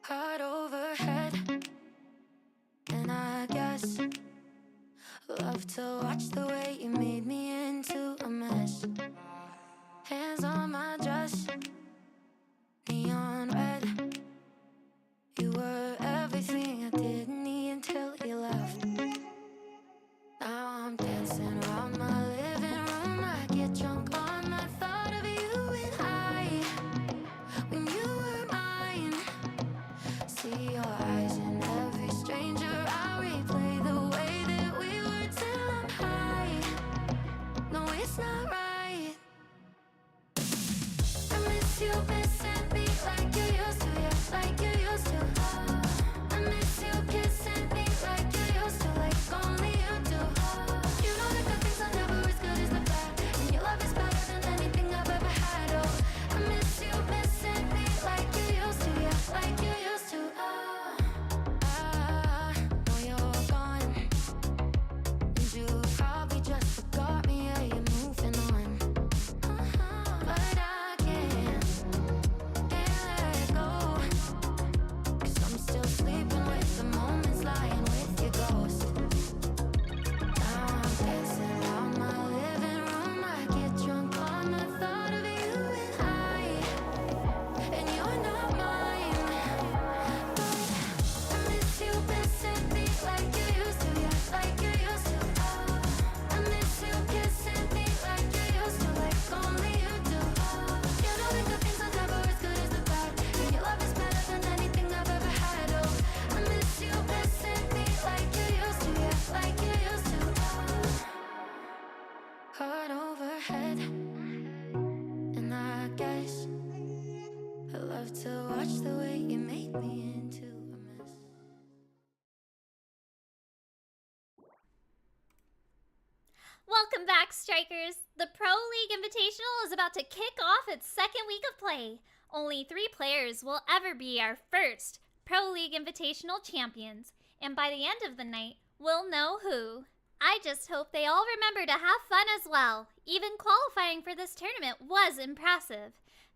Heart overhead, and I guess love to watch the way you made me into a mess. Hands on my dress, neon red. You were everything I didn't need until you left. Now I'm dancing around my living room. I get drunk on the thought of you and I, when you were mine. See your eyes in every stranger. I replay the way that we were till I'm high. No, it's not right. I miss you missing me like you used to, yeah, like you used to. I miss you kissing me like you used to, like only you do. You know the good things are never as good as the bad, and your love is better than anything I've ever had. Oh, I miss you missing me like you used to, yeah, like you used to. I know you're gone, and you probably just forgot me. Yeah, you're moving on, but I can't let go, 'cause I'm still sleeping with the moments, lying with your ghost. Now I'm dancing around my living room. I get drunk on the thought of you and you're not mine. But I miss you missing me like you used to, yeah, like you used to. I miss you kissing me like you used to, like only you do. You know the good things are never as good as the bad, and your love is better than anything I've ever had. Oh, I miss you missing me like you used to, yeah, like you used to. Heart overhead, and I guess I love to watch the way you made me into a mess. Welcome back, Strikers! The Pro League Invitational is about to kick off its second week of play. Only 3 players will ever be our first Pro League Invitational champions, and by the end of the night, we'll know who. I just hope they all remember to have fun as well. Even qualifying for this tournament was impressive.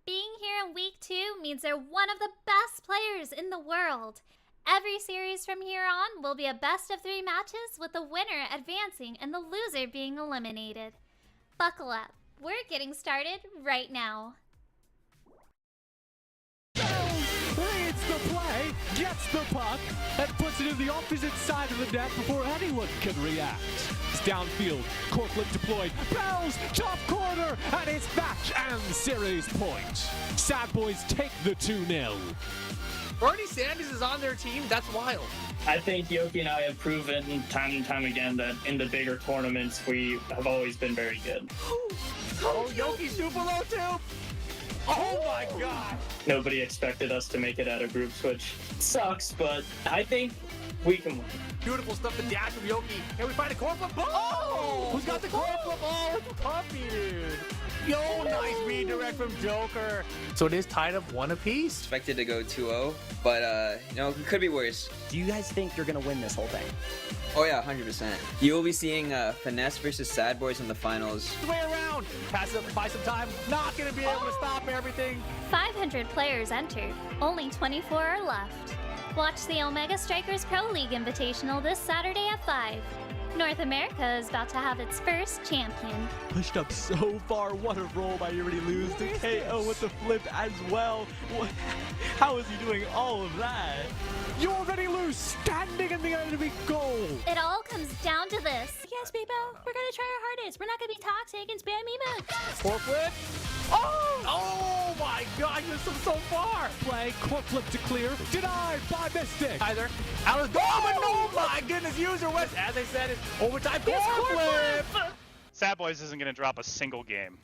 Being here in week 2 means they're one of the best players in the world. Every series from here on will be a best of 3 matches with the winner advancing and the loser being eliminated. Buckle up. We're getting started right now. Reads the play, gets the puck, and puts it in the opposite side of the net before anyone can react. It's downfield, Corklet deployed, bells, top corner, and it's match and series point. Sad Boys take the 2-0. Bernie Sanders is on their team. That's wild. I think Yoki and I have proven time and time again that in the bigger tournaments, we have always been very good. Oh, Yoki Supalo too. Oh my God. Nobody expected us to make it out of groups, which sucks, but I think we can win. Beautiful stuff to dash from Yoki. Can we find a corn flip? Oh! Who's got the corn flip? Oh, it's Puppy, dude. Yo, nice redirect from Joker. So it is tied up 1 apiece. Expected to go 2-0, but it could be worse. Do you guys think you're gonna win this whole thing? Oh yeah, 100%. You will be seeing Finesse versus Sad Boys in the finals. Way around. Pass it up, buy some time. Not gonna be able to stop everything. 500 players entered. Only 24 are left. Watch the Omega Strikers Pro League Invitational this Saturday at 5. North America is about to have its first champion. Pushed up so far, what a roll by you already lose to KO with the flip as well. How is he doing all of that? You already lose, standing in the enemy goal. It all comes down to this. Yes, people, we're gonna try our hardest. We're not gonna be toxic and spam emotes. Cork flip. Oh! Oh my God, you missed him so far. Play, court flip to clear, denied by Mystic. Either out of the goal, but no, my goodness, user West, as I said, it's overtime cork flip. Sad Boys isn't going to drop a single game.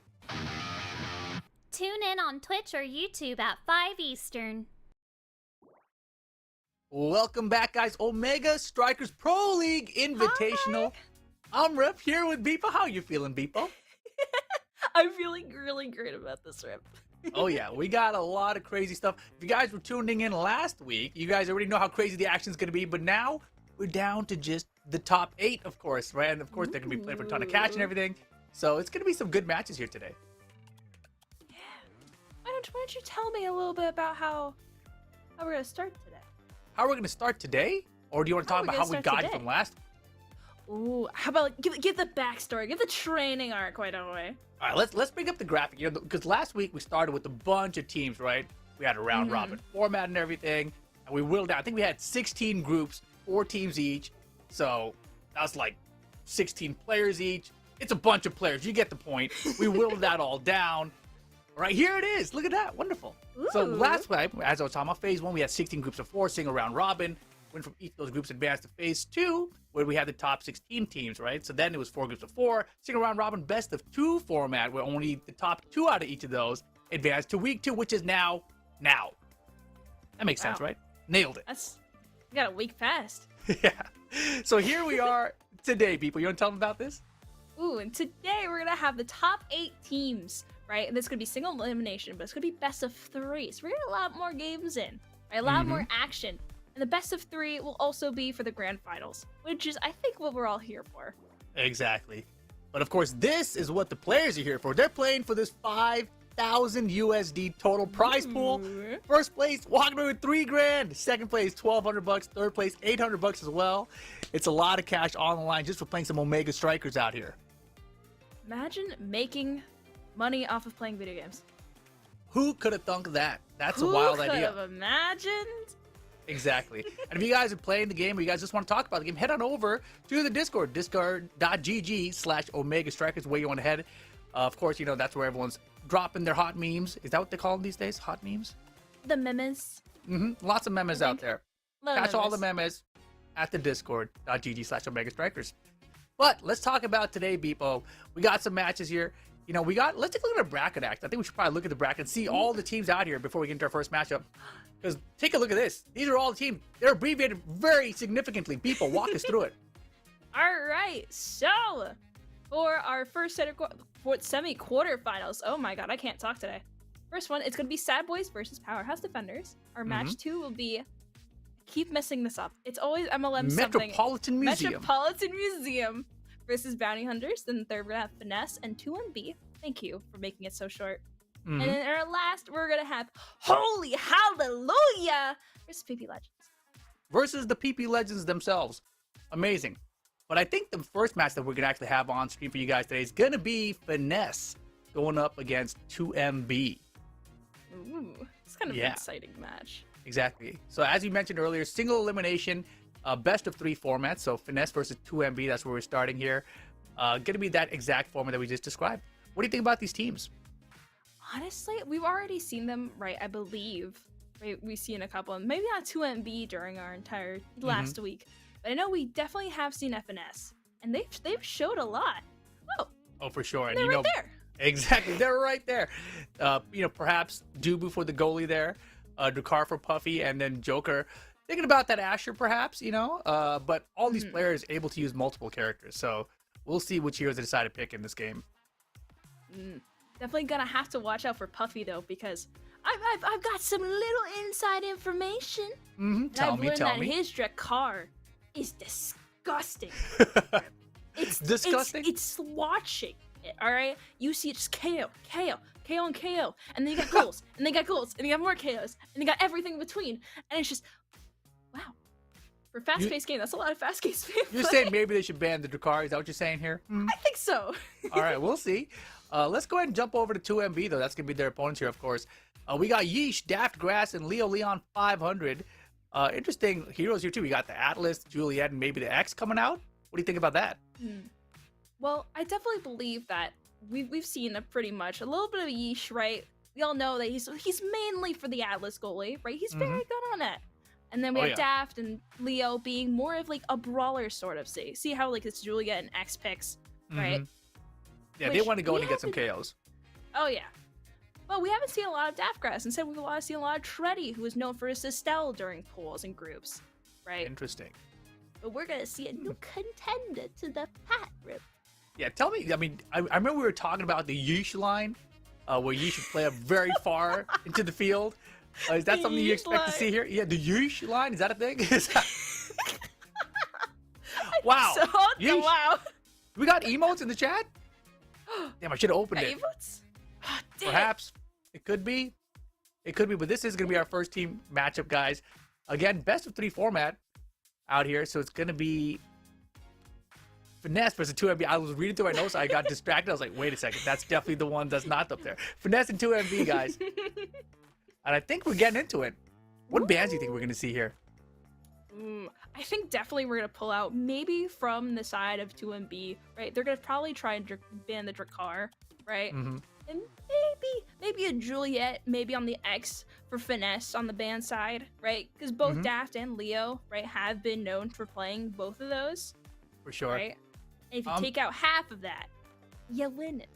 Tune in on Twitch or YouTube at 5 Eastern. Welcome back, guys. Omega Strikers Pro League Invitational. Hi. I'm Rip here with Beepo. How you feeling, Beepo? I'm feeling really great about this, Rip. Oh yeah, we got a lot of crazy stuff. If you guys were tuning in last week, you guys already know how crazy the action's going to be, but now we're down to just the top 8, of course, right? And of course, they're going to be playing for a ton of cash and everything. So it's going to be some good matches here today. Yeah. Why don't you tell me a little bit about how we're going to start today? How we're going to start today? Or do you want to talk about how we got it from last week? Ooh, how about give the backstory, give the training arc, why don't we? All right, let's bring up the graphic, because last week we started with a bunch of teams, right? We had a round robin format and everything, and we whittled down. I think we had 16 groups, 4 teams each, so that's like 16 players each. It's a bunch of players. You get the point. We whittled that all down. All right, here it is. Look at that. Wonderful. Ooh. So last time, as I was talking about, phase 1, we had 16 groups of 4, single round robin. Went from each of those groups advanced to phase 2, where we had the top 16 teams, right? So then it was 4 groups of 4, single round robin, best of 2 format, where only the top 2 out of each of those advanced to week 2, which is now. That makes sense, right? Nailed it. We got a week fast. Yeah. So here we are today, people. You want to tell them about this? Ooh, and today we're gonna have the top 8 teams, right? And this is gonna be single elimination, but it's gonna be best of 3. So we're gonna get a lot more games in, right? A lot more action. And the best of 3 will also be for the grand finals, which is, I think, what we're all here for. Exactly. But of course, this is what the players are here for. They're playing for this 5,000 USD total prize pool. First place, walking away with $3 grand. Second place, $1,200. Third place, $800 as well. It's a lot of cash on the line just for playing some Omega Strikers out here. Imagine making money off of playing video games. Who could have thunk that? That's a wild idea. Who could have imagined? Exactly. And if you guys are playing the game or you guys just want to talk about the game, head on over to the Discord, discord.gg/Omega Strikers, where you want to head. Of course, that's where everyone's dropping their hot memes. Is that what they call them these days? Hot memes? The memes. Lots of memes out there. Catch all the memes at the discord.gg/Omega Strikers. But let's talk about today, Beepo. We got some matches here. Let's take a look at our bracket act. I think we should probably look at the bracket and see all the teams out here before we get into our first matchup. Because take a look at this. These are all the teams. They're abbreviated very significantly. People, walk us through it. All right. So, for our first set of semi-quarterfinals. Oh my god, I can't talk today. First one, it's going to be Sad Boys versus Powerhouse Defenders. Our match 2 will be, keep messing this up. It's always MLM something. Metropolitan Museum. Metropolitan Museum versus Bounty Hunters. Then the third, we're going to have Finesse and 2MB. Thank you for making it so short. And then our last, we're going to have Holy Hallelujah versus PP Legends. Versus the PP Legends themselves. Amazing. But I think the first match that we're going to actually have on screen for you guys today is going to be Finesse going up against 2MB. Ooh, it's kind of an exciting match. Exactly. So as you mentioned earlier, single elimination, best of 3 format. So Finesse versus 2MB, that's where we're starting here. Going to be that exact format that we just described. What do you think about these teams? Honestly, we've already seen them, right? I believe. Right? We've seen a couple, maybe not 2MB during our entire last week. But I know we definitely have seen FNS. And they've showed a lot. Oh, for sure. And they're right there. Exactly, they're right there. Perhaps Dubu for the goalie there, Drakar for Puffy, and then Joker. Thinking about that Asher, perhaps, but all these players able to use multiple characters. So we'll see which heroes they decide to pick in this game. Definitely gonna have to watch out for Puffy though, because I've got some little inside information. Tell me. That his Drakar is disgusting. It's disgusting. It's swatching. All right, you see it's KO, and then you got goals, and they got goals, and you got more KOs, and you got everything in between, and it's just wow. For fast-paced game, that's a lot of fast-paced gameplay. You're saying maybe they should ban the Drakar? Is that what you're saying here? I think so. All right, we'll see. Let's go ahead and jump over to 2MB though. That's gonna be their opponents here, of course. We got Yeesh, Daft Grass, and Leo Leon 500. Interesting heroes here too. We got the Atlas, Juliet, and maybe the X coming out. What do you think about that? Well, I definitely believe that we've seen a little bit of Yeesh, right? We all know that he's mainly for the Atlas goalie, right? He's very good on it. And then we have Daft and Leo being more of like a brawler sort of. See how like it's Juliet and X picks, right? Yeah, they want to go in and get some KOs. Oh yeah. But we haven't seen a lot of Daft Grass. Instead, we've seen a lot of Treddy, who is known for his Estelle during pools and groups, right? Interesting. But we're gonna see a new contender to the Pat Rip. Yeah, tell me. I mean, I remember we were talking about the Yeesh line, where Yeesh should play up very far into the field. Is that something you expect to see here? Yeah, the Yeesh line, is that a thing? Wow. So, wow. We got emotes in the chat? Damn, I should have opened it. Emotes? Oh, Perhaps. It could be. But this is going to be our first team matchup, guys. Again, best of 3 format out here. So it's going to be Finesse versus 2MB. I was reading through my notes. I got distracted. I was like, wait a second. That's definitely the one that's not up there. Finesse and 2MB, guys. And I think we're getting into it. What bands do you think we're going to see here? I think definitely we're going to pull out maybe from the side of 2MB, right? They're going to probably try and ban the Drakar, right? And maybe a Juliet, maybe on the X for Finesse on the ban side, right? Because both Daft and Leo, right, have been known for playing both of those. For sure. Right? And if you take out half of that, you win it.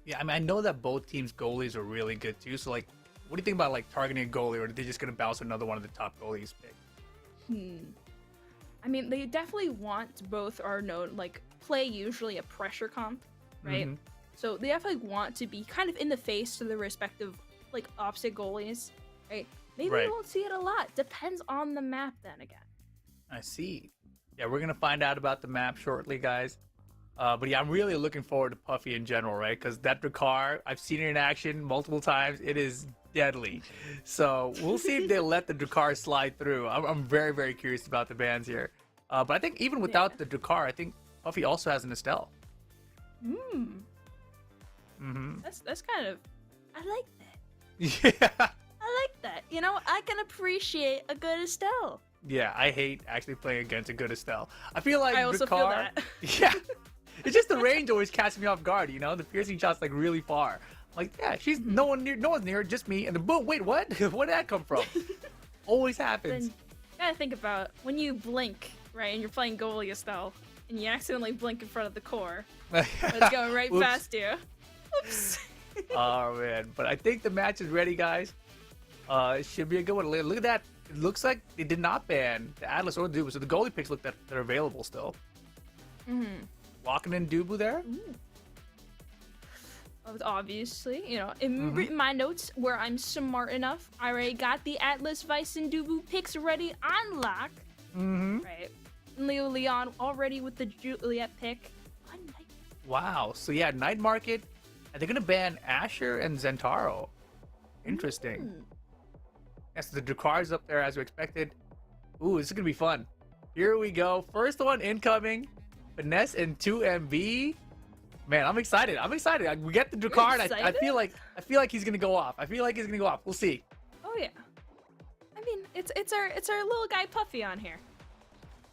Yeah, I mean, I know that both teams' goalies are really good too. So, like, what do you think about like targeting a goalie, or are they just going to bounce another one of the top goalies picked? I mean, they definitely want both are known, like, play usually a pressure comp, right? So they definitely want to be kind of in the face to the respective, like, opposite goalies, right? Maybe we won't see it a lot. Depends on the map then again. I see. Yeah, we're going to find out about the map shortly, guys. But yeah, I'm really looking forward to Puffy in general, right? Because that Drakar, I've seen it in action multiple times. It is deadly. So we'll see if they let the Drakar slide through. I'm very, very curious about the bans here. But I think even without the Drakar, I think Puffy also has an Estelle. That's kind of, I like that. Yeah. I like that. You know, I can appreciate a good Estelle. Yeah, I hate actually playing against a good Estelle. I feel like I also Drakar, feel that. Yeah. It's just the range always catches me off guard, you know? The piercing shot's like really far. Like, yeah, she's no one's near her, just me. And the boom, wait, what? Where did that come from? Always happens. Then you gotta think about when you blink, right, and you're playing goalie Estelle, and you accidentally blink in front of the core. It's going right past you. Oops. Oh man, but I think the match is ready, guys. It should be a good one. Look at that. It looks like they did not ban the Atlas or the Dubu, so the goalie picks look that they're available still. Walking in Dubu there. Obviously, you know, in my notes where I'm smart enough, I already got the Atlas, Vice, and Dubu picks ready on lock. Right. Leo Leon already with the Juliet pick. Wow. So yeah, Night Market. Are they gonna ban Asher and Zentaro? Interesting. Yes, the Dracar's up there as we expected. Ooh, this is gonna be fun. Here we go. First one incoming. Finesse and 2MB. Man, I'm excited. We get the Dracar. I feel like he's gonna go off. We'll see. Oh yeah. I mean, it's our little guy Puffy on here.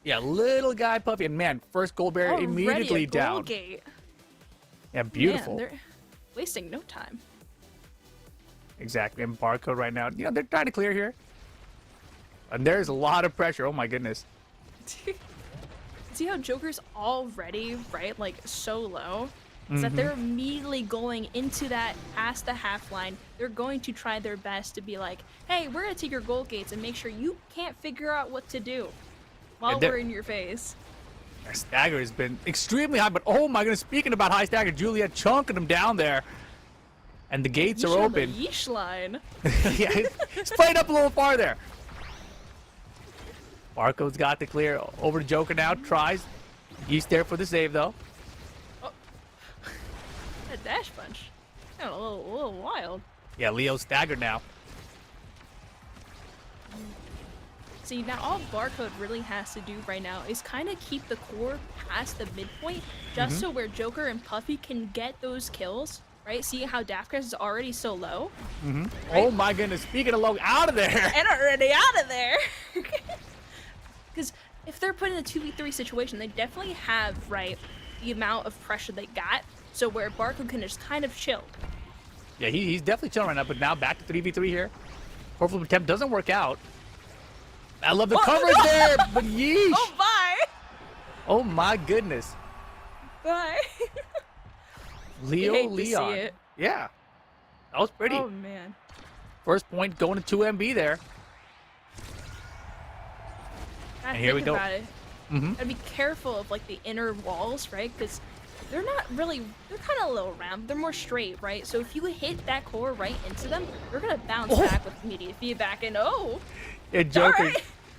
Yeah, little guy Puffy, and man, first gold bear immediately down. Gate. Yeah, beautiful. Man, they're wasting no time. Exactly, and barcode right now. You know, they're trying to clear here. And there's a lot of pressure. Oh my goodness. See how Joker's already, right, like so low? Is that they're immediately going into that past the half line. They're going to try their best to be like, hey, we're going to take your gold gates and make sure you can't figure out what to do while we're in your face. Our stagger has been extremely high, but oh my goodness, speaking about high stagger, Juliet chunking them down there. And the gates are open. The yeesh line. Yeah, he's playing up a little far there. Barcode's got the clear over to Joker now. Tries. He's there for the save though. Oh. That dash punch. Kind of a little wild. Yeah, Leo's staggered now. See, now all Barcode really has to do right now is kind of keep the core past the midpoint, just so where Joker and Puffy can get those kills, right? See how Daftcrest is already so low? Right? Oh my goodness, speaking of low, out of there! And already out of there! Because if they're put in a 2v3 situation, they definitely have, right, the amount of pressure they got, so where Barcode can just kind of chill. Yeah, he's definitely chilling right now, but now back to 3v3 here. Forward attempt doesn't work out. I love the coverage there, but yeesh. Oh, bye. Oh, my goodness. Bye. Leon. See it. Yeah. That was pretty. Oh, man. First point going to 2MB there. And here we go. Gotta be careful of, like, the inner walls, right? Because they're not really, they're kind of a little round. They're more straight, right? So if you hit that core right into them, they're going to bounce back with immediate feedback. And Yeah,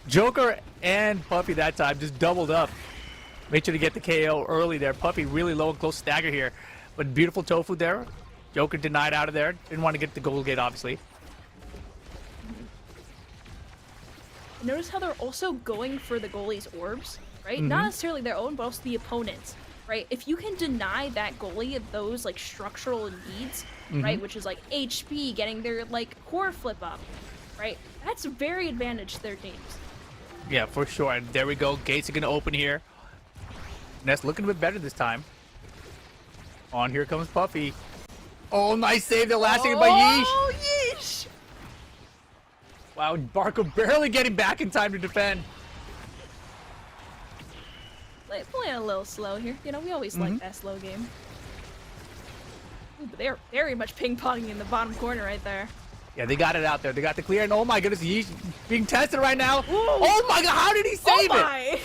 Joker and Puffy that time just doubled up. Made sure to get the KO early there. Puffy really low and close stagger here. But beautiful tofu there. Joker denied out of there. Didn't want to get the gold gate, obviously. Notice how they're also going for the goalie's orbs, right? Not necessarily their own, but also the opponent's, right? If you can deny that goalie of those, like, structural needs, right? Which is, like, HP, getting their, like, core flip up, right? That's very advantage to their teams. Yeah, for sure. And there we go. Gates are going to open here. Ness looking a bit better this time. On, here comes Puffy. Oh, nice save. The last second by Yeesh. Oh, yeesh. Wow, Barco barely getting back in time to defend. Playing a little slow here. You know, we always like that slow game. Ooh, but they're very much ping-ponging in the bottom corner right there. Yeah, they got it out there. They got the clear, and oh my goodness, Yeesh being tested right now. Ooh. Oh my god, how did he save it?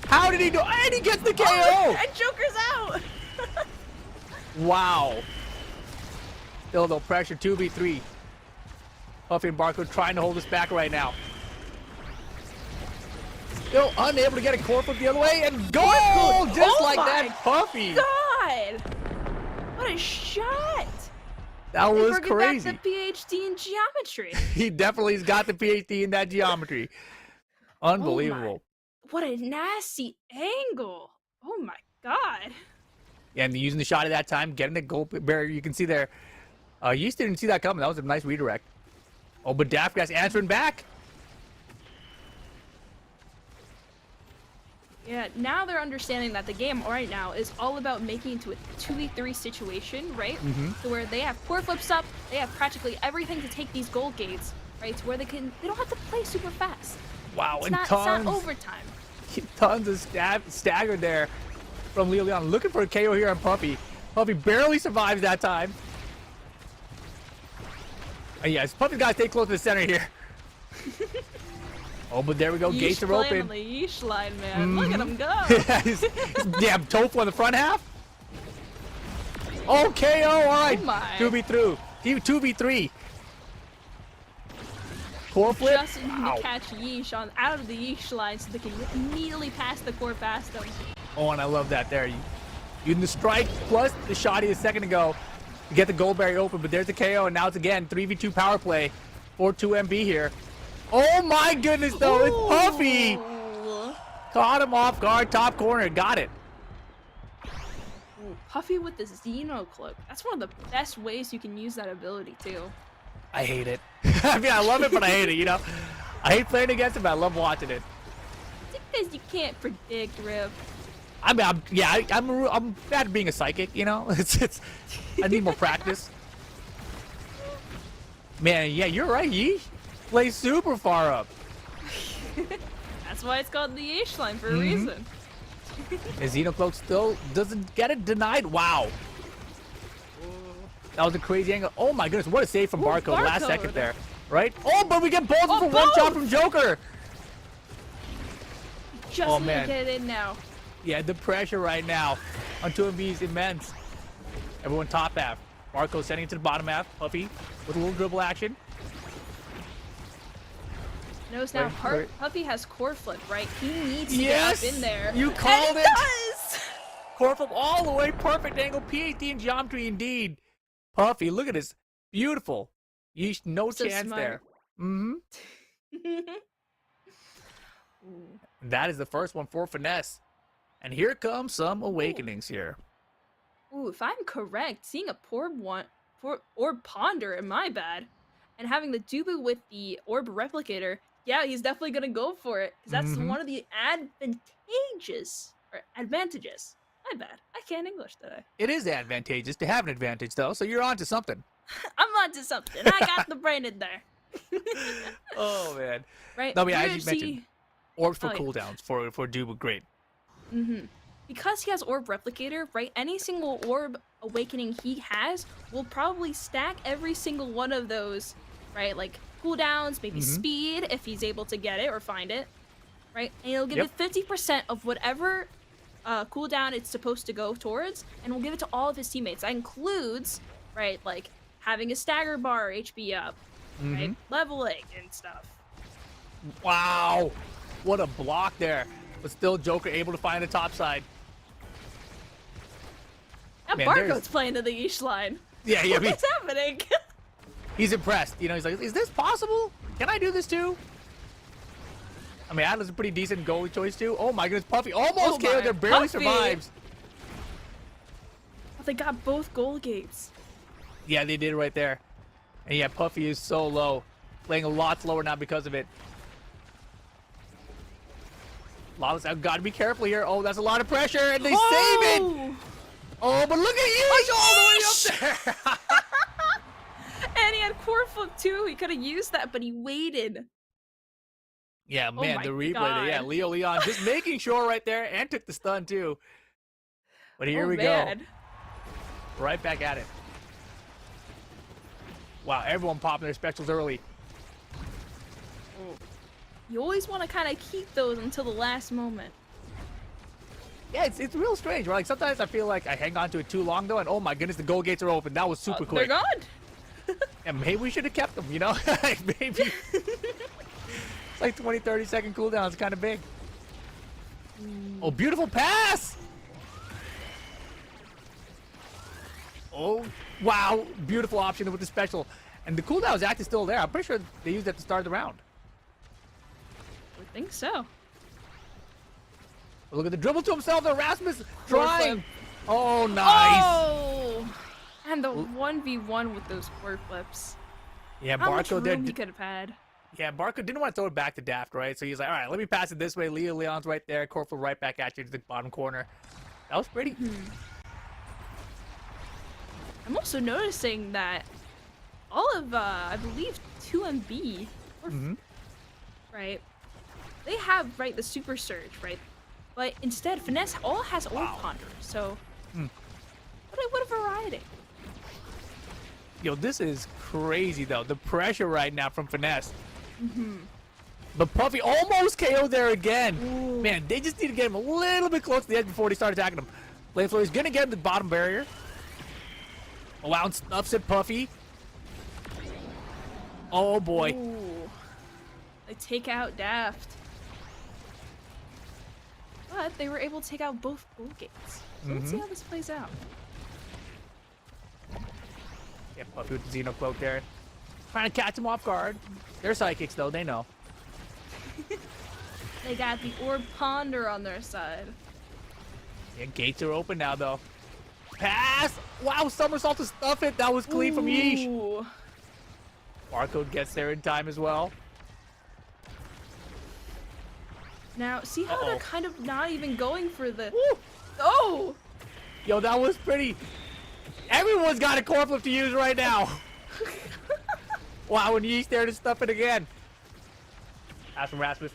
How did he do? And he gets the KO! Oh, and Joker's out! Wow. Still no pressure, 2v3. Puffy and Barco trying to hold us back right now. Still unable to get a core flip the other way, and goal! Just like that, Puffy! God! What a shot! That was crazy. Back the PhD in geometry. He definitely's got the PhD in that geometry. Unbelievable. What a nasty angle. Oh my god. Yeah, and using the shot at that time, getting the goal barrier, you can see there. Yeast didn't see that coming. That was a nice redirect. Oh, but Daftcrest answering back. Yeah, now they're understanding that the game right now is all about making it to a 2v3 situation, right? So where they have core flips up, they have practically everything to take these goal gates, right? To where they don't have to play super fast. Wow, It's and not overtime. Tons of stagger there from Leo Leon. Looking for a KO here on Puffy. Puffy barely survives that time. Yes, Puffy's got to stay close to the center here. Oh, but there we go. Gates are open. On the yeesh line, man. Look at him go. Yeah, Tofu on the front half. Oh, KO. All right. Oh my. 2v3. 2v3. Core flip. Just need to catch Yeesh on out of the Yeesh line so they can immediately pass the core past them. Oh, and I love that there. Using the strike plus the shotty a second ago to get the gold barrier open, but there's the KO, and now it's again 3v2 power play for 2MB here. Oh my goodness, though. It's Puffy. Ooh. Caught him off guard, top corner. Got it. Ooh, Puffy with the Xeno cloak. That's one of the best ways you can use that ability, too. I hate it. I mean, I love it, but I hate it, you know? I hate playing against it, but I love watching it. It's because you can't predict, Rip. I mean, I'm bad at being a psychic, you know? I need more practice. Man, yeah, you're right, Yeesh. Play super far up. That's why it's called the Yeesh line for a reason. And Xenocloak still doesn't get it denied. Wow. That was a crazy angle. Oh my goodness, what a save from Barcode last second there. Right? Oh, but we get both for one shot from Joker. Just need to get it in now. Yeah, the pressure right now on 2MB is immense. Everyone top half. Barcode sending it to the bottom half. Puffy with a little dribble action. Notice now, Puffy has core flip, right? He needs to Yes! get up in there. You called it! Does! Core flip all the way, perfect angle, PhD in geometry indeed. Puffy, look at this. Beautiful. Yeesh, no So chance smart. there. That is the first one for Finesse. And here comes some awakenings here. Ooh, if I'm correct, seeing a orb ponder, in my bad, and having the Dubu with the orb replicator, yeah, he's definitely gonna go for it, because that's one of the advantages. My bad, I can't English today. It is advantageous to have an advantage, though, so you're on to something. I'm onto something. I got the brain in there. Oh, man. Right? No, yeah, We're as you mentioned, orbs for yeah. cooldowns for Dubu, great. Because he has orb replicator, right? Any single orb awakening he has will probably stack every single one of those, right? Like cooldowns, maybe speed if he's able to get it or find it, right? And he'll give it 50% of whatever cooldown it's supposed to go towards, and will give it to all of his teammates. That includes, right, like having a stagger bar HP up, right? Leveling and stuff. Wow. What a block there. But still, Joker able to find the top side. Now Man, Barcode's playing to the Yeesh line. Yeah, yeah. What's happening? He's impressed. You know, he's like, is this possible? Can I do this too? I mean, Atlas is a pretty decent goalie choice too. Oh my goodness, Puffy almost KO'd there, barely survives. Oh, they got both goal gates. Yeah, they did right there. And yeah, Puffy is so low. Playing a lot slower now because of it. Lawless, I've got to be careful here. Oh, that's a lot of pressure, and they save it. Oh, but look at you! All the way up there. And he had core flip too. He could have used that, but he waited. Yeah, man, my the replay. God. Yeah, Leo Leon just making sure right there, and took the stun too. But here we man. go. Right back at it. Wow, everyone popping their specials early. You always want to kind of keep those until the last moment. Yeah, it's real strange, right? Like sometimes I feel like I hang on to it too long though, and oh my goodness, the goal gates are open. That was super quick. They're gone. And maybe we should have kept them, you know? Maybe. It's like 20, 30-second cooldown. It's kind of big. Oh, beautiful pass! Oh, wow. Beautiful option with the special. And the cooldown is actually still there. I'm pretty sure they used it to start the round. I think so. But look at the dribble to himself. Erasmus trying. Oh, nice. Oh! And the 1v1 with those core flips. Yeah, How much Barco there. room he could have had. Yeah, Barco didn't want to throw it back to Daft, right? So he's like, all right, let me pass it this way. Leo Leon's right there. Corfu right back at you to the bottom corner. That was pretty. I'm also noticing that all of, I believe, 2MB, right? They have, right, the Super Surge, right? But instead, Finesse all has Orb Ponder, so what a variety. Yo, this is crazy, though. The pressure right now from Finesse. But Puffy almost KO'd there again. Ooh. Man, they just need to get him a little bit close to the edge before they start attacking him. Flameflare is going to get the bottom barrier. Oh, wow, and stuffs it, Puffy. Oh, boy. Ooh. They take out Daft. But they were able to take out both goal gates. So let's see how this plays out. Yeah, Puffy with the Xeno cloak there. Trying to catch him off guard. They're psychics, though. They know. They got the Orb Ponder on their side. Yeah, gates are open now, though. Pass! Wow, somersault to stuff it. That was clean from Yeesh. Ooh. Barcode gets there in time as well. Now, see how they're kind of not even going for the... Woo! Oh! Yo, that was pretty... Everyone's got a core flip to use right now. Wow, and Yeesh there to stuff it again. Pass from Rasmus.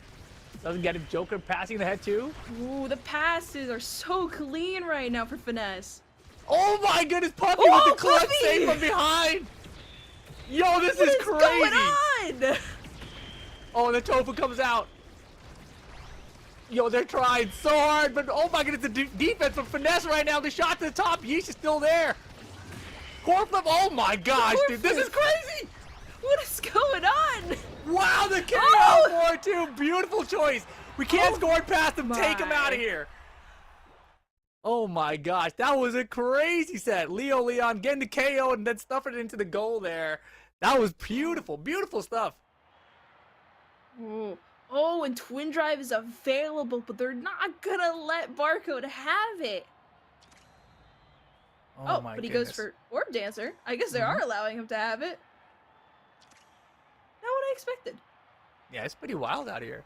Doesn't get him. Joker passing the head too. Ooh, the passes are so clean right now for Finesse. Oh my goodness, Puffy Oh, with the clutch Puffy! save from behind. Yo, this What is is crazy. going on? Oh, and the tofu comes out. Yo, they're trying so hard, but oh my goodness, the defense from Finesse right now. The shot to the top. Yeesh is still there. Core flip. Oh my gosh, dude, this is crazy. What is going on? Wow, the KO Oh! 4-2. Beautiful choice. We can't Oh score past him. Take him out my. of here. Oh my gosh, that was a crazy set. Leo Leon getting the KO and then stuffing it into the goal there. That was beautiful, beautiful stuff. Ooh. Oh, and Twin Drive is available, but they're not gonna let Barcode have it. Oh, my but he goodness. goes for Orb Dancer. I guess they are allowing him to have it. Not what I expected. Yeah, it's pretty wild out here.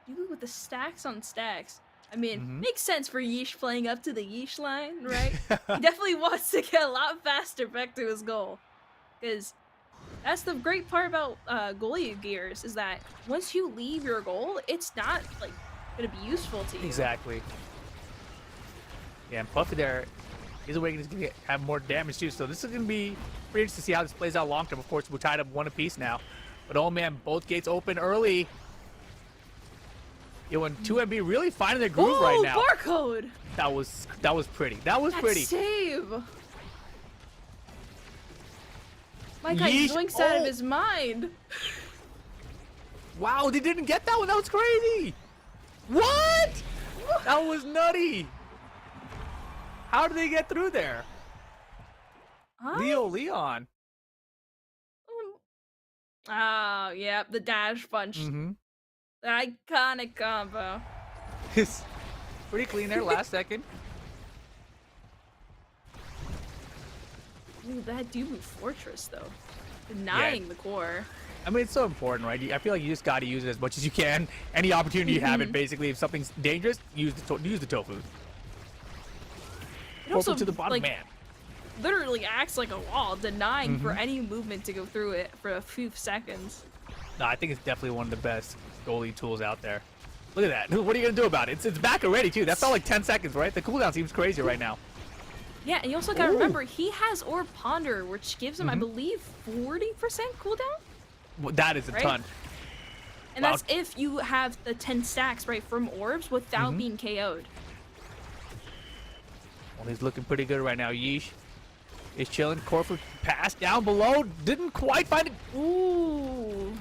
You with the stacks on stacks. I mean, makes sense for Yeesh playing up to the Yeesh line, right? He definitely wants to get a lot faster back to his goal. Because that's the great part about goalie gears, is that once you leave your goal, it's not, like, going to be useful to you. Exactly. Yeah, and Puffy there, he's going to have more damage too. So this is going to be pretty interesting to see how this plays out long term. Of course, we're tied up 1 apiece now. But oh man, both gates open early. Yo, and 2MB really finding their groove right now. Barcode! That was pretty. That was pretty. Save! My guy Yeesh. zoinks out of Oh. his mind. Wow, they didn't get that one. That was crazy. What? That was nutty. How did they get through there? Leo Leon. Oh, yeah, the dash punch. The iconic combo. It's pretty clean there, last second. Ooh, that Dubu Fortress, though. Denying the core. I mean, it's so important, right? I feel like you just got to use it as much as you can. Any opportunity you have it, basically. If something's dangerous, use the tofu. It also, to the bottom, like, man. literally acts like a wall, denying for any movement to go through it for a few seconds. No, I think it's definitely one of the best goalie tools out there. Look at that. What are you going to do about it? It's back already, too. That felt like 10 seconds, right? The cooldown seems crazy right now. Yeah, and you also gotta remember, he has Orb Ponder, which gives him, I believe, 40% cooldown? Well, that is a ton. And that's if you have the 10 stacks, right, from orbs without being KO'd. Well, he's looking pretty good right now. Yeesh is chilling. Corfu pass down below. Didn't quite find it. Ooh.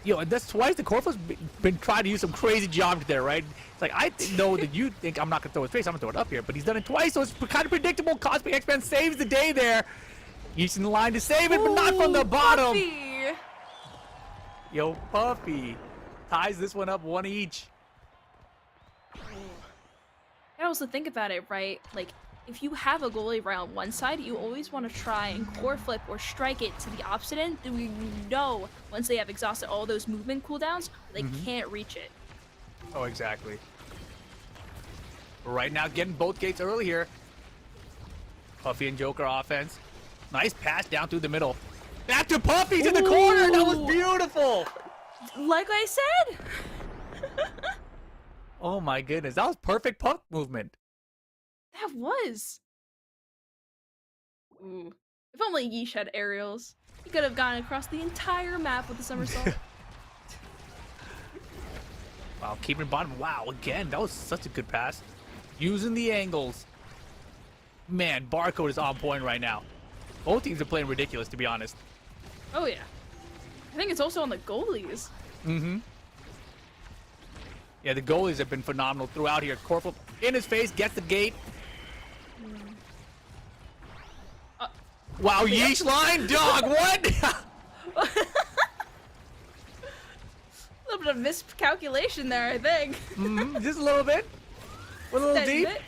Yo, and that's twice the Corfu's been trying to use some crazy geometry there, right? It's like, I know that you think I'm not going to throw his face. I'm going to throw it up here. But he's done it twice, so it's kind of predictable. Cosmic X-Men saves the day there. Yeesh in the line to save it, but not from the bottom. Puffy. Yo, Puffy ties this one up 1 each. I also think about it, right? Like, if you have a goalie right on one side, you always want to try and core flip or strike it to the opposite end. Then you know once they have exhausted all those movement cooldowns, they can't reach it. Oh, exactly. Right now, getting both gates early here. Puffy and Joker offense. Nice pass down through the middle. Back to Puffy to the corner. That was beautiful. Like I said. Oh my goodness, that was perfect puck movement. That was. Ooh. If only Yeesh had aerials. He could have gone across the entire map with the somersault. Wow, keeping it bottom. Wow, again, that was such a good pass. Using the angles. Man, Barcode is on point right now. Both teams are playing ridiculous, to be honest. Oh, yeah. I think it's also on the goalies. Mm-hmm. Yeah, the goalies have been phenomenal throughout here. Corporal in his face, gets the gate. Wow, yeesh line, dog, what? A little bit of miscalculation there, I think. Just a little bit. A little That's deep. it.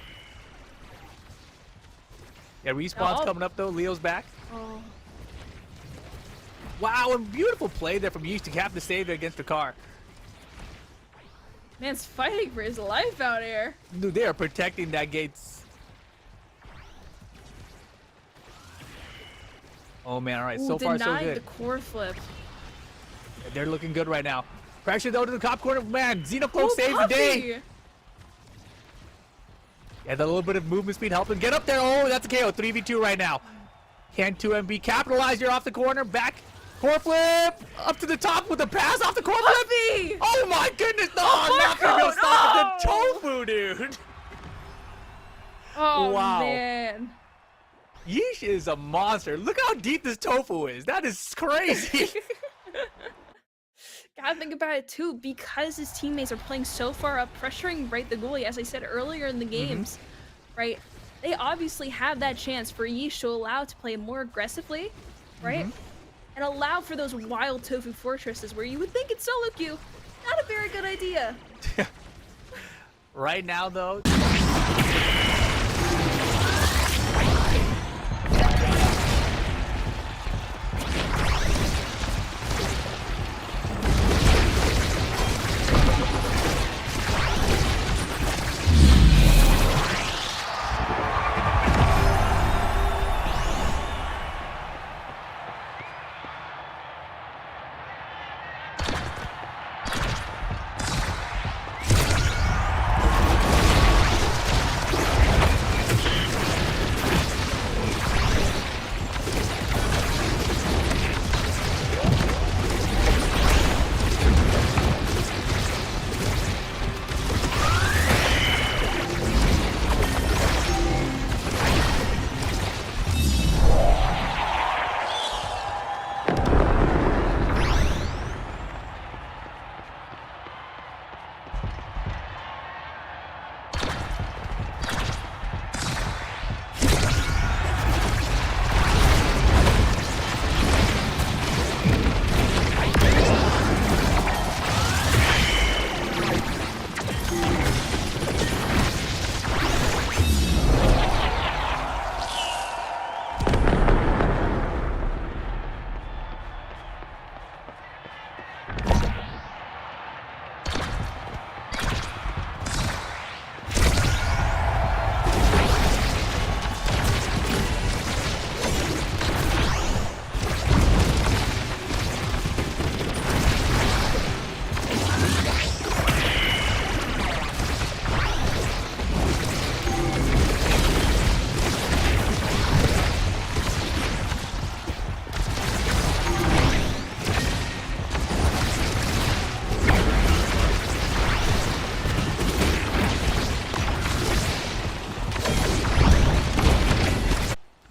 Yeah, respawn's Oh. coming up, though. Leo's back. Oh. Wow, a beautiful play there from Yeesh to have to save it against the car. Man's fighting for his life out here. Dude, they are protecting that gates. Oh, man, all right. Ooh, So far, so denied good. the core flip. They're looking good right now. Pressure, though, to the top corner. Man, Xenocloak Ooh, saves the day. Puffy! Yeah, that little bit of movement speed helping. Get up there. Oh, that's a KO. 3v2 right now. Can 2MB capitalize? You're off the corner. Back. Core flip. Up to the top with the pass off the core flip. Puffy! Oh my goodness. No, Oh, I'm not going to be able to stop no! the tofu, dude. Oh, Wow. man. Yeesh is a monster. Look how deep this tofu is. That is crazy. Gotta think about it too, because his teammates are playing so far up, pressuring right the goalie, as I said earlier in the games, right? They obviously have that chance for Yeesh to allow to play more aggressively, right? And allow for those wild tofu fortresses where you would think it's solo queue. Not a very good idea. Right now, though.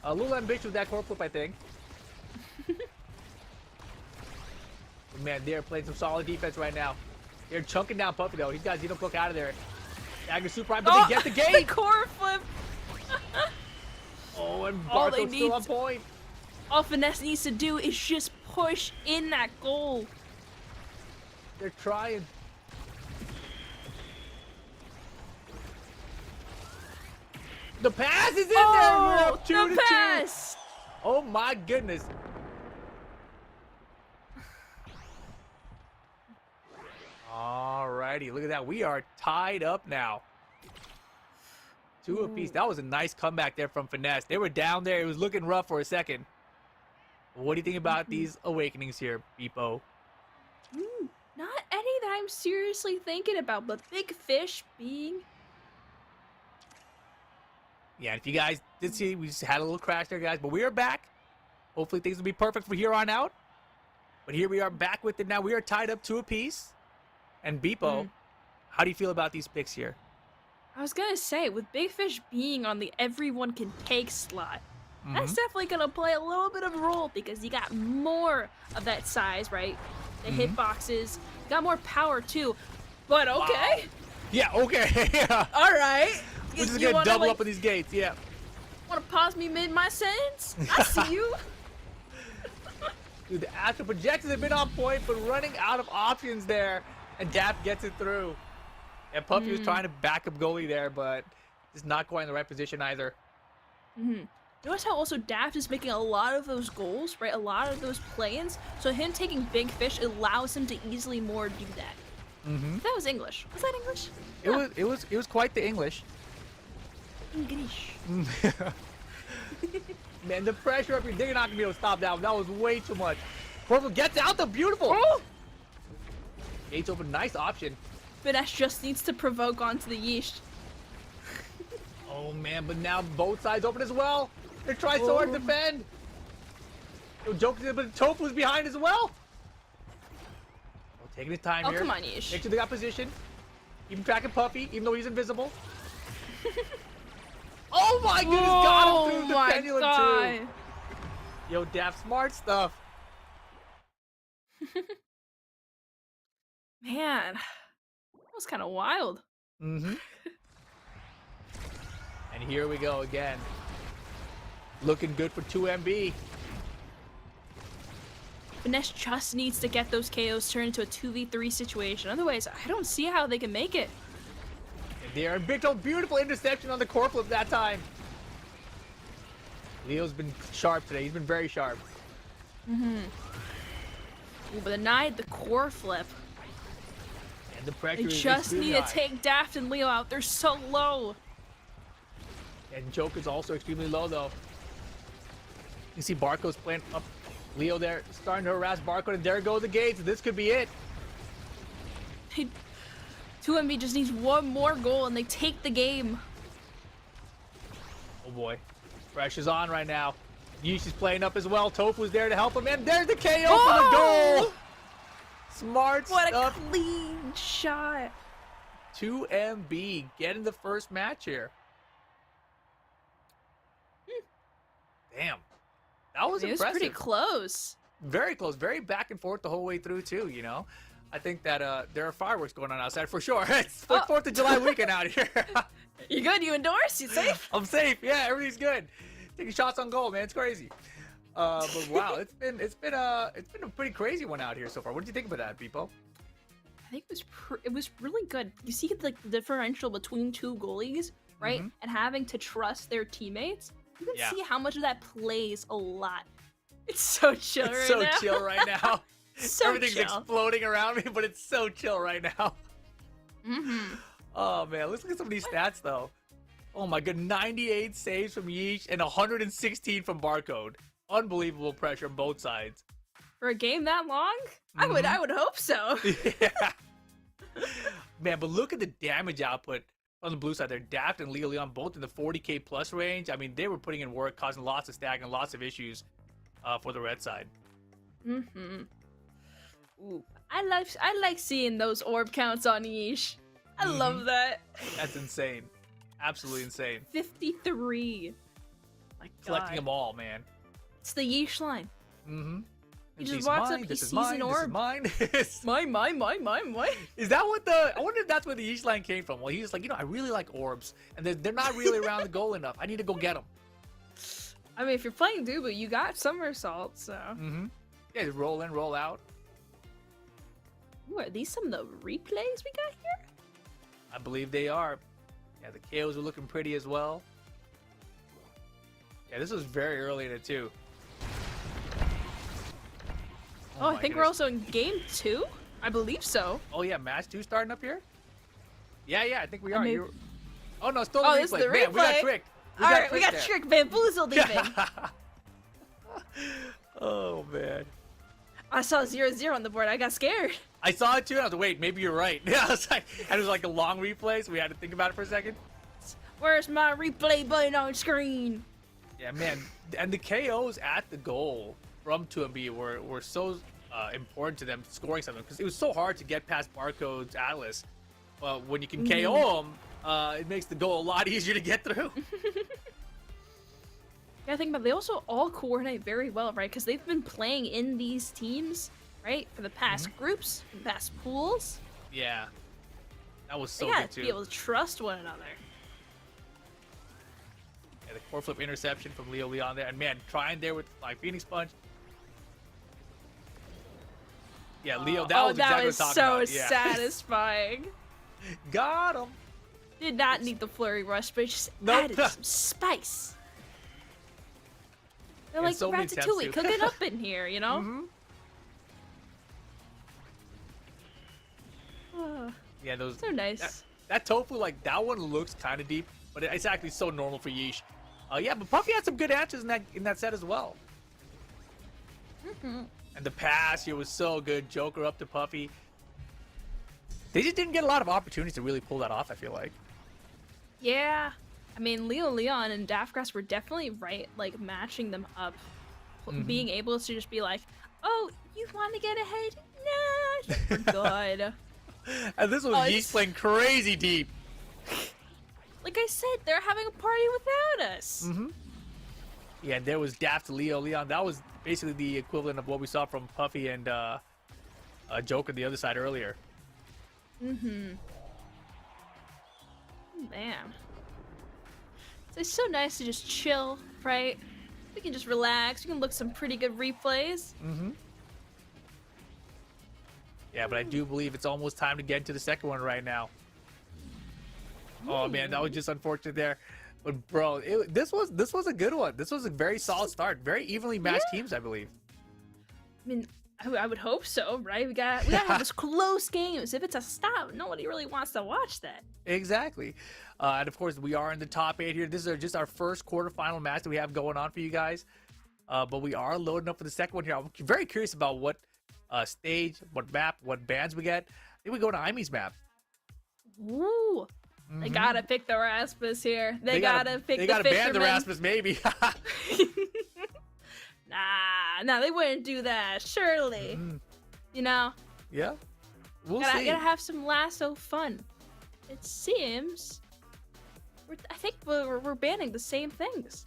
A little ambitious with that core flip, I think. Man, they're playing some solid defense right now. They're chunking down Puffy, though. He's got Xenocloak out of there. Dagger super prime, but they get the The gate. core flip. Oh, and All they Barcode's still need- on point. All Finesse needs to do is just push in that goal. They're trying. The pass is in there. We're Oh, up 2 the to 2. pass. Oh my goodness. Alrighty, look at that. We are tied up now. 2 apiece. That was a nice comeback there from Finesse. They were down there. It was looking rough for a second. What do you think about these awakenings here, Beepo? Not any that I'm seriously thinking about, but Big Fish being... Yeah, if you guys did see, we just had a little crash there, guys. But we are back. Hopefully things will be perfect from here on out. But here we are back with it now. We are tied up 2 apiece. And Beepo, how do you feel about these picks here? I was gonna say, with Big Fish being on the everyone can take slot, that's definitely gonna play a little bit of a role because you got more of that size, right? The hitboxes, you got more power too. But okay. Wow. Yeah, okay. Yeah. All right. We're just gonna double up with these gates, yeah. Want to pause me mid my sentence? I see you. Dude, the astral projections have been on point, but running out of options there. And Dap gets it through. And Puffy was trying to back up goalie there, but just not quite in the right position either. Notice how also Daft is making a lot of those goals, right? A lot of those play-ins. So him taking Big Fish allows him to easily more do that. That was English. Was that English? It was quite the English. English. Man, the pressure up here, they're not gonna be able to stop that one. That was way too much. Purple gets out the beautiful. Oh! Gates open, nice option. Finesse just needs to provoke onto the yeesh. Oh man, but now both sides open as well. They're trying so hard to defend. Yo, Joker, but Tofu's behind as well. Oh, taking his time here. Oh, come on, yeesh. Make sure they got position. Even tracking Puffy, even though he's invisible. Oh my goodness, got him through the pendulum too. Yo, Daft, smart stuff. Man, that was kind of wild. And here we go again. Looking good for 2MB. Finesse just needs to get those KOs turned into a 2v3 situation. Otherwise, I don't see how they can make it. There, beautiful interception on the core flip that time. Leo's been sharp today. He's been very sharp. Ooh, but denied the core flip. And the pressure They is just extremely need to high. take Daft and Leo out. They're so low. And Joker's also extremely low though. You see Barco's playing up. Leo there starting to harass Barco, and there go the gates. This could be it. 2MB just needs one more goal and they take the game. Oh boy. Pressure's on right now. Yeesh is playing up as well. Tofu's there to help him, and there's the KO for the goal! Smart What stuff. a clean shot. 2MB getting the first match here. Damn. That was It was impressive. pretty close. Very close. Very back and forth the whole way through, too, you know? I think that there are fireworks going on outside for sure. It's like 4th of July weekend out here. You good? You endorse? You safe? I'm safe. Yeah, everything's good. Taking shots on goal, man. It's crazy. But wow, it's been a pretty crazy one out here so far. What did you think about that, Beepo? I think it was really good. You see like the differential between two goalies, right? And having to trust their teammates. You can see how much of that plays a lot. It's so chill It's right so now. chill right now. So Everything's chill. exploding around me, but it's so chill right now. Oh man, let's look at some of these stats though. Oh my god, 98 saves from Yeesh and 116 from Barcode. Unbelievable pressure on both sides. For a game that long? I would hope so. Yeah. Man, but look at the damage output on the blue side there. Daft and Leo Leon both in the 40k plus range. I mean, they were putting in work, causing lots of stacking, lots of issues for the red side. Ooh, I like seeing those orb counts on Yeesh. I love that. That's insane. Absolutely insane. 53. My Collecting God. them all, man. It's the Yeesh line. He just These walks mine, up, he this is sees mine, an orb. This is mine. Mine. Is that what the... I wonder if that's where the Yeesh line came from. Well, he's like, you know, I really like orbs. And they're not really around the goal enough. I need to go get them. I mean, if you're playing Dubu, you got somersault, so. Yeah, just roll in, roll out. Ooh, are these some of the replays we got here? I believe they are. Yeah, the KOs are looking pretty as well. Yeah, this was very early in it too. Oh, I my think we're goodness. also in game 2? I believe so. Oh yeah, match 2 starting up here? Yeah, I think we are. maybe- You're... Oh no, still Oh, the this replay. is the Man, we got replay. tricked. Alright, we got there. tricked, bamboozled even. Oh man. I saw 0-0 on the board. I got scared. I saw it too, and I was like, wait, maybe you're right. Yeah, I was like, and it was like a long replay, so we had to think about it for a second. Where's my replay button on screen? Yeah, man, and the KOs at the goal from 2MB were so important to them scoring something because it was so hard to get past Barcode's Atlas. Well, when you can KO them, it makes the goal a lot easier to get through. Yeah, think about it, they also all coordinate very well, right? Because they've been playing in these teams, right, for the past groups, the past pools. Yeah, that was so They good gotta too. be able to trust one another. Yeah, the core flip interception from Leo Leon there, and man, trying there with like Phoenix Punch. Yeah, Leo, that was exactly was what I'm so talking about. Yeah. satisfying. Got him. Did not need the flurry rush, but it just Nope. added some spice. They're And like so many attempts, Ratatouille too. cooking up in here, you know? Oh, Yeah, those. so nice. That tofu, like that one looks kind of deep, but it's actually so normal for Yeesh. Yeah, but Puffy had some good answers in that set as well. And the pass here was so good. Joker up to Puffy. They just didn't get a lot of opportunities to really pull that off, I feel like. Yeah. I mean, Leo Leon and Daftgrass were definitely right, like matching them up. Being able to just be like, oh, you want to get ahead? Nah, we're good. And this was Yeesh playing crazy deep. Like I said, they're having a party without us. Yeah, and there was Daft to Leo Leon. That was basically the equivalent of what we saw from Puffy and Joker the other side earlier. Man. So it's so nice to just chill, right? We can just relax. We can look at some pretty good replays. Yeah, but I do believe it's almost time to get into the second one right now. Oh man, that was just unfortunate there. But bro, this was a good one. This was a very solid start. Very evenly matched teams, I believe. I mean, I would hope so, right? We gotta have those close games. If it's a stop, nobody really wants to watch that. Exactly. And of course, we are in the top 8 here. This is just our first quarterfinal match that we have going on for you guys. But we are loading up for the second one here. I'm very curious about what stage, what map, what bands we get. I think we go to Imi's map. Ooh. They gotta pick the Rasmus here. They gotta pick the They gotta ban the Fisherman. Rasmus, maybe. Nah, they wouldn't do that. Surely. You know? Yeah. We'll Gotta see. have some lasso fun. It seems I think we're banning the same things.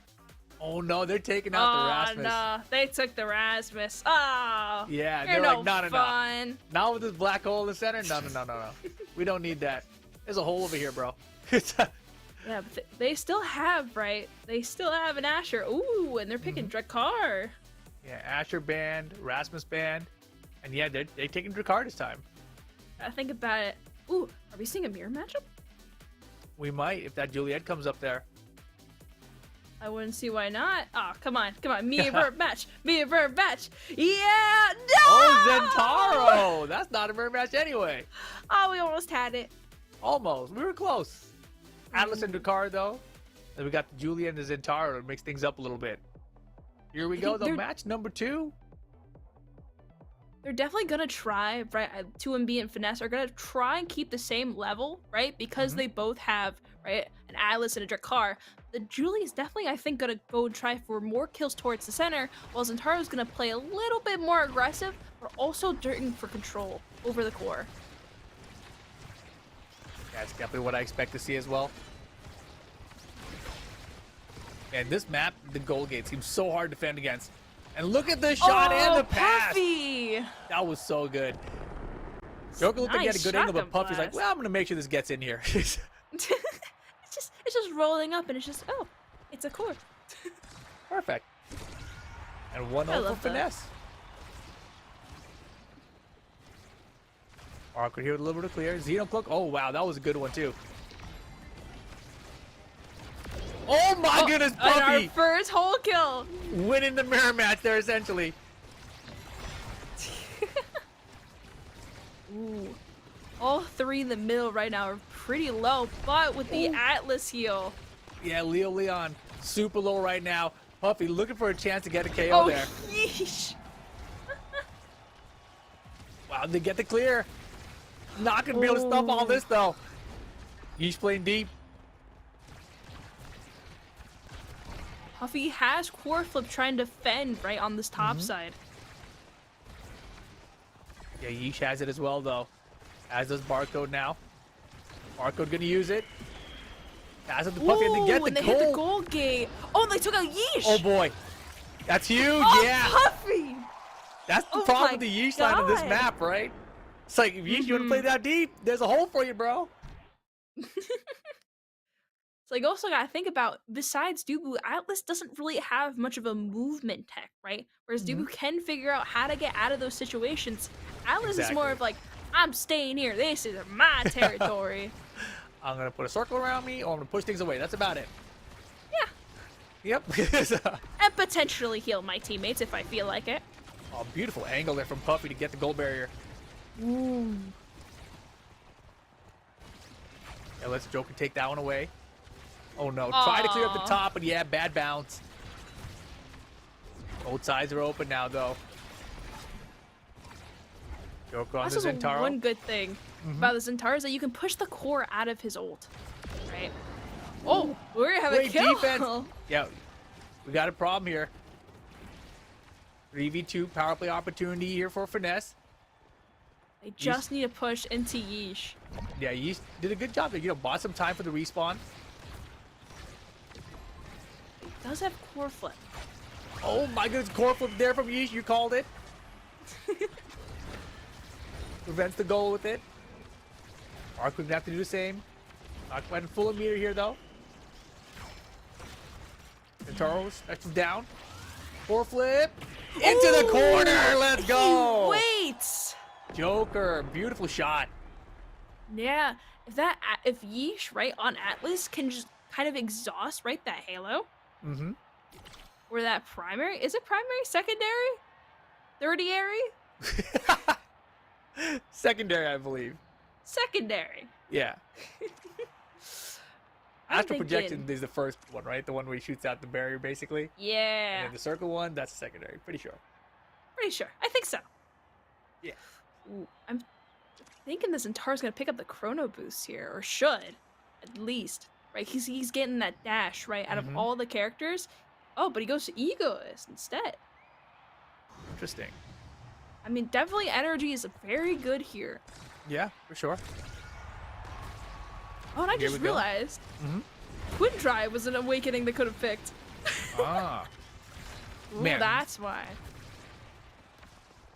Oh no, they're taking out the Rasmus. No, they took the Rasmus. Oh, Yeah, you're they're no like, no. fun. Not with this black hole in the center. No. We don't need that. There's a hole over here, bro. Yeah, but they still have, right? They still have an Asher. Ooh, and they're picking Drakkar. Yeah, Asher band, Rasmus band, and yeah, they're taking Drakkar this time. I think about it. Ooh, are we seeing a mirror matchup? We might if that Juliet comes up there. I wouldn't see why not. Oh, come on. Me and Vert match. Yeah, no! Oh, Zentaro! That's not a mirror match anyway. Oh, we almost had it. Almost. We were close. Atlas and Drakkar, though. Then we got the Julia and the Zentaro to mix things up a little bit. Here we go, the match number 2. They're definitely gonna try, right? 2MB and Finesse are gonna try and keep the same level, right? Because they both have, right, an Atlas and a Drakkar. The Julie is definitely, I think, gonna go and try for more kills towards the center, while Zentaro's gonna play a little bit more aggressive, but also dirting for control over the core. That's definitely what I expect to see as well. And this map, the goal gate, seems so hard to defend against. And look at the shot and the pass. Puffy! That was so good. Joker looked like he had a good angle, but Puffy's like, well, I'm going to make sure this gets in here. it's just rolling up, and it's just, oh, it's a core. Perfect. And 1-0 for Finesse. Awkward here with a little bit of clear. Xenocloak. Oh, wow. That was a good one, too. Oh, my goodness, Puffy. And our first whole kill. Winning the mirror match there, essentially. Ooh. All three in the middle right now are pretty low, but with the Atlas heal. Yeah, Leo Leon, super low right now. Puffy looking for a chance to get a KO there. Yeesh. Wow, they get the clear. Not going to be able to stop all this, though. He's playing deep. Puffy has core flip trying to defend right on this top side. Yeah, Yeesh has it as well, though. As does Barcode now. Barcode gonna use it. Pass it to Puffy and they get the and they goal. hit the goal gate. Oh, they took out Yeesh. Oh boy, that's huge. Oh, Yeah, Puffy. that's the Oh problem my with the Yeesh line of this God. map, right? It's like, if Yeesh, you want to play that deep, there's a hole for you, bro. So like also gotta think about, besides Dubu, Atlas doesn't really have much of a movement tech, right? Whereas Dubu can figure out how to get out of those situations. Atlas is more Exactly. of like, I'm staying here. This is my territory. I'm gonna put a circle around me, or I'm gonna push things away. That's about it. Yeah. Yep. And potentially heal my teammates if I feel like it. Oh, beautiful angle there from Puffy to get the goal barrier. Ooh. Yeah, let's Joker take that one away. Oh no, try to clear up the Aw. top, but yeah, bad bounce. Both sides are open now, though. Joker on This the is Zentaro. one good thing about the Zentaro is that you can push the core out of his ult, right? Oh, we're having a Great kill. defense. Yeah, we got a problem here. 3v2 power play opportunity here for Finesse. They just need to push into Yeesh. Yeah, you did a good job there. You know, bought some time for the respawn. He does have core flip. Oh my goodness, core flip there from Yeesh. You called it. Prevents the goal with it. Ark would have to do the same. Not quite full of meter here, though. Zentaro special down. Core flip. Into the corner. Let's go. Wait. Joker. Beautiful shot. Yeah. If Yeesh, right, on Atlas can just kind of exhaust, right, that Halo. Mm-hmm. Or that primary. Is it primary? Secondary? Tertiary? Secondary, I believe. Secondary. Yeah. I'm Astral Projection thinking- is the first one, right? The one where he shoots out the barrier, basically. Yeah. And then the circle one, that's the secondary. Pretty sure. Pretty sure. I think so. Yeah. Ooh, I'm thinking this Zentaro's gonna pick up the chrono boost here, or should, at least. Right? He's getting that dash, right, out of all the characters. Oh, but he goes to Egoist instead. Interesting. I mean, definitely energy is very good here. Yeah, for sure. Oh, and I Here just we go. realized Mhm. Twin Drive was an awakening they could have picked. Ah. Ooh, Man. that's why.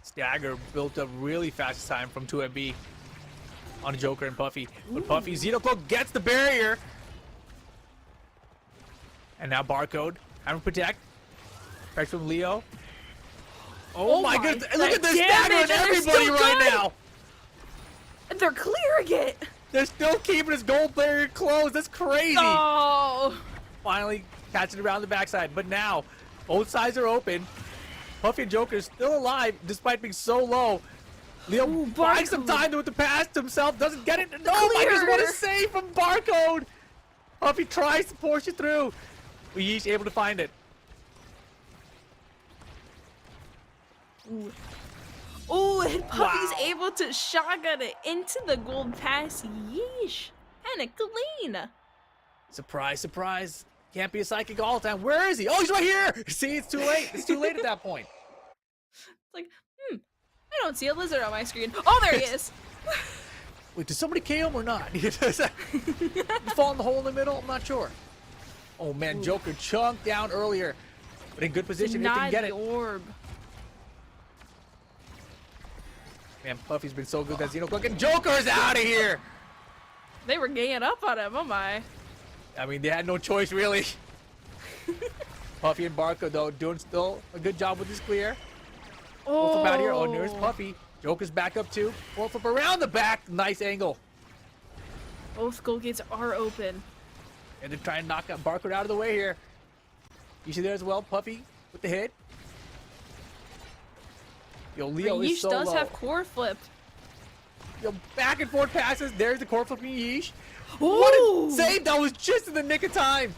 Stagger built up really fast this time from 2MB on Joker and Puffy. But Puffy, Xenocloak gets the barrier. And now Barcode. Hammer Protect. Protect from Leo. Oh, my goodness. Look at the stagger on damage, and they're everybody still right good. now. And they're clearing it! They're still keeping his gold barrier closed. That's crazy. Oh! Finally catching around the backside. But now, both sides are open. Puffy and Joker is still alive despite being so low. Leo buying some time with the pass to himself. Doesn't get it. No, my goodness, what a save from Barcode. Puffy tries to push it through. But he's able to find it. Ooh. Ooh, and Puffy's Wow. able to shotgun it into the gold pass. Yeesh. Kinda clean. Surprise, surprise. Can't be a psychic all the time. Where is he? Oh, he's right here. See, it's too late. It's too late at that point. It's like, I don't see a lizard on my screen. Oh, there he is. Wait, did somebody KO him or not? He fall in the hole in the middle? I'm not sure. Oh, man, Joker chunked down earlier. But in good position, he can Not get the it. orb. Man, Puffy's been so good that Xenocloak, and Joker's out of here. They were ganging up on him, oh my. I mean, they had no choice, really. Puffy and Barca, though, doing still a good job with this clear. Full flip out here. Oh, there's Puffy. Joker's back up, too. Full flip around the back. Nice angle. Both goal gates are open. And they're trying to knock out Barcode out of the way here. You see there as well, Puffy with the hit. Yo, Leo is Yeesh so does low. have core flip. Yo, back and forth passes. There's the core flipping Yeesh. Ooh. What a save! That was just in the nick of time.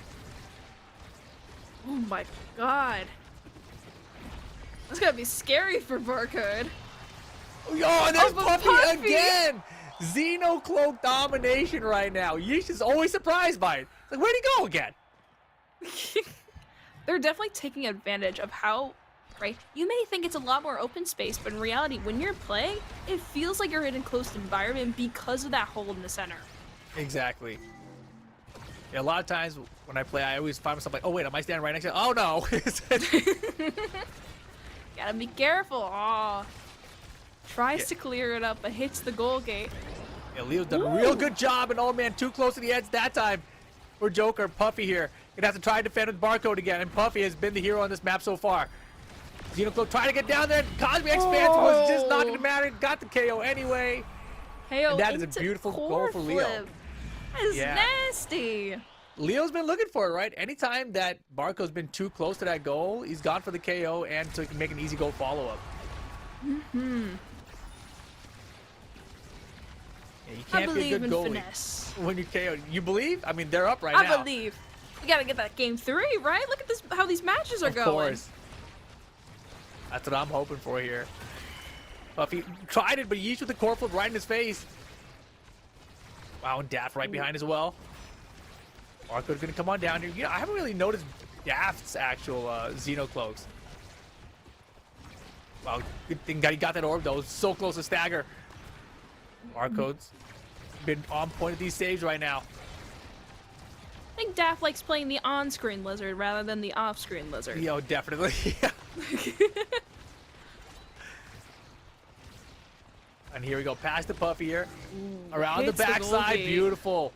Oh my god. That's gonna be scary for Barcode. Yo, and there's but Puffy, Puffy! again. Xenocloak domination right now. Yeesh is always surprised by it. Like, where'd he go again? They're definitely taking advantage of how, right? You may think it's a lot more open space, but in reality, when you're playing, it feels like you're in a closed environment because of that hole in the center. Exactly. Yeah, a lot of times when I play, I always find myself like, oh wait, am I standing right next to? Oh no. Gotta be careful. Aw. Tries to clear it up, but hits the goal gate. Yeah, Leo's done a real good job, and oh man, too close to the edge that time for Joker. Puffy here gonna have to try to defend with Barcode again, and Puffy has been the hero on this map so far. Xenocloak trying to get down there. Cosmic Expanse was just not gonna matter. Got the KO anyway. KO And that is a into beautiful core goal for Leo. flip. That is nasty. Leo's been looking for it, right? Anytime that Barco's been too close to that goal, he's gone for the KO and so he can make an easy goal follow-up. Mm-hmm. Yeah, you I can't be a believe good in goalie Finesse. when you KO. You believe? I mean, they're up right now. I believe. We gotta get that game 3, right? Look at this, how these matches are Of going. course. That's what I'm hoping for here. Puffy tried it, but Yeesh with the core flip right in his face. Wow, and Daft right behind as well. Barcode's gonna come on down here. You know, I haven't really noticed Daft's actual Xenocloaks. Wow, good thing that he got that orb though. So close to stagger. Barcode's been on point at these saves right now. I think Daft likes playing the on-screen lizard rather than the off-screen lizard. Yo, definitely. And here we go, past the Puffy here. Around the hits the goal backside, gate. beautiful.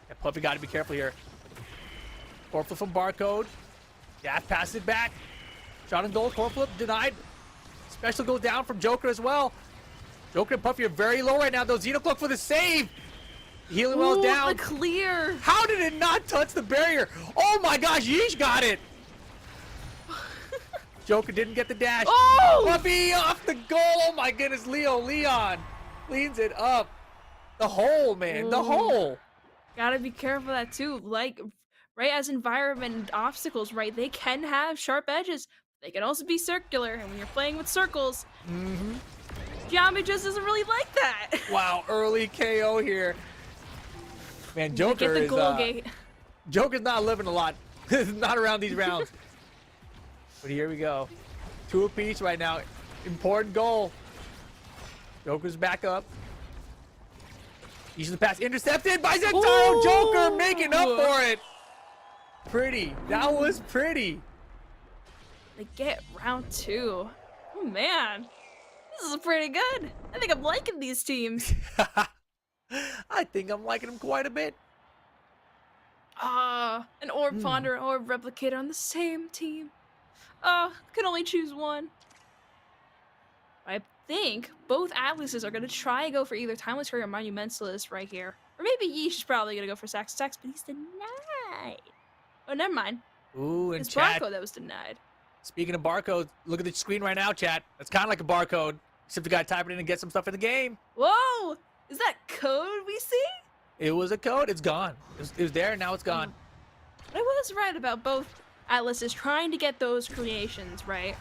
Yeah, Puffy got to be careful here. Core flip from Barcode. Daft passes it back. Shot on goal, core flip denied. Special goes down from Joker as well. Joker and Puffy are very low right now, though. Xenocloak for the save. Healing well down. The clear. How did it not touch the barrier? Oh my gosh, Yeesh got it. Joker didn't get the dash. Oh! Puffy off the goal. Oh my goodness, Leon cleans it up. The hole, man, the hole. Gotta be careful of that too. Like, right, as environment obstacles, right, they can have sharp edges. They can also be circular, and when you're playing with circles, geometry just doesn't really like that. Wow, early KO here. Man, Joker Get the is goal gate. Joker's not living a lot. Not around these rounds. But here we go. 2 apiece right now. Important goal. Joker's back up. Each of the pass intercepted by Zentaro. Joker making up for it. Pretty. That was pretty. They get round 2. Oh man, this is pretty good. I think I'm liking these teams. I think I'm liking him quite a bit. An orb ponder, orb replicator on the same team. Could only choose one. I think both Atlases are gonna try and go for either Timeless Fury or Monumentalist right here. Or maybe Yeesh is probably gonna go for Sax, but he's denied. Oh, never mind. Ooh, and It's chat. Barcode that was denied. Speaking of barcodes, look at the screen right now, chat. That's kind of like a barcode. Except you gotta type it in and get some stuff in the game. Whoa! Is that code we see? It was a code. It's gone. It was there. Now it's gone. I was right about both Atlases trying to get those creations, right?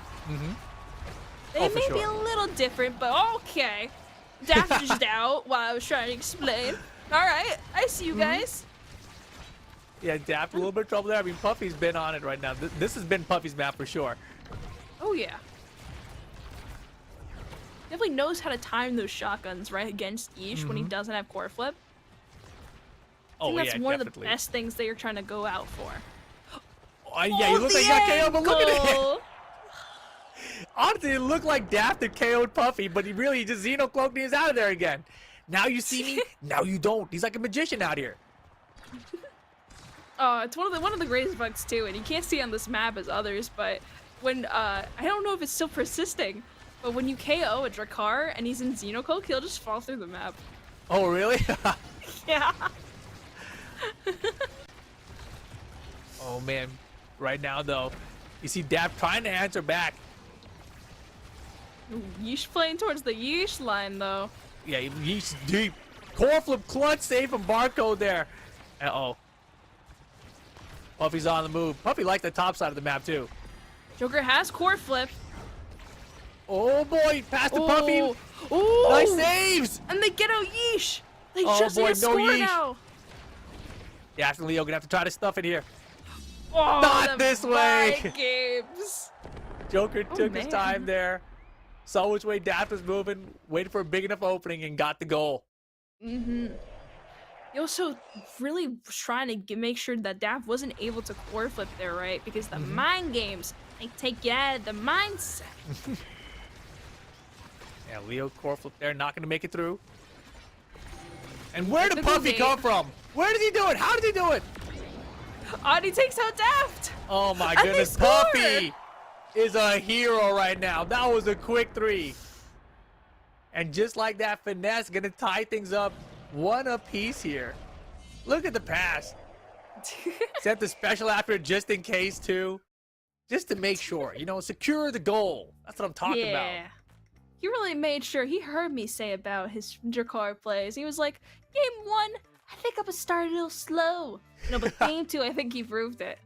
They Oh, for may be a sure. little different, but okay. Daft just out while I was trying to explain. Alright, I see you guys. Yeah, Daft, a little bit of trouble there. I mean, Puffy's been on it right now. This has been Puffy's map for sure. Oh yeah. Definitely knows how to time those shotguns, right, against Yeesh when he doesn't have core flip. I think that's one of the best things that you're trying to go out for. Oh, yeah, you look like you got KO, but look at it. Ankle! Honestly, it looked like Daft had KO'd Puffy, but he really just Xenocloaked and he's out of there again. Now you see me, now you don't. He's like a magician out here. Oh, it's one of the greatest bugs too, and you can't see on this map as others, but when I don't know if it's still persisting, but when you KO a Drakkar and he's in Xenocloak, he'll just fall through the map. Oh, really? Yeah. Oh, man. Right now, though, you see Daft trying to answer back. Ooh, Yeesh playing towards the Yeesh line though. Yeah, he's deep. Core flip clutch save from Barcode there. Uh-oh. Puffy's on the move. Puffy liked the top side of the map, too. Joker has core flip. Oh, boy. Past the Puffy. Ooh. Nice saves. And they get out Yeesh. They Oh, just boy, need a no score Yeesh. now. Daft and Leo gonna have to try to stuff it here. Oh, Not the this way. Vikings. Joker took his man. time there. Saw which way Daft was moving, waited for a big enough opening, and got the goal. He also really was trying to make sure that Dav wasn't able to core flip there, right? Because the mind games, they take you out of the mindset. Yeah, Leo core flip there, not going to make it through. And where did The Puffy boogie. come from? Where did he do it? How did he do it? And he takes out Daft. Oh my And they goodness, score! Puffy is a hero right now. That was a quick 3. And just like that, Finesse gonna tie things up 1 apiece here. Look at the pass. Set the special after it just in case too. Just to make sure, you know, secure the goal. That's what I'm talking about. Yeah. He really made sure. He heard me say about his Drakar plays. He was like, game 1, I think I was started a little slow. No, but game 2, I think he proved it.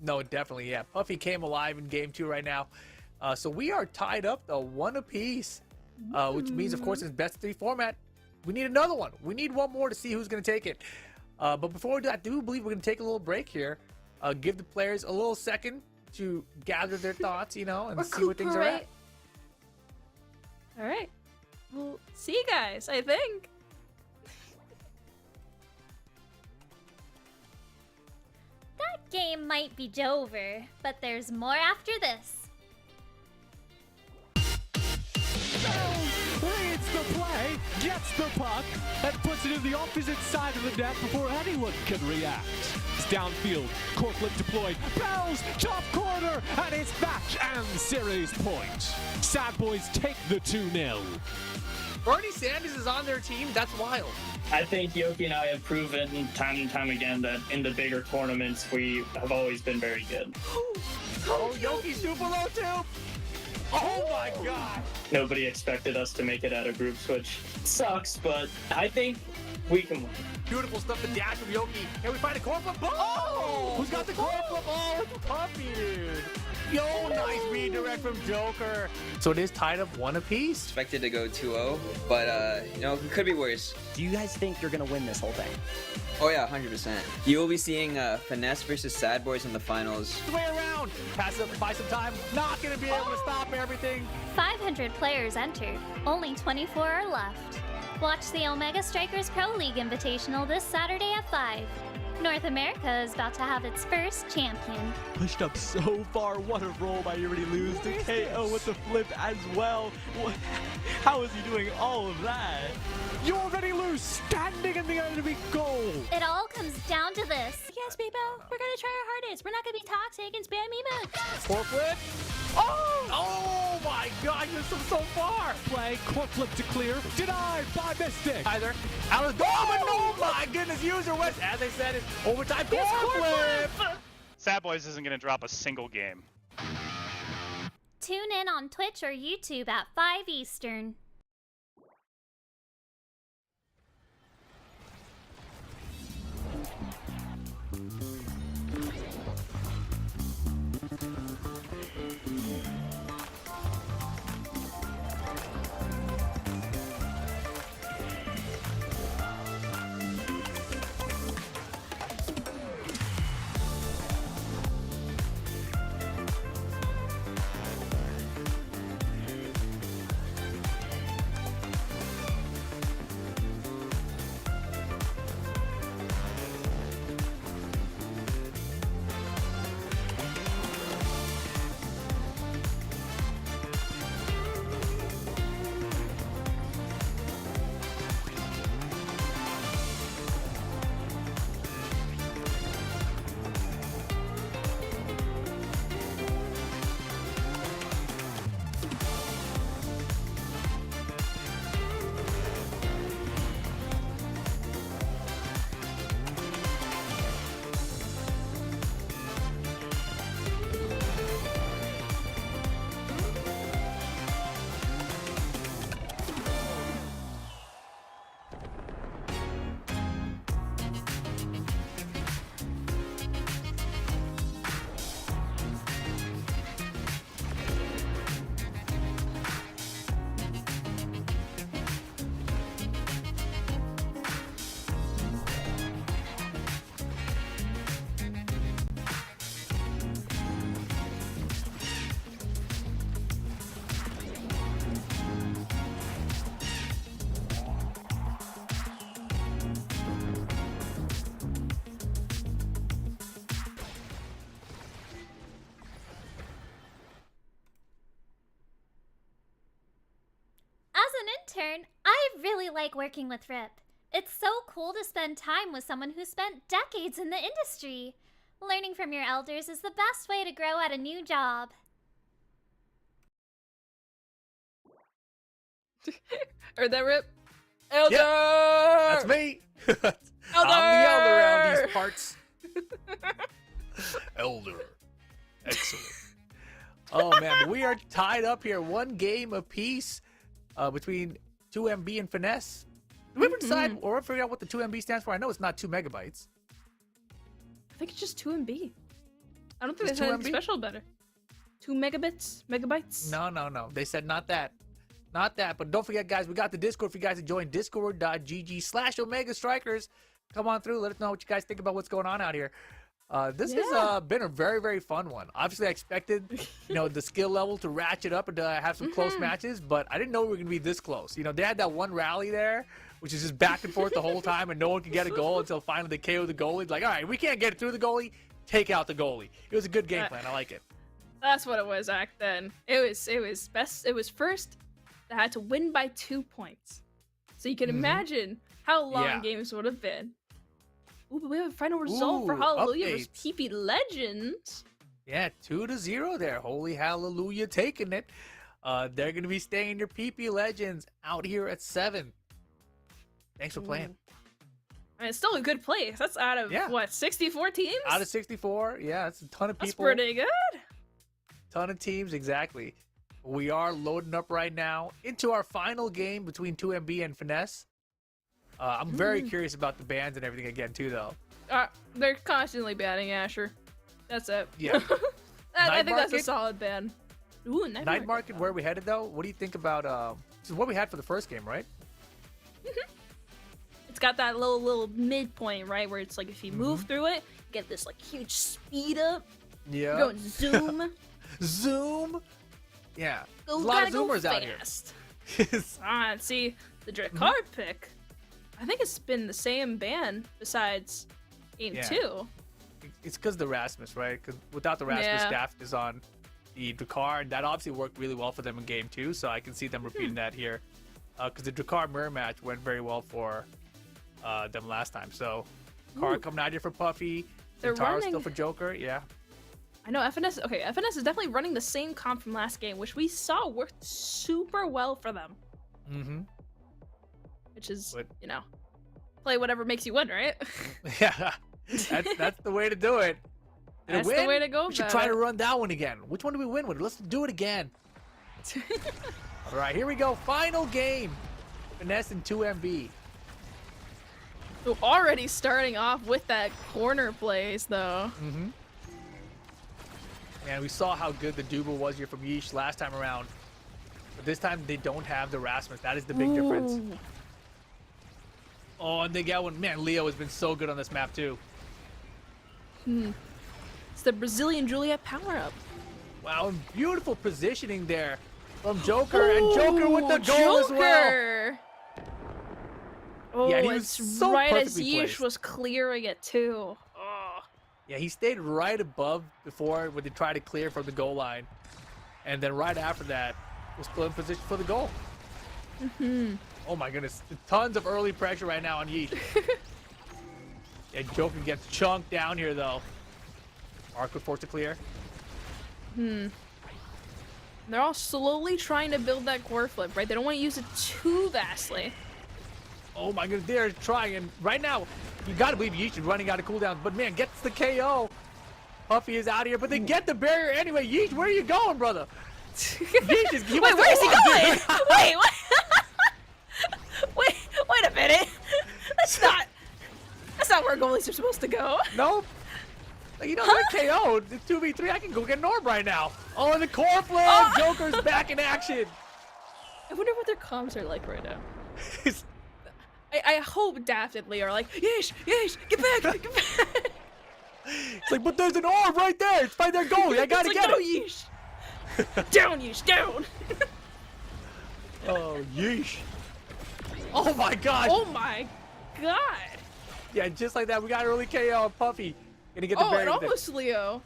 No, definitely, yeah. Puffy came alive in game 2 right now. So we are tied up though, 1 apiece. Which means, of course, in best of 3 format, we need another one. We need 1 more to see who's going to take it. But before we do that, I do believe we're going to take a little break here. Give the players a little second to gather their thoughts, you know, and see where things are at. All right. We'll see you guys, I think. That game might be over, but there's more after this. Leads the play, gets the puck, and puts it in the opposite side of the net before anyone can react. It's downfield, Corklet deployed, Bells, top corner, and it's back and series point. Sad Boys take the 2-0. Bernie Sanders is on their team. That's wild. I think Yoki and I have proven time and time again that in the bigger tournaments, we have always been very good. Oh, Yoki super low too. Oh my God. Nobody expected us to make it out of groups, which sucks, but I think we can win. Beautiful stuff to dash from Yoki. Can we find a core flip? Oh! Who's got the core flip? Oh, it's Puffy, dude. Yo, nice redirect from Joker. So it is tied up 1 apiece. Expected to go 2-0, but you know, it could be worse. Do you guys think you're gonna win this whole thing? Oh yeah, 100%. You will be seeing Finesse versus Sad Boys in the finals. The way around. Pass up, buy some time. Not gonna be able to stop everything. 500 players entered. Only 24 are left. Watch the Omega Strikers Pro League Invitational this Saturday at 5. North America is about to have its first champion. Pushed up so far. What a roll by Already Lose. The KO with the flip as well. How is he doing all of that? You already lose, standing in the enemy goal. It all comes down to this. Yes, people, we're gonna try our hardest. We're not gonna be toxic and spam emotes. Core flip. Oh! Oh my God, you're so far. Play, Corklet to clear, denied by Mystic. Either Alice, oh my goodness, user West, as I said, it's overtime core flip. Sad Boys isn't going to drop a single game. Tune in on Twitch or YouTube at 5 Eastern. turn, I really like working with Rip. It's so cool to spend time with someone who spent decades in the industry. Learning from your elders is the best way to grow at a new job. Heard that, Rip? Elder! That's me. I'm the elder around these parts. Elder. Excellent. Oh man, but we are tied up here, 1 game apiece between 2MB and Finesse. Did we ever decide or figure out what the 2MB stands for? I know it's not 2 megabytes. I think it's just 2 MB. I don't think Just there's 2 anything MB? special about it. 2 megabits? Megabytes? No. They said not that. Not that. But don't forget, guys, we got the Discord for you guys to join. Discord.gg/Omega Strikers. Come on through. Let us know what you guys think about what's going on out here. This has been a very, very fun one. Obviously, I expected, the skill level to ratchet up and to have some close matches, but I didn't know we were going to be this close. They had that one rally there, which is just back and forth the whole time, and no one could get a goal until finally they KO the goalie. It's like, all right, we can't get it through the goalie. Take out the goalie. It was a good game plan. I like it. That's what it was back then. It was best. It was first that had to win by 2 points. So you can imagine how long games would have been. Ooh, but we have a final result for Hallelujah versus PP Legends. Yeah, 2-0 there. Holy Hallelujah taking it. They're going to be staying your PP Legends out here at 7. Thanks for playing. I mean, it's still a good place. That's out of, what, 64 teams? Out of 64. Yeah, that's a ton of people. That's pretty good. Ton of teams, exactly. We are loading up right now into our final game between 2MB and Finesse. I'm very curious about the bans and everything again, too, though. They're constantly banning Asher. That's it. Yeah. I think that's a solid ban. Ooh, Night Market, where are we headed, though? What do you think about... this is what we had for the first game, right? It's got that little midpoint, right? Where it's like if you move through it, you get this like huge speed up. Yeah. Go zoom. Zoom? Yeah. There's a lot of zoomers out here. See, the Drakkar pick. I think it's been the same ban besides game 2. It's because the Rasmus, right? Because without the Rasmus, staff is on the Drakkar, and that obviously worked really well for them in game 2, so I can see them repeating that here. Because the Drakkar mirror match went very well for them last time. So, Drakkar coming out here for Puffy. Taro still for Joker, I know FNS. Okay, FNS is definitely running the same comp from last game, which we saw worked super well for them. Which is, play whatever makes you win, right? Yeah, that's the way to do it. That's the way to go. We should try to run that one again. Which one do we win with? Let's do it again. All right, here we go. Final game. Finesse and 2MB. So already starting off with that corner plays, though. And we saw how good the Double was here from Yeesh last time around. But this time they don't have the Rasmus. That is the big difference. Oh, and they got one. Man, Leo has been so good on this map, too. It's the Brazilian Juliet power-up. Wow, and beautiful positioning there from Joker. And Joker with the goal as well. Oh, yeah, he was so right as perfectly Yeesh placed. was clearing it, too. Yeah, he stayed right above before when they tried to clear from the goal line. And then right after that, was still in position for the goal. Oh my goodness. Tons of early pressure right now on Yeesh. Yeah, Joker gets chunked down here, though. Arc would force to clear. They're all slowly trying to build that core flip, right? They don't want to use it too vastly. Oh my goodness, they're trying. And right now, you got to believe Yeesh is running out of cooldowns. But man, gets the KO. Puffy is out here, but they get the barrier anyway. Yeesh, where are you going, brother? Yeesh is, Wait, where is he going? Wait, what? wait a minute. That's not where goalies are supposed to go. Nope. Like, they're KO'd. It's 2v3. I can go get an orb right now. Oh, and the core flip. Joker's back in action. I wonder what their comms are like right now. I hope Daft and Lee are like, Yeesh, get back. It's like, but there's an orb right there. It's by their goalie. I gotta get it. Yeesh. Down, Yeesh, down. Oh, Yeesh. Oh my gosh. Oh my god. Yeah, just like that. We got early KO on Puffy. Gonna get the barrier. Oh, and almost Leo.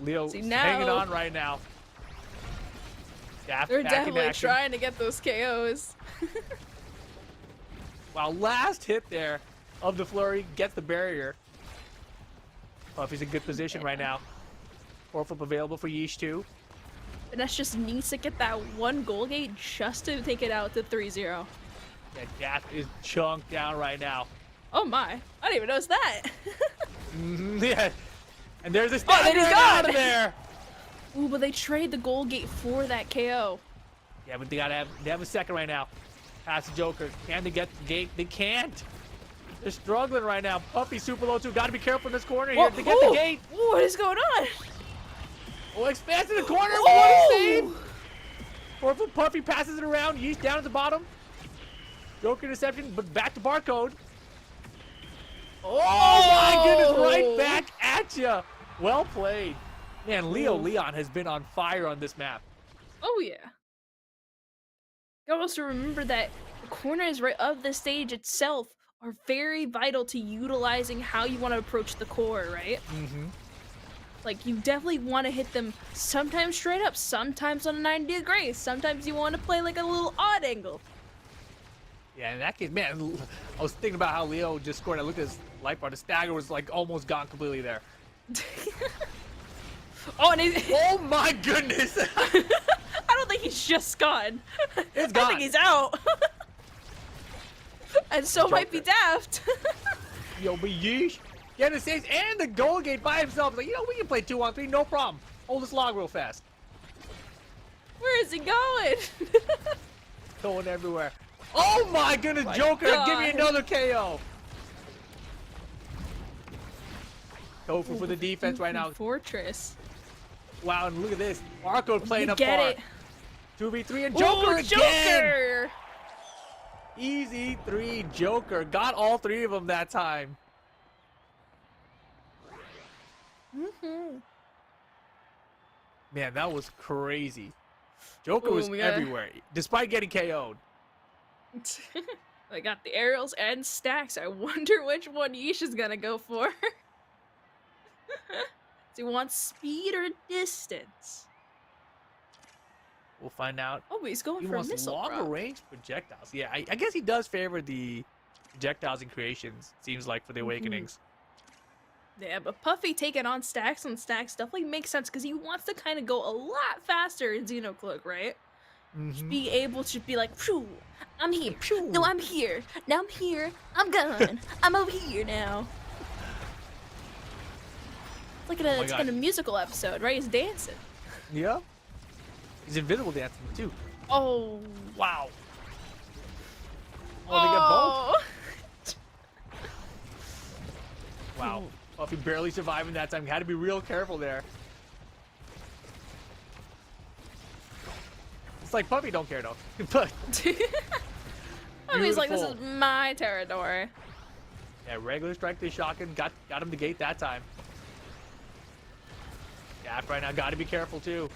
Leo hanging on right now. Daft They're back in definitely action. trying to get those KOs. Wow, last hit there of the flurry gets the barrier. Puffy's in good position right now. Core flip available for Yeesh too. Finesse just needs to get that one goal gate just to take it out to 3-0. Yeah, Daft is chunked down right now. Oh my, I didn't even notice that. Yeah, and there's a Oh, stagger then he's out gone. of there. Ooh, but they trade the goal gate for that KO. Yeah, but they have a second right now. Pass the Joker. Can they get the gate? They can't. They're struggling right now. Puffy super low too. Got to be careful in this corner here to get the gate. Ooh, what is going on? Oh, expands to the corner. Ooh. What a save! Forward Puffy passes it around. Yeesh down at the bottom. Joker interception, but back to barcode. Oh my goodness! Right back at you. Well played. Man, Leon has been on fire on this map. Oh yeah. You also remember that the corners right of the stage itself are very vital to utilizing how you want to approach the core, right? Mm-hmm. Like, you definitely want to hit them sometimes straight up, sometimes on a 90 degrees, sometimes you want to play like a little odd angle. Yeah, in that case, man, I was thinking about how Leo just scored. I looked at his life bar. The stagger was like almost gone completely there. Oh, and he's... Oh my goodness! I don't think he's just gone. It's I gone. think he's out. And so might be Daft. Yo, but Yeesh getting the saves and the goal gate by himself. Like, you know, we can play 2-on-3, no problem. Hold this log real fast. Where is he going? Going everywhere. Oh my goodness, My Joker, give me God. another KO. Go for the defense right now. Fortress. Wow, and look at this. Marco playing You up get far. it. 2v3 and Joker Ooh, again. Joker! Easy 3 Joker. Got all 3 of them that time. Mm-hmm. Man, that was crazy. Joker Ooh, was we gotta- everywhere, despite getting KO'd. I got the aerials and stacks. I wonder which one Yeesh is gonna go for. Does he want speed or distance? We'll find out. Oh, but he's going He for a wants missile longer drop. range projectiles. Yeah, I guess he does favor the projectiles and creations, seems like, for the awakenings. Yeah, but Puffy taking on stacks definitely makes sense because he wants to kind of go a lot faster in Xenocloak, right? Mhm. Be able to be like, phew, I'm here. Phew. No, I'm here. Now I'm here. I'm gone. I'm over here now. It's like my it's God. like a musical episode, right? He's dancing. Yeah. He's invisible dancing, too. Oh. Wow. Oh, they get both? Wow. Puffy barely surviving that time. Had to be real careful there. It's like Puffy don't care, though. But I mean, he's like, this is Beautiful. my territory. yeah, regular strike to shotgun. Got him the gate that time. Daft right now. Got to be careful, too.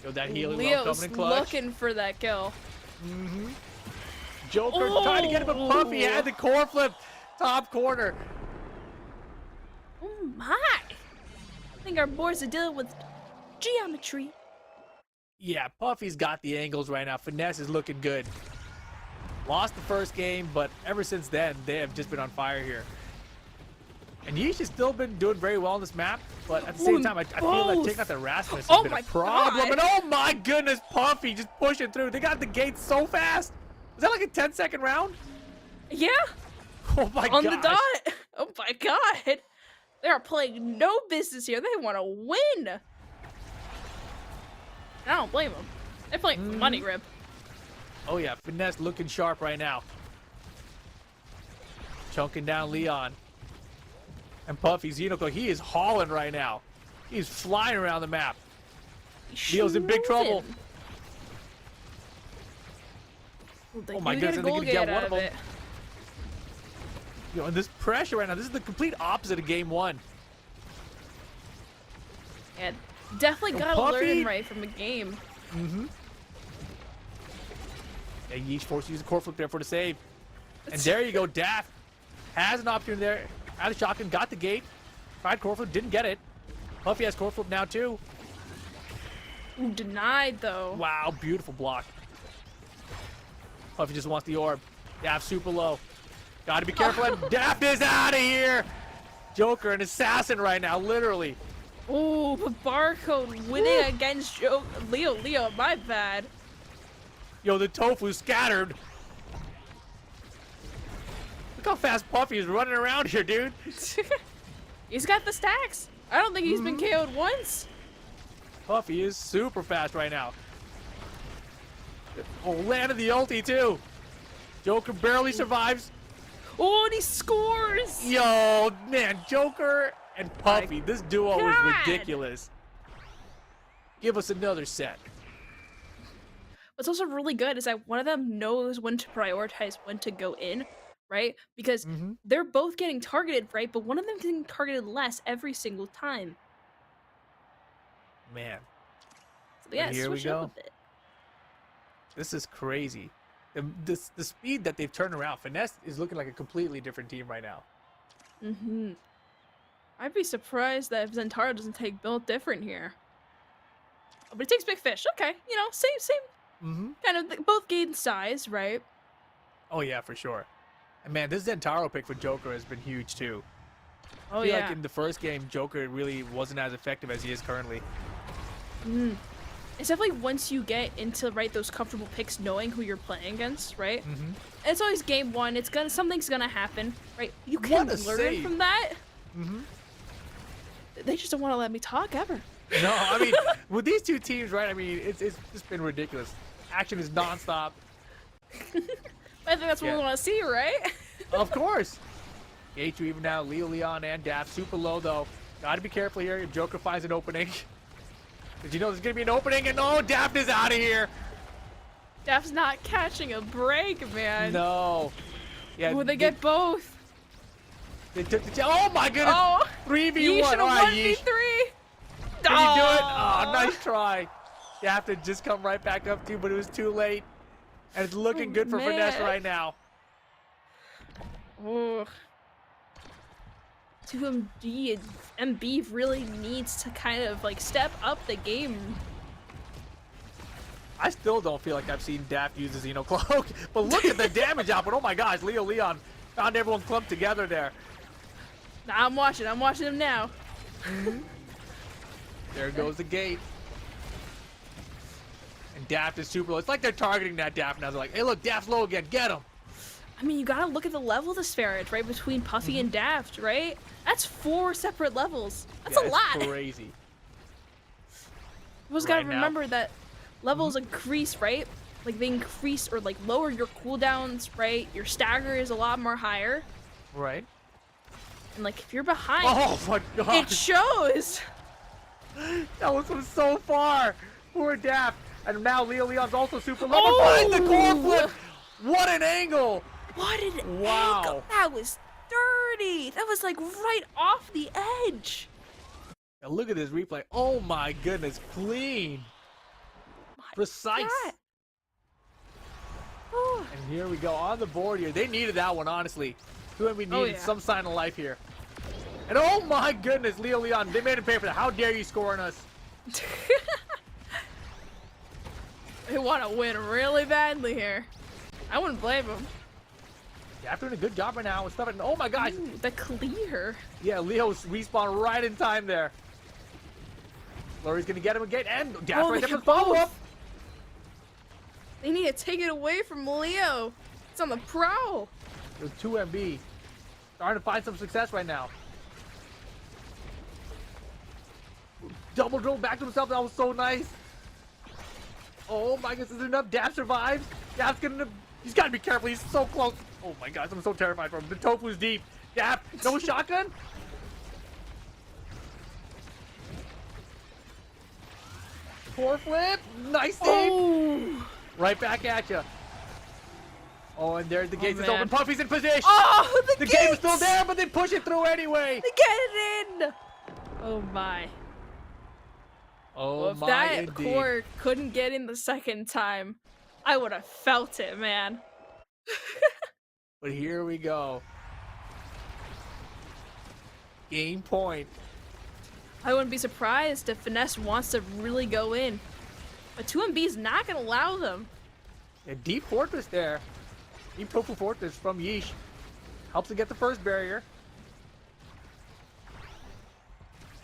Yo, that healing low Leo's coming in clutch. looking for that kill. Mm-hmm. Joker trying to get him, but Puffy had the core flip. Top corner. Oh my! I think our boys are dealing with geometry. Yeah, Puffy's got the angles right now. Finesse is looking good. Lost the first game, but ever since then, they have just been on fire here. And Yeesh has still been doing very well on this map, but at the same time, I feel like taking out the Rasmus has Oh been my a problem. God. And oh my goodness, Puffy just pushing through. They got the gates so fast. Was that like a 10-second round? Yeah, Oh my on gosh. the dot. Oh my god. They are playing no business here. They want to win. I don't blame them. They're playing for money, Rip. Oh yeah, Finesse looking sharp right now. Chunking down Leon. And Puffy Xenocloak, he is hauling right now. He's flying around the map. Leo's in big trouble. Oh my goodness, and they're gonna get one of them. Yo, and this pressure right now, this is the complete opposite of game 1. Yeah, definitely Yo, gotta Puffy. learn right from the game. Mm-hmm. Yeah, Yeesh forced to use a core flip there for the save. And there you go, Daft has an opportunity there. Out of shotgun, got the gate. Tried core flip, didn't get it. Puffy has core flip now too. Ooh, denied though. Wow, beautiful block. Puffy just wants the orb. Daft super low. Gotta be careful. And Daft is out of here. Joker, an assassin right now, literally. Oh, but Barcode winning against Leo, my bad. Yo, the tofu scattered. Look how fast Puffy is running around here, dude. He's got the stacks. I don't think he's been KO'd once. Puffy is super fast right now. Oh, landed the ulti too. Joker barely survives. Oh, and he scores. Yo, man, Joker and Puffy, this duo is God. ridiculous. Give us another set. What's also really good is that one of them knows when to prioritize when to go in, right? Because they're both getting targeted, right? But one of them getting targeted less every single time. Man. So yeah, here we switch it up go. a bit. This is crazy. The speed that they've turned around. Finesse is looking like a completely different team right now. I'd be surprised that if Zentaro doesn't take build different here. Oh, but it takes Big Fish. Okay, you know, same kind of both gain size, right? Oh yeah, for sure. And man, this Zentaro pick for Joker has been huge too. Oh I feel yeah. like in the first game, Joker really wasn't as effective as he is currently. It's definitely once you get into those comfortable picks, knowing who you're playing against, right? And it's always game one. Something's gonna happen, right? You can What a learn save. from that. They just don't want to let me talk ever. No, I mean, with these two teams, right? I mean, it's just been ridiculous. Action is nonstop. I think that's what we want to see, right? Of course. H2 even now, Leo, Leon, and Daft super low though. Gotta be careful here if Joker finds an opening. Did you know there's gonna be an opening? And oh, Daft is out of here. Daft's not catching a break, man. No. Yeah. Oh, they get both. They took the. Oh my goodness. Oh, 3v1. Yeesh and a All right, 1v3. Did he do it? Oh, nice try. Daft had just come right back up to, but it was too late. And it's looking good for Finesse right now. Oh. 2MD and MB really needs to kind of step up the game. I still don't feel like I've seen Daft use the Xeno Cloak, but look at the damage output. Oh my gosh, Leo Leon found everyone clumped together there. Nah, I'm watching him now. There goes the gate. And Daft is super low. It's like they're targeting that Daft now. They're like, hey look, Daft's low again, get him. I mean, you gotta look at the level disparage, right, between Puffy and Daft, right? That's 4 separate levels. That's a lot. It's crazy. You just gotta remember that levels increase, right? Like they increase or lower your cooldowns, right? Your stagger is a lot more higher. Right. And if you're behind, Oh my god. it shows. That was from so far. Poor Daft. And now Leo Leon's also super low. Oh! Behind the core flip. What an angle. What an Wow. angle. That was dirty. That was right off the edge. Now look at this replay. Oh my goodness. Clean. Precise. God. Oh. And here we go on the board here. They needed that one, honestly. 2MB needed some sign of life here. And oh my goodness, Leo Leon, they made him pay for that. How dare you score on us? They want to win really badly here. I wouldn't blame them. Yeah, doing a good job right now with stuff. And oh my gosh. Ooh, the clear. Yeah, Leo's respawn right in time there. Flurry's gonna get him again. And Daft right there for the follow-up. They need to take it away from Leo. It's on the prowl. It was 2MB. Starting to find some success right now. Double dribble back to himself. That was so nice. Oh my goodness, is it enough? Daft survives. Daft's gonna. He's gotta be careful. He's so close. Oh my gosh, I'm so terrified for him. The tofu's deep. Daft, no shotgun. Core flip. Nice save. Oh. Right back at you. Oh, and there's the gates. It's Man. open. Puffy's in position. Oh, The game is still there, but they push it through anyway. They get it in. Oh my. Oh Well, if my, that indeed. core couldn't get in the second time, I would have felt it, man. But here we go. Game point. I wouldn't be surprised if Finesse wants to really go in. But 2MB's not gonna allow them. A deep fortress there. Deep tofu fortress from Yeesh. Helps to get the first barrier.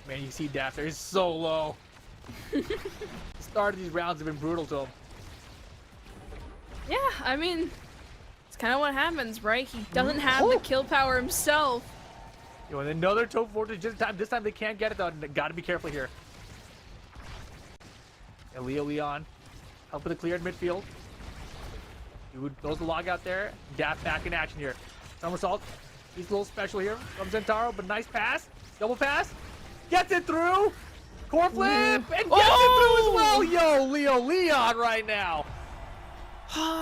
Man, you see Daft there. He's so low. The start of these rounds have been brutal to him. Yeah, I mean, it's kind of what happens, right? He doesn't have the kill power himself. Yo, and another tofu fortress. Just this time they can't get it though. Gotta be careful here. And Leon helping the clear in midfield. Dude throws the log out there. Daft back in action here. Somersault. He's a little special here from Zentaro, but nice pass. Double pass. Gets it through. Core flip. And gets it through as well. Yo, Leon right now.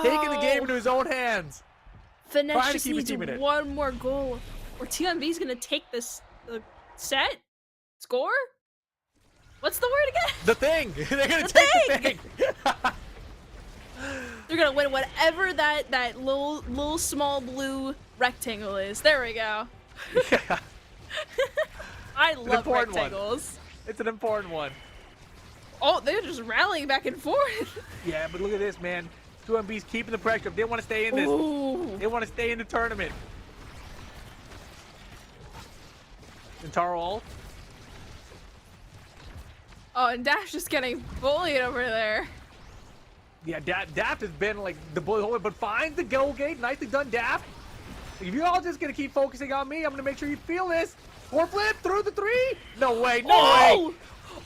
Taking the game into his own hands. Finesse just needs one more goal. Or TMB's gonna take this set? Score? What's the word again? The thing. They're gonna take the thing. They're gonna win whatever that little small blue rectangle is. There we go. Yeah. I love rectangles. It's an important one. Oh, they're just rallying back and forth. Yeah, but look at this, man. 2MB's keeping the pressure up. They want to stay in this. Ooh. They want to stay in the tournament. Zentaro ult. Oh, and Dash just getting bullied over there. Yeah, Daft has been like the bully holder, but finds the goal gate. Nicely done, Daft. If you're all just gonna keep focusing on me, I'm gonna make sure you feel this. Core flip through the three. No way, no way.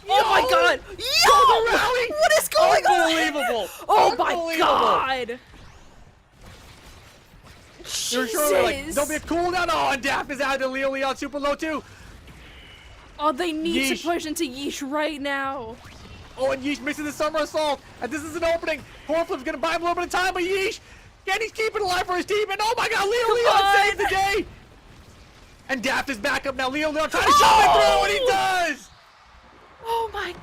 Oh my god! Yo! Rally. What is going on? Unbelievable! Oh my god! You're sure like there'll be a cooldown. Oh, and Daft is out to Leon super low too. Oh, they need to push into Yeesh right now. Oh, and Yeesh missing the summer assault. And this is an opening. Core flip's gonna buy him a little bit of time, but Yeesh, can he keep it alive for his team? And oh my god, Leon saved the day. And Daft is back up now. Leon trying to shove it through, and he does. Oh my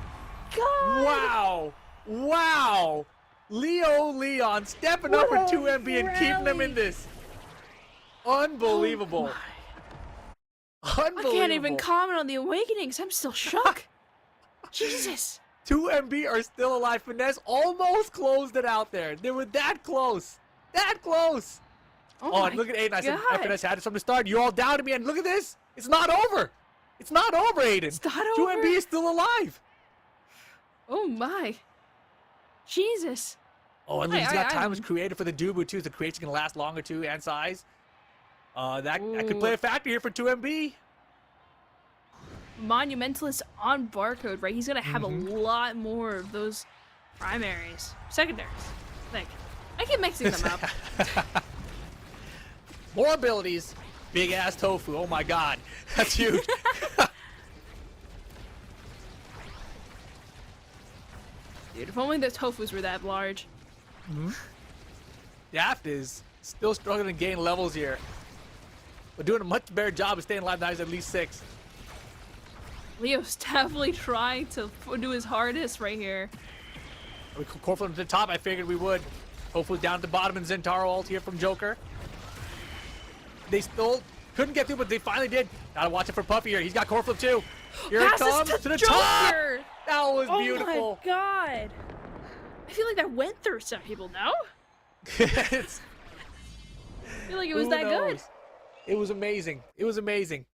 god! Wow! Wow! Leon stepping up for 2MB and keeping them in this. Unbelievable. Unbelievable. I can't even comment on the awakenings. I'm still shook. Jesus. 2MB are still alive. Finesse almost closed it out there. They were that close. That close. Oh, and look at Aiden. I said Finesse had it from the start. You all doubted me, and look at this. It's not over. It's not over, Aiden. It's not over. 2MB is still alive. Oh my. Jesus. Oh, and he's got time was created for the Dubu too. The creation can last longer too, and size. That could play a factor here for 2MB. Monumentalist on barcode, right? He's gonna have a lot more of those primaries, secondaries. I keep mixing them up. More abilities. Big ass tofu. Oh my god, that's huge. Dude, if only the tofus were that large. Daft is still struggling to gain levels here, but doing a much better job of staying alive now. He's at least 6. Leo's definitely trying to do his hardest right here. We core flip to the top. I figured we would. Tofu's down at the bottom, and Zentaro ult here from Joker. They still couldn't get through, but they finally did. Gotta watch it for Puffy here. He's got core flip too. Here it comes to the top. That was beautiful. Oh my god. I feel like that went through some people, no? I feel like it was that good. It was amazing. It was amazing.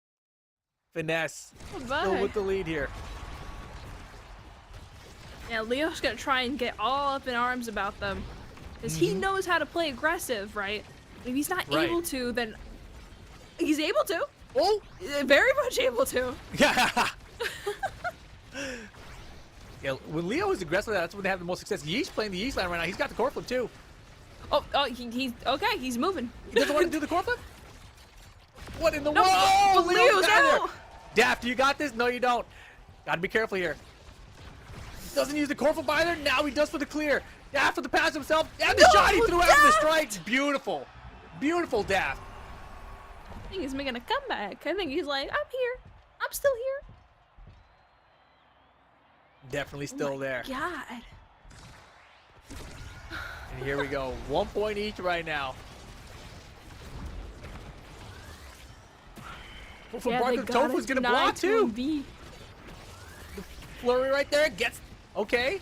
Finesse still with the lead here. Yeah, Leo's gonna try and get all up in arms about them. Because he knows how to play aggressive, right? If he's not able to, then he's able to. Oh! Very much able to. Yeah. Yeah, when Leo is aggressive, that's when they have the most success. Yeesh playing the Yeesh line right now. He's got the core flip too. Oh, he's okay. He's moving. He doesn't want to do the core flip? What in the world? Oh, Leo's out. Daft, you got this? No, you don't. Gotta be careful here. Doesn't use the core flip either. Now he does for the clear. Daft with the pass himself. And the shot he threw after the strike. Beautiful. Beautiful, Daft. I think he's making a comeback. I think he's like, I'm here. I'm still here. Definitely still there. God. And here we go. 1 point each right now. From Barker, Tofu's gonna block too. The flurry right there gets okay.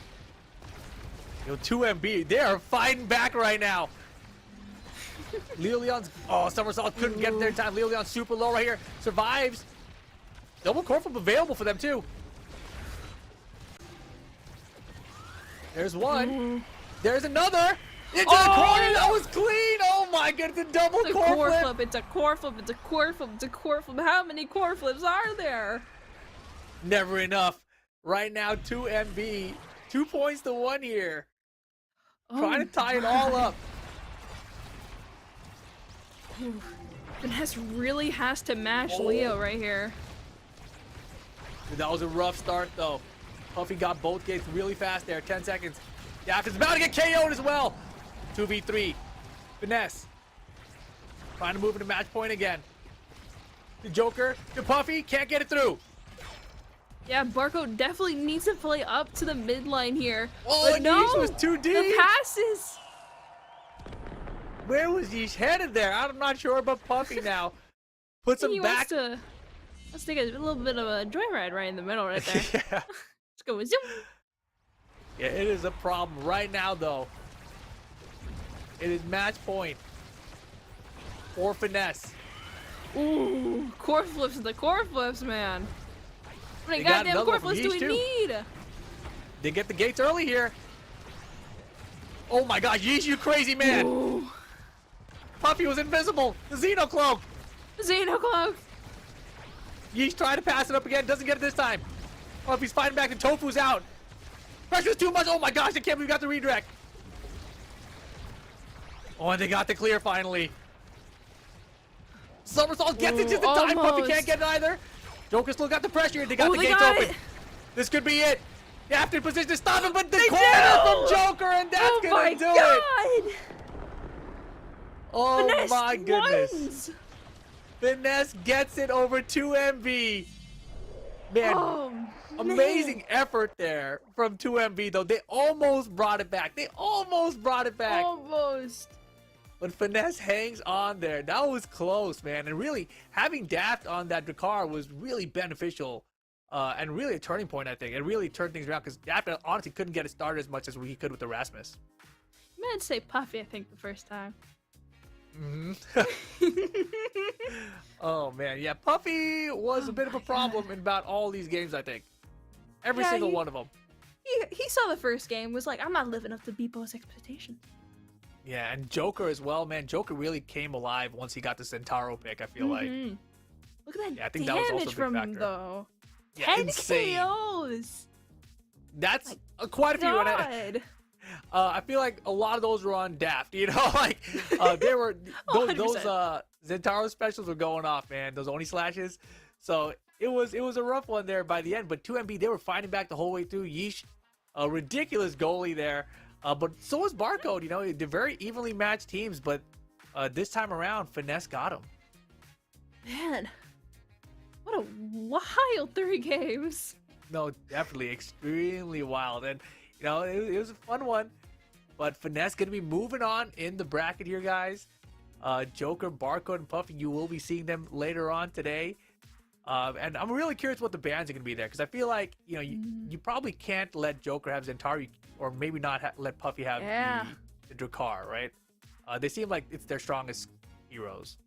Yo, 2MB, they are fighting back right now. Leo Leon's, oh, somersault couldn't get there in time. Leo Leon's super low right here. Survives. Double core flip available for them too. There's one. There's another. Into the corner. That was clean. Oh my goodness, the double core flip. It's a core flip. It's a core flip. It's a core flip. How many core flips are there? Never enough. Right now, 2MB. 2 points to 1 here. Trying to tie it all up. Finesse really has to mash Leo right here. Dude, that was a rough start though. Puffy got both gates really fast there. 10 seconds. Daft is about to get KO'd as well. 2v3. Finesse. Trying to move into match point again. The Joker to Puffy. Can't get it through. Yeah, Barco definitely needs to play up to the midline here. Oh, but no, Yeesh was too deep. The passes. Where was Yeesh headed there? I'm not sure about Puffy now. Puts him back. Let's take a little bit of a joyride right in the middle right there. Yeah. Let's go with zoom. Yeah, it is a problem right now though. It is match point for Finesse. Ooh, core flips, the core flips, man. How many They got goddamn another core one from flips do we Yeesh, need? They get the gates early here. Oh my gosh, Yeesh, you crazy man. Ooh. Puffy was invisible. The Xeno cloak. Xenocloak. Yeesh tried to pass it up again. Doesn't get it this time. Puffy's fighting back and Tofu's out. Pressure's too much. Oh my gosh, I can't believe we got the redirect. Oh, and they got the clear finally. Somersault gets it just in time. Puffy can't get it either. Joker still got the pressure. They got the gates open. This could be it. They have to position to stop him, but the corner from Joker, and that's gonna do it. Oh Finesse my goodness. wins. Finesse gets it over 2MB. Man, amazing effort there from 2MB though. They almost brought it back. Almost. But Finesse hangs on there. That was close, man. And really, having Daft on that Drakkar was really beneficial. And really a turning point, I think. It really turned things around because Daft honestly couldn't get it started as much as he could with Erasmus. I meant to say Puffy, I think, the first time. Oh man, yeah, Puffy was a bit of a problem in about all these games, I think. Every single one of them. He saw the first game, was like, I'm not living up to Beepo's expectation. Yeah, and Joker as well, man. Joker really came alive once he got the Centauro pick, I feel like. Look at that Yeah, I think that was also a damage big from factor. him, though. Yeah, 10 insane. KOs. That's quite a few. And God. I feel like a lot of those were on Daft, you know, like they were those 100%. Zentaro specials were going off, man. Those Oni slashes. So it was a rough one there by the end. But 2MB, they were fighting back the whole way through. Yeesh, a ridiculous goalie there. But so was Barcode. You know, they're very evenly matched teams. But this time around, Finesse got him. Man, what a wild 3 games. No, definitely extremely wild, and you know it was a fun one. But Finesse gonna be moving on in the bracket here, guys. Joker, Barcode, and Puffy, you will be seeing them later on today. And I'm really curious what the bans are gonna be there, because I feel like you know you probably can't let Joker have Zentaro, or maybe not let Puffy have the Drakkar, right? They seem like it's their strongest heroes.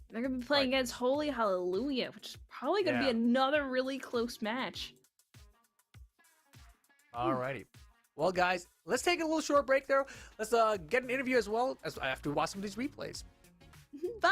They're gonna be playing against Holy Hallelujah, which is probably gonna be another really close match. Alrighty. Well, guys, let's take a little short break there. Let's get an interview as well as after we watch some of these replays. Bye.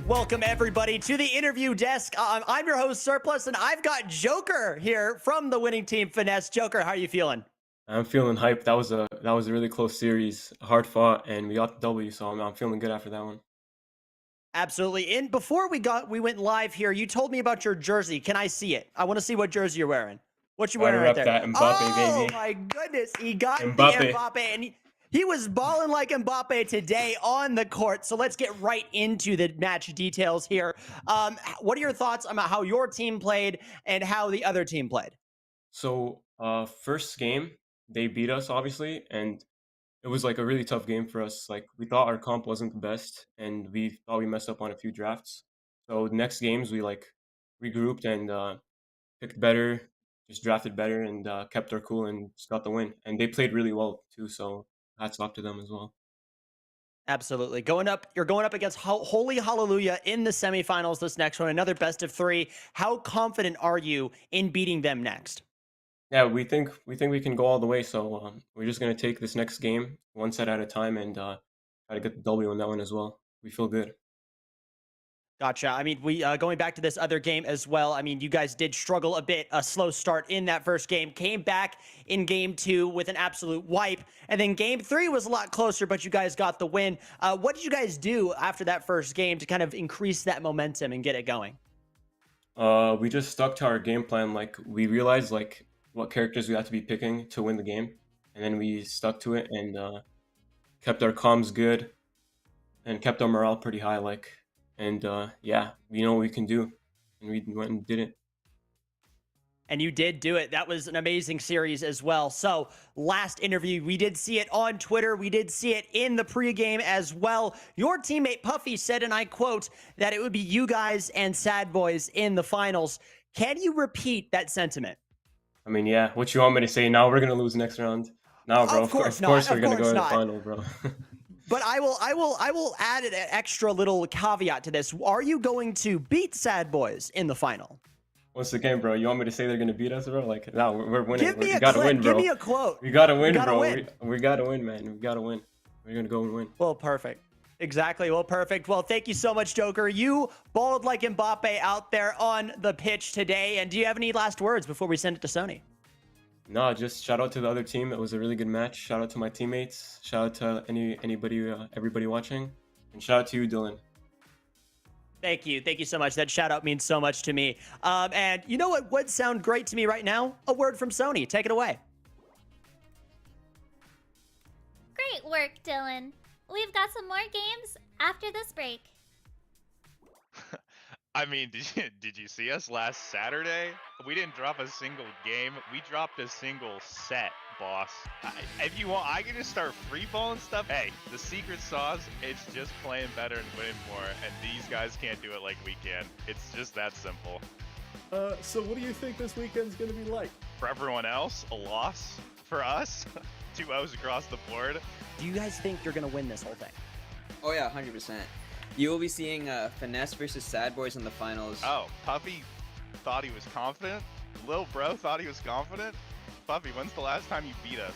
Welcome, everybody, to the interview desk. I'm your host, Surplus, and I've got Joker here from the winning team, Finesse. Joker, how are you feeling? I'm feeling hyped. That was a really close series, hard fought, and we got the W. So I'm feeling good after that one. Absolutely. And before we went live here, you told me about your jersey. Can I see it? I want to see what jersey you're wearing. What you wearing right there? That Mbappe, oh baby. My goodness, he got Mbappe. the Mbappe, and he was balling like Mbappe today on the court. So let's get right into the match details here. What are your thoughts about how your team played and how the other team played? So first game, they beat us, obviously, and it was like a really tough game for us. Like, we thought our comp wasn't the best, and we thought we messed up on a few drafts. So the next games, we like regrouped and picked better, just drafted better, and kept our cool and just got the win. And they played really well too, so hats off to them as well. Absolutely. You're going up against Holy Hallelujah in the semifinals this next one, another best of 3. How confident are you in beating them next? Yeah, we think we can go all the way. So we're just gonna take this next game one set at a time and try to get the W on that one as well. We feel good. Gotcha. I mean, we going back to this other game as well. I mean, you guys did struggle a bit, a slow start in that first game. Came back in game 2 with an absolute wipe, and then game 3 was a lot closer, but you guys got the win. What did you guys do after that first game to kind of increase that momentum and get it going? We just stuck to our game plan. Like, we realized like what characters we had to be picking to win the game, and then we stuck to it and kept our comms good and kept our morale pretty high. Like. And yeah, we know what we can do, and we went and did it. And you did do it. That was an amazing series as well. So last interview, we did see it on Twitter. We did see it in the pregame as well. Your teammate Puffy said, and I quote, that it would be you guys and Sad Boys in the finals. Can you repeat that sentiment? I mean, yeah. What you want me to say? Now we're gonna lose next round. No, bro. Of course we're gonna go to the final, bro. But I will add an extra little caveat to this. Are you going to beat Sad Boys in the final? Once again, bro, you want me to say they're gonna beat us, bro? Like, no, we're winning. We gotta win, bro. Give me a quote. We gotta win, bro. We gotta win, man. We gotta win. We're gonna go and win. Well, perfect. Exactly. Well, perfect. Well, thank you so much, Joker. You balled like Mbappe out there on the pitch today. And do you have any last words before we send it to Sony? No, just shout out to the other team. It was a really good match. Shout out to my teammates. Shout out to everybody watching, and shout out to you, Dylan. Thank you so much. That shout out means so much to me. And you know what would sound great to me right now? A word from Sony. Take it away. Great work, Dylan. We've got some more games after this break. I mean, did you see us last Saturday? We didn't drop a single game. We dropped a single set, boss. If you want, I can just start freeballing stuff. Hey, the secret sauce, it's just playing better and winning more, and these guys can't do it like we can. It's just that simple. So what do you think this weekend's gonna be like? For everyone else, a loss. For us, 2 O's across the board. Do you guys think you're gonna win this whole thing? Oh yeah, 100%. You will be seeing Finesse versus Sad Boys in the finals. Oh, Puffy thought he was confident? Lil bro thought he was confident? Puffy, when's the last time you beat us?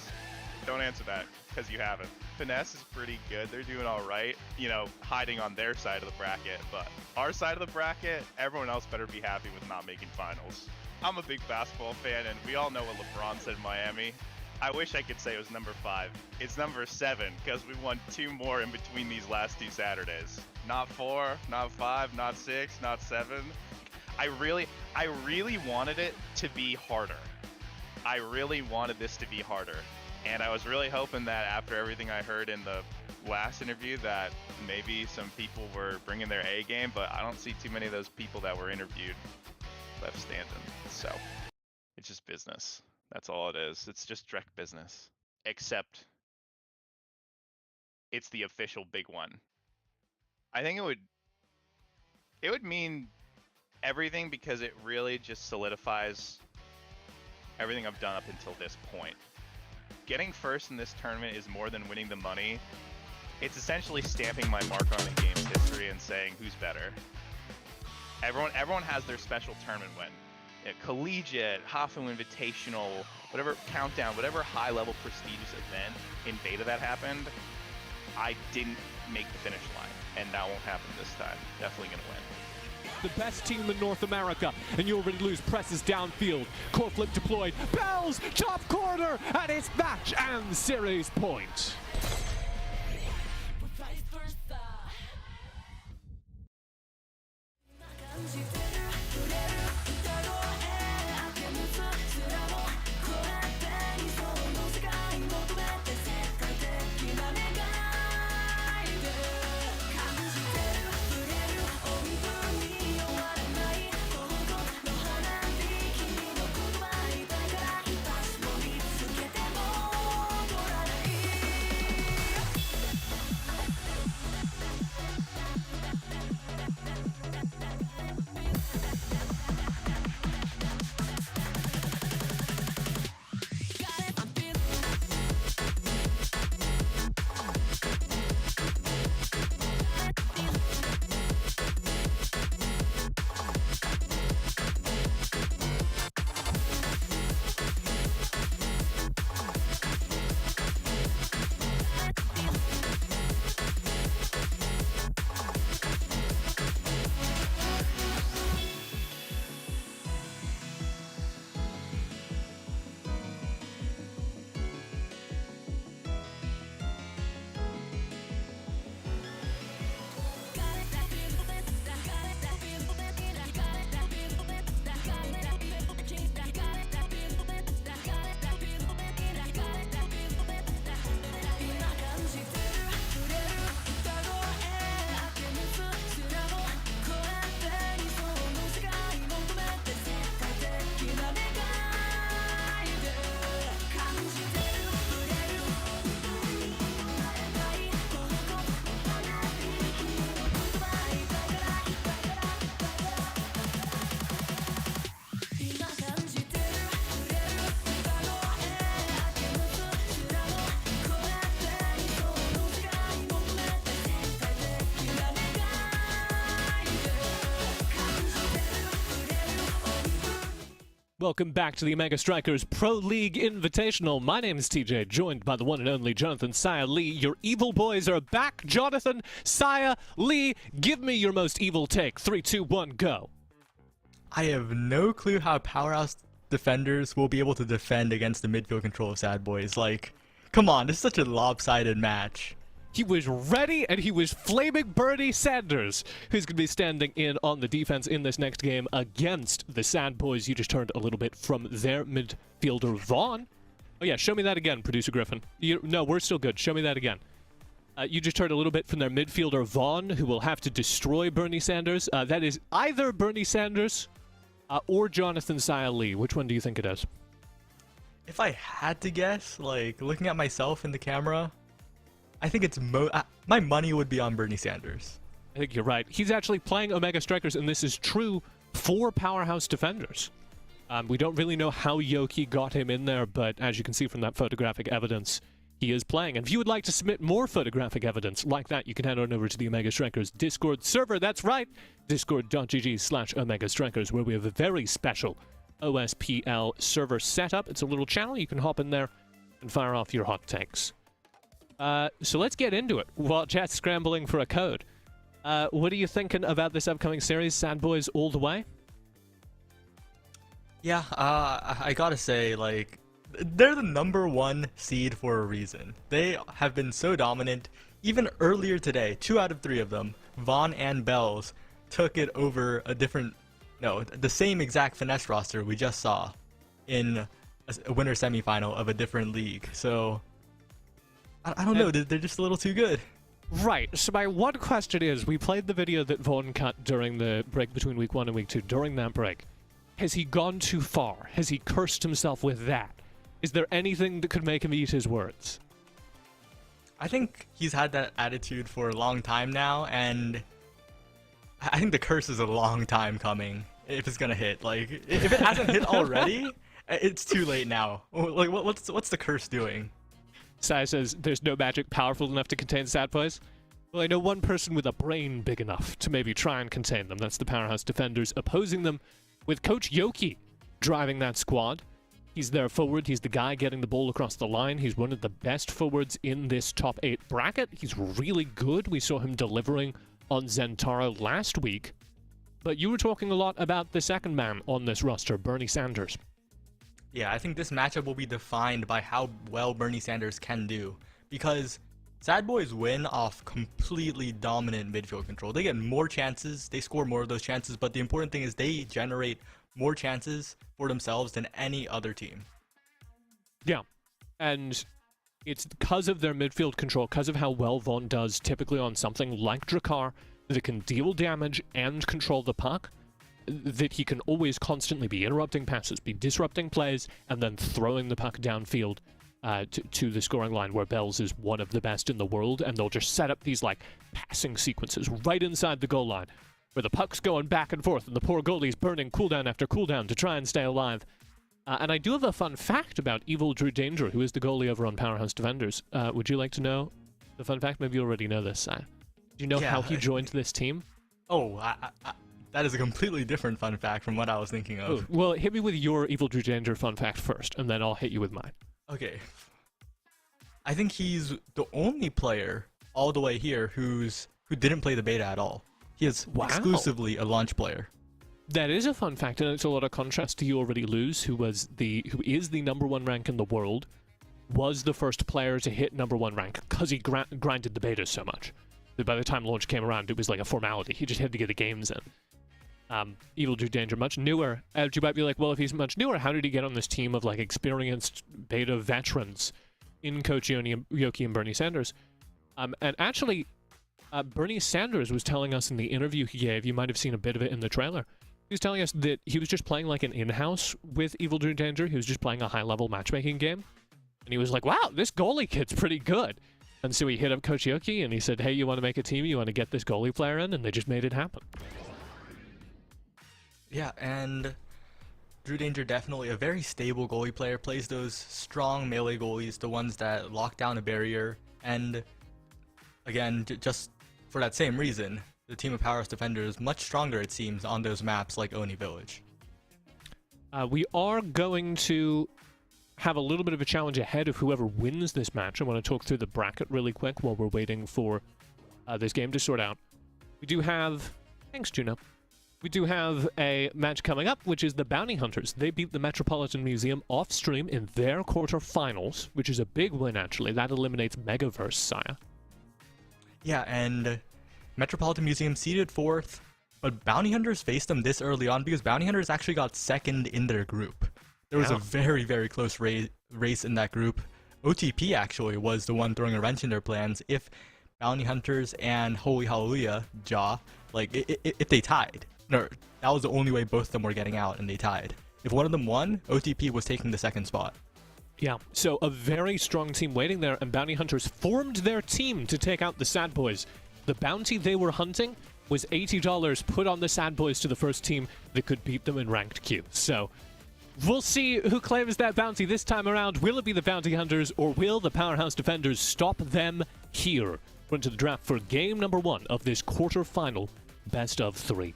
Don't answer that, because you haven't. Finesse is pretty good. They're doing all right, you know, hiding on their side of the bracket. But our side of the bracket, everyone else better be happy with not making finals. I'm a big basketball fan, and we all know what LeBron said in Miami. I wish I could say it was number 5. It's number 7, because we won 2 more in between these last 2 Saturdays. Not 4, not 5, not 6, not 7. I really wanted it to be harder. I really wanted this to be harder. And I was really hoping that after everything I heard in the last interview that maybe some people were bringing their A game, but I don't see too many of those people that were interviewed left standing. So it's just business. That's all it is. It's just direct business. Except it's the official big one. I think it would mean everything because it really just solidifies everything I've done up until this point. Getting first in this tournament is more than winning the money. It's essentially stamping my mark on the game's history and saying who's better. Everyone has their special tournament win. Collegiate, Hafu Invitational, whatever countdown, whatever high-level prestigious event in beta that happened, I didn't make the finish line, and that won't happen this time. Definitely gonna win. The best team in North America, and you'll already lose. Presses downfield. Core flip deployed. Bells, top corner, and it's match and series point. Welcome back to the Omega Strikers Pro League Invitational. My name is TJ, joined by the one and only Jonathan Saya Lee. Your evil boys are back. Jonathan, Saya, Lee, give me your most evil take. 3, 2, 1, go. I have no clue how powerhouse defenders will be able to defend against the midfield control of Sad Boys. Like, come on, this is such a lopsided match. He was ready, and he was flaming Bernie Sanders, who's going to be standing in on the defense in this next game against the Sad Boys. You just turned a little bit from their midfielder, Vaughn. Oh yeah, show me that again, Producer Griffin. No, we're still good. Show me that again. You just heard a little bit from their midfielder, Vaughn, who will have to destroy Bernie Sanders. That is either Bernie Sanders or Jonathan Sia Lee. Which one do you think it is? If I had to guess, like, looking at myself in the camera, I think it's my money would be on Bernie Sanders. I think you're right. He's actually playing Omega Strikers, and this is true for Powerhouse Defenders. We don't really know how Yoki got him in there, but as you can see from that photographic evidence, he is playing. And if you would like to submit more photographic evidence like that, you can head on over to the Omega Strikers Discord server. That's right, discord.gg/Omega Strikers, where we have a very special OSPL server setup. It's a little channel. You can hop in there and fire off your hot takes. So let's get into it while chat's scrambling for a code. What are you thinking about this upcoming series, Sad Boys all the way? Yeah, I gotta say, like, they're the #1 seed for a reason. They have been so dominant. Even earlier today, 2 out of 3 of them, Vaughn and Bells, took it over the same exact Finesse roster we just saw in a winter semifinal of a different league. So, I don't know, they're just a little too good. Right, so my one question is, we played the video that Vaughn cut during the break between week 1 and week 2. During that break, has he gone too far? Has he cursed himself with that? Is there anything that could make him eat his words? I think he's had that attitude for a long time now, and I think the curse is a long time coming if it's gonna hit. Like, if it hasn't hit already, it's too late now. Like, what's the curse doing? Sai says, there's no magic powerful enough to contain Sad Boys. Well, I know one person with a brain big enough to maybe try and contain them. That's the Powerhouse Defenders opposing them, with Coach Yoki driving that squad. He's their forward. He's the guy getting the ball across the line. He's one of the best forwards in this top 8 bracket. He's really good. We saw him delivering on Zentaro last week. But you were talking a lot about the second man on this roster, Bernie Sanders. Yeah, I think this matchup will be defined by how well Bernie Sanders can do. Because Sad Boys win off completely dominant midfield control. They get more chances, they score more of those chances, but the important thing is they generate more chances for themselves than any other team. Yeah, and it's because of their midfield control, because of how well Vaughn does typically on something like Drakkar, that can deal damage and control the puck, that he can always constantly be interrupting passes, be disrupting plays, and then throwing the puck downfield to the scoring line, where Bells is one of the best in the world, and they'll just set up these like passing sequences right inside the goal line, where the puck's going back and forth, and the poor goalie's burning cooldown after cooldown to try and stay alive. And I do have a fun fact about Evil Drew Danger, who is the goalie over on Powerhouse Defenders. Would you like to know the fun fact? Maybe you already know this, Sai. Do you know how he joined this team? Oh, that is a completely different fun fact from what I was thinking of. Oh, well, hit me with your Evil Drew Danger fun fact first, and then I'll hit you with mine. Okay. I think he's the only player all the way here who didn't play the beta at all. He is exclusively a launch player. That is a fun fact, and it's a lot of contrast to You Already Lose, who is the #1 rank in the world, was the first player to hit #1 rank because he grinded the beta so much that by the time launch came around, it was like a formality. He just had to get the games in. Evil Drew Danger, much newer. You might be like, well, if he's much newer, how did he get on this team of like experienced beta veterans in Coach Yoki and Bernie Sanders? And actually, Bernie Sanders was telling us in the interview he gave, you might have seen a bit of it in the trailer, he was telling us that he was just playing like an in-house with Evil Drew Danger. He was just playing a high-level matchmaking game. And he was like, wow, this goalie kid's pretty good. And so he hit up Coach Yoki and he said, hey, you want to make a team? You want to get this goalie player in? And they just made it happen. Yeah, and Drew Danger, definitely a very stable goalie player, plays those strong melee goalies, the ones that lock down a barrier. And again, just for that same reason, the team of Powerhouse Defenders much stronger, it seems, on those maps like Oni Village. We are going to have a little bit of a challenge ahead of whoever wins this match. I want to talk through the bracket really quick while we're waiting for this game to sort out. We do have... Thanks, Juno. We do have a match coming up, which is the Bounty Hunters. They beat the Metropolitan Museum off-stream in their quarterfinals, which is a big win, actually. That eliminates Megaverse, Saya. Yeah, and Metropolitan Museum seeded 4th, but Bounty Hunters faced them this early on because Bounty Hunters actually got 2nd in their group. There was a very, very close race in that group, OTP actually was the one throwing a wrench in their plans. If Bounty Hunters and Holy Hallelujah, if they tied, no, that was the only way both of them were getting out, and they tied. If one of them won, OTP was taking the second spot. Yeah, so a very strong team waiting there, and Bounty Hunters formed their team to take out the Sad Boys. The bounty they were hunting was $80 put on the Sad Boys to the first team that could beat them in ranked queue. So we'll see who claims that bounty this time around. Will it be the Bounty Hunters, or will the Powerhouse Defenders stop them here? We're into the draft for game number 1 of this quarterfinal best of 3.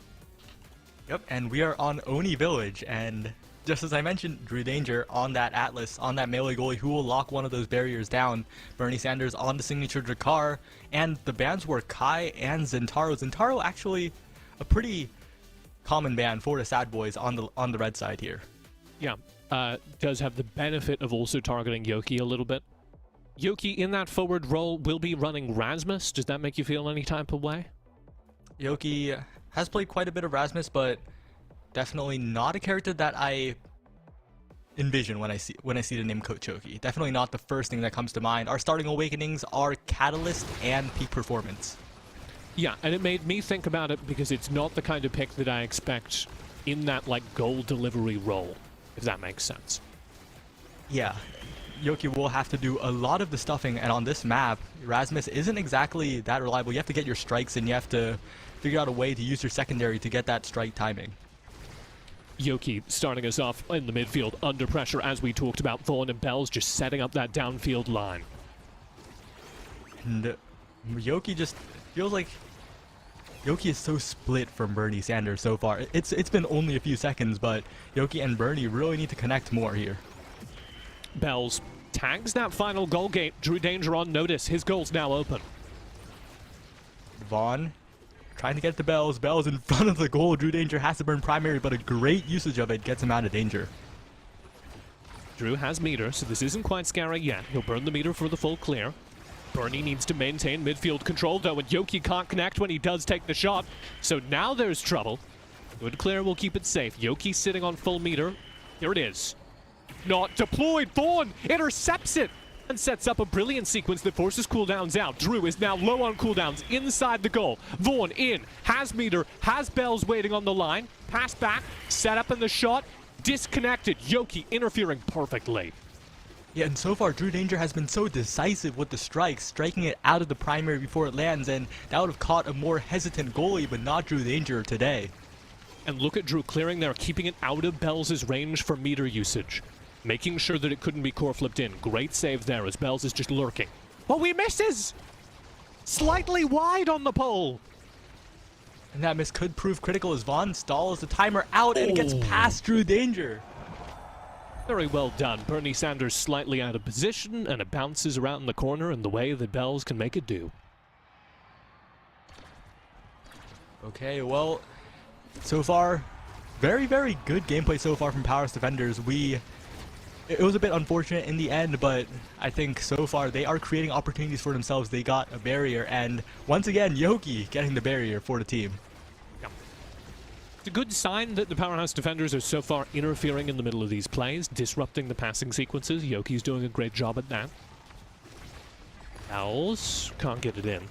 Yep, and we are on Oni Village, and just as I mentioned, Drew Danger on that Atlas, on that melee goalie who will lock one of those barriers down. Bernie Sanders on the signature Drakkar, and the bans were Kai and Zentaro. Zentaro actually a pretty common ban for the Sad Boys on the red side here. Yeah, does have the benefit of also targeting Yoki a little bit. Yoki in that forward role will be running Rasmus. Does that make you feel any type of way? Yoki has played quite a bit of Rasmus, but definitely not a character that I envision when I see the name Coach Yoki. Definitely not the first thing that comes to mind. Our starting awakenings are Catalyst and Peak Performance. Yeah, and it made me think about it because it's not the kind of pick that I expect in that goal delivery role, if that makes sense. Yeah, Yoki will have to do a lot of the stuffing, and on this map, Rasmus isn't exactly that reliable. You have to get your strikes, and you have to figure out a way to use your secondary to get that strike timing. Yoki starting us off in the midfield under pressure, as we talked about. Vaughn and Bells just setting up that downfield line. And Yoki just feels like Yoki is so split from Bernie Sanders so far. It's been only a few seconds, but Yoki and Bernie really need to connect more here. Bells tags that final goal gate. Drew Danger on notice. His goal's now open. Vaughn trying to get to Bells. Bells in front of the goal. Drew Danger has to burn primary, but a great usage of it gets him out of danger. Drew has meter, so this isn't quite scary yet. He'll burn the meter for the full clear. Bernie needs to maintain midfield control, though, and Yoki can't connect when he does take the shot. So now there's trouble. Good clear will keep it safe. Yoki sitting on full meter. Here it is. Not deployed. Vaughn intercepts it and sets up a brilliant sequence that forces cooldowns out. Drew is now low on cooldowns inside the goal. Vaughn in, has meter, has Bells waiting on the line. Pass back, set up in the shot, disconnected. Yoki interfering perfectly. Yeah, and so far Drew Danger has been so decisive with the strikes, striking it out of the primary before it lands, and that would have caught a more hesitant goalie, but not Drew Danger today. And look at Drew clearing there, keeping it out of Bells' range for meter usage. Making sure that it couldn't be core flipped in. Great save there as Bells is just lurking. Oh, he misses! Slightly wide on the pole. And that miss could prove critical as Vaughn stalls the timer out and gets past Drew Danger. Very well done. Bernie Sanders slightly out of position, and it bounces around the corner in the way that Bells can make it do. Okay, well, so far, very, very good gameplay so far from Powerhouse Defenders. It was a bit unfortunate in the end, but I think so far they are creating opportunities for themselves. They got a barrier, and once again, Yoki getting the barrier for the team. Yeah. It's a good sign that the Powerhouse Defenders are so far interfering in the middle of these plays, disrupting the passing sequences. Yoki's doing a great job at that. Owls can't get it in.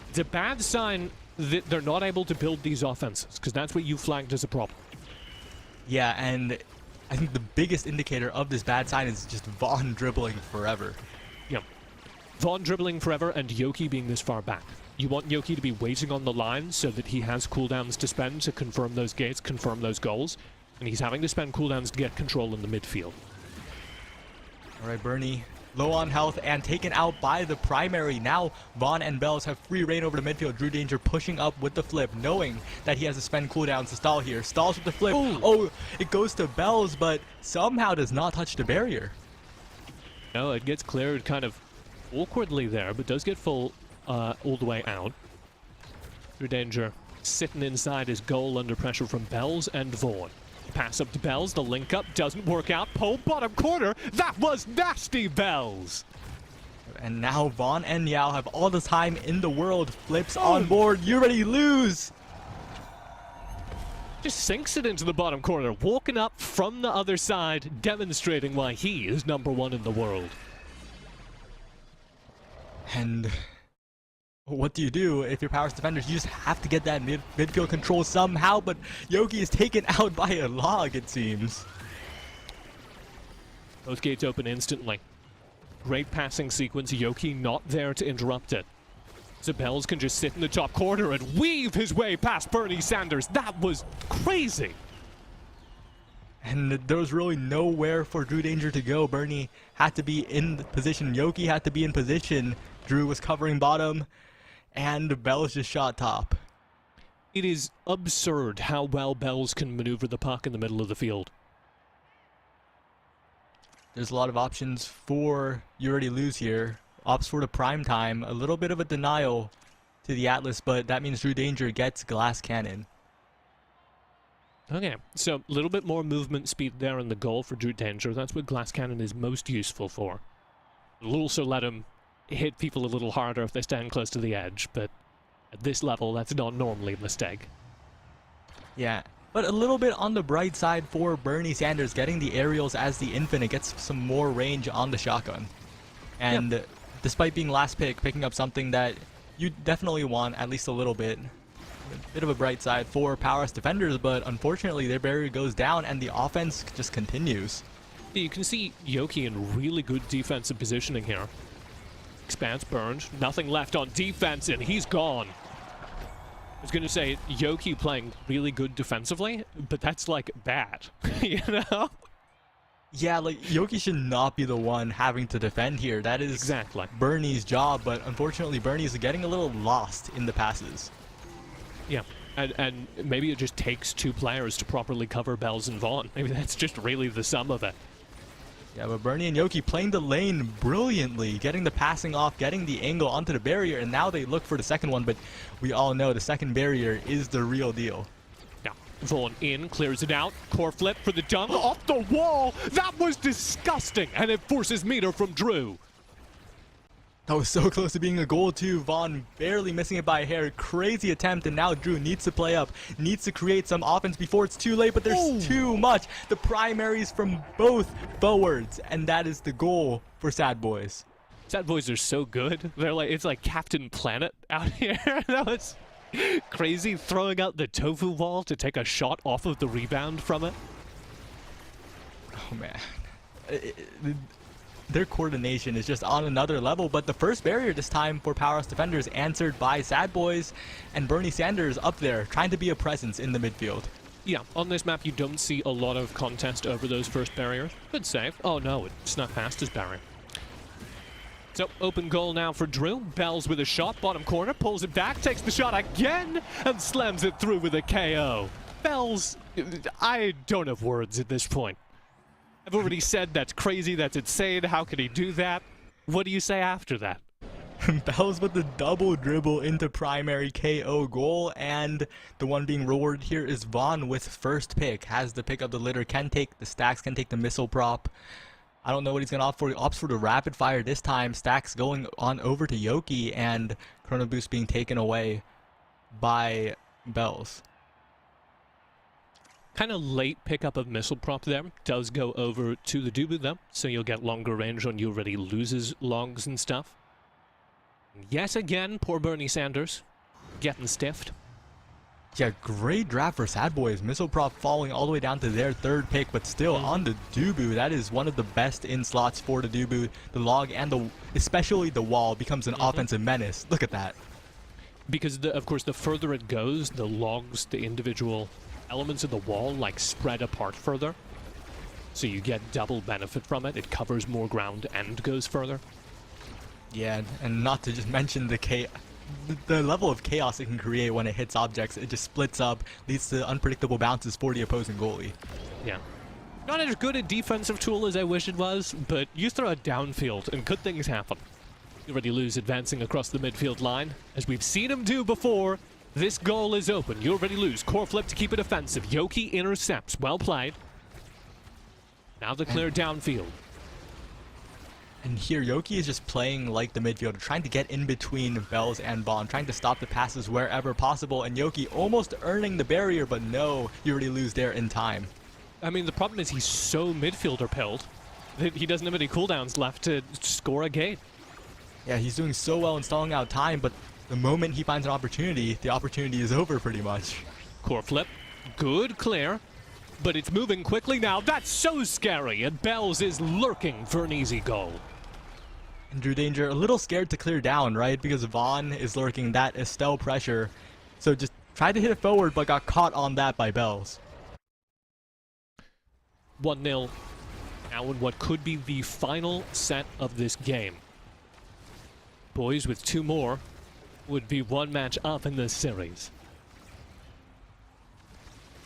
It's a bad sign that they're not able to build these offenses, because that's what you flagged as a problem. Yeah, and I think the biggest indicator of this bad sign is just Vaughn dribbling forever. Yeah. Vaughn dribbling forever and Yoki being this far back. You want Yoki to be waiting on the line so that he has cooldowns to spend to confirm those gates, confirm those goals, and he's having to spend cooldowns to get control in the midfield. All right, Bernie, low on health and taken out by the primary. Now Vaughn and Bells have free reign over the midfield. Drew Danger pushing up with the flip, knowing that he has to spend cooldowns to stall here. Stalls with the flip. Ooh. Oh, it goes to Bells, but somehow does not touch the barrier. No, it gets cleared kind of awkwardly there, but does get full all the way out. Drew Danger sitting inside his goal under pressure from Bells and Vaughn. Pass up to Bells, the link up doesn't work out. Pole bottom corner, that was nasty, Bells! And now Vaughn and Yao have all the time in the world. Flips on board, you ready lose! Just sinks it into the bottom corner, walking up from the other side, demonstrating why he is #1 in the world. And what do you do if you're Power's defenders? You just have to get that midfield control somehow, but Yoki is taken out by a log, it seems. Both gates open instantly. Great passing sequence, Yoki not there to interrupt it. Zabels can just sit in the top corner and weave his way past Bernie Sanders. That was crazy. And there was really nowhere for Drew Danger to go. Bernie had to be in position. Yoki had to be in position. Drew was covering bottom, and Bells just shot top. It is absurd how well Bells can maneuver the puck in the middle of the field. There's a lot of options for You Already Lose here. Opts for the prime time. A little bit of a denial to the Atlas, but that means Drew Danger gets Glass Cannon. Okay, so a little bit more movement speed there in the goal for Drew Danger. That's what Glass Cannon is most useful for. It'll also let him hit people a little harder if they stand close to the edge, but at this level, that's not normally a mistake. Yeah, but a little bit on the bright side for Bernie Sanders, getting the aerials as the Infinite gets some more range on the shotgun. And despite being last pick, picking up something that you definitely want at least a little bit. A bit of a bright side for Powerhouse defenders, but unfortunately their barrier goes down and the offense just continues. You can see Yoki in really good defensive positioning here. Expanse burned, nothing left on defense, and he's gone. I was going to say, Yoki playing really good defensively, but that's like bad, you know? Yeah, like Yoki should not be the one having to defend here. That is exactly Bernie's job, but unfortunately Bernie's getting a little lost in the passes. Yeah, and maybe it just takes two players to properly cover Bells and Vaughn. Maybe that's just really the sum of it. Yeah, but Bernie and Yoki playing the lane brilliantly, getting the passing off, getting the angle onto the barrier, and now they look for the second one, but we all know the second barrier is the real deal. Now, Vaughn in, clears it out, core flip for the dunk, off the wall! That was disgusting, and it forces meter from Drew. That was so close to being a goal too. Vaughn barely missing it by a hair. Crazy attempt, and now Drew needs to play up, needs to create some offense before it's too late, but there's too much. The primaries from both forwards, and that is the goal for Sad Boys. Sad Boys are so good. They're like, it's like Captain Planet out here. That was crazy, throwing out the tofu wall to take a shot off of the rebound from it. Oh man. Their coordination is just on another level, but the first barrier this time for Powerhouse defenders answered by Sad Boys, and Bernie Sanders up there trying to be a presence in the midfield. Yeah, on this map you don't see a lot of contest over those first barriers. Good save. Oh no, it snuck past his barrier. So, open goal now for Drew. Bells with a shot, bottom corner, pulls it back, takes the shot again, and slams it through with a KO. Bells, I don't have words at this point. I've already said that's crazy, that's insane, how could he do that? What do you say after that? Bells with the double dribble into primary KO goal, and the one being rewarded here is Vaughn with first pick. Has the pick of the litter, can take the stacks, can take the missile prop. I don't know what he's going to opt for. He opts for the rapid fire this time. Stacks going on over to Yoki, and Chrono Boost being taken away by Bells. Kind of late pickup of missile prop there. Does go over to the Dubu though, so you'll get longer range on You Already Loses logs and stuff. Yet again, poor Bernie Sanders getting stiffed. Yeah, great draft for Sad Boys. Missile prop falling all the way down to their third pick, but still on the Dubu. That is one of the best in slots for the Dubu. The log and especially the wall becomes an offensive menace. Look at that. Because of course the further it goes, the logs, the individual elements of the wall like spread apart further, so you get double benefit from it. It covers more ground and goes further. Yeah, and not to just mention the level of chaos it can create when it hits objects. It just splits up, leads to unpredictable bounces for the opposing goalie. Yeah, not as good a defensive tool as I wish it was, but you throw it downfield and good things happen. You already lose advancing across the midfield line, as we've seen him do before. This goal is open. You already lose. Core flip to keep it offensive. Yoki intercepts. Well played. Now the clear downfield. And here, Yoki is just playing like the midfielder, trying to get in between Bells and Vaughn, trying to stop the passes wherever possible, and Yoki almost earning the barrier, but no, you already lose there in time. I mean, the problem is he's so midfielder-pilled that he doesn't have any cooldowns left to score a gate. Yeah, he's doing so well in stalling out time, but the moment he finds an opportunity, the opportunity is over pretty much. Core flip, good clear, but it's moving quickly now. That's so scary, and Bells is lurking for an easy goal. And Drew Danger a little scared to clear down, right? Because Vaughn is lurking that Estelle pressure. So just tried to hit it forward, but got caught on that by Bells. 1-0. Now in what could be the final set of this game. Boys with 2 more would be 1 match up in this series.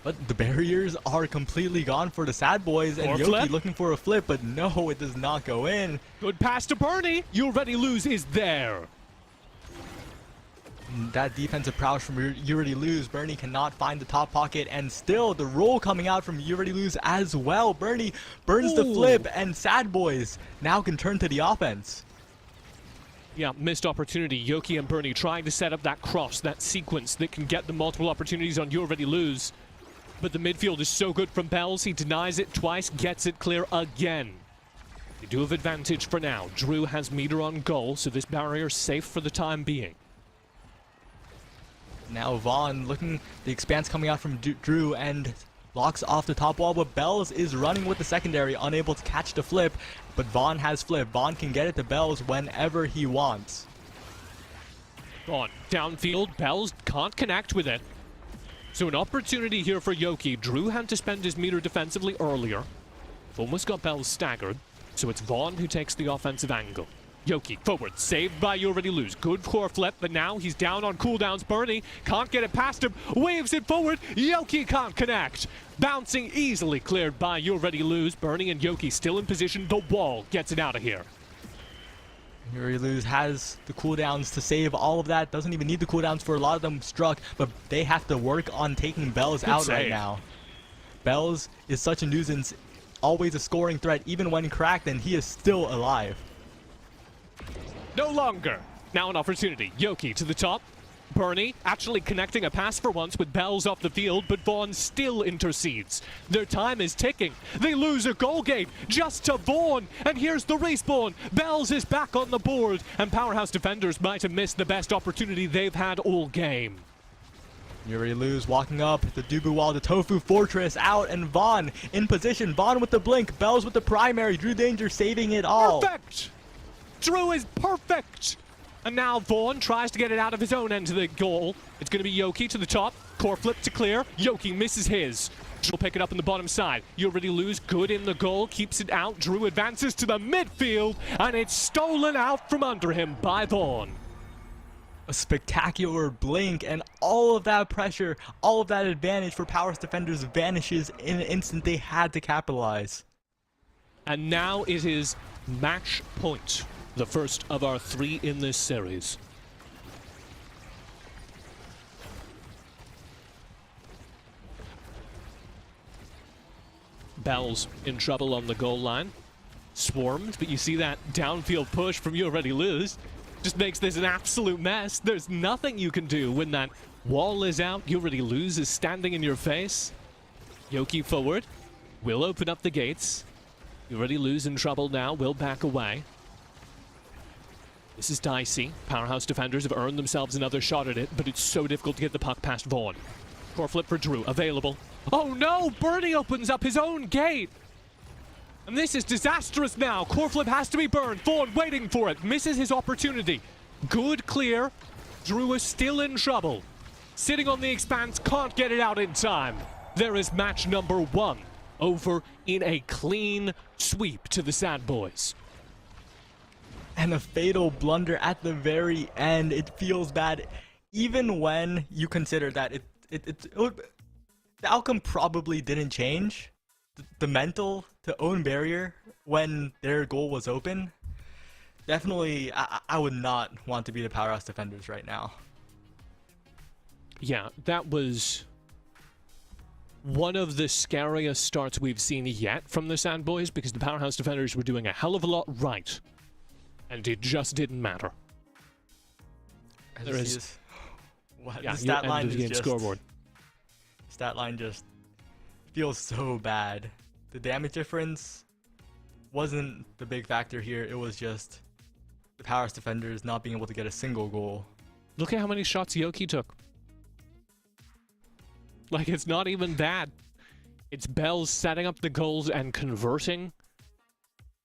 But the barriers are completely gone for the Sad Boys, and Yoki looking for a flip, but no, it does not go in. Good pass to Bernie. You already lose is there. And that defensive prowess from You Already Lose. Bernie cannot find the top pocket, and still the roll coming out from You Already Lose as well. Bernie burns the flip, and Sad Boys now can turn to the offense. Yeah, missed opportunity. Yoki and Bernie trying to set up that cross, that sequence that can get the multiple opportunities on You Already Lose. But the midfield is so good from Bells, he denies it twice, gets it clear again. They do have advantage for now. Drew has meter on goal, so this barrier safe for the time being. Now Vaughn looking, the expanse coming out from Drew and blocks off the top wall, but Bells is running with the secondary, unable to catch the flip, but Vaughn has flip. Vaughn can get it to Bells whenever he wants. Vaughn, downfield, Bells can't connect with it. So an opportunity here for Yoki. Drew had to spend his meter defensively earlier. Almost got Bells staggered, so it's Vaughn who takes the offensive angle. Yoki, forward, saved by You Already Lose. Good core flip, but now he's down on cooldowns. Bernie can't get it past him, waves it forward. Yoki can't connect. Bouncing easily cleared by You Already Lose. Bernie and Yoki still in position. The wall gets it out of here. You Already Lose has the cooldowns to save all of that. Doesn't even need the cooldowns for a lot of them struck, but they have to work on taking Bells out right now. Bells is such a nuisance, always a scoring threat, even when cracked, and he is still alive. No longer. Now an opportunity. Yoki to the top. Bernie actually connecting a pass for once with Bells off the field, but Vaughn still intercedes. Their time is ticking. They lose a goal game just to Vaughn, and here's the respawn. Bells is back on the board, and Powerhouse Defenders might have missed the best opportunity they've had all game. You Already Lose walking up the Dubu wall, the Tofu Fortress out, and Vaughn in position. Vaughn with the blink, Bells with the primary, Drew Danger saving it all. Perfect! Drew is perfect! And now Vaughn tries to get it out of his own end of the goal. It's going to be Yoki to the top. Core flip to clear. Yoki misses his. She'll pick it up on the bottom side. You Already Lose. Good in the goal. Keeps it out. Drew advances to the midfield. And it's stolen out from under him by Vaughn. A spectacular blink, and all of that pressure, all of that advantage for Powerhouse Defenders vanishes in an instant. They had to capitalize. And now it is match point. The first of our 3 in this series. Bells in trouble on the goal line. Swarmed, but you see that downfield push from You Already Lose. Just makes this an absolute mess. There's nothing you can do when that wall is out. You Already Lose is standing in your face. Yoki forward. Will open up the gates. You Already Lose in trouble now. Will back away. This is dicey. Powerhouse Defenders have earned themselves another shot at it, but it's so difficult to get the puck past Vaughn. Core flip for Drew, available. Oh no! Bernie opens up his own gate! And this is disastrous now. Core flip has to be burned. Vaughn waiting for it. Misses his opportunity. Good clear. Drew is still in trouble. Sitting on the expanse, can't get it out in time. There is match number 1. Over in a clean sweep to the Sad Boys. And a fatal blunder at the very end. It feels bad, even when you consider that the outcome probably didn't change. The mental to own barrier when their goal was open. Definitely, I would not want to be the Powerhouse Defenders right now. Yeah, that was one of the scariest starts we've seen yet from the Sad Boys, because the Powerhouse Defenders were doing a hell of a lot right and it just didn't matter. There is what, yeah, the stat your line end of the is game just scoreboard. stat line just feels so bad. The damage difference wasn't the big factor here. It was just the Powerhouse defenders not being able to get a single goal. Look at how many shots Yoki took. Like, it's not even that. It's Bells setting up the goals and converting.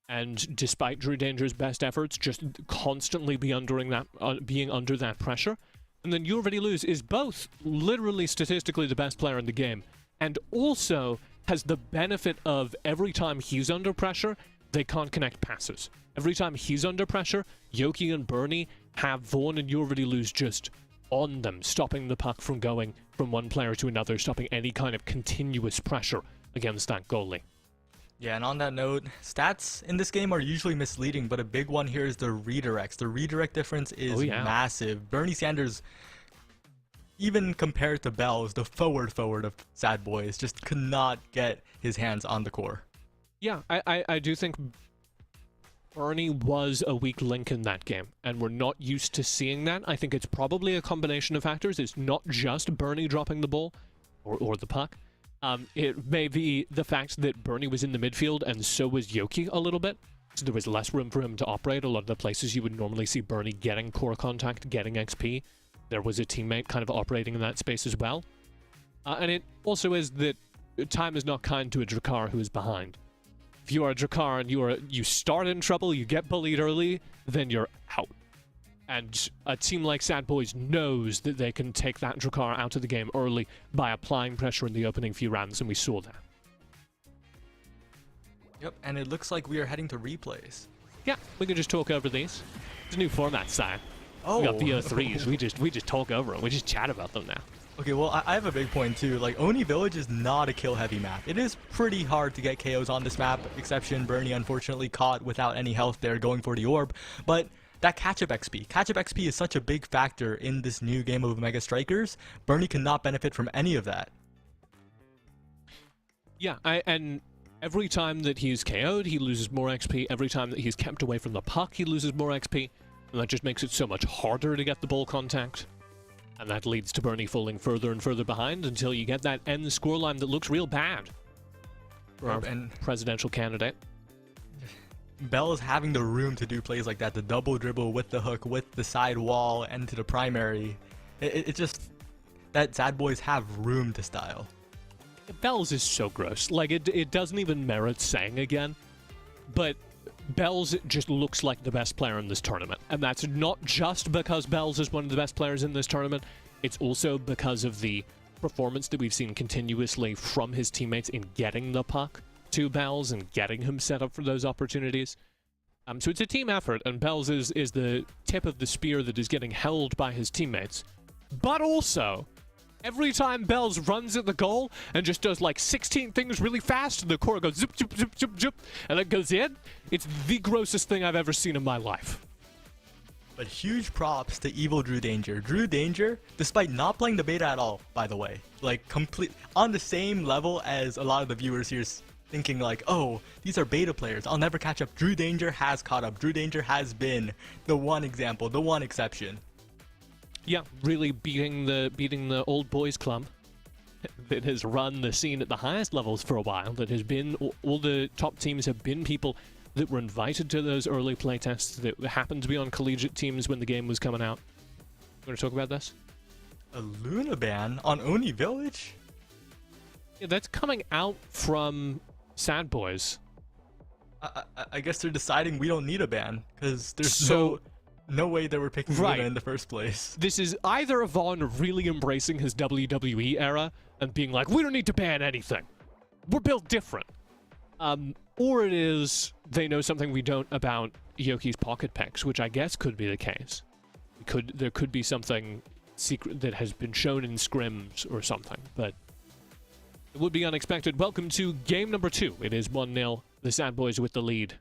And despite Drew Danger's best efforts, just constantly being under that pressure. And then You Already Lose is both literally statistically the best player in the game, and also has the benefit of every time he's under pressure, they can't connect passes. Every time he's under pressure, Yoki and Bernie have Vaughn and You Already Lose just on them, stopping the puck from going from one player to another, stopping any kind of continuous pressure against that goalie. Yeah, and on that note, stats in this game are usually misleading, but a big one here is the redirects. The redirect difference is massive. Bernie Sanders, even compared to Bells, the forward of Sad Boys, just could not get his hands on the core. Yeah, I do think Bernie was a weak link in that game, and we're not used to seeing that. I think it's probably a combination of factors. It's not just Bernie dropping the ball or the puck. It may be the fact that Bernie was in the midfield and so was Yoki a little bit. So there was less room for him to operate. A lot of the places you would normally see Bernie getting core contact, getting XP, there was a teammate kind of operating in that space as well. And it also is that time is not kind to a Drakkar who is behind. If you are a Drakkar and you start in trouble, you get bullied early, then you're out. And a team like Sad Boys knows that they can take that Drakkar out of the game early by applying pressure in the opening few rounds, and we saw that. Yep, and it looks like we are heading to replays. Yeah, we can just talk over these. It's a new format, Sai. Oh, we got BO3s. we just talk over them. We just chat about them now. Okay, well, I have a big point too. Like, Oni Village is not a kill-heavy map. It is pretty hard to get KOs on this map, exception Bernie unfortunately caught without any health there going for the orb. But that catch-up XP. Catch-up XP is such a big factor in this new game of Mega Strikers. Bernie cannot benefit from any of that. Yeah, and every time that he's KO'd, he loses more XP. Every time that he's kept away from the puck, he loses more XP. And that just makes it so much harder to get the ball contact. And that leads to Bernie falling further and further behind until you get that end scoreline that looks real bad for our presidential candidate. Bell is having the room to do plays like that, the double dribble with the hook, with the side wall, and to the primary. It just, that Sad Boys have room to style. Bells is so gross. Like, it doesn't even merit saying again, but Bells just looks like the best player in this tournament. And that's not just because Bells is one of the best players in this tournament, it's also because of the performance that we've seen continuously from his teammates in getting the puck to Bells and getting him set up for those opportunities. So it's a team effort, and Bells is the tip of the spear that is getting held by his teammates. But also, every time Bells runs at the goal and just does like 16 things really fast, and the core goes zip, zip, zip, zip, zip, and it goes in, it's the grossest thing I've ever seen in my life. But huge props to Evil Drew Danger. Drew Danger, despite not playing the beta at all, by the way, like on the same level as a lot of the viewers here thinking like, oh, these are beta players, I'll never catch up. Drew Danger has caught up. Drew Danger has been the one example, the one exception. Yeah, really beating the old boys club that has run the scene at the highest levels for a while, that has been, all the top teams have been people that were invited to those early playtests that happened to be on collegiate teams when the game was coming out. You want to talk about this? A Luna ban on Oni Village? Yeah, that's coming out from Sad Boys. I guess they're deciding we don't need a ban, because there's no way they were picking Luna in the first place. This is either Vaughn really embracing his WWE era and being like, we don't need to ban anything. We're built different. Or it is they know something we don't about Yoki's pocket picks, which I guess could be the case. There could be something secret that has been shown in scrims or something, but it would be unexpected. Welcome to game number 2. It is 1-0. The Sad Boys with the lead.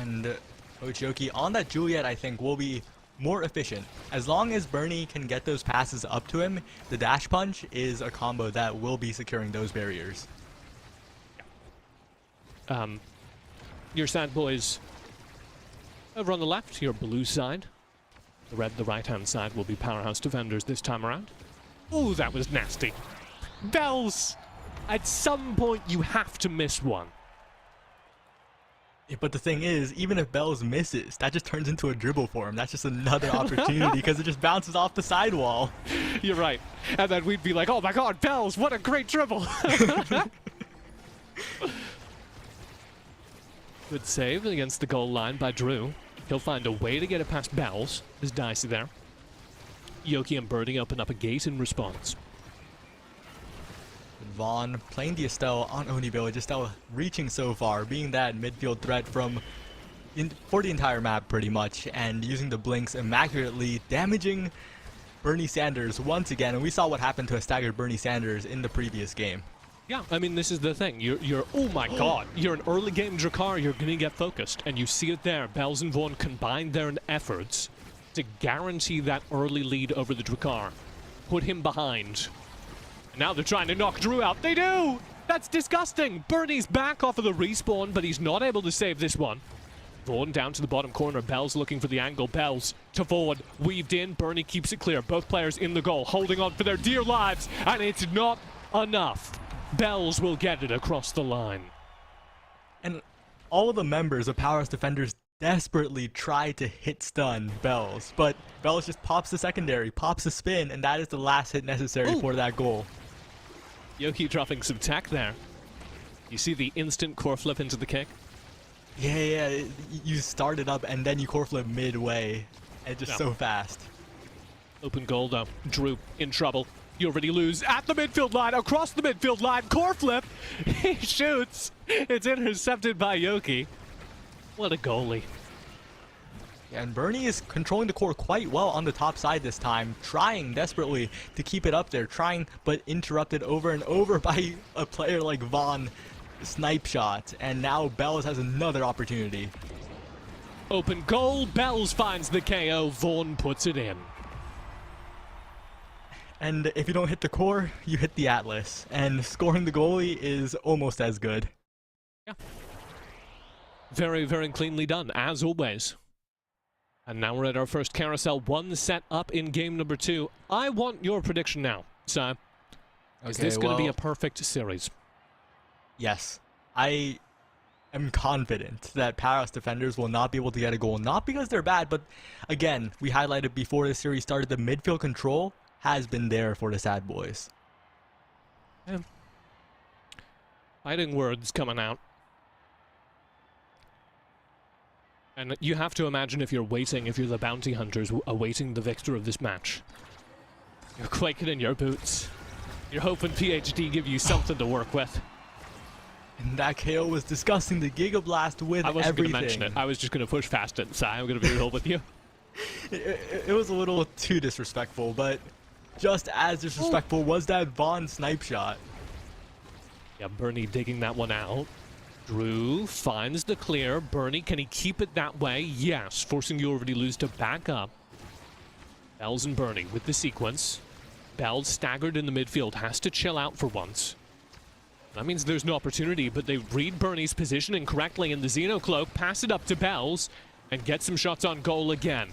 And Coach Yoki, on that Juliet, I think, will be more efficient. As long as Bernie can get those passes up to him, the dash punch is a combo that will be securing those barriers. Your Sad Boys Over on the left, your blue side. The red, the right-hand side, will be Powerhouse Defenders this time around. Ooh, that was nasty. Bells! At some point, you have to miss one. But the thing is, even if Bells misses, that just turns into a dribble for him. That's just another opportunity because it just bounces off the sidewall. You're right. And then we'd be like, oh my god, Bells, what a great dribble! Good save against the goal line by Drew. He'll find a way to get it past Bells. There's Dicey there. Yoki and Birdie open up a gate in response. Vaughn playing the Estelle on Oni Village. Estelle reaching so far, being that midfield threat for the entire map pretty much, and using the blinks immaculately, damaging Bernie Sanders once again. And we saw what happened to a staggered Bernie Sanders in the previous game. Yeah, I mean, this is the thing. You're oh my god, you're an early game Drakkar, you're gonna get focused, and you see it there. Bells and Vaughn combined their efforts to guarantee that early lead over the Drakkar. Put him behind. Now they're trying to knock Drew out. They do! That's disgusting! Bernie's back off of the respawn, but he's not able to save this one. Vaughn down to the bottom corner. Bells looking for the angle. Bells to forward. Weaved in. Bernie keeps it clear. Both players in the goal, holding on for their dear lives, and it's not enough. Bells will get it across the line. And all of the members of Powerhouse Defenders desperately try to hit stun Bells, but Bells just pops the secondary, pops the spin, and that is the last hit necessary for that goal. Yoki dropping some tech there. You see the instant core flip into the kick? Yeah, you start it up and then you core flip midway, and just so fast. Open goal though. Drew in trouble. You already lose at the midfield line, across the midfield line, core flip. He shoots. It's intercepted by Yoki. What a goalie. Yeah, and Bernie is controlling the core quite well on the top side this time, trying desperately to keep it up there, but interrupted over and over by a player like Vaughn. Snipe shot, and now Bells has another opportunity. Open goal, Bells finds the KO, Vaughn puts it in. And if you don't hit the core, you hit the Atlas, and scoring the goalie is almost as good. Yeah. Very, very cleanly done, as always. And now we're at our first carousel, one set up in game number 2. I want your prediction now, so is this going to be a perfect series? Yes. I am confident that Powerhouse Defenders will not be able to get a goal, not because they're bad, but again, we highlighted before the series started, the midfield control has been there for the Sad Boys. Yeah. Fighting words coming out. And you have to imagine if you're the bounty hunters awaiting the victor of this match. You're quaking in your boots. You're hoping PhD give you something to work with. And that KO was disgusting. The Giga Blast with everything. I wasn't going to mention it. I was just going to push past it, so I'm going to be real with you. It was a little too disrespectful, but just as disrespectful was that Vaughn snipe shot. Yeah, Bernie digging that one out. Drew finds the clear. Bernie, can he keep it that way? Yes, forcing you already lose to back up. Bells and Bernie with the sequence. Bells staggered in the midfield, has to chill out for once. That means there's no opportunity, but they read Bernie's positioning correctly in the Xeno Cloak, pass it up to Bells, and get some shots on goal again.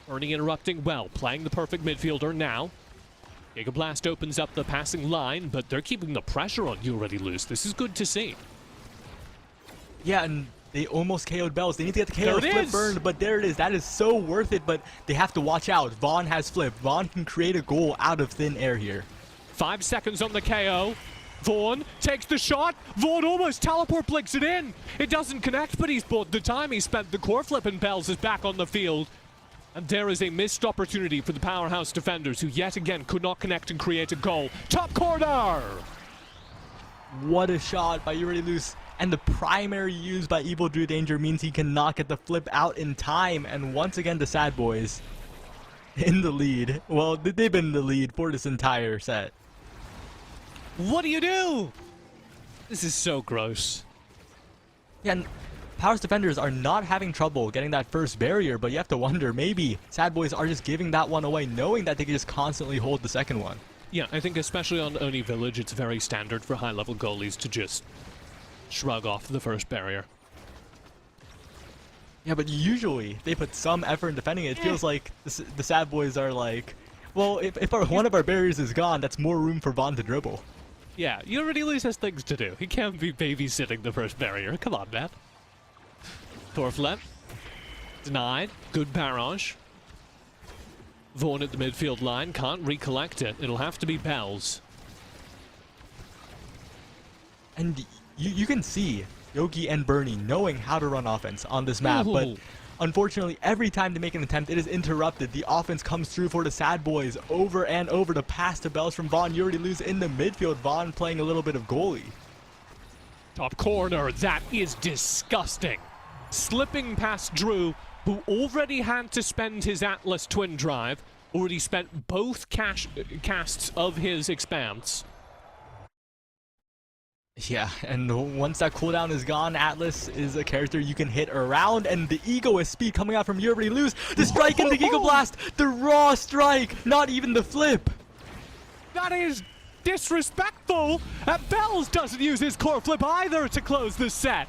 Bernie interrupting well, playing the perfect midfielder now. Giga Blast opens up the passing line, but they're keeping the pressure on you already loose. This is good to see. Yeah, and they almost KO'd Bells. They need to get the KO flip burned, but there it is. That is so worth it, but they have to watch out. Vaughn has flipped. Vaughn can create a goal out of thin air here. 5 seconds on the KO. Vaughn takes the shot. Vaughn almost teleport blinks it in. It doesn't connect, but he's bought the time. He spent the core flip, and Bells is back on the field. And there is a missed opportunity for the Powerhouse Defenders, who yet again could not connect and create a goal. Top corner! What a shot by You Already Loose. And the primary used by Evil Drew Danger means he cannot get the flip out in time. And once again, the Sad Boys in the lead. Well, they've been in the lead for this entire set. What do you do? This is so gross. Yeah, and Powerhouse Defenders are not having trouble getting that first barrier, but you have to wonder, maybe Sad Boys are just giving that one away, knowing that they can just constantly hold the second one. Yeah, I think especially on Oni Village, it's very standard for high-level goalies to just shrug off the first barrier. Yeah, but usually they put some effort in defending it. It feels like the Sad Boys are like, well, if one of our barriers is gone, that's more room for Vaughn to dribble. Yeah, you already lose has things to do. He can't be babysitting the first barrier. Come on, man. Torflet. Denied. Good barrage. Vaughn at the midfield line. Can't recollect it. It'll have to be Bells. And you can see Yoki and Bernie knowing how to run offense on this map, but unfortunately, every time they make an attempt, it is interrupted. The offense comes through for the Sad Boys over and over to pass to Bells from Vaughn. You already lose in the midfield. Vaughn playing a little bit of goalie. Top corner. That is disgusting. Slipping past Drew, who already had to spend his Atlas twin drive. Already spent both casts of his expanse. Yeah, and once that cooldown is gone, Atlas is a character you can hit around, and the egoist speed coming out from you already lose. The strike and the Giga Blast, the raw strike, not even the flip. That is disrespectful. Bells doesn't use his core flip either to close the set.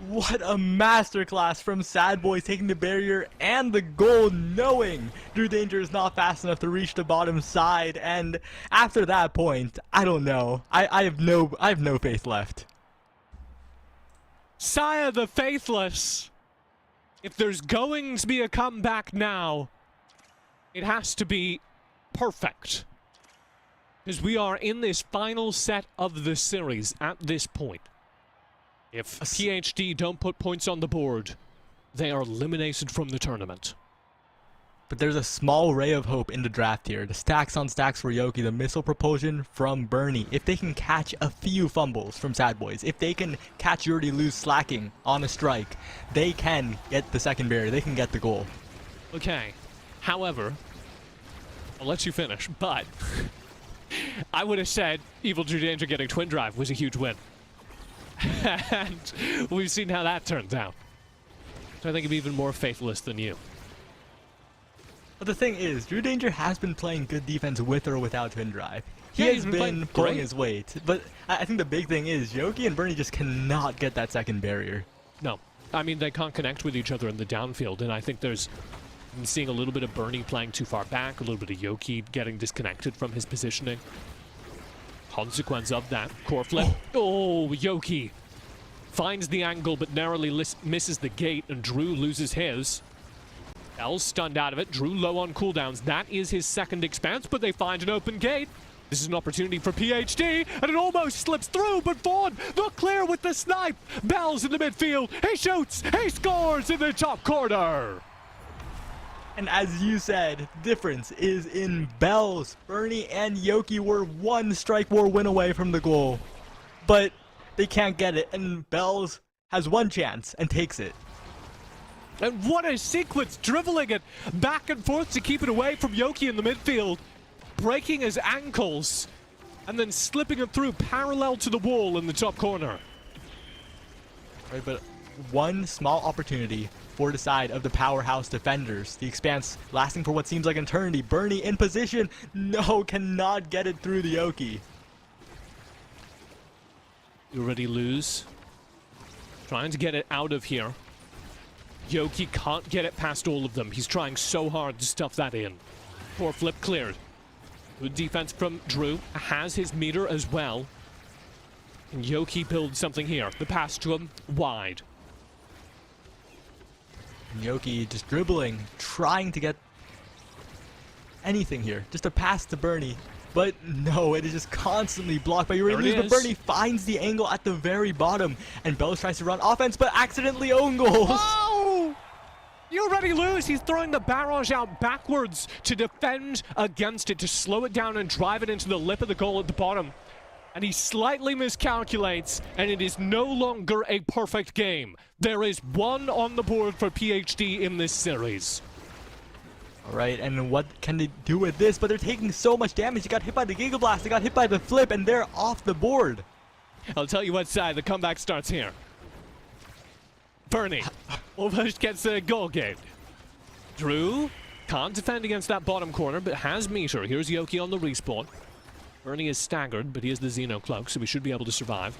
What a masterclass from Sad Boys, taking the barrier and the goal, knowing Drew Danger is not fast enough to reach the bottom side. And after that point, I don't know. I have no faith left. Sire the Faithless. If there's going to be a comeback now, it has to be perfect. Because we are in this final set of the series at this point. If PhD don't put points on the board, they are eliminated from the tournament. But there's a small ray of hope in the draft here. The stacks on stacks for Yoki, the missile propulsion from Bernie. If they can catch a few fumbles from Sad Boys, if they can catch you already lose slacking on a strike, they can get the second barrier. They can get the goal. Okay. However, I'll let you finish, but I would have said Evil Drew Danger getting twin drive was a huge win. And we've seen how that turns out. So I think I'm even more faithless than you. But the thing is, Drew Danger has been playing good defense with or without twin drive. He Yeah, has he's been been playing pulling great. his weight. But I think the big thing is Yoki and Bernie just cannot get that second barrier. No. I mean, they can't connect with each other in the downfield, and I think I'm seeing a little bit of Bernie playing too far back, a little bit of Yoki getting disconnected from his positioning. Consequence of that, core flip. Oh, Yoki finds the angle but narrowly misses the gate, and Drew loses his. Bells stunned out of it. Drew low on cooldowns. That is his second expanse, but they find an open gate. This is an opportunity for PhD, and it almost slips through, but Vaughn, the clear with the snipe. Bells in the midfield. He shoots. He scores in the top corner. And as you said, difference is in Bells. Bernie and Yoki were one strike war win away from the goal. But they can't get it, and Bells has one chance and takes it. And what a sequence, dribbling it back and forth to keep it away from Yoki in the midfield, breaking his ankles, and then slipping it through parallel to the wall in the top corner. Right, but one small opportunity for the side of the powerhouse defenders. The expanse lasting for what seems like eternity. Bernie in position. No, cannot get it through the Yoki. You already lose. Trying to get it out of here. Yoki can't get it past all of them. He's trying so hard to stuff that in. Core flip cleared. Good defense from Drew. Has his meter as well. And Yoki builds something here. The pass to him, wide. And Yoki just dribbling, trying to get anything here. Just a pass to Bernie. But no, it is just constantly blocked by Uranius. But Bernie finds the angle at the very bottom. And Bells tries to run offense, but accidentally own goals. Oh! You already lose. He's throwing the barrage out backwards to defend against it, to slow it down and drive it into the lip of the goal at the bottom. And he slightly miscalculates, and it is no longer a perfect game. There is one on the board for PhD in this series. All right, and what can they do with this? But they're taking so much damage. They got hit by the Giga Blast, they got hit by the flip, and they're off the board. I'll tell you what side, the comeback starts here. Bernie almost gets a goal gate. Drew can't defend against that bottom corner, but has meter. Here's Yoki on the respawn. Bernie is staggered, but he has the Xeno cloak, so he should be able to survive.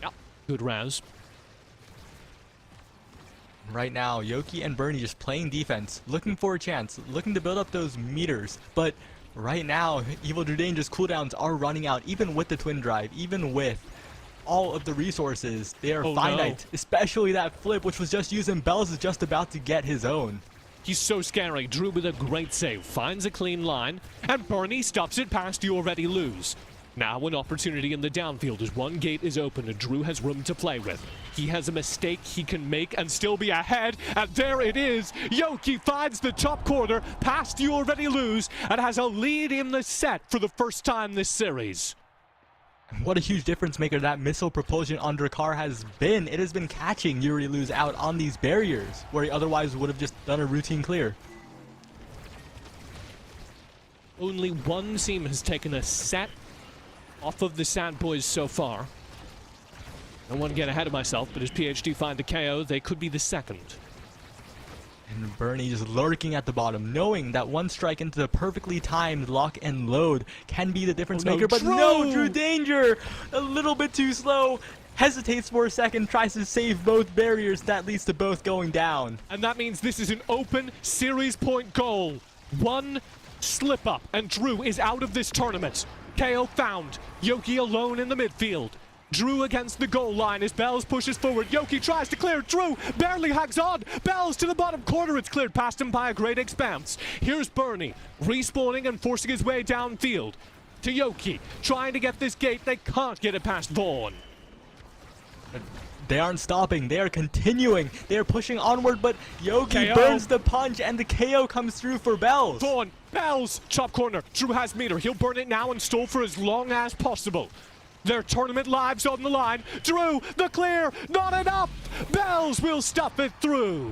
Yep, good raz. Right now, Yoki and Bernie just playing defense, looking for a chance, looking to build up those meters. But right now, Evil Drew Danger's cooldowns are running out, even with the twin drive, even with all of the resources. They are finite, especially that flip, which was just used, and Bells is just about to get his own. He's so scary. Drew with a great save, finds a clean line, and Bernie stops it past You Already Lose. Now an opportunity in the downfield as one gate is open and Drew has room to play with. He has a mistake he can make and still be ahead, and there it is. Yoki finds the top corner past You Already Lose and has a lead in the set for the first time this series. What a huge difference maker that missile propulsion on Drakkar has been. It has been catching You Already Lose out on these barriers, where he otherwise would have just done a routine clear. Only one team has taken a set off of the Sad Boys so far. Don't want to get ahead of myself, but as PhD find a KO, they could be the second. And Bernie just lurking at the bottom, knowing that one strike into the perfectly timed lock and load can be the difference maker. But no, Drew Danger, a little bit too slow. Hesitates for a second, tries to save both barriers. That leads to both going down. And that means this is an open series point goal. One slip up, and Drew is out of this tournament. KO found. Yoki alone in the midfield. Drew against the goal line as Bells pushes forward. Yoki tries to clear. Drew barely hangs on. Bells to the bottom corner. It's cleared past him by a great expanse. Here's Bernie respawning and forcing his way downfield. To Yoki, trying to get this gate. They can't get it past Vaughn. They aren't stopping. They are continuing. They are pushing onward, but Yoki burns the punch, and the KO comes through for Bells. Vaughn, Bells, top corner. Drew has meter. He'll burn it now and stall for as long as possible. Their tournament lives on the line. Drew, the clear, not enough. Bells will stuff it through.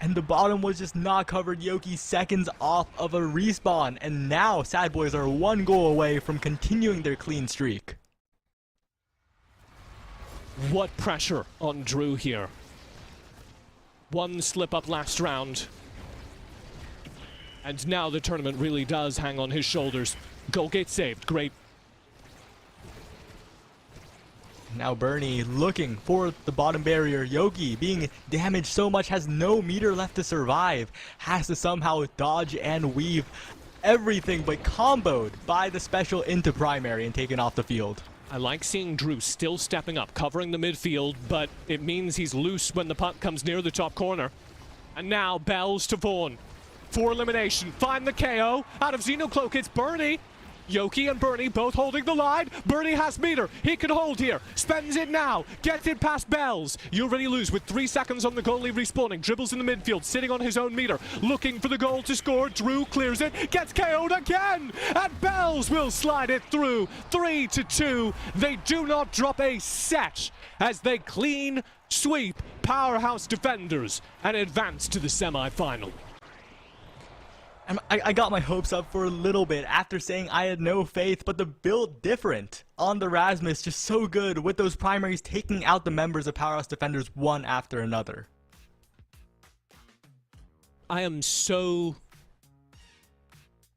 And the bottom was just not covered. Yoki seconds off of a respawn, and now Sad Boys are one goal away from continuing their clean streak. What pressure on Drew here. One slip up last round. And now the tournament really does hang on his shoulders. Goal gate saved. Great. Now Bernie looking for the bottom barrier. Yoki being damaged so much, has no meter left to survive. Has to somehow dodge and weave everything, but comboed by the special into primary and taken off the field. I like seeing Drew still stepping up, covering the midfield, but it means he's loose when the puck comes near the top corner. And now Bells to Vaughn. For elimination, find the KO. Out of Xenocloak, it's Bernie. Yoki and Bernie both holding the line. Bernie has meter. He can hold here. Spends it now. Gets it past Bells. You Already Lose with 3 seconds on the goalie respawning. Dribbles in the midfield, sitting on his own meter. Looking for the goal to score. Drew clears it. Gets KO'd again. And Bells will slide it through. 3-2. They do not drop a set as they clean sweep Powerhouse Defenders and advance to the semi-final. I got my hopes up for a little bit after saying I had no faith, but the build different on the Rasmus, just so good with those primaries taking out the members of Powerhouse Defenders one after another. I am so,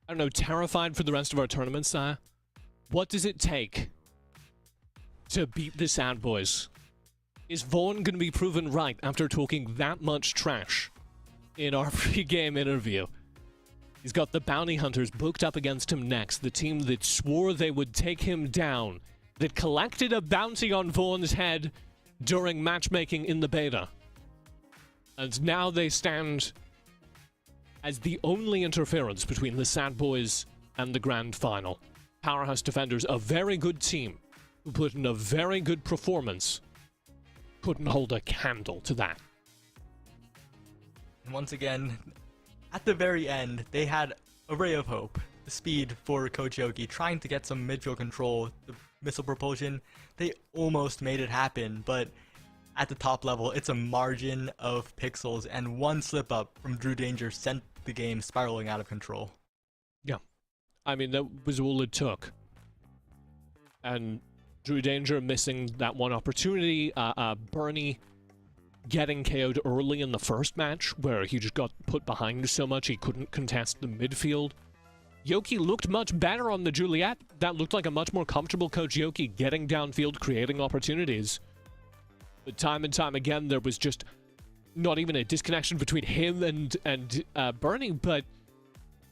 I don't know, terrified for the rest of our tournament, Saya. What does it take to beat the Sad Boys? Is Vaughn going to be proven right after talking that much trash in our pre-game interview? He's got the Bounty Hunters booked up against him next, the team that swore they would take him down, that collected a bounty on Vaughn's head during matchmaking in the beta. And now they stand as the only interference between the Sad Boys and the Grand Final. Powerhouse Defenders, a very good team, who put in a very good performance, couldn't hold a candle to that. And once again, at the very end, they had a ray of hope. The speed for Coach Yoki, trying to get some midfield control, the missile propulsion, they almost made it happen, but at the top level, it's a margin of pixels, and one slip up from Drew Danger sent the game spiraling out of control. Yeah. I mean, that was all it took. And Drew Danger missing that one opportunity, Bernie getting KO'd early in the first match, where he just got put behind so much he couldn't contest the midfield. Yoki looked much better on the Juliet. That looked like a much more comfortable Coach Yoki getting downfield, creating opportunities. But time and time again, there was just not even a disconnection between him and Bernie, but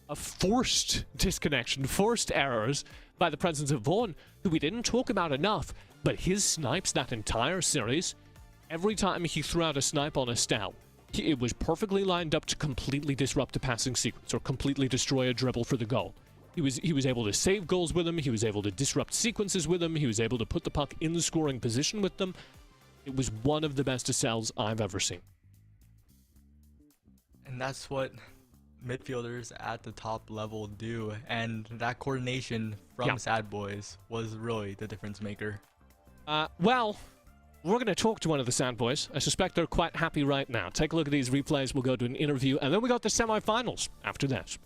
a forced disconnection, forced errors by the presence of Vaughn, who we didn't talk about enough. But his snipes that entire series, every time he threw out a snipe on Estelle, it was perfectly lined up to completely disrupt a passing sequence or completely destroy a dribble for the goal. He was able to save goals with them. He was able to disrupt sequences with them. He was able to put the puck in the scoring position with them. It was one of the best Estelles I've ever seen. And that's what midfielders at the top level do. And that coordination from Sad Boys was really the difference maker. Well, we're going to talk to one of the Sad Boys. I suspect they're quite happy right now. Take a look at these replays. We'll go to an interview, and then we got the semifinals after this.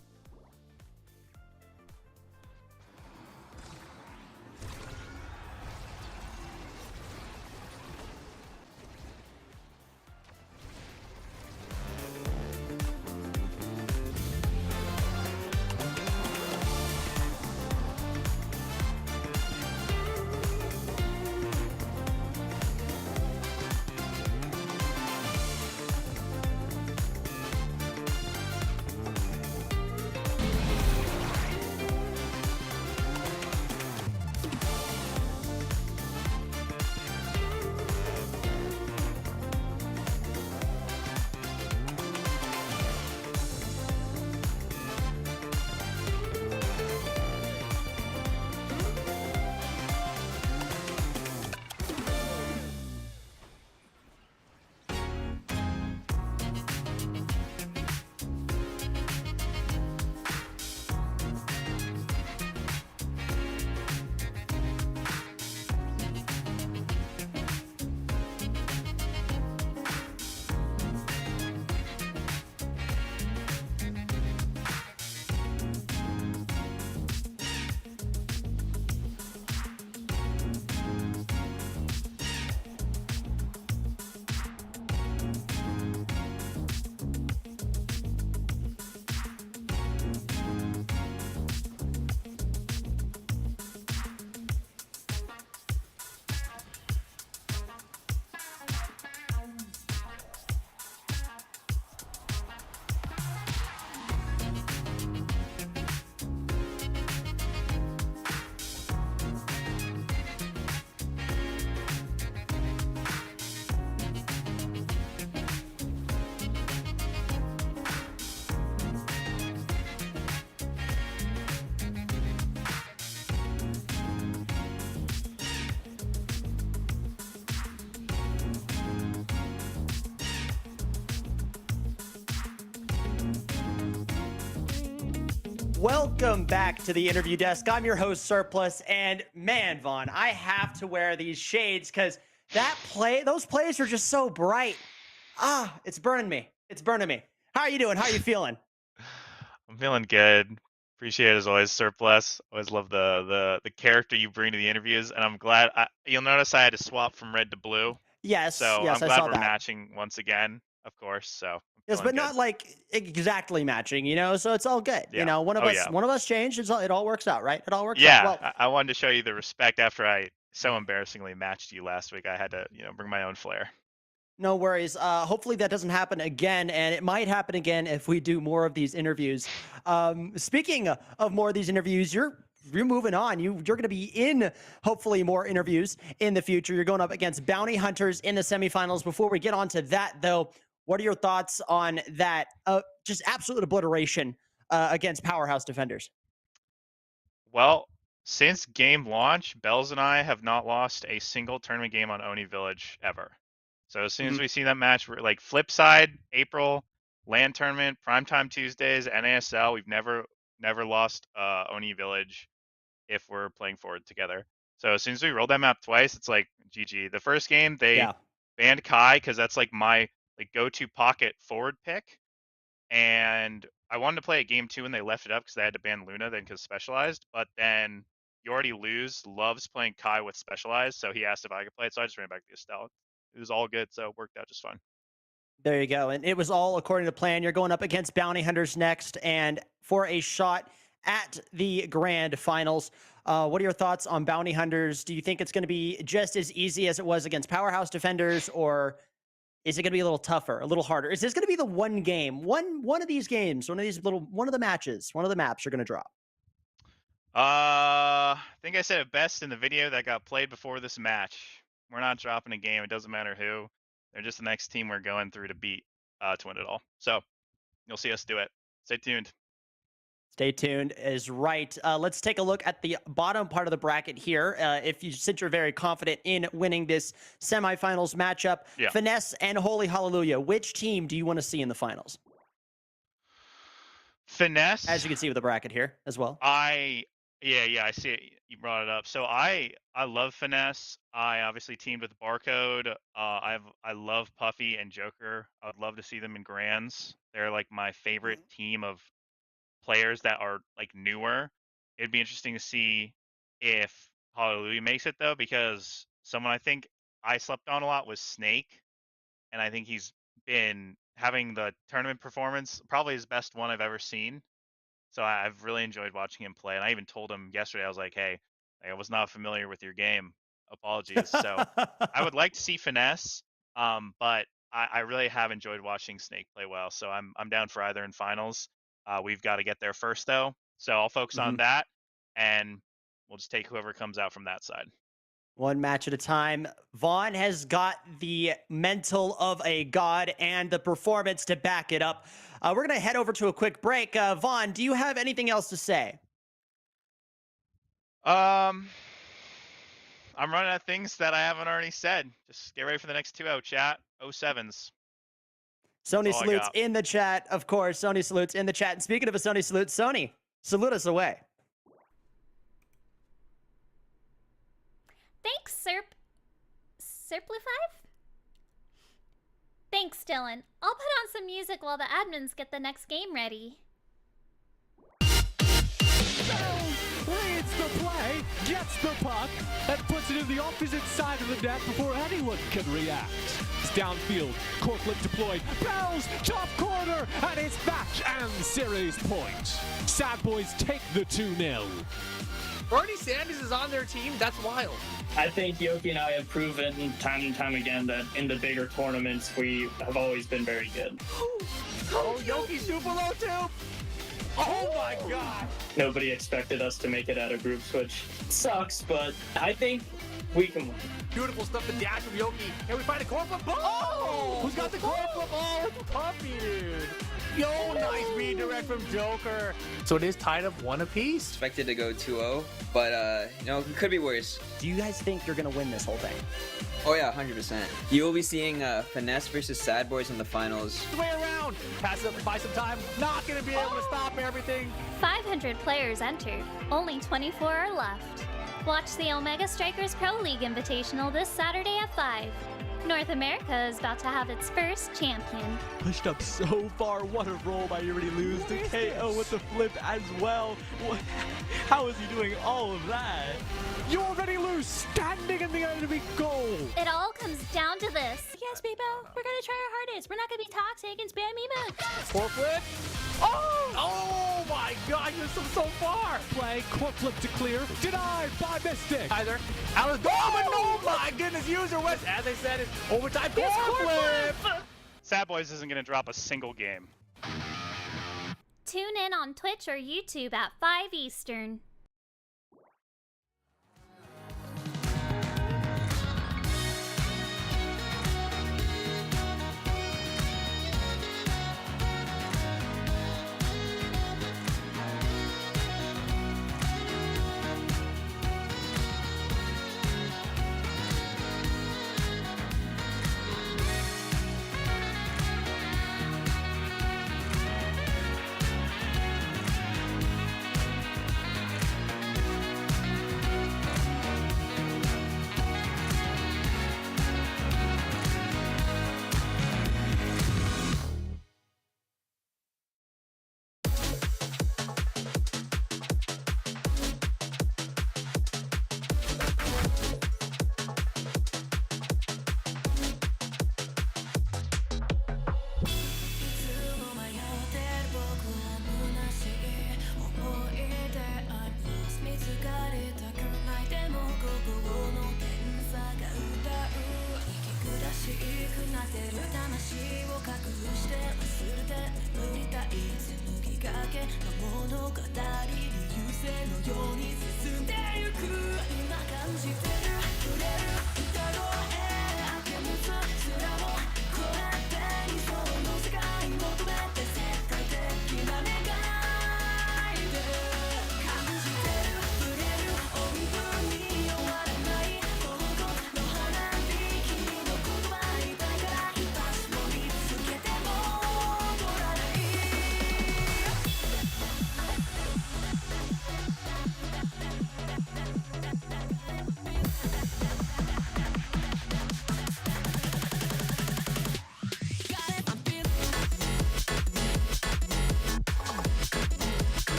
Welcome back to the interview desk. I'm your host, Surplus, and man, Vaughn, I have to wear these shades because those plays are just so bright. It's burning me. It's burning me. How are you doing? How are you feeling? I'm feeling good. Appreciate it as always, Surplus. Always love the character you bring to the interviews, and I'm glad. You'll notice I had to swap from red to blue. Yes, So yes, I'm I glad saw we're that. matching once again, of course. So yes, but not like exactly matching, so it's all good. Yeah. One of us changed. It all works out, right? It all works out. Yeah, Well, I wanted to show you the respect after I so embarrassingly matched you last week. I had to, bring my own flair. no worries. Hopefully that doesn't happen again, and it might happen again if we do more of these interviews. Speaking of more of these interviews, you're moving on. You're going to be in hopefully more interviews in the future. You're going up against Bounty Hunters in the semifinals. Before we get on to that, though, what are your thoughts on that? Just absolute obliteration against Powerhouse Defenders. Well, since game launch, Bells and I have not lost a single tournament game on Oni Village ever. So as soon as we see that match, we're like flip side, April, LAN tournament, primetime Tuesdays, NASL, we've never lost Oni Village if we're playing forward together. So as soon as we rolled that map twice, it's like GG. The first game, they banned Kai because that's like my go-to pocket forward pick. And I wanted to play at game 2 and they left it up because they had to ban Luna then because specialized. But then you already lose loves playing Kai with specialized, so he asked if I could play it, so I just ran back to Estelle. It was all good, so it worked out just fine. There you go. And it was all according to plan. You're going up against Bounty Hunters next and for a shot at the grand finals. What are your thoughts on bounty hunters? Do you think it's going to be just as easy as it was against powerhouse defenders, or is it going to be a little tougher, a little harder? Is this going to be the one game, one of these games, one of the matches, one of the maps are going to drop? I think I said it best in the video that got played before this match. We're not dropping a game. It doesn't matter who. They're just the next team we're going through to beat to win it all. So you'll see us do it. Stay tuned. Stay tuned is right. Let's take a look at the bottom part of the bracket here. Since you're very confident in winning this semifinals matchup, Yeah. Finesse and Holy Hallelujah, which team do you want to see in the finals? Finesse. As you can see with the bracket here as well. Yeah, I see it. You brought it up. So I love Finesse. I obviously teamed with Barcode. I love Puffy and Joker. I would love to see them in Grands. They're like my favorite team of players that are like newer. It'd be interesting to see if Hallelujah makes it though, because someone I think I slept on a lot was Snake, and I think he's been having the tournament performance, probably his best one I've ever seen. So I've really enjoyed watching him play, and I even told him yesterday, I was like, hey, I was not familiar with your game. Apologies. So I would like to see Finesse, but I really have enjoyed watching Snake play well. So I'm down for either in finals. We've got to get there first, though. So I'll focus on that, and we'll just take whoever comes out from that side. One match at a time. Vaughn has got the mental of a god and the performance to back it up. We're going to head over to a quick break. Vaughn, do you have anything else to say? I'm running out of things that I haven't already said. Just get ready for the next 2-0 chat. 07s. Sony salutes in the chat, of course. Sony salutes in the chat. And speaking of a Sony salute, Sony, salute us away. Thanks, Serplify? Thanks, Dylan. I'll put on some music while the admins get the next game ready. Leads the play, gets the puck, and puts it in the opposite side of the net before anyone can react. It's downfield, corklet deployed, Bells, top corner, and it's match and series point. Sad Boys take the 2-0. Bernie Sanders is on their team? That's wild. I think Yoki and I have proven time and time again that in the bigger tournaments, we have always been very good. Oh, Yoki super low too? Oh my god! Nobody expected us to make it out of groups, which sucks, but I think we can win. Beautiful stuff, the dash from Yoki. Can we find a core flip? Oh! Who's got the core flip? Oh, it's Puffy, dude. Yo, nice redirect from Joker. So it is tied up 1 apiece. Expected to go 2-0, but it could be worse. Do you guys think you're going to win this whole thing? Oh yeah, 100%. You will be seeing Finesse versus Sad Boys in the finals. Way around. Pass it up to buy some time. Not going to be able to stop everything. 500 players entered. Only 24 are left. Watch the Omega Strikers Pro League Invitational this Saturday at 5. North America is about to have its first champion. Pushed up so far. What a roll by Already Lose to KO with the flip as well. How is he doing all of that? You already lose, standing in the enemy goal. It all comes down to this. Yes, people, we're gonna try our hardest. We're not gonna be toxic and spam emotes. Core flip. Oh! Oh my god, you missed him so far. Play, core flip to clear, denied by Mystic. Either out of the goal, but oh my goodness, user West, as I said, it's overtime core flip. Sad Boys isn't going to drop a single game. Tune in on Twitch or YouTube at 5 Eastern.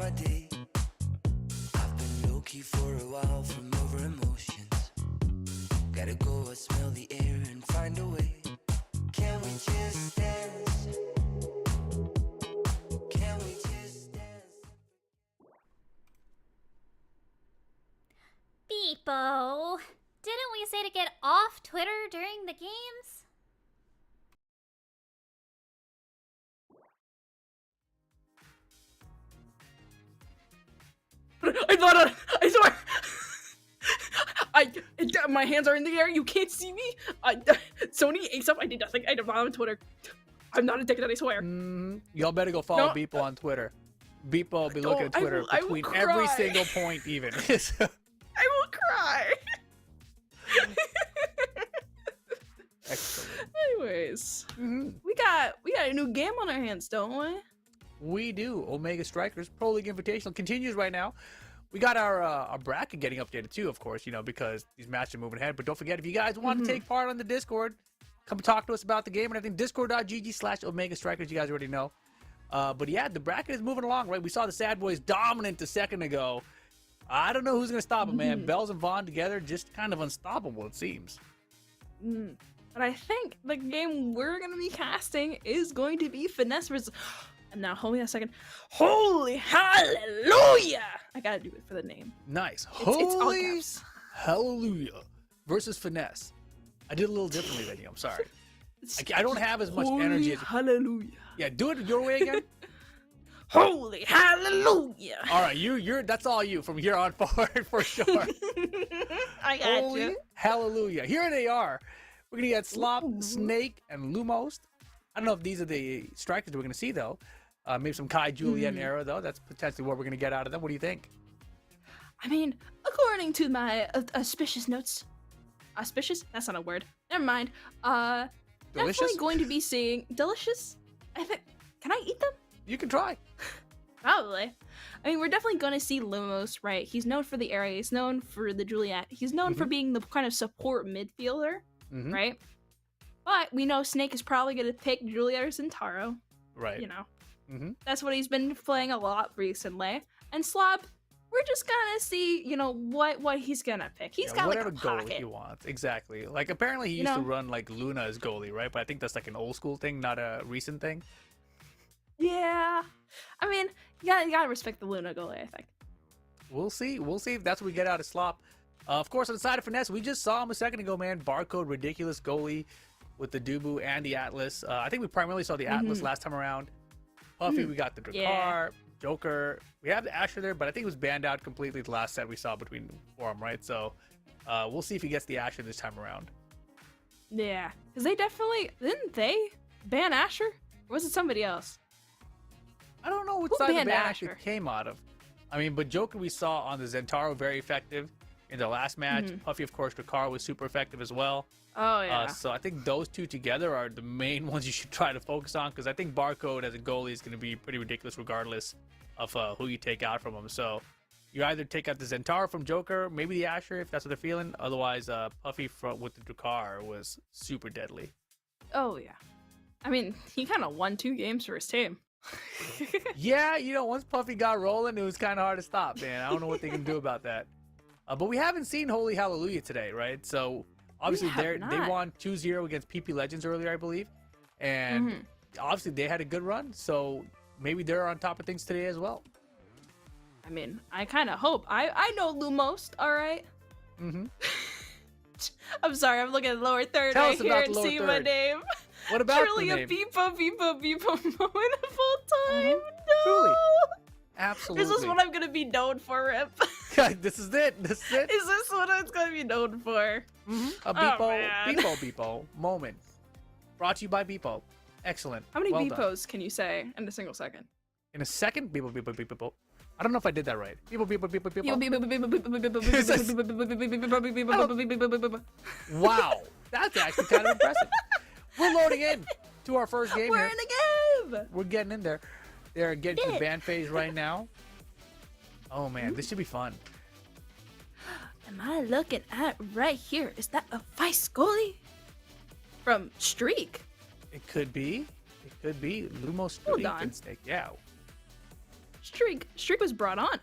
my day. I've been low-key for a while from over emotions. Gotta go, I smell the air and find a way. Can we just dance? Can we just dance? Beepo, didn't we say to get off Twitter during the games? I thought I swear. My hands are in the air. You can't see me. Sony ace up. I did nothing. I did not on Twitter. I'm not addicted. I swear. Y'all better go follow No. Beepo on Twitter. Beepo will be looking at I Twitter will- I will between every cry. single point even. I will cry. Excellent. Anyways, we got a new game on our hands, don't we? We do. Omega Strikers Pro League Invitational continues right now. We got our bracket getting updated too, of course, because these matches are moving ahead. But don't forget, if you guys want to take part on the Discord, come talk to us about the game and everything. Discord.gg/Omega Strikers, you guys already know. But yeah, the bracket is moving along, right? We saw the Sad Boys dominant a second ago. I don't know who's going to stop them, man. Bells and Vaughn together, just kind of unstoppable, it seems. But I think the game we're gonna be casting is going to be Finesse versus. And now, hold me a second. Holy hallelujah! I gotta do it for the name. Nice. It's all Holy caps. hallelujah versus Finesse. I did a little differently than you. I'm sorry. I don't have as much energy as hallelujah. Yeah, do it your way again. Holy hallelujah! All right, you're that's all you from here on forward for sure. I got Holy you. hallelujah. Here they are. We're gonna get Slop, Snake, and Lumos. I don't know if these are the strikers that we're gonna see though. Maybe some Kai Julian era though. That's potentially what we're gonna get out of them. What do you think? I mean, according to my auspicious notes, auspicious? That's not a word. Never mind. Delicious? Definitely going to be seeing delicious. I think. Can I eat them? You can try. Probably. I mean, we're definitely going to see Lumos, right? He's known for the area. He's known for the Juliet. He's known for being the kind of support midfielder, right? But we know Snake is probably going to pick Juliet or Centauro. Right. That's what he's been playing a lot recently. And Slob, we're just gonna see, what he's gonna pick. He's got whatever like a goalie pocket. he wants. Exactly. Like apparently he used to run like Luna as goalie, right? But I think that's like an old school thing, not a recent thing. Yeah. I mean, you gotta respect the Luna goalie, I think. We'll see. We'll see if that's what we get out of Slop. Of course, on the side of Finesse, we just saw him a second ago, man. Barcode, ridiculous goalie with the Dubu and the Atlas. I think we primarily saw the Atlas last time around. Puffy, we got the Drakkar, Joker. We have the Asher there, but I think it was banned out completely the last set we saw between for him, right? So we'll see if he gets the Asher this time around. Yeah. Because didn't they ban Asher? Or was it somebody else? I don't know which Who side the banned ban Asher? actually came out of. I mean, but Joker we saw on the Zentaro very effective in the last match. Puffy, of course, Drakkar was super effective as well. Oh, yeah. So I think those two together are the main ones you should try to focus on because I think Barcode as a goalie is going to be pretty ridiculous regardless of who you take out from him. So you either take out the Zentaro from Joker, maybe the Asher if that's what they're feeling. Otherwise, Puffy with the Drakkar was super deadly. Oh, yeah. I mean, he kind of won 2 games for his team. Yeah, once Puffy got rolling, it was kind of hard to stop, man. I don't know what they can do about that. But we haven't seen Holy Hallelujah today, right? So obviously they won 2-0 against PP Legends earlier, I believe. And obviously they had a good run. So maybe they're on top of things today as well. I mean, I kind of hope. I know Lumos, all right? I'm sorry, I'm looking at the lower third Tell right us here about and the lower see my third. name. What about Truly the a name? beepo moment of full time. No. Truly. Absolutely. This is what I'm gonna be known for, Rip. This is it. This is it. Is this what it's gonna be known for? A man. Beepo moment. Brought to you by Beepo. Excellent. How many Well done. beepos can you say in a single second? In a second, Beepo. I don't know if I did that right. Beepo. Wow. That's actually kind of impressive. We're loading in to our first game We're here. in a game. We're getting in there. They're getting to the ban phase right now. Oh, man. This should be fun. Am I looking at right here? Is that a vice goalie from Streak? It could be. It could be. Lumos Hold Streak on. and Snake. Yeah. Streak was brought on.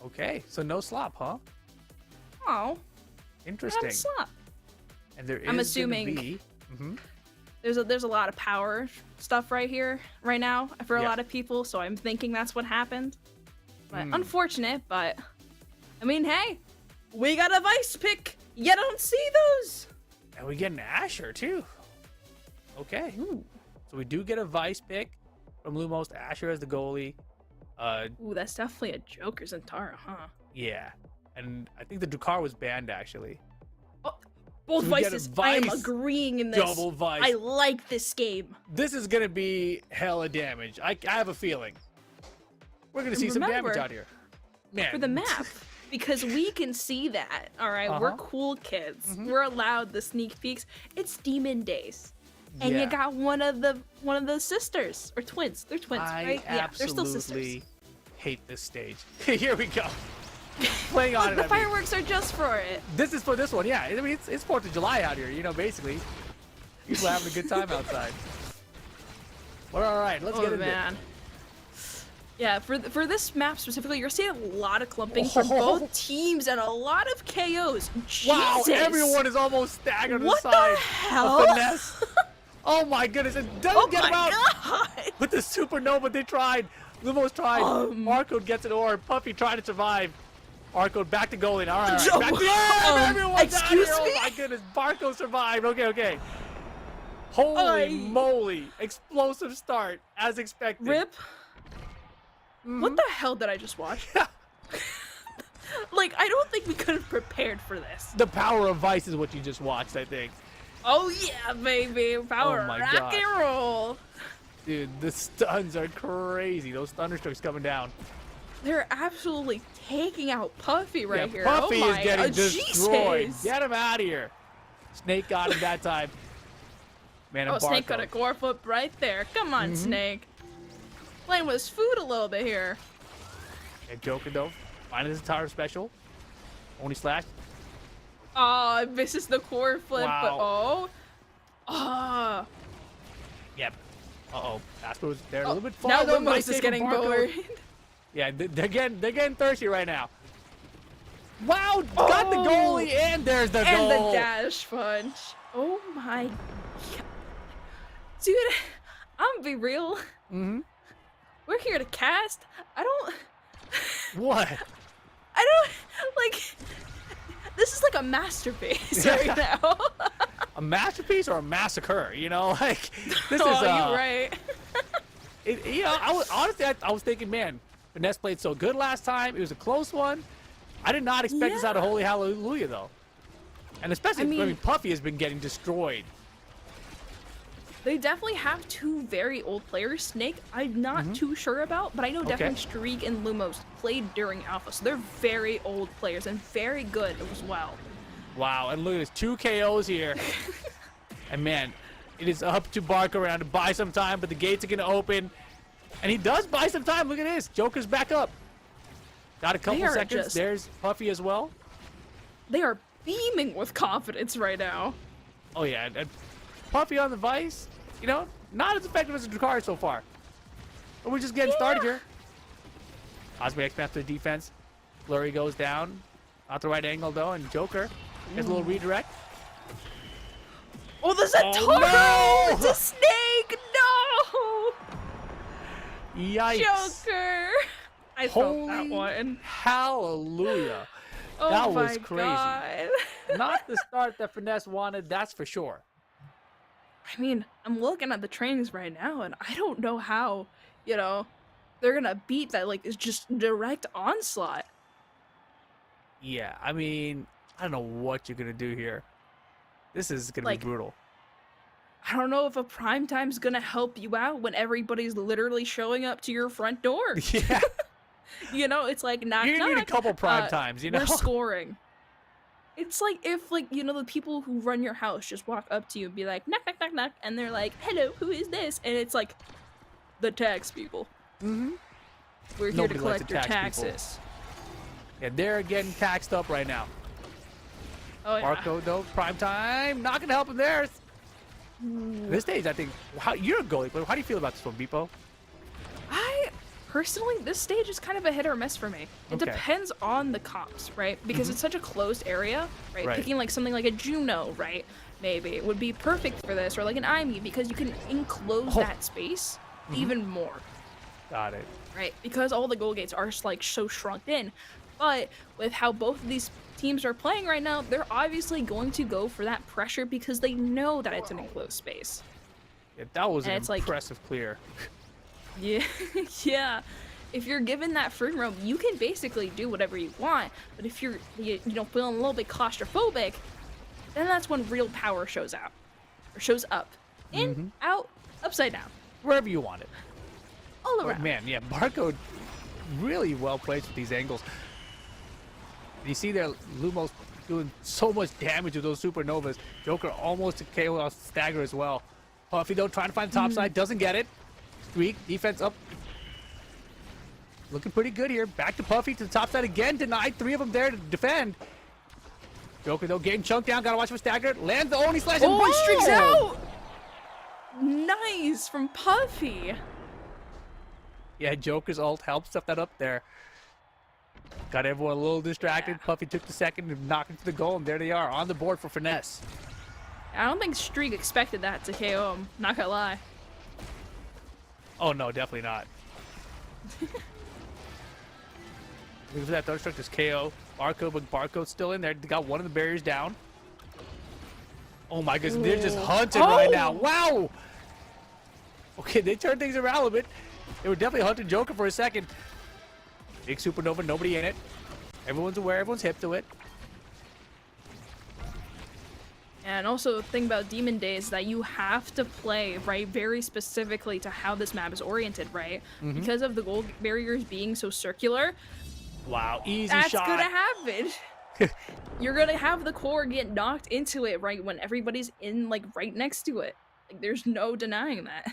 Okay, so no slop, huh? Oh, Interesting. slop. And there is I'm gonna assuming be... there's a lot of power stuff right now for a Yeah. lot of people, so I'm thinking that's what happened. But Hmm. unfortunate, but I mean, hey, we got a vice pick. You don't see those. And we get an Asher, too. Okay. So we do get a vice pick from Lumos. Asher as the goalie. Ooh, that's definitely a Joker Zentara, huh? Yeah. And I think the Dukar was banned, actually. Both So we get a vices. I am vice, agreeing in this. double vice. I like this game. This is going to be hella damage. I have a feeling. We're going to see some damage Remember, out here. Man. For the map, because we can see that. All right, we're Uh-huh. cool kids. We're allowed the sneak peeks. It's Demon Days, and Yeah. you got one of the sisters or twins. They're twins, I right? Yeah, they're still absolutely sisters. hate this stage. Here we go. Playing on Look, it. the I mean. fireworks are just for it. This is for this one, yeah. I mean, it's 4th of July out here, you know, basically. People are having a good time outside. Well, all right, let's get Oh into man. Yeah, for this map specifically, you're seeing a lot of clumping from both teams and a lot of KOs. it. Wow, Jesus. everyone is almost staggered on What the the side hell? of Finesse. Oh my goodness, it doesn't Oh get my him out God. with the supernova. They tried. Lumos tried. Arcode gets an orb. Puffy tried to survive. Arcode back to goalie. All right, Joe, back to everyone's out excuse here. me? Oh my goodness, Barco survived. Okay. Holy moly. Explosive start, as expected. Rip. What the hell did I just watch? Like, I don't think we could have prepared for this. The power of Vice is what you just watched, I think. Oh yeah, baby. Power Oh my rock God. and roll. Dude, the stuns are crazy. Those thunderstrokes coming down. They're absolutely taking out Puffy right here. Puffy oh is my getting destroyed. Jesus. Get him out of here. Snake got him that time. Man, Oh, and Snake Barco. got a gore flip right there. Come on, Snake. Playing with his food a little bit here. And Joker, though, finding his entire special. Only slash. Oh, misses the core flip, Wow. but oh. Ah. Yep. Uh-oh. Asper was there a Oh, little bit now farther. Lumos Nice is save from getting Barco. bored. Yeah, they're getting thirsty right now. Wow, got the goalie, and there's the And goal. the dash punch. Oh my God. Dude, I'm gonna be real. We're here to cast. What? I don't, like, this is like a masterpiece right now. A masterpiece or a massacre? You know, like this Oh, is. you're right. You know, honestly, I was thinking, man, Finesse played so good last time. It was a close one. I did not expect this out of Holy Hallelujah, though. And especially, I mean, Puffy has been getting destroyed. They definitely have two very old players. Snake, I'm not too sure about, but I know definitely Streak and Lumos played during Alpha, so they're very old players and very good as well. Wow, and look at this, 2 KOs here. And man, it is up to Bark around to buy some time, but the gates are going to open. And he does buy some time. Look at this. Joker's back up. Got a couple seconds. There's Puffy as well. They are beaming with confidence right now. Oh, yeah. And Puffy on the Vice, you know, not as effective as Drakari so far. But we're just getting started here. Osprey expands to the defense. Flurry goes down. Not the right angle, though. And Joker gets a little redirect. Oh, the Zentaro! no! It's a Snake! No! Yikes. Joker! I felt that one. Hallelujah. Oh that my was crazy. God. Not the start that Finesse wanted, that's for sure. I mean, I'm looking at the trainings right now, and I don't know how, you know, they're gonna beat that. Like, it's just direct onslaught. Yeah, I mean, I don't know what you're going to do here. This is going to be brutal. I don't know if a prime time's gonna help you out when everybody's literally showing up to your front door. Yeah. You know, it's like knock You're going to need a knock, couple prime times, you know? We're scoring. It's like if, like, you know, the people who run your house just walk up to you and be like, knock, knock, knock, knock, and they're like, hello, who is this? And it's like, the tax people. We're here Nobody to likes collect the your tax people. taxes. Yeah, they're getting taxed up right now. Oh, yeah. Marco, though, prime time. Not going to help him there. This stage, I think, you're a goalie player. How do you feel about this one, Beepo? I personally, this stage is kind of a hit or miss for me. It Okay. depends on the comps, right? Because it's such a closed area, right? Right. Picking like something like a Juno, right? Maybe it would be perfect for this, or like an Imi, because you can enclose that space even more, Got it. right? Because all the goal gates are like so shrunk in. But with how both of these teams are playing right now, they're obviously going to go for that pressure because they know that it's an enclosed space. Yeah, that was And an it's like- impressive clear. Yeah, yeah. If you're given that free roam, you can basically do whatever you want. But if you're, you know, feeling a little bit claustrophobic, then that's when real power shows out, or shows up, in, out, upside down, Wherever you want it. all Oh, around. man, yeah, Barcode really well placed with these angles. You see there, Lumos doing so much damage with those supernovas. Joker almost a KO off stagger as well. Puffy though, trying to find the top side, doesn't get it. Streak, defense up. Looking pretty good here. Back to Puffy to the top side again. Denied. 3 of them there to defend. Joker though, getting chunked down. Gotta watch for stagger. Lands the Oni slash and Oh, streaks boom! out! Nice from Puffy. Yeah, Joker's ult helped stuff that up there. Got everyone a little distracted. Puffy took the second and knocked into the goal, and there they are on the board for Finesse. I don't think Streak expected that to KO him. Not gonna lie. Oh no, definitely not. Looking for that Thunderstruck KO. Barcode, but Barcode's still in there. They got one of the barriers down. Oh my goodness, they're just hunting right now. Wow! Okay, they turned things around a little bit. They were definitely hunting Joker for a second. Big supernova, nobody in it. Everyone's aware, everyone's hip to it. And also the thing about Demon Days is that you have to play, right, very specifically to how this map is oriented, right? Because of the gold barriers being so circular, Wow, easy that's shot. gonna happen. You're gonna have the core get knocked into it, right, when everybody's in, like, right next to it. Like, there's no denying that.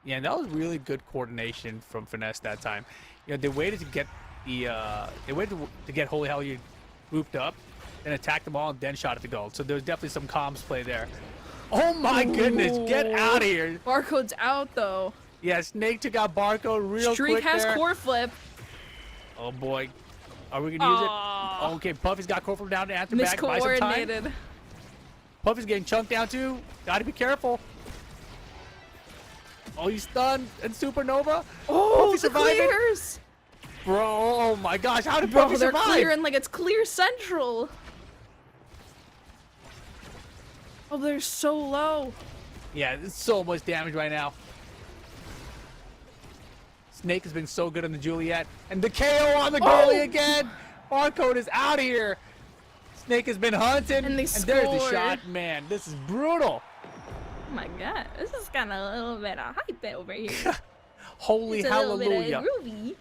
Yeah, and that was really good coordination from Finesse that time. You know, they waited to get to get Holy Hell grouped up, and attacked them all, and then shot at the goal. So there's definitely some comms play there. Oh my goodness, get out of here. Barcode's out, though. Yeah, Snake took out Barcode real Streak quick has there. core flip. Oh boy. Are we gonna use it? Okay, Puffy's got core flip down to answer back. Buy some time. Miscoordinated. Puffy's getting chunked down too. Gotta be careful. Oh, he's stunned and supernova. Oh, Puffy the surviving. clears! Bro, oh my gosh, how did Bro, Puffy they're survive? clearing like it's clear central. Oh, they're so low. Yeah, there's so much damage right now. Snake has been so good on the Juliet. And the KO on the goalie again. Barcode is out of here. Snake has been hunting. And they there's the scored. shot. Man, this is brutal. Oh my god, this is kind of a little bit of hype over here. Holy It's a hallelujah. little bit of groovy.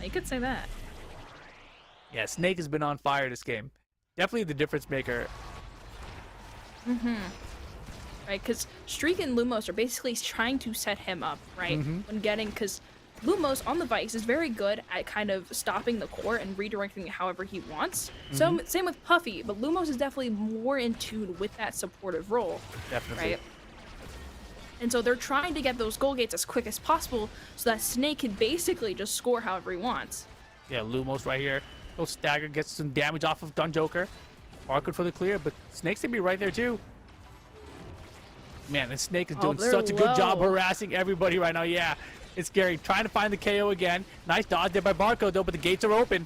You could say that. Yeah, Snake has been on fire this game. Definitely the difference maker. Right, because Streak and Lumos are basically trying to set him up, right? When getting, because Lumos on the Vice is very good at kind of stopping the core and redirecting it however he wants. So same with Puffy, but Lumos is definitely more in tune with that supportive role, Definitely. right? And so they're trying to get those goal gates as quick as possible so that Snake can basically just score however he wants. Yeah, Lumos right here. Little stagger gets some damage off of Dun Joker. Barcode for the clear, but Snake's gonna be right there too. Man, this Snake is doing they're such a good job low. harassing everybody right now. Yeah, it's scary. Trying to find the KO again. Nice dodge there by Barcode though, but the gates are open.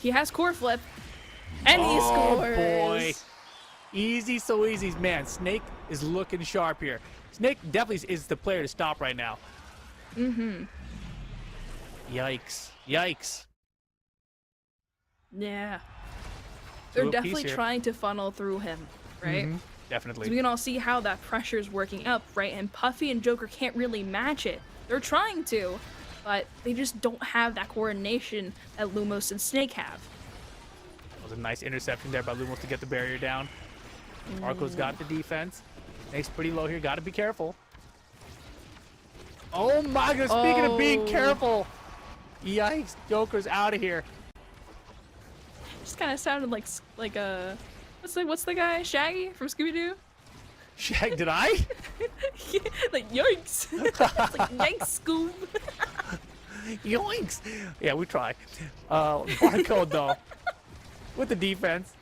He has core flip, and he scores. Boy. Easy, so easy. Man, Snake is looking sharp here. Snake definitely is the player to stop right now. Yikes. Yikes. Yeah. Two They're apiece definitely here. trying to funnel through him, right? Definitely. So we can all see how that pressure is working up, right? And Puffy and Joker can't really match it. They're trying to, but they just don't have that coordination that Lumos and Snake have. That was a nice interception there by Lumos to get the barrier down. Marco's got the defense. Snake's pretty low here. Got to be careful. Oh my goodness. Speaking of being careful. Yikes. Joker's out of here. Just kind of sounded like what's the guy Shaggy from Scooby Doo? Shag, did I? Like yikes! It's like yikes, Scoob. Yoinks! Yeah, we try. Barcode though, with the defense.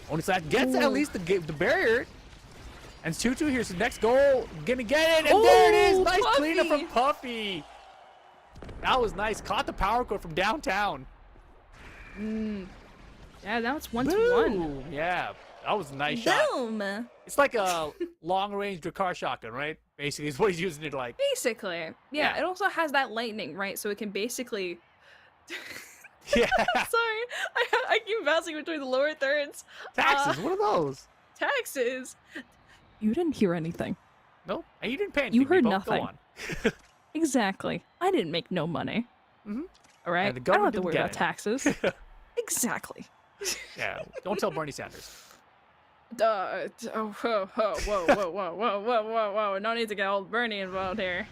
Only side gets at least the barrier. And 2-2 here's the next goal. Gonna get it, and there it is. Nice Puffy. cleanup from Puffy. That was nice. Caught the power core from downtown. Yeah, now it's 1-1. Boom. Yeah, that was a nice shot. Boom. It's like a long-range Drakkar shotgun, right? Basically, is what he's using it like. Basically. Yeah, it also has that lightning, right? So it can basically... Yeah. Sorry, I keep bouncing between the lower thirds. Taxes, what are those? Taxes. You didn't hear anything. Nope, and you didn't pay anything. You heard Go nothing. on. Exactly. I didn't make no money. All right. And the I don't government have to didn't worry get about it. taxes. Exactly. Yeah, don't tell Bernie Sanders. Whoa, whoa, whoa, whoa, whoa, whoa, whoa, whoa, whoa. No need to get old Bernie involved here.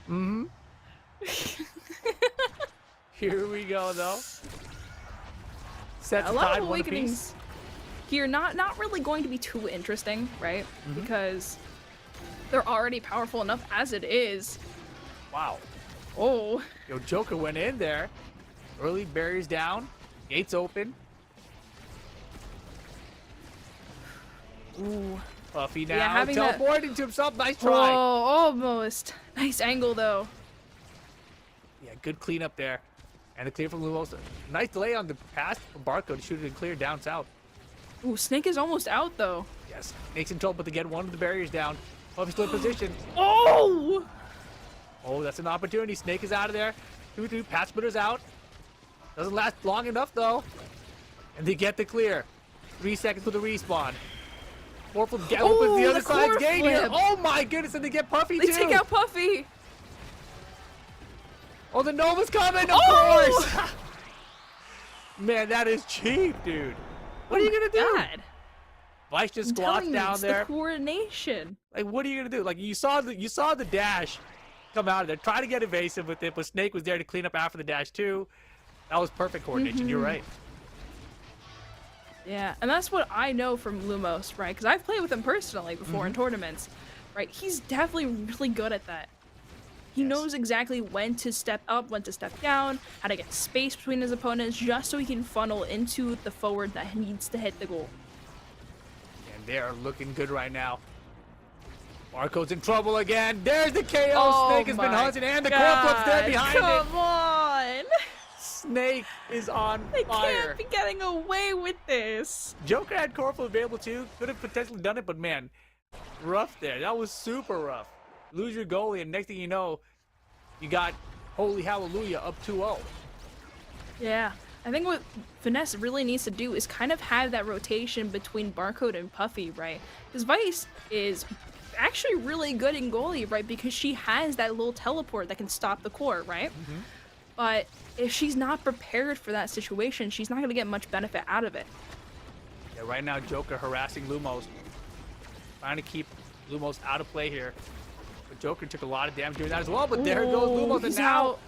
Here we go, though. Sets A lot tied of one awakenings apiece. here not really going to be too interesting, right? Because they're already powerful enough as it is. Wow. Oh. Yo, Joker went in there. Early barriers down. Gates open. Ooh. Puffy now Yeah, having that- teleporting to himself. Nice Oh, try. almost. Nice angle though. Yeah, good cleanup there. And the clear from Lumos. Nice delay on the pass from Barcode to shoot it and clear down south. Ooh, Snake is almost out though. Yes. Makes him trouble to get one of the barriers down. Puffy's still in position. Oh! Oh, that's an opportunity. Snake is out of there. 2-2. Pass splitter's out. Doesn't last long enough though. And they get the clear. 3 seconds for the respawn. Morphle opens the other side's gate here. flip. Oh my goodness, and they get Puffy They too. take out Puffy. Oh, the Nova's coming, of Oh! course. Man, that is cheap, dude. What are you gonna do? God. Vice just I'm squats telling you, down it's there. the coordination. Like, what are you gonna do? Like, you saw the dash come out of there. Try to get evasive with it, but Snake was there to clean up after the dash too. That was perfect coordination. You're right. Yeah, and that's what I know from Lumos, right? Because I've played with him personally before in tournaments, right? He's definitely really good at that. He knows exactly when to step up, when to step down, how to get space between his opponents, just so he can funnel into the forward that needs to hit the goal. And they are looking good right now. Barcode's in trouble again. There's the KO. Oh Snake has been my hunting, and the core flip's there behind Come it. on! Snake is on They fire. can't be getting away with this. Joker had core flip available too. Could have potentially done it, but man, rough there. That was super rough. Lose your goalie, and next thing you know, you got holy hallelujah up 2-0. Yeah, I think what Finesse really needs to do is kind of have that rotation between Barcode and Puffy, right? Because Vice is actually really good in goalie, right? Because she has that little teleport that can stop the core, right? But if she's not prepared for that situation, she's not going to get much benefit out of it. Yeah, right now Joker harassing Lumos, trying to keep Lumos out of play here. But Joker took a lot of damage doing that as well. But there goes Lumos, and he's now out.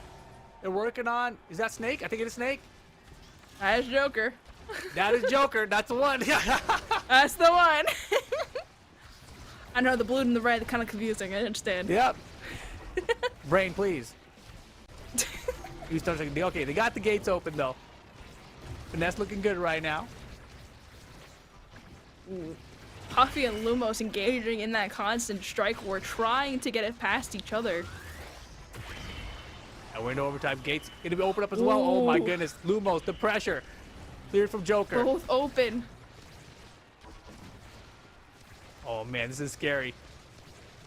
they're working on. Is that Snake? I think it is Snake. That is Joker. That is Joker. That's the one. That's the one. I know the blue and the red are kind of confusing. I understand. Yep. Brain, please. Okay, they got the gates open though. Finesse looking good right now. Puffy and Lumos engaging in that constant strike war, trying to get it past each other. And we're into overtime. Gates gonna be opened up as well. Oh my Ooh. goodness. Lumos, the pressure. Cleared from Joker. Both open. Oh man, this is scary.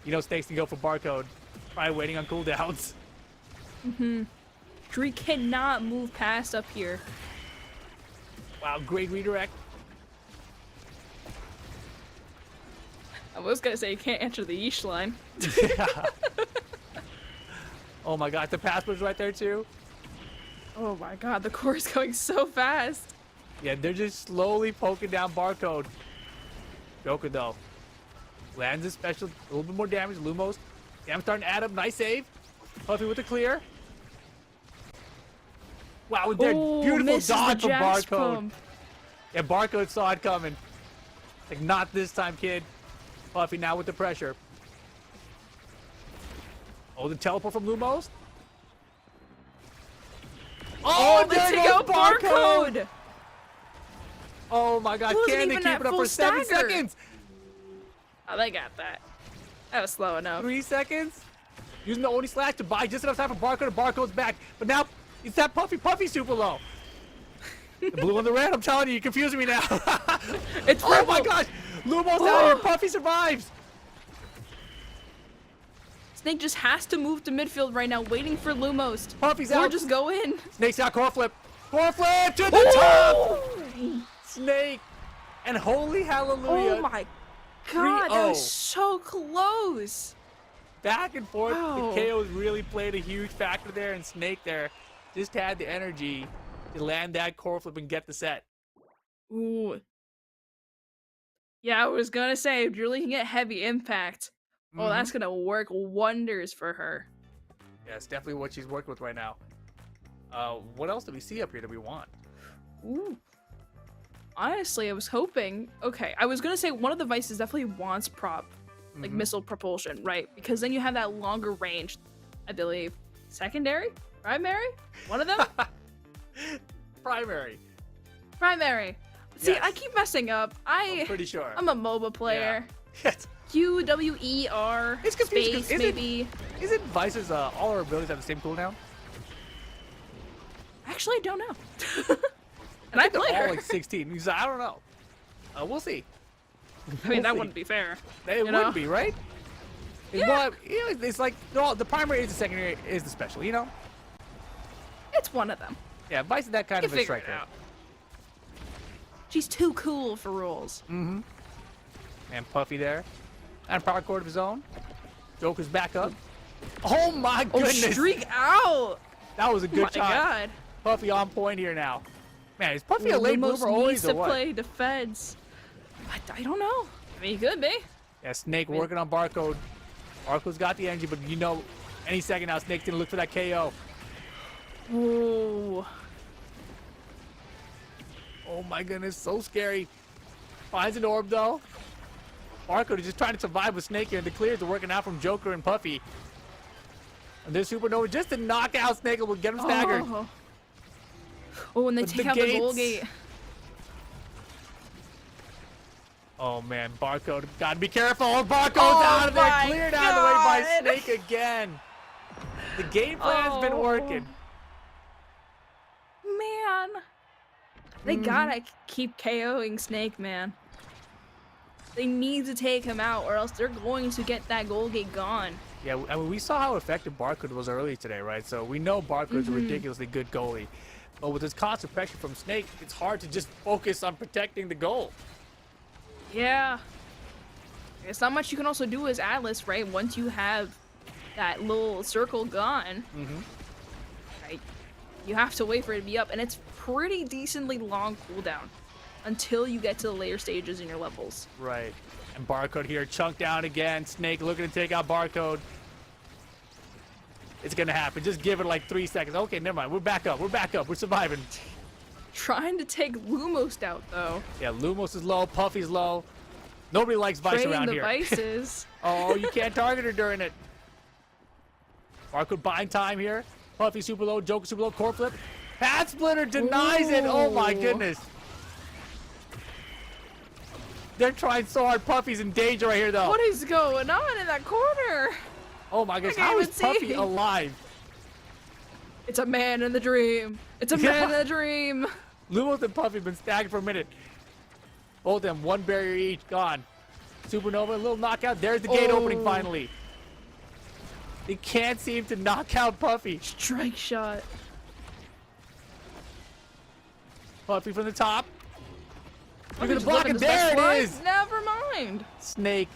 You know Snakes can go for Barcode. Probably waiting on cooldowns. Dree cannot move past up here. Wow, great redirect. I was gonna say you can't enter the Yeesh line. Oh my gosh, the pass was right there too. Oh my god, the core is going so fast. Yeah, they're just slowly poking down Barcode. Joker though. Lands a special, a little bit more damage. Lumos. Damn, starting to add up. Nice save. Puffy with the clear. Wow, with their Oh, beautiful misses the dodge from jazz Barcode. pump. Yeah, Barcode saw it coming. Like, not this time, kid. Puffy now with the pressure. Oh, the teleport from Lumos. Oh, they there take goes out Barcode. Oh my God, Wasn't can they even keep at it up full for 7 stagger. seconds? Oh, they got that. That was slow enough. 3 seconds? Using the Oni slash to buy just enough time for Barcode, and Barcode's back. But now, it's that Puffy super low. The blue and the red, I'm telling you, you're confusing me now. It's oh my purple. gosh, Lumos out here, Puffy survives. Snake just has to move to midfield right now, waiting for Lumos. Puffy's Or out. just go in. Snake's out, core flip. Core flip to the top. Snake, and holy hallelujah. Oh my God, that 3-0. was so close. Back and forth, Wow. the KOs really played a huge factor there, and Snake there just had the energy to land that core flip and get the set. Ooh. Yeah, I was gonna say, if you're looking at heavy impact, oh, that's gonna work wonders for her. Yeah, it's definitely what she's working with right now. What else do we see up here that we want? Ooh. Honestly, I was hoping. Okay, I was gonna say one of the vices definitely wants prop, like missile propulsion, right? Because then you have that longer range, I believe. Secondary? Primary? One of them? Primary. Primary. See, Yes. I keep messing up. I'm pretty sure. I'm a MOBA player. Yes. QWER. It's confusing 'cause Space, maybe. Isn't Vice's all our abilities have the same cooldown? Actually, I don't know. And I They're play all her. like 16. He's like, I don't know. We'll see. I mean, that wouldn't be fair. It you would know? be, right? Yeah. Well, you know, it's like no, the primary is the secondary is the special, you know? It's one of them. Yeah, Vice is that kind You of a figure it striker. out. She's too cool for rules. And Puffy there. And a power chord of his own. Joker's back up. Oh my goodness. Streak out. That was a good My shot. God. Puffy on point here now. Man, is Puffy a late Lumos bloomer always needs or to what? play defense. I don't know. I mean, he could be. Yeah, Snake working on Barcode. Barcode's got the energy, but you know, any second now, Snake's gonna look for that KO. Ooh. Oh my goodness, so scary. Finds an orb though. Barcode is just trying to survive with Snake here, and the clears are working out from Joker and Puffy. And this Supernova just to knock out Snake will get him staggered. Oh, and they But take the out the goal gates- gate. Oh man, Barcode, gotta be careful. Oh, Barcode's Oh out of there, my cleared out of the way by God. Snake again. The game plan's been working. Man. They gotta keep KOing Snake, man. They need to take him out, or else they're going to get that goal gate gone. Yeah, I mean, we saw how effective Barcode was earlier today, right? So we know Barcode's a ridiculously good goalie. But with this constant pressure from Snake, it's hard to just focus on protecting the goal. Yeah. It's not much you can also do as Atlas, right? Once you have that little circle gone, right, you have to wait for it to be up, and it's pretty decently long cooldown until you get to the later stages in your levels. Right. And Barcode here, chunked down again. Snake looking to take out Barcode. It's gonna happen. Just give it like 3 seconds. Okay, never mind. We're back up. We're back up. We're surviving. Trying to take Lumos out, though. Yeah, Lumos is low. Puffy's low. Nobody likes Vice Trading around the here. vices. Oh, you can't target her during it. Barcode buying time here. Puffy super low. Joker super low. Core flip. Pad splitter denies it. Oh my Ooh. goodness. They're trying so hard. Puffy's in danger right here, though. What is going on in that corner? Oh my goodness. can't How is even Puffy see. alive? It's a man in the dream. It's a man in the dream. Lumos and Puffy have been staggered for a minute. Both of them, one barrier each, gone. Supernova, a little knockout. There's the gate opening Oh. finally. They can't seem to knock out Puffy. Strike shot. Puffy from the top. Look at Just the block, living and his best there it life. is. Never mind. Snake,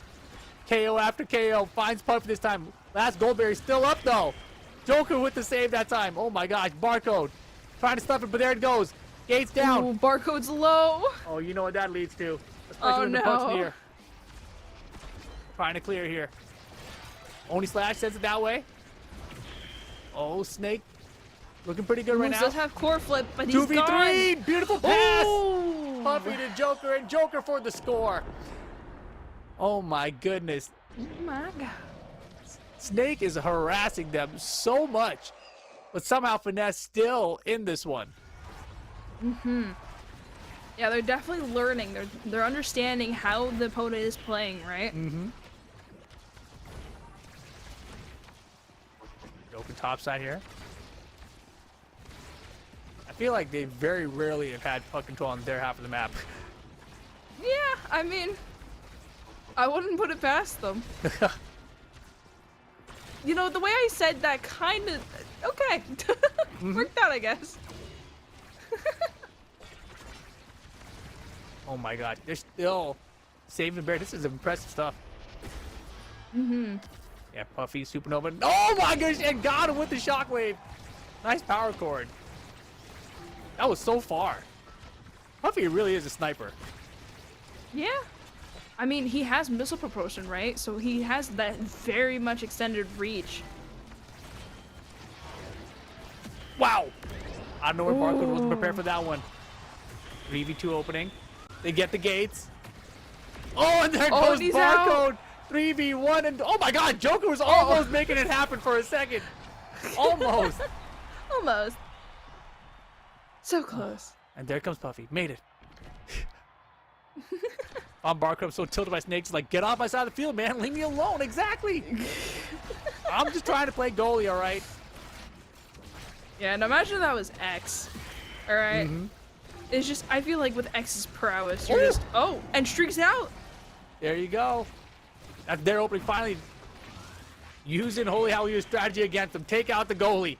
KO after KO, finds Puffy this time. Last Goldberry still up though. Joker with the save that time. Oh my gosh, Barcode. Trying to stuff it, but there it goes. Gates down. Ooh, Barcode's low. Oh, you know what that leads to. Especially Oh, when the puck's no. near. Trying to clear here. Only Slash sends it that way. Oh, Snake. Looking pretty good right Lumos now. does have core flip, but he's 2v3. gone. Beautiful pass. Ooh. Puffy to Joker, and Joker for the score. Oh my goodness. Oh my god. Snake is harassing them so much. But somehow Finesse still in this one. Yeah, they're definitely learning. They're understanding how the opponent is playing, right? Open top side here. I feel like they very rarely have had puck control on their half of the map. Yeah, I mean, I wouldn't put it past them. You know, the way I said that kind of... Okay. Worked out, I guess. Oh my god, they're still saving Bear. This is impressive stuff. Yeah, Puffy, Supernova. Oh my gosh, and got him with the shockwave. Nice power chord. That was so far. Puffy really is a sniper. Yeah. I mean, he has missile propulsion, right? So he has that very much extended reach. Wow. I don't know where Barcode wasn't prepared for that one. 3v2 opening. They get the gates. Oh, and there goes he's Barcode. 3v1 and oh my god, Joker was almost making it happen for a second. Almost. Almost. So close. And there comes Puffy. Made it. I'm Barcode. I'm so tilted by snakes. Like, get off my side of the field, man. Leave me alone. Exactly. I'm just trying to play goalie, all right? Yeah, and imagine that was X. All right. It's just, I feel like with X's prowess, you're just, and streaks out. There you go. That's their opening. Finally using Holy Hallelujah strategy against them. Take out the goalie.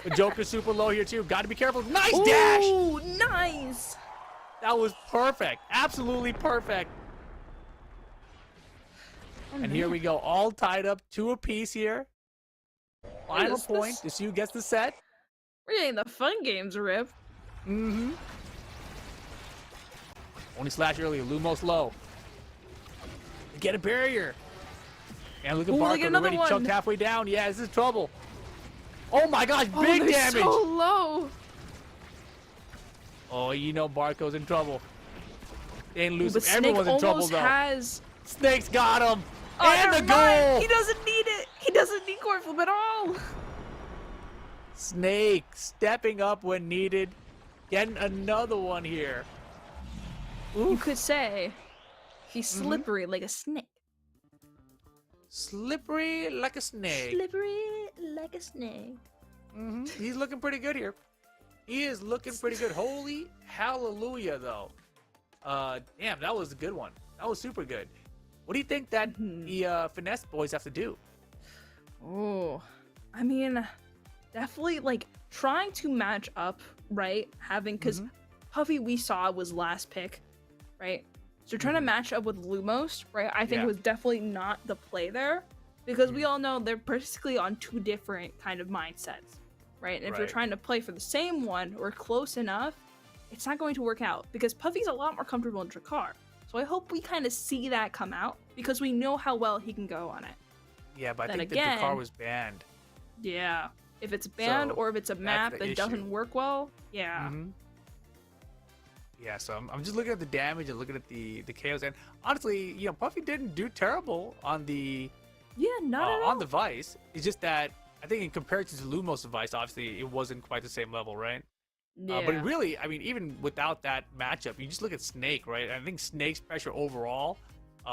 The Joker's super low here, too. Got to be careful. Nice dash. Ooh, nice. That was perfect. Absolutely perfect. And here we go. All tied up. 2 apiece here. Final point to see who gets the set. We're getting the fun games, Rip. Only slash earlier. Lumos low. Get a barrier. And look at Barcode already chucked halfway down. Yeah, this is trouble. Oh my gosh, big damage. So low. Oh, you know Barcode's in trouble. They ain't losing. But Everyone's in trouble though. Snake's got him. And the goal. He doesn't need it. He doesn't need coin flip at all. Snake stepping up when needed. Getting another one here. You could say he's slippery like a snake. Slippery like a snake. Slippery like a snake. He's looking pretty good here. He is looking pretty good. Holy hallelujah, though. Damn, that was a good one. That was super good. What do you think that the Finesse boys have to do? Oh, I mean, definitely like trying to match up, right? Because Puffy we saw was last pick, right? So trying to match up with Lumos, right? I think was definitely not the play there because we all know they're basically on 2 different kind of mindsets, right? And if you're trying to play for the same one or close enough, it's not going to work out because Puffy's a lot more comfortable in Drakkar. So I hope we kind of see that come out because we know how well he can go on it. Yeah, but then I think the Drakkar was banned. Yeah. If it's banned or if it's a map that doesn't work well, yeah. Yeah, so I'm just looking at the damage and looking at the KOs, and honestly, you know, Puffy didn't do terrible on the on the Vice. It's just that I think in comparison to Lumos' Vice, obviously it wasn't quite the same level, right? Yeah. But really, I mean, even without that matchup, you just look at Snake, right? I think Snake's pressure overall,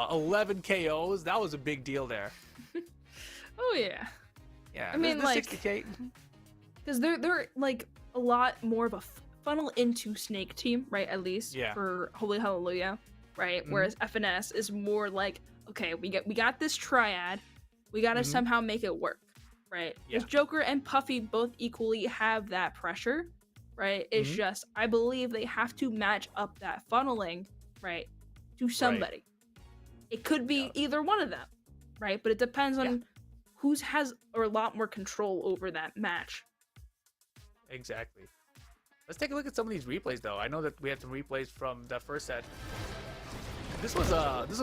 11 KOs, that was a big deal there. Oh yeah. Yeah, I mean, like, 60K. Because they're like a lot more of a funnel into Snake team, right? At least for Holy Hallelujah, right? Whereas FNS is more like, okay, we got this triad, we gotta somehow make it work, right? Because Joker and Puffy both equally have that pressure, right? It's just I believe they have to match up that funneling, right, to somebody. It could be either one of them, right? But it depends on who's has or a lot more control over that match. Exactly. Let's take a look at some of these replays, though. I know that we had some replays from that first set. This was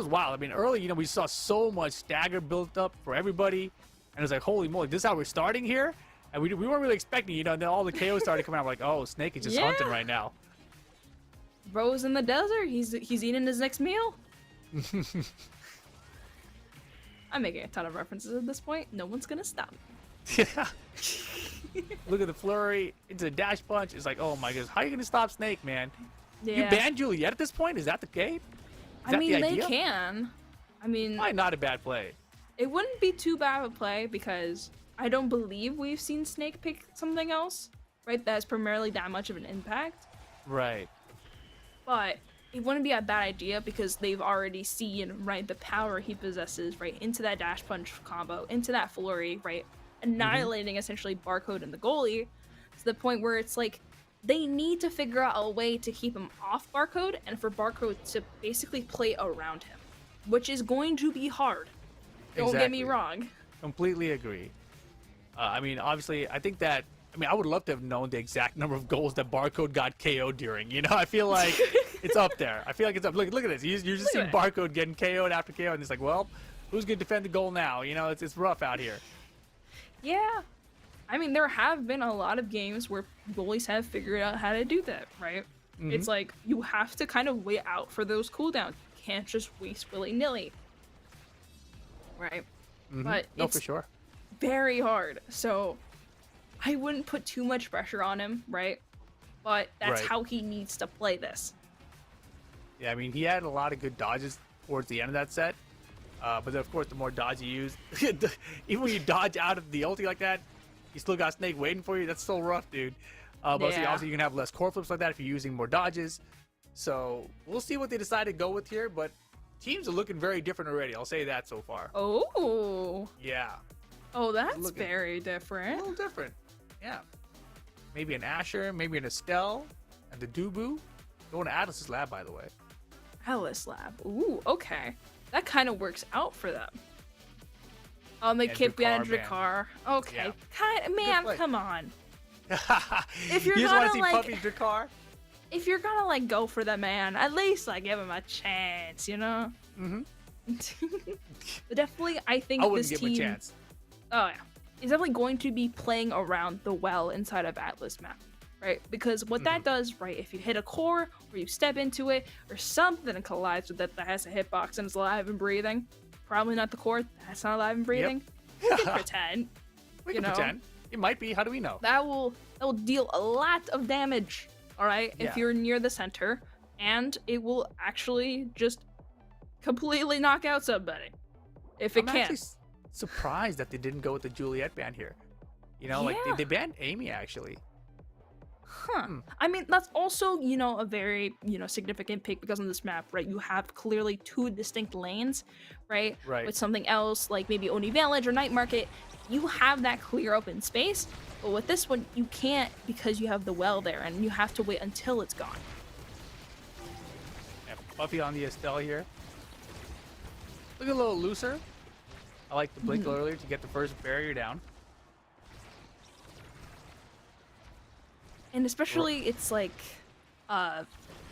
wild. I mean, early, you know, we saw so much stagger built up for everybody, and it was like, holy moly, this is how we're starting here, and we weren't really expecting, you know. And then all the KOs started coming out. Like, oh, Snake is just hunting right now. Bro's in the desert. He's eating his next meal. I'm making a ton of references at this point. No one's gonna stop me. Look at the flurry into the dash punch. It's like, oh my goodness, how are you gonna stop Snake, man? Yeah. You banned Juliet at this point? Is that the game? Is that the they idea? can. I mean, Probably not a bad play. it wouldn't be too bad of a play because I don't believe we've seen Snake pick something else, right? That's primarily that much of an impact. Right. But it wouldn't be a bad idea because they've already seen, right, the power he possesses, right, into that dash punch combo, into that flurry, right, annihilating essentially Barcode and the goalie to the point where it's like they need to figure out a way to keep him off Barcode and for Barcode to basically play around him, which is going to be hard. Don't get me Exactly. wrong. Completely agree. I mean, obviously, I think that. I mean, I would love to have known the exact number of goals that Barcode got KO'd during. You know, I feel like it's up there. I feel like it's up. Look at this. You're just seeing Barcode getting KO'd after KO, and it's like, well, who's gonna defend the goal now? You know, it's rough out here. Yeah. I mean, there have been a lot of games where goalies have figured out how to do that, right? It's like you have to kind of wait out for those cooldowns. You can't just waste willy-nilly. Right? But No, it's for sure. very hard. So I wouldn't put too much pressure on him, right? But that's Right. how he needs to play this. Yeah, I mean, he had a lot of good dodges towards the end of that set. But then, of course, the more dodge you use, even when you dodge out of the ulti like that, you still got Snake waiting for you. That's still rough, dude. But Yeah. obviously, you can have less core flips like that if you're using more dodges. So we'll see what they decide to go with here. But teams are looking very different already. I'll say that so far. Oh. Yeah, Oh, that's Looking- very a different. little different. Yeah, maybe an Asher, maybe an Estelle, and the Dubu. Going to Atlas's lab, by the way. Alice Lab. Ooh, okay. That kind of works out for them. They And keep Drakkar, getting man. Drakkar. Okay. Yeah. Man, play. come on. If you're you just want gonna, to see like- Puppy Drakkar, If you're gonna like go for the man, at least like give him a chance, you know? But definitely, I think I wouldn't this give team. him a chance. Oh yeah, is definitely going to be playing around the well inside of Atlas map, right? Because what that does, right? If you hit a core or you step into it or something collides with it that has a hitbox and is alive and breathing, probably not the core. That's not alive and breathing. We can pretend. We you can know? pretend. It might be. How do we know? That will deal a lot of damage. All right, Yeah. if you're near the center, and it will actually just completely knock out somebody if it I'm can. actually surprised that they didn't go with the Juliet ban here. You know, like Yeah. they banned Amy actually. Huh. I mean, that's also, you know, a very, you know, significant pick because on this map, right, you have clearly two distinct lanes, right? Right. With something else, like maybe Oni Village or Night Market, you have that clear open space. But with this one, you can't because you have the well there and you have to wait until it's gone. And Buffy on the Estelle here. Look a little looser. I like the blink earlier to get the first barrier down. And especially, it's like,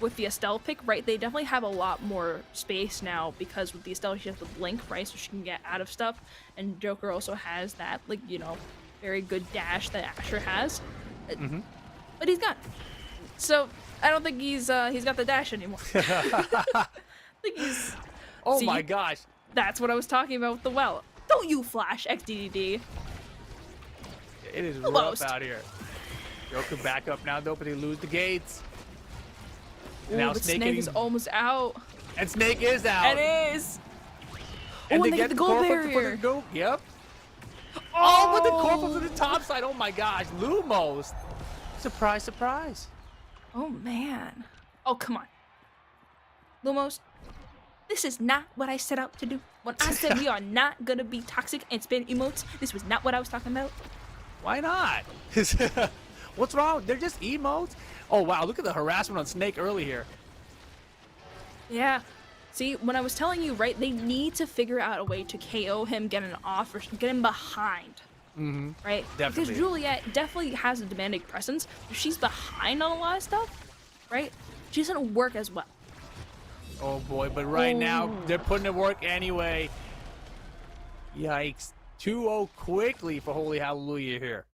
with the Estelle pick, right, they definitely have a lot more space now because with the Estelle, she has the blink, right, so she can get out of stuff. And Joker also has that, like, you know, very good dash that Asher has. But he's gone. So, I don't think he's got the dash anymore. I think he's... Oh See? my gosh. That's what I was talking about with the well. Don't you flash, XDDD. It is Almost. rough out here. Joker back up now though, but they lose the gates. Ooh, Now but Snake Snake is getting- almost out. And Snake is out. It is. And Oh, and they get get the goal core flip barrier. to go. Yep. Oh, with the core flip to the top side. Oh my gosh. Lumos. Surprise, surprise. Oh man. Oh come on. Lumos, this is not what I set out to do. When I said we are not gonna be toxic and spin emotes, this was not what I was talking about. Why not? What's wrong? They're just emotes. Oh wow, look at the harassment on Snake early here. Yeah. See, when I was telling you, right, they need to figure out a way to KO him, get an off, or get him behind. Right? Definitely. Because Juliet definitely has a demanding presence. If she's behind on a lot of stuff, right, she doesn't work as well. Oh boy, but right now they're putting it work anyway. Yikes. 2-0 quickly for Holy Hallelujah here.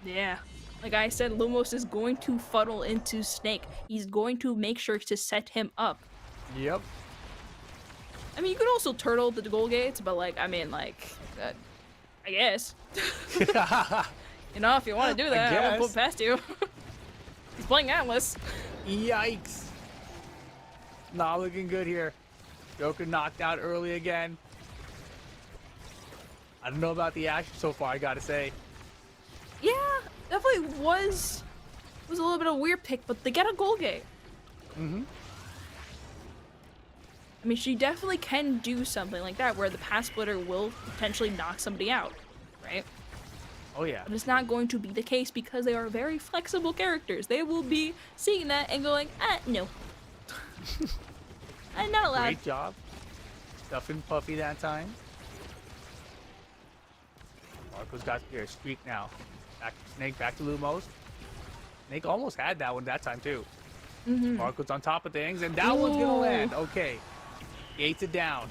Yeah. Like I said, Lumos is going to funnel into Snake. He's going to make sure to set him up. Yep. I mean, you could also turtle the goal gates, but like, I mean, like, I guess. You know, if you want to do that, I won't put guess. past you. He's playing Atlas. Yikes. Not looking good here. Joker knocked out early again. I don't know about the action so far, I gotta say. Yeah, definitely was a little bit of a weird pick, but they get a goal gate. Mm-hmm. I mean, she definitely can do something like that where the pass splitter will potentially knock somebody out, right? Oh, yeah. But it's not going to be the case because they are very flexible characters. They will be seeing that and going, no. I'm not allowed. Great job. Stuffing Puffy that time. Marco's got here. Streak now. Back to Snake, back to Lumos. Snake almost had that one that time, too. Mm-hmm. Marco's on top of things, and that one's gonna land. Okay. Gates it down.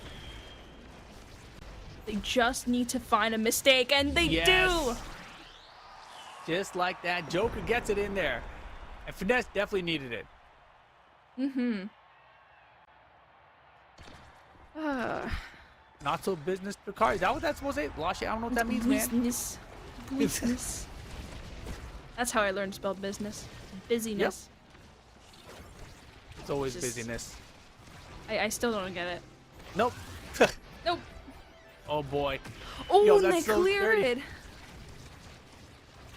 They just need to find a mistake, and they do! Just like that. Joker gets it in there. And Finesse definitely needed it. Mm-hmm. Not so business to car. Is that what that's supposed to say? Lost you. I don't know what that means, man. Business. Business. That's how I learned to spell business. Busyness. It's always Just- busyness. I still don't get it. Nope. Nope. Oh boy. Oh, Yo, and they that's so cleared sturdy. it.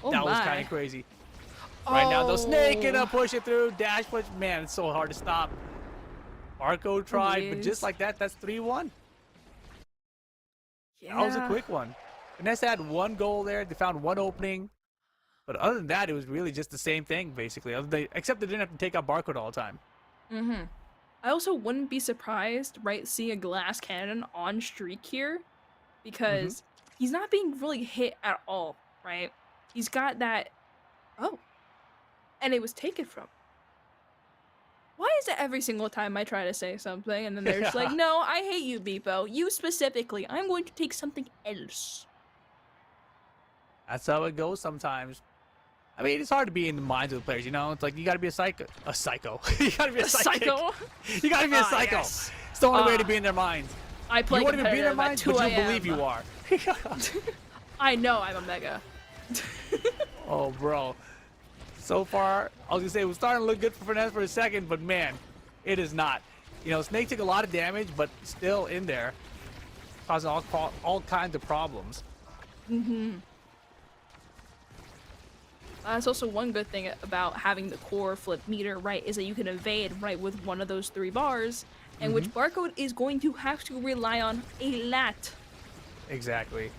Oh That was my. kind of crazy. Right now, though, Snake gonna Oh. push it through. Dash push. Man, it's so hard to stop. Barco tried, but just like that, that's 3-1. Yeah. That was a quick one. Finesse had one goal there. They found one opening. But other than that, it was really just the same thing, basically. Except they didn't have to take out Barcode all the time. Mm-hmm. I also wouldn't be surprised, right, seeing a glass cannon on streak here, because he's not being really hit at all, right? He's got that. Oh. And it was taken from. Why is it every single time I try to say something and then they're just like, no, I hate you, Beepo. You specifically. I'm going to take something else. That's how it goes sometimes. I mean, it's hard to be in the minds of the players, you know? It's like, you gotta be a psycho. A psycho. You gotta be a psychic. Psycho? You gotta be a psycho. Yes. It's the only way to be in their minds. I play You won't even be in their competitive minds, at but 2 you believe you are. I know I'm a mega. Oh, bro. So far, I was gonna say it was starting to look good for Finesse for a second, but man, it is not. You know, Snake took a lot of damage, but still in there, causing all kinds of problems. Mm-hmm. That's also one good thing about having the core flip meter, right, is that you can evade, right, with one of those 3 bars, and which Barcode is going to have to rely on a lot. Exactly.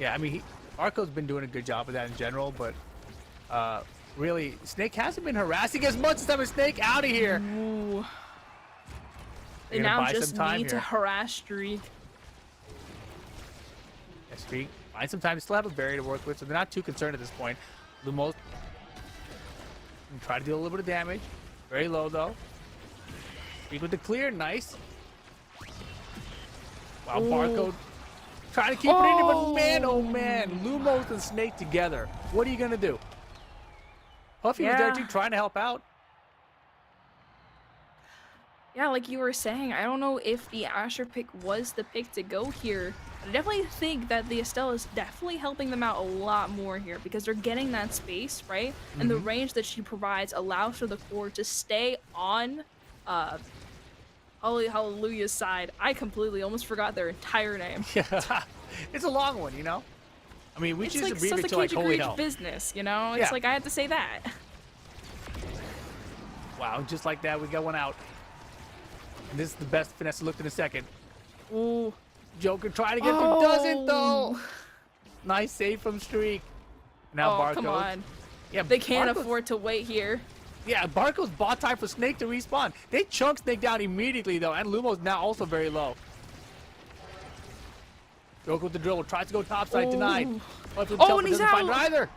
Yeah, I mean, Arco's been doing a good job of that in general, but really, Snake hasn't been harassing as much as I'm a Snake out of here. Ooh. They They're gonna now buy just some time need to here. harass Streak. Yeah, Streak, find some time. They still have a barrier to work with, so they're not too concerned at this point. Lumos try to deal a little bit of damage. Very low, though. Streak with the clear. Nice. Wow, Barcode trying to keep it in there, but man, oh man, Lumos and Snake together. What are you going to do? Puffy was there too, trying to help out. Yeah, like you were saying, I don't know if the Asher pick was the pick to go here. But I definitely think that the Estelle is definitely helping them out a lot more here because they're getting that space, right? And the range that she provides allows for the core to stay on Holy Hallelujah's side. I completely almost forgot their entire name. Yeah, it's a long one, you know? I mean, we It's just like abbreviate such to a like holy huge hell. business, you know? It's Yeah. like I had to say that. Wow, just like that, we got one out. And this is the best Finesse looked in a second. Ooh. Joker trying to get through, doesn't though. Nice save from Streak. Now Barcode. Come on. Yeah, They can't Barcode's- afford to wait here. Yeah, Barcode's bought time for Snake to respawn. They chunk Snake down immediately though, and Lumo's now also very low. Joker with the dribble, tries to go topside, denied. But Oh, and he's doesn't find it out. either.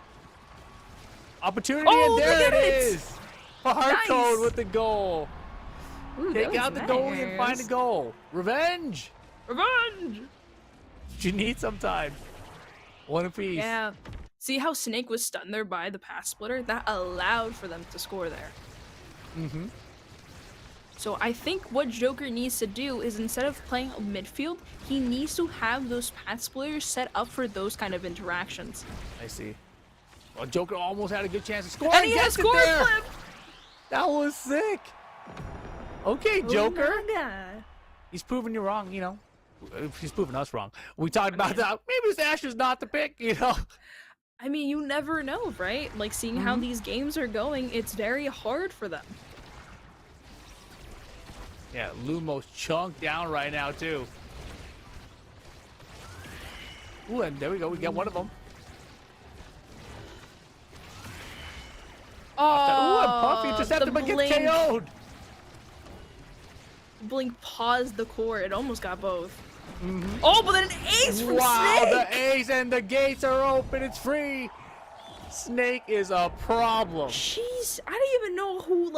Opportunity, Oh, and there look it at it. is. Barcode Nice. with the goal. Ooh, Take that out was the goalie and find a nice. goal. Revenge. Revenge! You need some time. One apiece. Yeah. See how Snake was stunned there by the pass splitter? That allowed for them to score there. Mm-hmm. So I think what Joker needs to do is instead of playing midfield, he needs to have those pass splitters set up for those kind of interactions. I see. Well, Joker almost had a good chance to score. And he has gets it score there. flip. That was sick. Okay, Joker. Oh my God. He's proving you wrong, you know. He's proving us wrong. We talked about that. Maybe this Asher's not the pick, you know. I mean, you never know, right? Like, seeing how these games are going, it's very hard for them. Yeah, Lumo's chunked down right now, too. Ooh, and there we go. We got one of them. Ooh, and Puffy intercepted but gets KO'd. Blink paused the core. It almost got both. Oh, but then an ace from Wow, Snake! the ace and the gates are open. It's free. Snake is a problem. Jeez, I don't even know who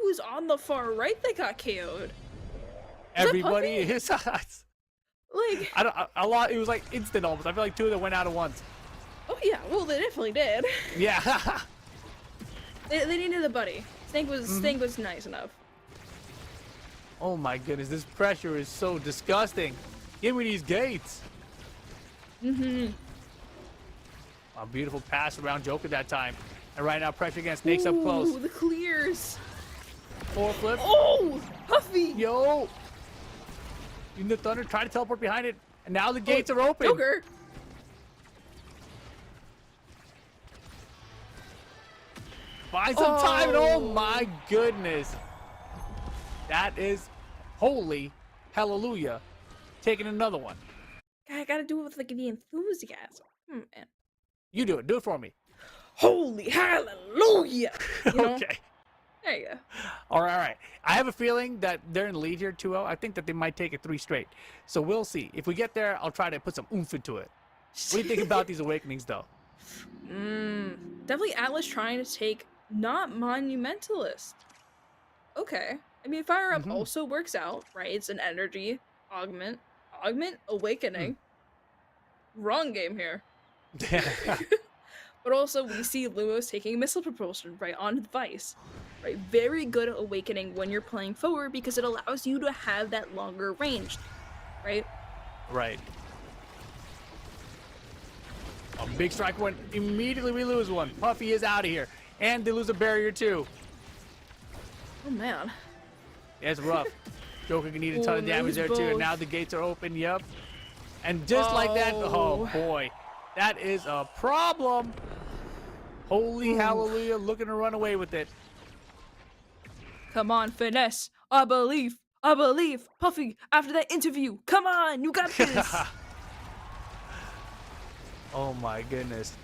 was on the far right that got KO'd. Everybody is. Like, a lot. It was like instant almost. I feel like two of them went out at once. oh yeah, well they definitely did. Yeah. They needed a buddy. Snake was nice enough. Oh my goodness, this pressure is so disgusting. Give me these gates. A beautiful pass around Joker that time. And right now, pressure against Snake's up close. Ooh, the clears. Four flip. Oh, Puffy. Yo. In the Thunder, try to teleport behind it. And now the gates are open. Joker. Find some time. And oh my goodness. That is holy hallelujah. Taking another one. I gotta do it with like the enthusiasm. Man. You do it. Do it for me. Holy hallelujah. You know? Okay. There you go. All right. I have a feeling that they're in the lead here 2-0. I think that they might take it 3 straight. So we'll see. If we get there, I'll try to put some oomph into it. What do you think about these awakenings, though? Definitely Atlas trying to take not Monumentalist. Okay. I mean, Fire Up also works out, right? It's an energy augment, awakening. Wrong game here. But also, we see Lumos taking missile propulsion right on device. Right, very good at awakening when you're playing forward because it allows you to have that longer range, right? Right. A big strike one. Immediately we lose one. Puffy is out of here. And they lose a barrier too. Oh man. Yeah, it's rough. Joker can eat a ton of damage there too. And now the gates are open. Yep. And just like that, oh boy. That is a problem. Holy hallelujah. Looking to run away with it. Come on, Finesse. I believe. Puffy, after that interview, come on, you got this. Oh my goodness.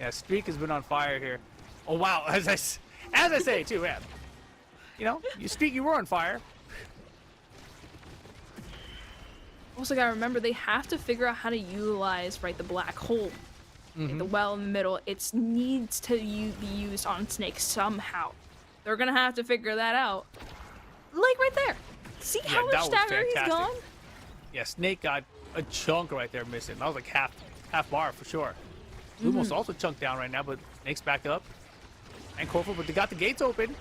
Yeah, Streak has been on fire here. Oh wow, as I say too, man. You know, Streak, you were on fire. Also gotta remember, they have to figure out how to utilize, right, the black hole. Right, the well in the middle. It needs to be used on Snake somehow. They're gonna have to figure that out. Like right there. See how much stagger he's gone? Yeah, Snake got a chunk right there missing. That was like half bar for sure. Lumos also chunked down right now, but Snake's back up. And Corfu, but they got the gates open.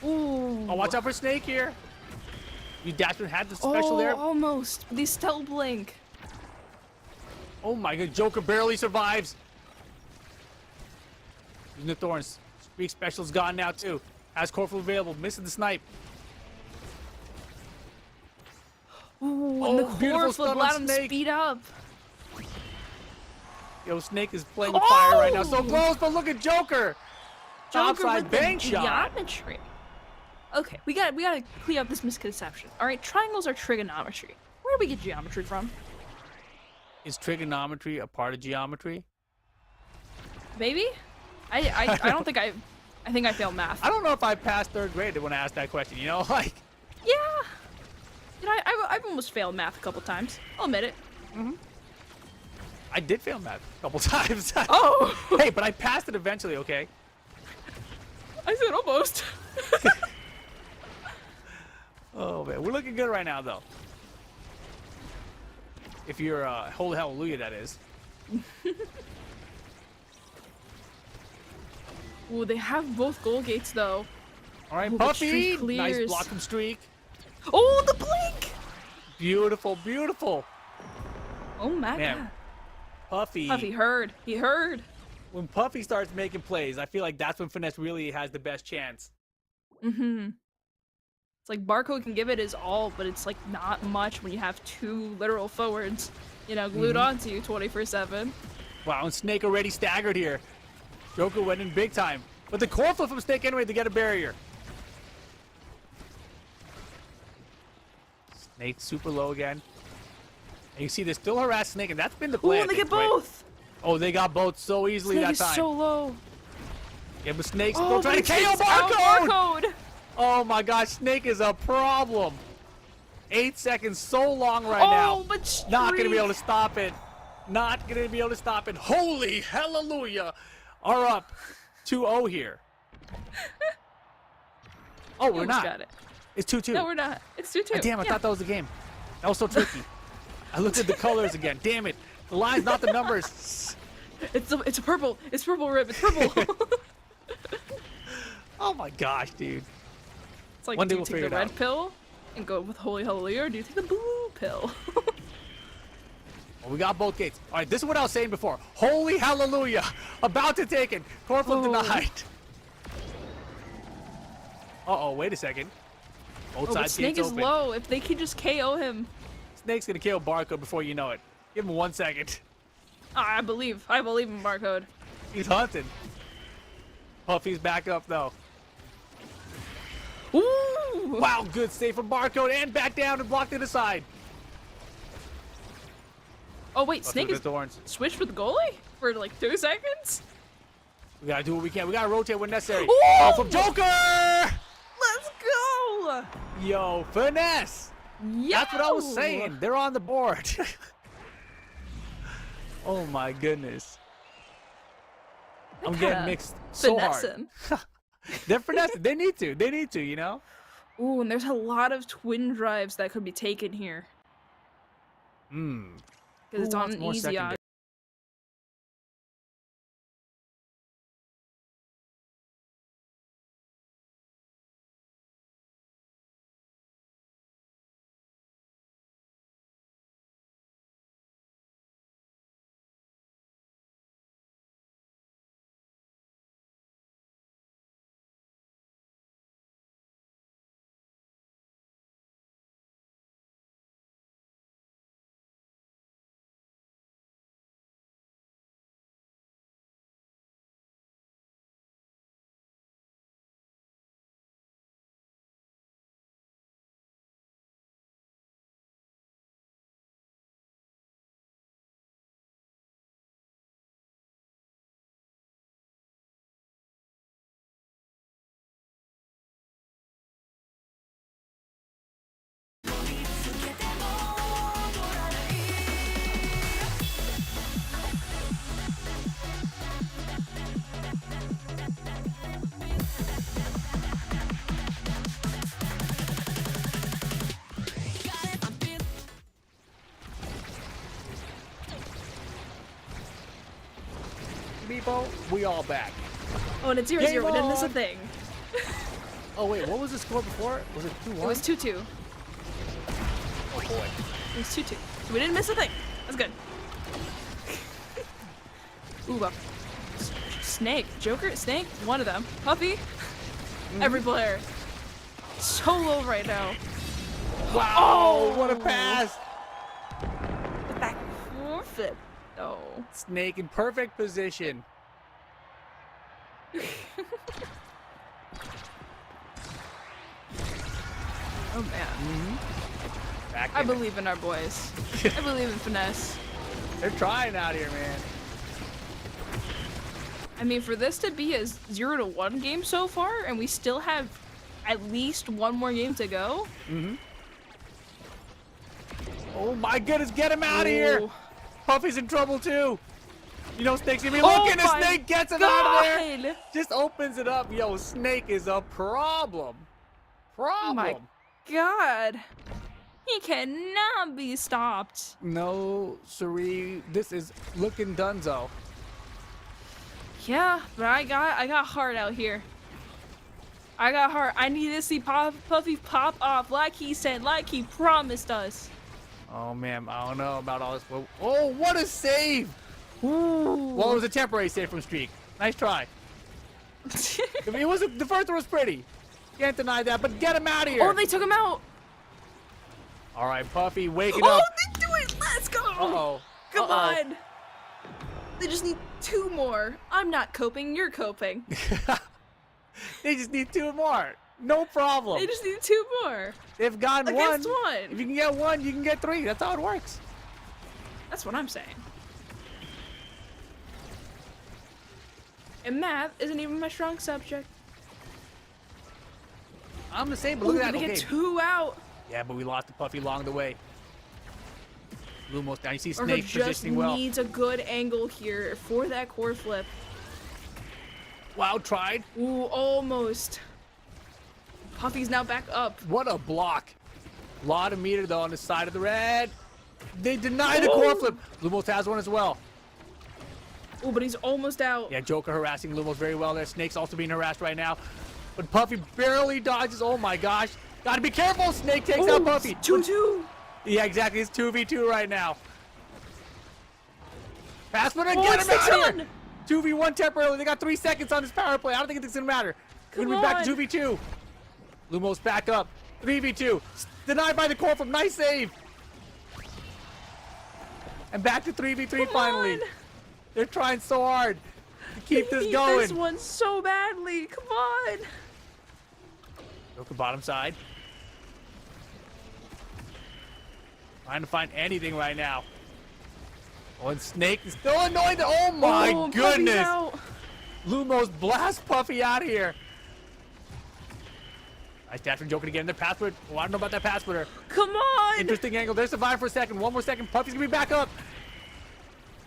Ooh. Oh, watch out for Snake here. You Dashman had the special there. Almost. They still blink. Oh my god, Joker barely survives. Using the Thorns. Streak special's gone now too. Has Corfu available, missing the snipe. Ooh, and the core flip allowed him to speed up. Yo, Snake is playing with fire right now. So close, but look at Joker. Topside bank shot. Geometry. Okay, we gotta clear up this misconception. All right, triangles are trigonometry. Where do we get geometry from? Is trigonometry a part of geometry? Maybe. I don't think I think I failed math. I don't know if I passed 3rd grade when I asked that question. You know, like. Yeah. You know, I've almost failed math a couple times. I'll admit it. I did fail math a couple times. Oh. Hey, but I passed it eventually. Okay. I said almost. Oh man, we're looking good right now, though. If you're holy hallelujah, that is. Ooh, they have both goal gates though. All right, Ooh, Puffy, clears. nice block from Streak. Oh, the blink! Beautiful, beautiful. Oh my Man, god. Puffy. Puffy heard. He heard. When Puffy starts making plays, I feel like that's when Finesse really has the best chance. Mm-hmm. It's like Barco can give it his all, but it's like not much when you have two literal forwards, you know, glued onto you 24/7. Wow, and Snake already staggered here. Joker went in big time. But the core flip from Snake anyway to get a barrier. Snake super low again. And you see they still harass Snake, and that's been the play. Oh, they get both! Oh, they got both so easily Snake that is time. so low. Yeah, but Snake's Oh, still trying to but KO it's out Barcode! Barcode! Oh my gosh, Snake is a problem. 8 seconds so long right now. Oh, but Not gonna be Streak. able to stop it. Not gonna be able to stop it. Holy hallelujah. Are up 2-0 here. Oh, we're Almost not. got it. It's 2-2. No, we're not. It's 2-2. Ah, damn, I Yeah. thought that was the game. That was so tricky. I looked at the colors again. Damn it. The line's not the numbers. It's a purple. It's purple, Rip. It's purple. Oh my gosh, dude. It's like, One day do you we'll take figure the it red out. pill and go with Holy Hallelujah, or do you take the blue pill? Well, we got both gates. All right, this is what I was saying before. Holy hallelujah. About to take it. Core flip denied. Uh-oh, wait a second. Both Oh, but sides Snake gates is open. low. If they could just KO him. Snake's gonna KO Barcode before you know it. Give him 1 second. I believe in Barcode. He's hunting. Puffy's back up though. Ooh! Wow, good save from Barcode and back down and blocked to the side. Oh wait, Puffy Snake with is the thorns. switched with the goalie for like 2 seconds. We gotta do what we can. We gotta rotate when necessary. Ooh! Oh, from Joker! Let's go! Yo, Finesse! That's what I was saying. They're on the board. Oh my goodness. I'm getting mixed so hard. Finessing. They're finessing. They need to. They need to, you know? Ooh, and there's a lot of twin drives that could be taken here. Hmm. Because it's Who on wants an more easy secondary? odds. Meepo, we all back. Oh, and it's 0-0. Game We didn't miss a on! thing. Oh wait, what was the score before? Was it 2-1? It was 2-2. Oh boy. It was 2-2. So we didn't miss a thing. That's good. Ooh, Snake. Joker, Snake, one of them. Puffy. Every player. So low right now. Wow, what a pass! With that core flip, though. Snake in perfect position. Oh man. Back I in it. believe in our boys. I believe in Finesse. They're trying out here, man. I mean, for this to be a 0-1 game so far, and we still have at least one more game to go. Oh my goodness, get him out of here! Ooh. Puffy's in trouble too. You know, Snake's gonna be Oh looking, and my Snake gets him out of there. God! Just opens it up. Yo, Snake is a problem. Problem. Oh my God. He cannot be stopped. No, siree. This is looking dunzo. Yeah, but I got heart out here. I got heart. I need to see Puffy pop off like he said, like he promised us. Oh man, I don't know about all this. Oh, what a save! Ooh. Well, it was a temporary save from Streak. Nice try. I mean, the first one was pretty. Can't deny that, but get him out of here. Oh, they took him out. All right, Puffy, waking Oh, up. they do it. Let's go. Uh-oh. Come on. They just need 2 more. I'm not coping. You're coping. They just need 2 more. No problem. They just need 2 more. They've gotten Against one. one. If you can get 1, you can get 3. That's how it works. That's what I'm saying. And math isn't even my strong subject. I'm the same, but look at that. They Okay. get 2 out. Yeah, but we lost the Puffy along the way. Lumos down. You see Orko Snake just positioning well. needs a good angle here for that core flip. Wow, tried. Ooh, almost. Puffy's now back up. What a block. Lot of meter, though, on the side of the red. They deny the core flip. Lumos has one as well. Oh, but he's almost out. Yeah, Joker harassing Lumos very well there. Snake's also being harassed right now. But Puffy barely dodges. Oh, my gosh. Gotta be careful. Snake takes out Puffy. 2-2. Yeah, exactly. It's 2v2 right now. Passman, Oh, get him it's out of done. here. 2v1 temporarily. They got 3 seconds on this power play. I don't think it's going to matter. We're going to be back to 2v2. Lumos back up. 3v2. Denied by the core flip. Nice save. And back to 3v3 finally. On. They're trying so hard to keep They this need going. this one so badly. Come on. Joker bottom side. Trying to find anything right now. Oh, and Snake is still annoyed. Oh my Puffy's goodness. out. Lumos blast Puffy out of here. Nice dash from Joker to get in the password. Oh, I don't know about that password. Come on. Interesting angle. There's survive for a second. 1 more second. Puffy's gonna be back up.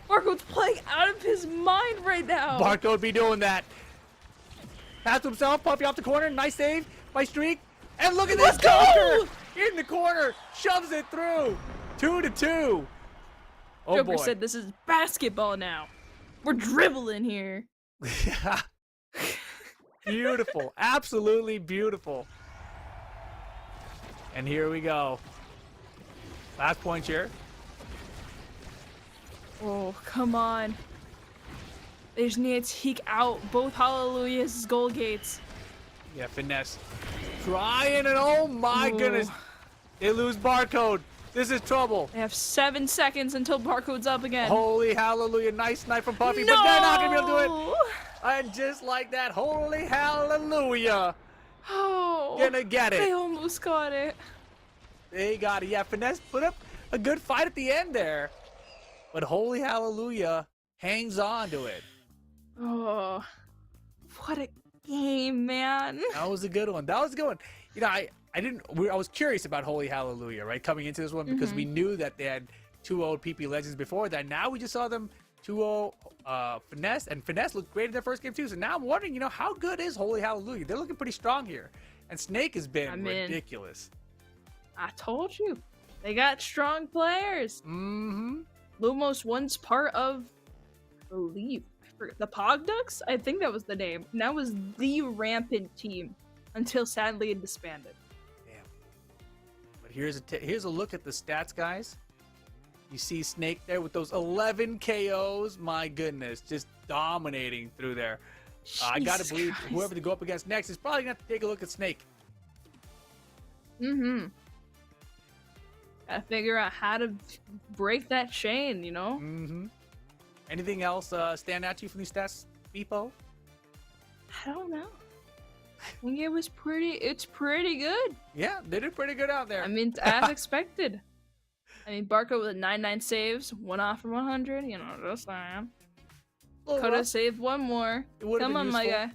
Barcode's playing out of his mind right now. Barcode be doing that. Pass to himself. Puffy off the corner. Nice save by Streak. And look at this. Let's go! Joker in the corner. Shoves it through. 2-2. Oh Joker boy. said this is basketball now. We're dribbling here. Beautiful. Absolutely beautiful. And here we go. Last point here. Oh, come on. They just need to take out both Hallelujah's goal gates. Yeah, Finesse. Trying and oh my Ooh. goodness. They lose Barcode. This is trouble. They have 7 seconds until Barcode's up again. Holy hallelujah. Nice snipe from Puffy, No! but they're not going to be able to do it. And just like that, holy hallelujah. Oh, Gonna get they it. almost got it. They got it. Yeah, Finesse put up a good fight at the end there. But holy hallelujah hangs on to it. Oh, what a game, man. That was a good one. That was a good one. You know, I was curious about Holy Hallelujah, right? Coming into this one because we knew that they had 2-0 PP Legends before that. Now we just saw them 2-0 Finesse, and Finesse looked great in their first game too. So now I'm wondering, you know, how good is Holy Hallelujah? They're looking pretty strong here. And Snake has been ridiculous. I told you. They got strong players. Mm-hmm. Lumos once part of, I believe, the Pogducks? I think that was the name. And that was the Rampant team until sadly it disbanded. Damn. But here's a look at the stats, guys. You see Snake there with those 11 KOs. My goodness, just dominating through there. I gotta Jesus believe Christ. whoever they go up against next is probably gonna have to take a look at Snake. Mm-hmm. Gotta figure out how to break that chain, you know? Mm-hmm. Anything else stand out to you from these stats, Beepo? I don't know. I think it's pretty good. Yeah, they did pretty good out there. I mean, as expected. I mean, Barco with 99 saves, 1 off from 100, you know, just saying. Could have saved 1 more. Come on, my guy.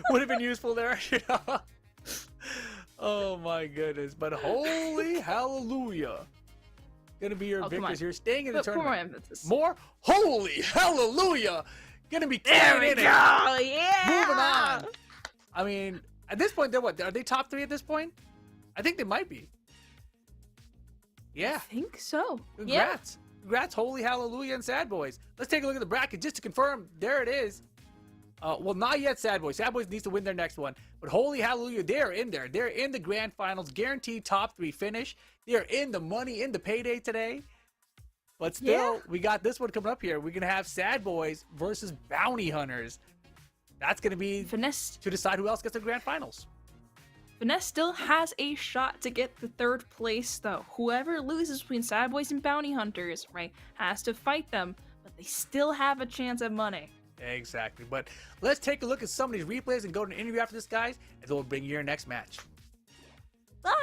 Would have been useful there. You know? Oh my goodness. But holy hallelujah. Gonna be your victors here, staying in the tournament. More emphasis. More holy hallelujah. Gonna be There we in go. it. Yeah. Moving on. I mean, at this point, they're what? Are they top 3 at this point? I think they might be. Yeah. I think so. Congrats. Congrats, holy hallelujah, and Sad Boys. Let's take a look at the bracket just to confirm. There it is. Well, not yet Sad Boys. Sad Boys needs to win their next one. But holy hallelujah, they're in there. They're in the grand finals. Guaranteed top 3 finish. They're in the money, in the payday today. But still, we got this one coming up here. We're going to have Sad Boys versus Bounty Hunters. That's going to be Finesse to decide who else gets to the grand finals. Finesse still has a shot to get the 3rd place, though. Whoever loses between Sad Boys and Bounty Hunters, right, has to fight them, but they still have a chance at money. Exactly. But let's take a look at some of these replays and go to an interview after this, guys, and then we'll bring you your next match. Bye!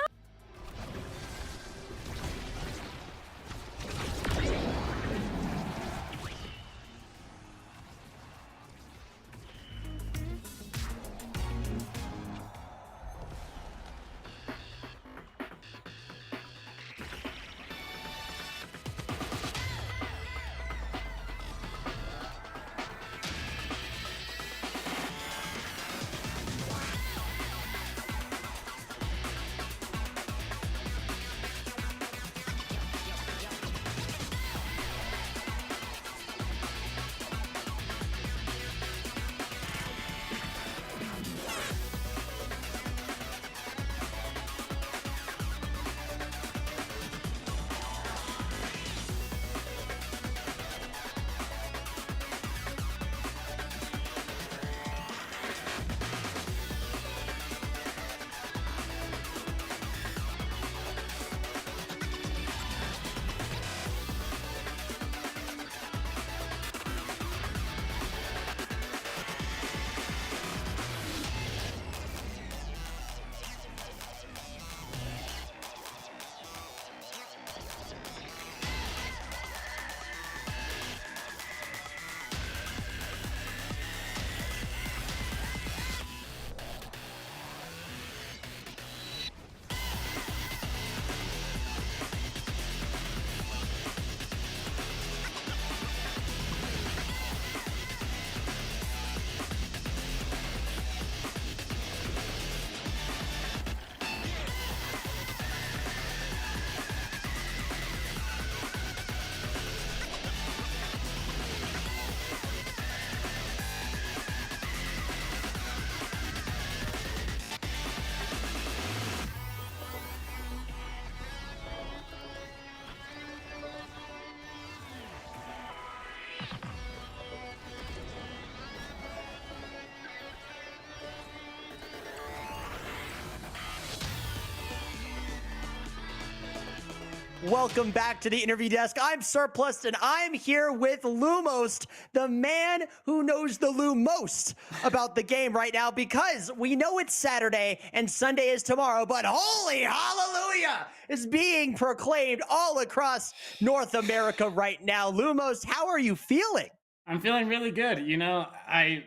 Welcome back to the interview desk. I'm Surplus, and I'm here with Lumos, the man who knows the Lu most about the game right now, because we know it's Saturday and Sunday is tomorrow, but holy hallelujah is being proclaimed all across North America right now. Lumos, how are you feeling? I'm feeling really good. You know, I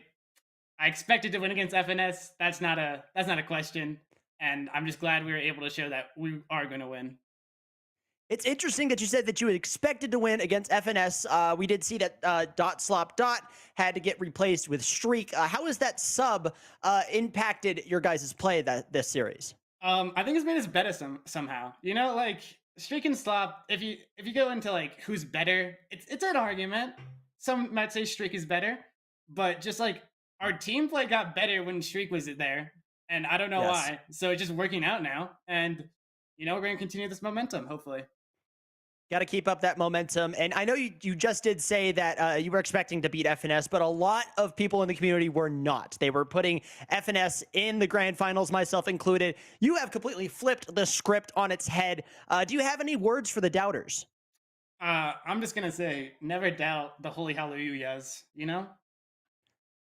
expected to win against FNS. That's not a question, and I'm just glad we were able to show that we are going to win. It's interesting that you said that you expected to win against FNS. We did see that Dot Slop Dot had to get replaced with Streak. How has that sub impacted your guys' play this series? I think it's made us better somehow. You know, like Streak and Slop. If you go into like who's better, it's an argument. Some might say Streak is better, but just like our team play got better when Streak was there, and I don't know why. So it's just working out now, and you know we're going to continue this momentum, hopefully. Got to keep up that momentum. And I know you just did say that you were expecting to beat FNS, but a lot of people in the community were not. They were putting FNS in the grand finals, myself included. You have completely flipped the script on its head. Do you have any words for the doubters? I'm just going to say, never doubt the holy hallelujahs, you know?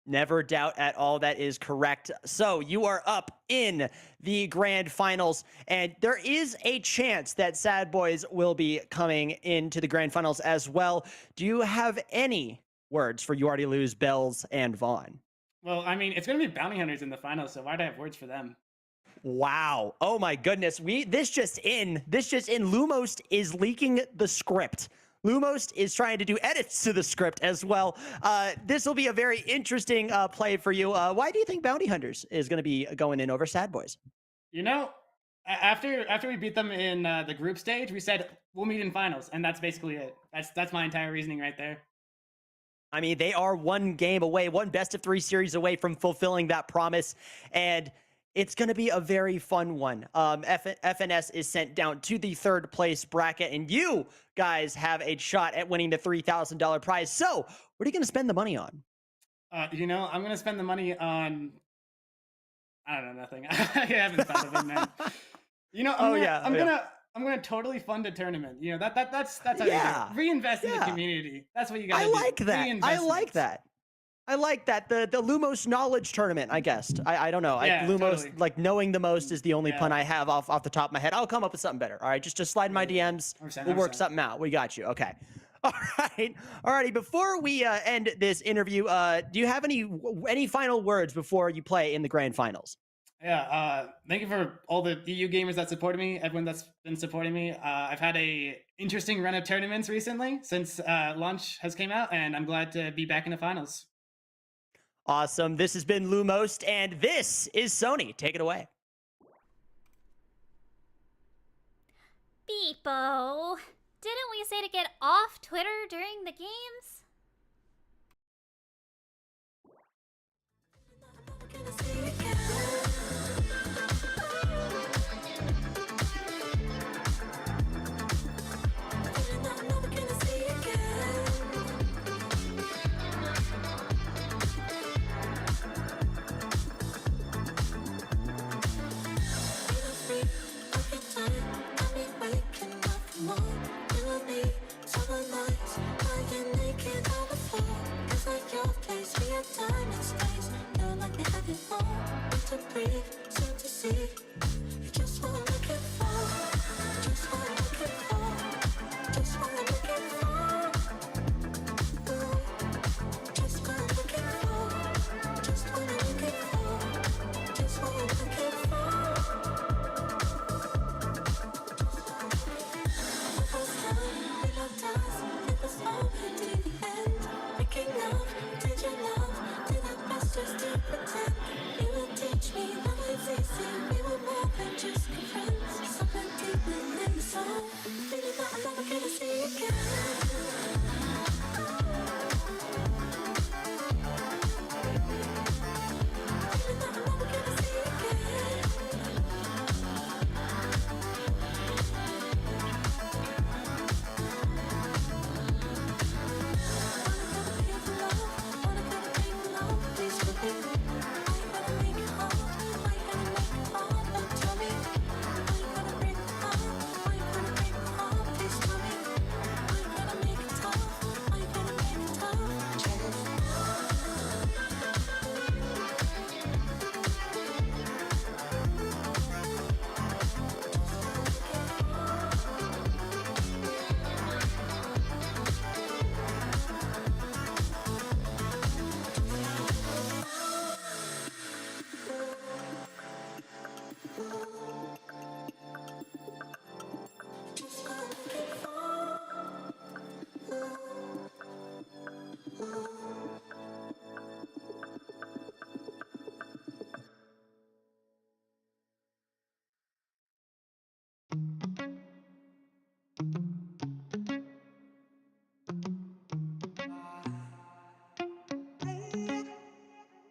Never doubt at all. That is correct. So you are up in the grand finals, and there is a chance that Sad Boys will be coming into the grand finals as well. Do you have any words for You Already Lose, Bells, and Vaughn? Well, I mean, it's going to be Bounty Hunters in the finals, so why'd I have words for them? Wow. Oh my goodness. This just in. Lumos is leaking the script. Lumos is trying to do edits to the script as well. This will be a very interesting play for you. Why do you think Bounty Hunters is going to be going in over Sad Boys? You know, after we beat them in the group stage, we said we'll meet in finals, and that's basically it. That's my entire reasoning right there. I mean, they are one game away, one best of 3 series away from fulfilling that promise. And It's going to be a very fun one. FNS is sent down to the 3rd place bracket, and you guys have a shot at winning the $3,000 prize. So, what are you going to spend the money on? I'm going to spend the money on, I don't know, nothing. I haven't thought of it, man. I'm gonna totally fund a tournament. That's how you reinvest in the community. That's what you gotta do. I like that. I like that. The Lumos knowledge tournament, I guess. I don't know. Lumos, totally. like knowing the most is the only pun I have off the top of my head. I'll come up with something better. All right, just slide in my DMs. 100%, We'll work something out. We got you. Okay. All right. Alrighty. Before we end this interview, do you have any final words before you play in the grand finals? Yeah, thank you for all the EU gamers that supported me, everyone that's been supporting me. I've had a interesting run of tournaments recently since launch has came out, and I'm glad to be back in the finals. Awesome. This has been Lumost, and this is Sony. Take it away. Beepo, didn't we say to get off Twitter during the games?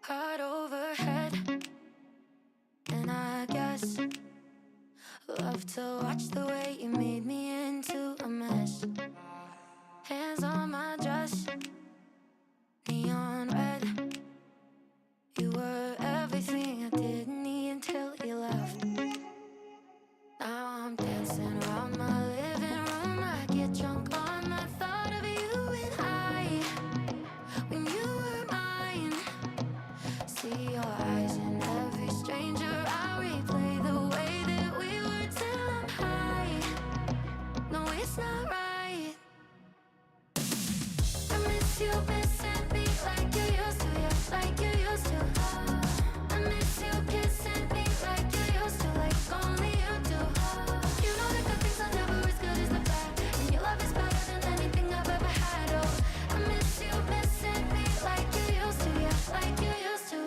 Heart overhead, and I guess love to watch the way you made me into a mess. Hands on my dress, neon red. You were everything I didn't need until you left. Now I'm dancing around my living room. I get drunk on the thought of you and I. When you were mine, see your eyes in every stranger. I replay the way that we were till I'm high. No, it's not right. I miss you missing me like you used to, yeah, like you used to. I miss you kissing me like you used to, like only you do. You know the good things are never as good as the bad, and your love is better than anything I've ever had. Oh, I miss you missing me like you used to, yeah, like you used to.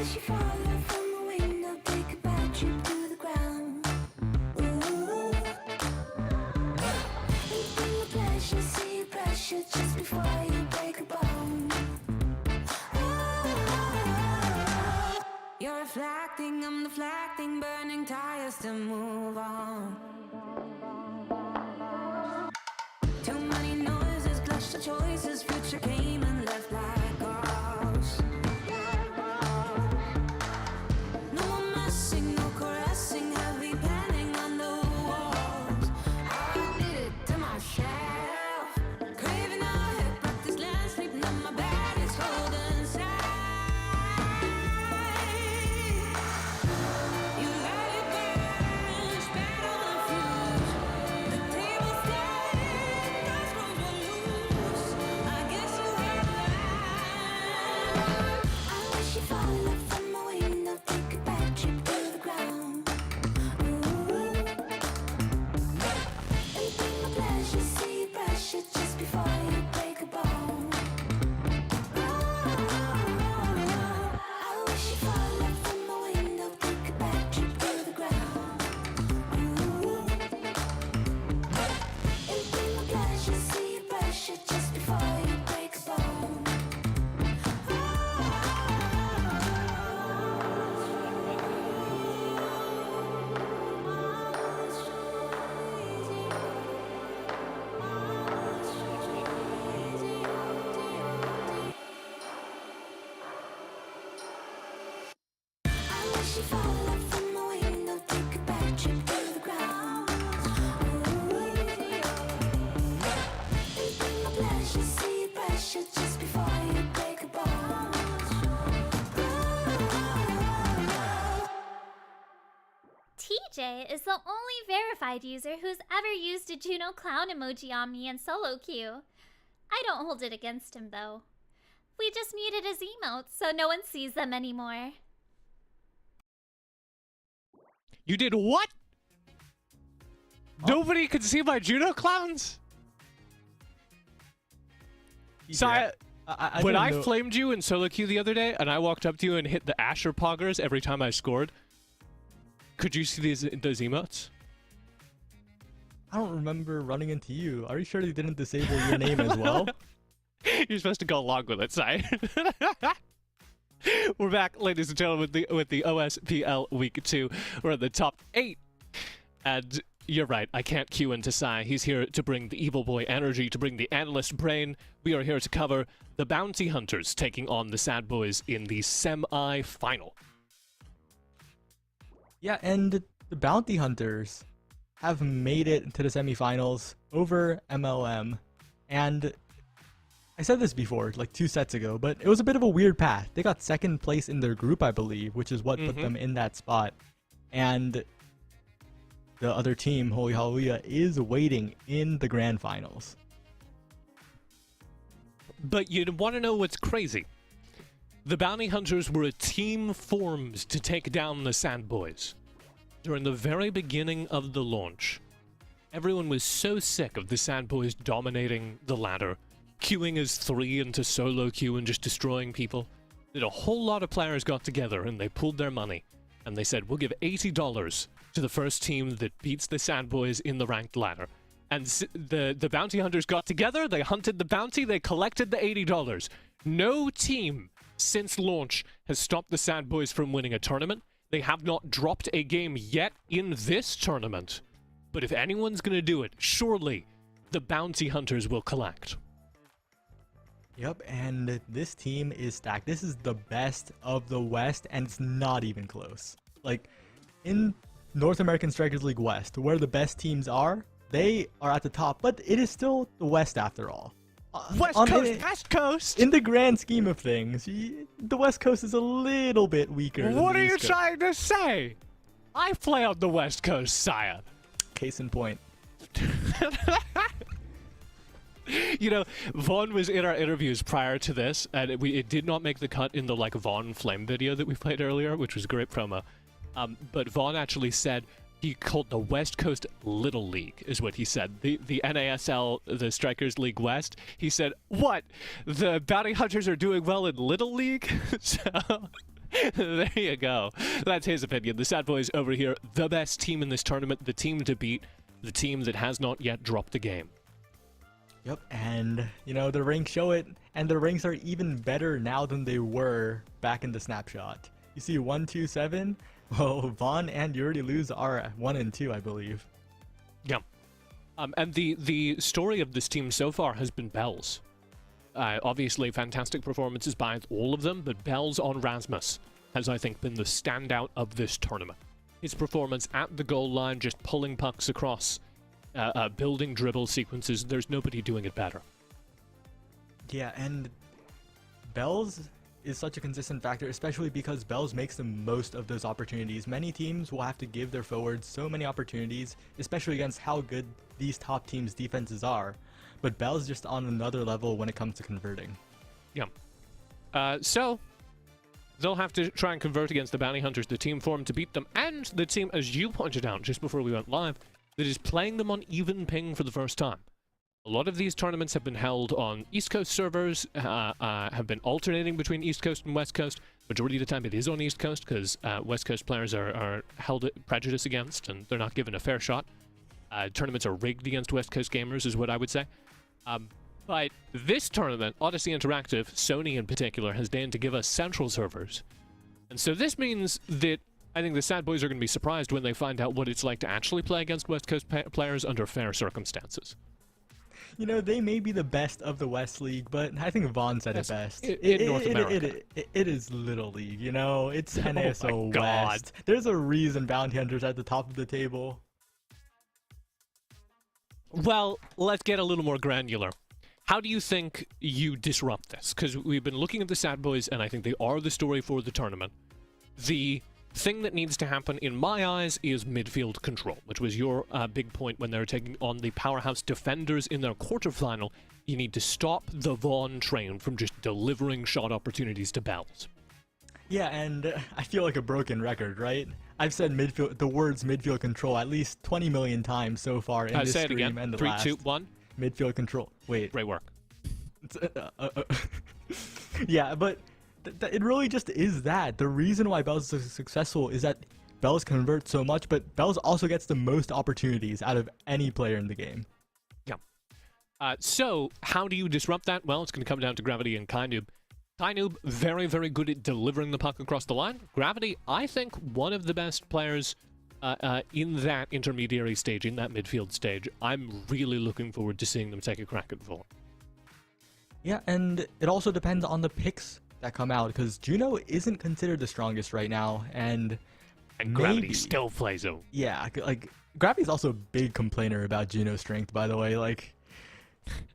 wish you fall off from a window, take a bad trip to the ground. Ooh. Anything with pleasure, see your pressure just before you break a bone. Oh, you're a flag thing, I'm the flag thing, burning tires to move on. Too many noises, clash of choices, future came and left like ghosts. No more messing, no caressing, heavy panning on the walls. I did it to myself, craving a hip, practice land, sleeping on my bed, it's cold inside. You let it burn, spat on the fuse. The table stand, those screws were loose. I guess you had that. I wish you fall off from a window, take a bad trip to the ground. Ooh. Anything but pleasure, see your pressure just before you break a bone. Oh, I wish you fall off from a window, take a bad trip to the ground. Ooh. Anything but pleasure, see your pressure just before you break a bone. I wish you fall off from a window, take a bad trip to the ground. Ooh. Anything but pleasure, see your pressure just before you break a bone. TJ is the only verified user who's ever used a Juno clown emoji on me in solo queue. I don't hold it against him though. We just muted his emotes so no one sees them anymore. You did what? Nobody could see my Juno clowns? So when I flamed you in solo queue the other day, and I walked up to you and hit the Asher poggers every time I scored, could you see those emotes? I don't remember running into you. Are you sure they didn't disable your name as well? You're supposed to go along with it, Sai. We're back, ladies and gentlemen, with the OSPL Week 2. We're in the top 8. And you're right, I can't queue into Sai. He's here to bring the evil boy energy, to bring the analyst brain. We are here to cover the Bounty Hunters taking on the Sad Boys in the semi-final. Yeah, and the Bounty Hunters have made it into the semifinals over MLM. And I said this before, like 2 sets ago, but it was a bit of a weird path. They got second place in their group, I believe, which is what put them in that spot. And the other team, Holy Hallelujah, is waiting in the grand finals. But you want to know what's crazy? The Bounty Hunters were a team formed to take down the Sad Boys. During the very beginning of the launch, everyone was so sick of the Sad Boys dominating the ladder, queuing as 3 into solo queue and just destroying people, that a whole lot of players got together and they pooled their money. And they said, we'll give $80 to the first team that beats the Sad Boys in the ranked ladder. And the Bounty Hunters got together, they hunted the bounty, they collected the $80. No team since launch has stopped the Sad Boys from winning a tournament. They have not dropped a game yet in this tournament. But if anyone's going to do it, surely the Bounty Hunters will collect. Yep, and this team is stacked. This is the best of the West, and it's not even close. Like, in North American Strikers League West, where the best teams are, they are at the top, but it is still the West after all. West Coast! In the grand scheme of things, the West Coast is a little bit weaker than What the are you East Coast. trying to say? I play on the West Coast, Saya. Case in point. You know, Vaughn was in our interviews prior to this, and it did not make the cut in the like Vaughn Flame video that we played earlier, which was a great promo. But Vaughn actually said he called the West Coast Little League, is what he said. The NASL, the Strikers League West. He said, "What? The Bounty Hunters are doing well in Little League?" So There you go. That's his opinion. The Sad Boys over here, the best team in this tournament, the team to beat, the team that has not yet dropped a game. Yep, and, you know, the ranks show it, and the ranks are even better now than they were back in the snapshot. You see 1, 2, 7? Well, Vaughn and Yuri Lose are 1 and 2, I believe. Yeah. And the story of this team so far has been Bells. Obviously, fantastic performances by all of them, but Bells on Rasmus has, I think, been the standout of this tournament. His performance at the goal line, just pulling pucks across, building dribble sequences, there's nobody doing it better. Yeah, and Bells is such a consistent factor, especially because Bells makes the most of those opportunities. Many teams will have to give their forwards so many opportunities, especially against how good these top teams' defenses are. But Bells just on another level when it comes to converting. Yeah. So, they'll have to try and convert against the Bounty Hunters, the team formed to beat them, and the team, as you pointed out just before we went live, that is playing them on even ping for the first time. A lot of these tournaments have been held on East Coast servers, have been alternating between East Coast and West Coast. Majority of the time it is on East Coast because West Coast players are held prejudice against and they're not given a fair shot. Tournaments are rigged against West Coast gamers is what I would say. But this tournament, Odyssey Interactive, Sony in particular, has deigned to give us central servers. And so this means that I think the Sad Boys are going to be surprised when they find out what it's like to actually play against West Coast players under fair circumstances. You know, they may be the best of the West League, but I think Vaughn said it best. In North America. It is Little League, you know? It's NASO Oh my God. West. There's a reason Bounty Hunter's at the top of the table. Well, let's get a little more granular. How do you think you disrupt this? Because we've been looking at the Sad Boys, and I think they are the story for the tournament. The thing that needs to happen, in my eyes, is midfield control, which was your big point when they were taking on the powerhouse defenders in their quarterfinal. You need to stop the Vaughn train from just delivering shot opportunities to Bells. Yeah, and I feel like a broken record, right? I've said the words midfield control at least 20 million times so far in this say it stream again. and the 3, last. 2, 1. Midfield control. Wait. Great work. Yeah, but it really just is that. The reason why Bells is successful is that Bells converts so much, but Bells also gets the most opportunities out of any player in the game. Yeah. So, how do you disrupt that? Well, it's going to come down to Gravity and Kainoob. Kainoob, very, very good at delivering the puck across the line. Gravity, I think, one of the best players in that intermediary stage, in that midfield stage. I'm really looking forward to seeing them take a crack at Vaughn. Yeah, and it also depends on the picks that come out, because Juno isn't considered the strongest right now, and Gravity still plays him. Yeah, like, Gravity's also a big complainer about Juno's strength, by the way. Like,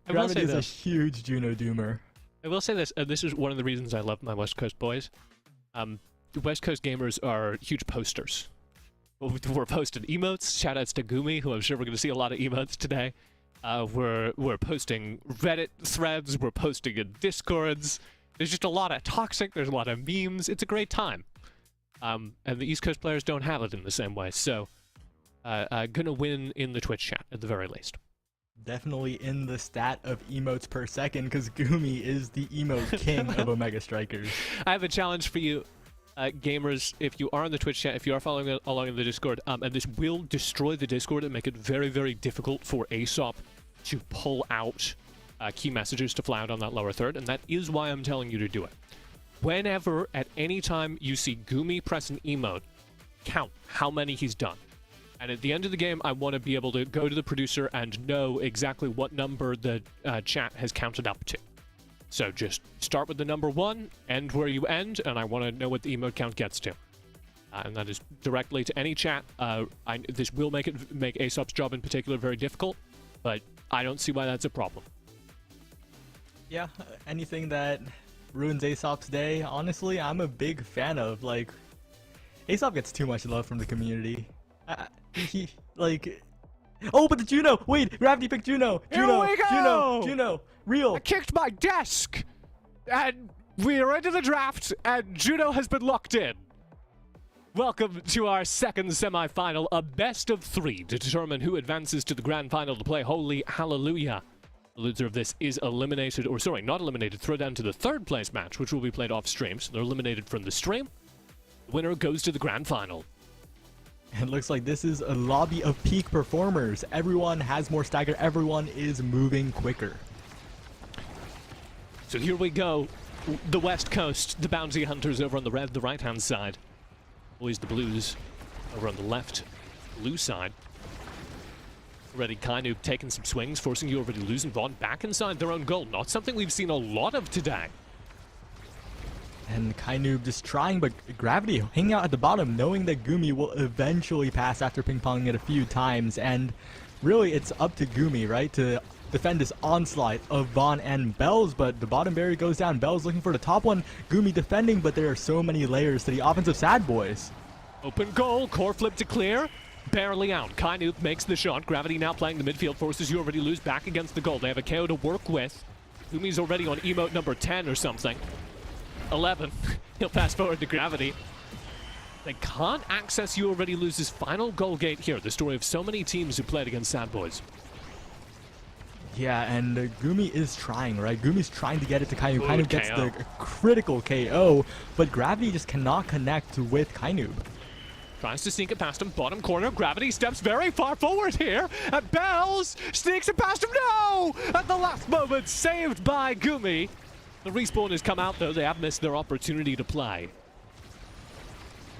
Gravity is a huge Juno doomer. I will say this, this is one of the reasons I love my West Coast boys. The West Coast gamers are huge posters. We're posting emotes. Shoutouts to Gumi, who I'm sure we're going to see a lot of emotes today. We're posting Reddit threads. We're posting in Discords. There's just a lot of toxic. There's a lot of memes. It's a great time. And the East Coast players don't have it in the same way. So, gonna win in the Twitch chat at the very least. Definitely in the stat of emotes per second, because Gumi is the emote king of Omega Strikers. I have a challenge for you, gamers. If you are on the Twitch chat, if you are following along in the Discord, and this will destroy the Discord and make it very, very difficult for Aesop to pull out key messages to fly out on that lower third, and that is why I'm telling you to do it. Whenever, at any time, you see Gumi press an emote, count how many he's done. And at the end of the game, I want to be able to go to the producer and know exactly what number the chat has counted up to. So just start with the number 1, end where you end, and I want to know what the emote count gets to. And that is directly to any chat. This will make Aesop's job in particular very difficult, but I don't see why that's a problem. Yeah, anything that ruins Aesop's day, honestly, I'm a big fan of. Like, Aesop gets too much love from the community. Oh, but the Juno! Wait, Gravity picked Juno! Juno! Real! I kicked my desk! And we're into the draft, and Juno has been locked in. Welcome to our second semifinal, a best of 3 to determine who advances to the grand final to play Holy Hallelujah. The loser of this is eliminated, or sorry, not eliminated, throw down to the third place match, which will be played off stream, so they're eliminated from the stream. The winner goes to the grand final. It looks like this is a lobby of peak performers. Everyone has more stagger. Everyone is moving quicker. So here we go. The West Coast, the Bounty Hunters over on the right-hand side. Always the Blues over on the left, blue side. Already Kainub taking some swings, forcing you already losing Vaughn back inside their own goal. Not something we've seen a lot of today. And Kainub just trying, but Gravity hanging out at the bottom, knowing that Gumi will eventually pass after ping-ponging it a few times. And really, it's up to Gumi, right, to defend this onslaught of Vaughn and Bells, but the bottom barrier goes down. Bells looking for the top one. Gumi defending, but there are so many layers to the offensive Sad Boys. Open goal, core flip to clear. Barely out. Kainub makes the shot. Gravity now playing the midfield, forces you already lose back against the goal. They have a KO to work with. Gumi's already on emote number 10 or something. 11. He'll fast forward to Gravity. They can't access you already loses final goal gate here. The story of so many teams who played against Sad Boys. Yeah, and Gumi is trying, right? Gumi's trying to get it to Kainub. Ooh, Kainub gets the critical KO, but Gravity just cannot connect with Kainub. Tries to sneak it past him. Bottom corner. Gravity steps very far forward here. And Bells sneaks it past him. No! At the last moment, saved by Gumi. The respawn has come out, though. They have missed their opportunity to play.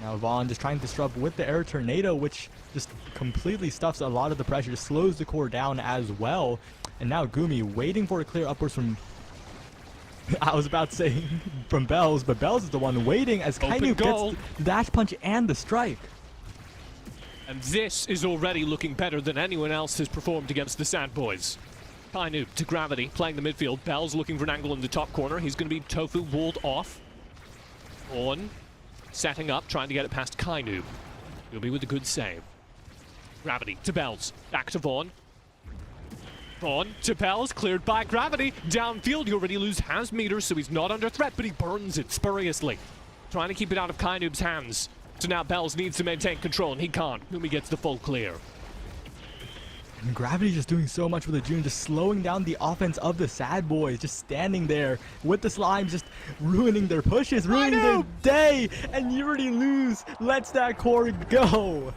Now Vaughn just trying to disrupt with the air tornado, which just completely stuffs a lot of the pressure, slows the core down as well. And now Gumi waiting for a clear upwards from, I was about to say from Bells, but Bells is the one waiting as Kainub gets the dash punch and the strike. And this is already looking better than anyone else has performed against the Sad Boys. Kainub to Gravity, playing the midfield. Bells looking for an angle in the top corner. He's going to be Tofu walled off. On. Setting up, trying to get it past Kainub. He'll be with a good save. Gravity to Bells. Back to Vaughn. Vaughn to Bells, cleared by Gravity. Downfield, you already lose has meters, so he's not under threat, but he burns it spuriously. Trying to keep it out of Kainub's hands. So now Bells needs to maintain control, and he can't. Gumi gets the full clear. And Gravity just doing so much with the June, just slowing down the offense of the Sad Boys, just standing there with the slimes, just ruining their pushes, ruining their day, and you already lose. Lets that core go.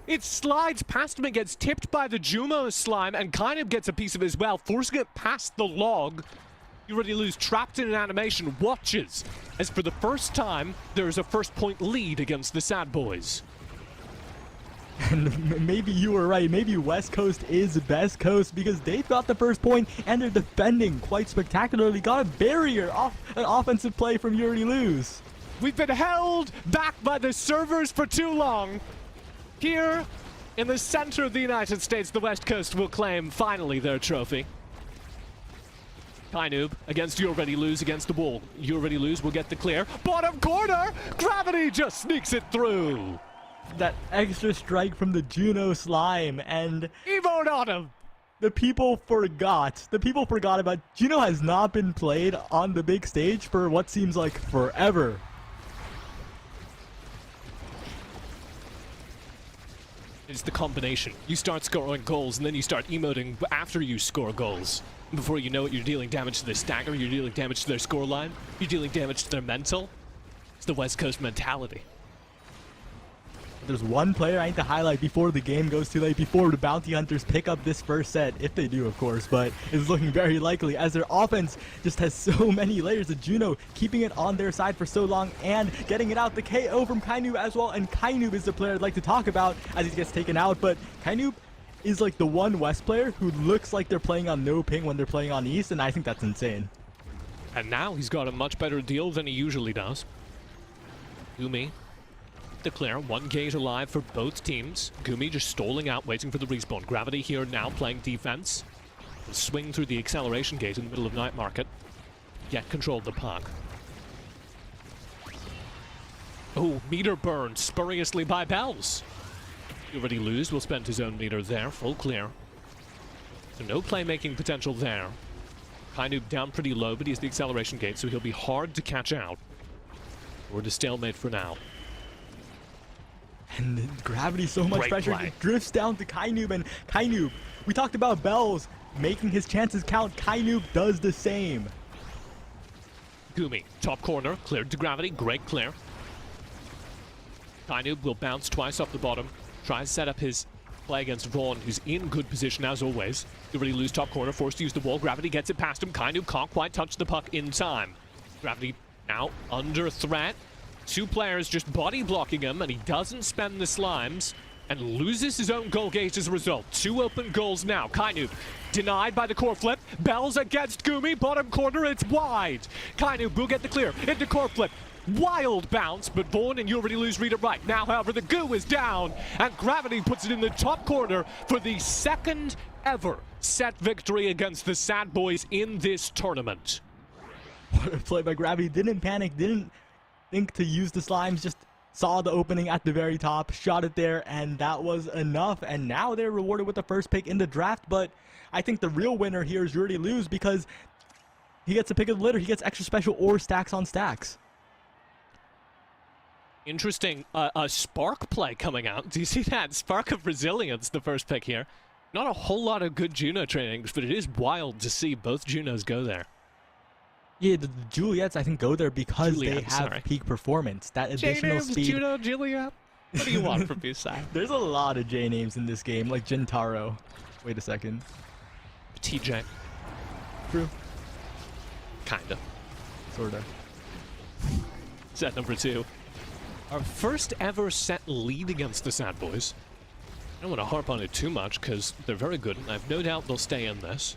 It slides past him and gets tipped by the Jumo slime, and Kainub gets a piece of it as well, forcing it past the log. You already lose, trapped in an animation, watches as for the first time there is a first point lead against the Sad Boys. And maybe you were right. Maybe West Coast is best coast because they've got the first point and they're defending quite spectacularly. Got a barrier off an offensive play from You Already Lose. We've been held back by the servers for too long. Here in the center of the United States, the West Coast will claim finally their trophy. Kainub against You Already Lose against the wall. You Already Lose will get the clear. Bottom corner! Gravity just sneaks it through. That extra strike from the Juno slime, and emote on him. The people forgot. The people forgot about Juno has not been played on the big stage for what seems like forever. It's the combination. You start scoring goals and then you start emoting after you score goals. Before you know it, you're dealing damage to their stagger, you're dealing damage to their scoreline, you're dealing damage to their mental. It's the West Coast mentality. There's one player I need to highlight before the game goes too late, before the Bounty Hunters pick up this first set, if they do, of course, but it's looking very likely as their offense just has so many layers of Juno keeping it on their side for so long and getting it out. The KO from Kainub as well, and Kainub is the player I'd like to talk about as he gets taken out, but Kainub is like the one West player who looks like they're playing on no ping when they're playing on East, and I think that's insane. And now he's got a much better deal than he usually does. Gumi declare one gate alive for both teams. Gumi just stalling out, waiting for the respawn. Gravity here now playing defense. Will swing through the acceleration gate in the middle of Night Market. Yet control the puck. Oh, meter burned spuriously by Bells. You Already Lose will spend his own meter there, full clear. So no playmaking potential there. Kainub down pretty low, but he's the acceleration gate, so he'll be hard to catch out. We're to stalemate for now. And Gravity, so much Great pressure, play. it drifts down to Kainub, and Kainub, we talked about Bells making his chances count. Kainub does the same. Gumi, top corner, cleared to Gravity, great clear. Kainub will bounce twice off the bottom. Try and set up his play against Vaughn, who's in good position as always. You already lose top corner, forced to use the wall. Gravity gets it past him. Kainub can't quite touch the puck in time. Gravity now under threat. 2 players just body blocking him, and he doesn't spend the slimes and loses his own goal gate as a result. 2 open goals now. Kainub denied by the core flip. Bells against Gumi. Bottom corner, it's wide. Kainub will get the clear into core flip. Wild bounce, but Vaughn and You Already Lose read it right. Now, however, the goo is down, and Gravity puts it in the top corner for the second ever set victory against the Sad Boys in this tournament. What a play by Gravity. Didn't panic, didn't think to use the slimes, just saw the opening at the very top, shot it there, and that was enough. And now they're rewarded with the first pick in the draft, but I think the real winner here is You Already Lose because he gets a pick of the litter. He gets extra special or stacks on stacks. Interesting, a spark play coming out. Do you see that? Spark of Resilience, the first pick here. Not a whole lot of good Juno trainings, but it is wild to see both Junos go there. Yeah, the Juliets, I think, go there because they have peak performance. That additional speed. Juno, Juliet. What do you want from Busai? There's a lot of J names in this game, like Jintaro. Wait a second. TJ. True. Kinda. Sorta. Set number 2. Our first ever set lead against the Sad Boys. I don't want to harp on it too much because they're very good, and I have no doubt they'll stay in this.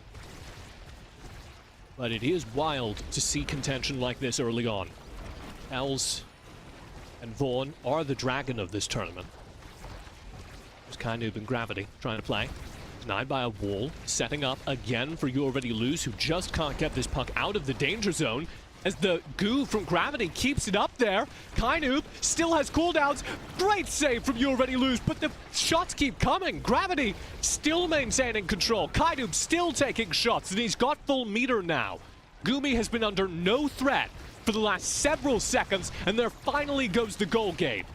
But it is wild to see contention like this early on. Els and Vaughn are the dragon of this tournament. There's Kainub and Gravity trying to play. Denied by a wall, setting up again for You Already Lose, who just can't get this puck out of the danger zone. As the goo from Gravity keeps it up there. Kainub still has cooldowns. Great save from You Already Lose, but the shots keep coming. Gravity still maintaining control. Kainub still taking shots, and he's got full meter now. Gumi has been under no threat for the last several seconds, and there finally goes the goal gate.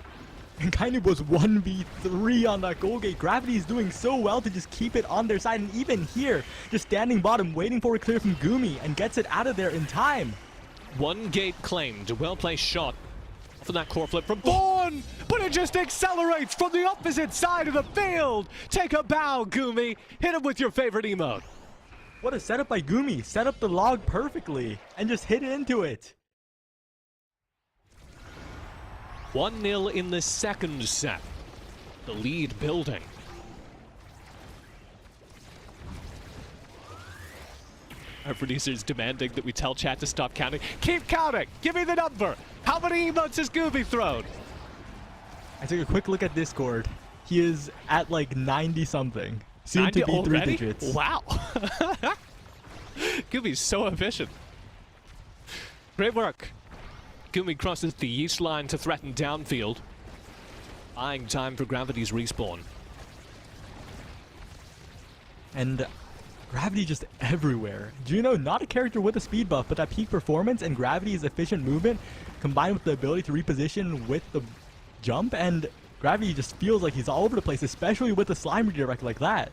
And Kainub was 1v3 on that goal gate. Gravity is doing so well to just keep it on their side, and even here, just standing bottom, waiting for a clear from Gumi, and gets it out of there in time. 1 gate claimed. A well-placed shot for that core flip from Vaughn, but it just accelerates from the opposite side of the field. Take a bow, Gumi. Hit him with your favorite emote. What a setup by Gumi. Set up the log perfectly and just hit into it. 1-0 in the second set. The lead building. Our producer's demanding that we tell chat to stop counting. Keep counting! Give me the number! How many emotes has Gooby thrown? I took a quick look at Discord. He is at like 90 something. Soon to be already? 3 digits. Wow. Gooby's so efficient. Great work. Gumi crosses the east line to threaten downfield. Buying time for Gravity's respawn. And Gravity just everywhere. Juno, not a character with a speed buff, but that peak performance and Gravity's efficient movement combined with the ability to reposition with the jump, and Gravity just feels like he's all over the place, especially with the slime redirect like that.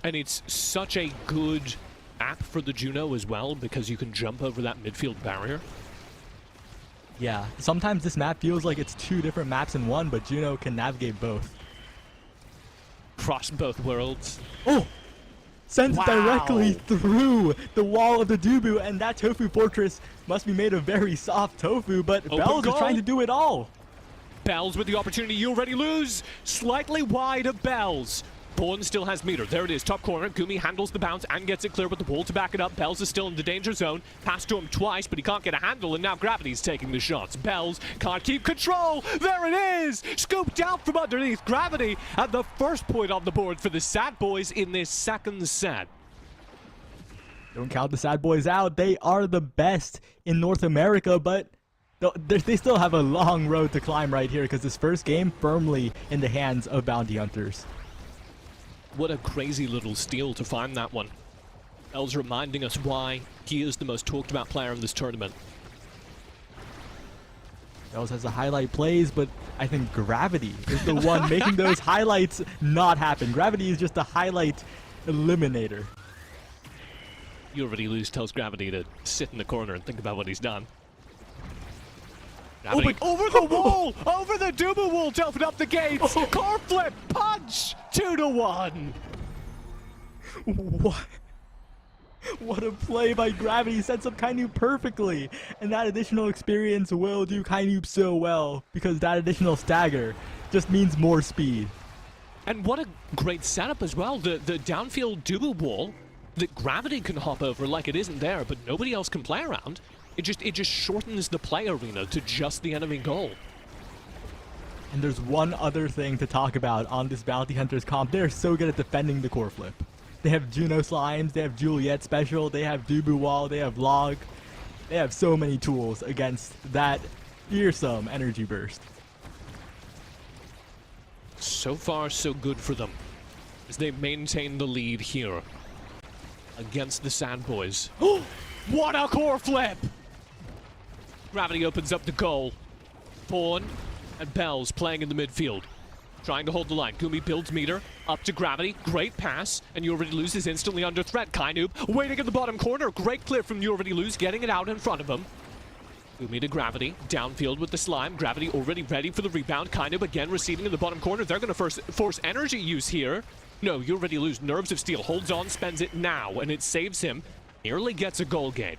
And it's such a good app for the Juno as well because you can jump over that midfield barrier. Yeah, sometimes this map feels like it's 2 different maps in one, but Juno can navigate both. Cross both worlds. Oh! Sent directly through the wall of the Dubu, and that Tofu Fortress must be made of very soft tofu, but Bells is trying to do it all. Bells with the opportunity. You Already Lose. Slightly wide of Bells. Vaughn still has meter. There it is, top corner. Gumi handles the bounce and gets it clear with the wall to back it up. Bells is still in the danger zone. Passed to him twice, but he can't get a handle, and now Gravity's taking the shots. Bells can't keep control. There it is! Scooped out from underneath Gravity, and the first point on the board for the Sad Boys in this second set. Don't count the Sad Boys out. They are the best in North America, but they still have a long road to climb right here because this first game firmly in the hands of Bounty Hunters. What a crazy little steal to find that one. Bells reminding us why he is the most talked about player in this tournament. Bells has the highlight plays, but I think Gravity is the one making those highlights not happen. Gravity is just a highlight eliminator. You Already Lose tells Gravity to sit in the corner and think about what he's done. Gravity over the wall! Over the Duba wall to open up the gates! Car flip! Punch! 2-1! What? What a play by Gravity, sets up Kainoob perfectly, and that additional experience will do Kainoob so well, because that additional stagger just means more speed. And what a great setup as well, the downfield Duba wall that Gravity can hop over like it isn't there, but nobody else can play around. It just shortens the play arena to just the enemy goal. And there's one other thing to talk about on this Bounty Hunters comp. They're so good at defending the core flip. They have Juno Slimes, they have Juliet Special, they have Dubu Wall, they have Log. They have so many tools against that fearsome energy burst. So far, so good for them, as they maintain the lead here against the Sad Boys. What a core flip! Gravity opens up the goal. Pawn and Bells playing in the midfield, trying to hold the line. Gumi builds meter up to Gravity. Great pass, and You Already Lose is instantly under threat. Kainoob waiting in the bottom corner. Great clear from You Already Lose, getting it out in front of him. Gumi to Gravity, downfield with the slime. Gravity already ready for the rebound. Kainoob again receding in the bottom corner. They're going to force energy use here. No, You Already Lose. Nerves of Steel holds on, spends it now, and it saves him. Nearly gets a goal game.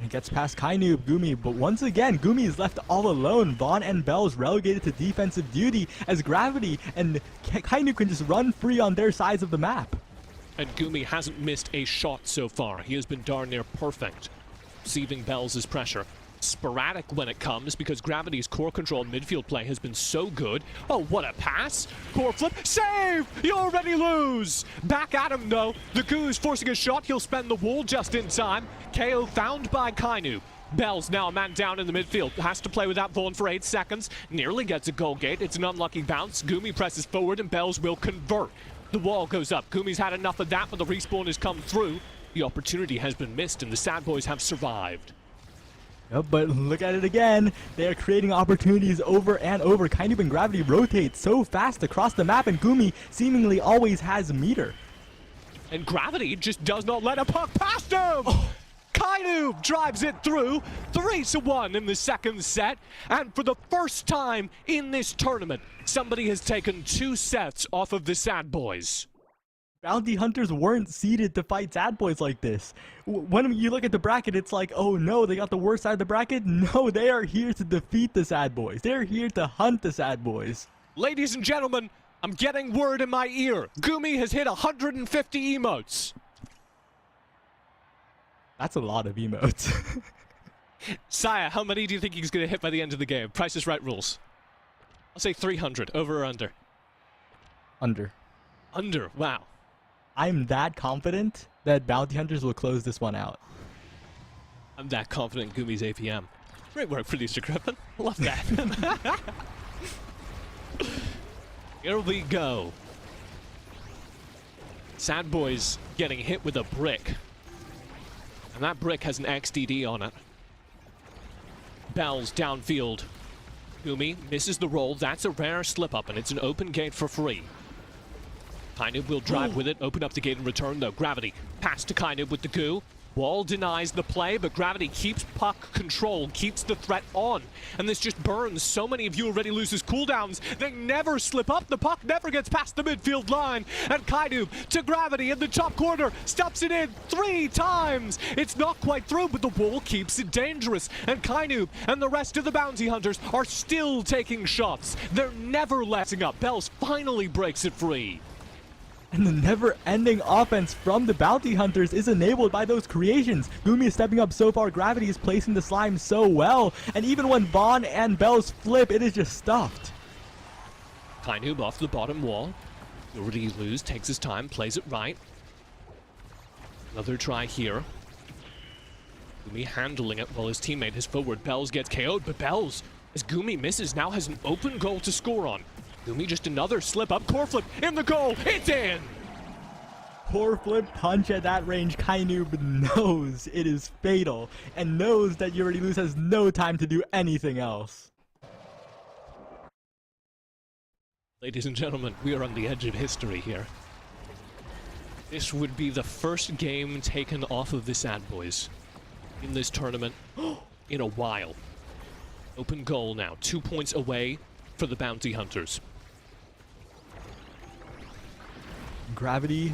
He gets past Kainoob, Gumi, but once again, Gumi is left all alone. Vaughn and Bells relegated to defensive duty as Gravity and Kainoob can just run free on their sides of the map. And Gumi hasn't missed a shot so far. He has been darn near perfect, receiving Bells' pressure. Sporadic when it comes because Gravity's core control midfield play has been so good. Oh, what a pass! Core flip, save! You Already Lose! Back at him though. The Goo's forcing a shot. He'll spend the wall just in time. KO found by Kainoob. Bells now a man down in the midfield. Has to play without Vaughn for 8 seconds. Nearly gets a goal gate. It's an unlucky bounce. Gumi presses forward and Bells will convert. The wall goes up. Gumi's had enough of that, but the respawn has come through. The opportunity has been missed and the Sad Boys have survived. Yep, but look at it again. They are creating opportunities over and over. Kainoob and Gravity rotate so fast across the map, and Gumi seemingly always has meter. And Gravity just does not let a puck past him! Oh. Kainoob drives it through, 3-1 in the second set, and for the first time in this tournament, somebody has taken 2 sets off of the Sad Boys. Bounty Hunters weren't seeded to fight Sad Boys like this. When you look at the bracket, it's like, oh no, they got the worst side of the bracket. No, they are here to defeat the Sad Boys. They're here to hunt the Sad Boys. Ladies and gentlemen, I'm getting word in my ear. Gumi has hit 150 emotes. That's a lot of emotes. Saya, how many do you think he's going to hit by the end of the game? Price is Right rules. I'll say 300. Over or under? Under. Under, wow. I'm that confident that Bounty Hunters will close this one out. I'm that confident in Gumi's APM. Great work, Producer Griffin. Love that. Here we go. Sad Boys getting hit with a brick. And that brick has an XDD on it. Bells downfield. Gumi misses the roll. That's a rare slip-up, and it's an open gate for free. Kainoob will drive with it, open up the gate and return though. Gravity, pass to Kainoob with the goo. Wall denies the play, but Gravity keeps puck control, keeps the threat on. And this just burns so many of You Already Loses cooldowns. They never slip up, the puck never gets past the midfield line. And Kainoob to Gravity in the top corner, stuffs it in 3 times. It's not quite through, but the wall keeps it dangerous. And Kainoob and the rest of the Bounty Hunters are still taking shots. They're never letting up. Bells finally breaks it free. And the never-ending offense from the Bounty Hunters is enabled by those creations. Gumi is stepping up so far. Gravity is placing the slime so well. And even when Vaughn and Bells flip, it is just stuffed. Kainoob off the bottom wall. You Already Lose, takes his time, plays it right. Another try here. Gumi handling it while his teammate is forward. Bells gets KO'd, but Bells, as Gumi misses, now has an open goal to score on. Gumi just another slip up, core flip in the goal, it's in! Core flip punch at that range. Kainoob knows it is fatal and knows that You Already Lose has no time to do anything else. Ladies and gentlemen, we are on the edge of history here. This would be the first game taken off of the Sad Boys in this tournament in a while. Open goal now, 2 points away for the Bounty Hunters. Gravity,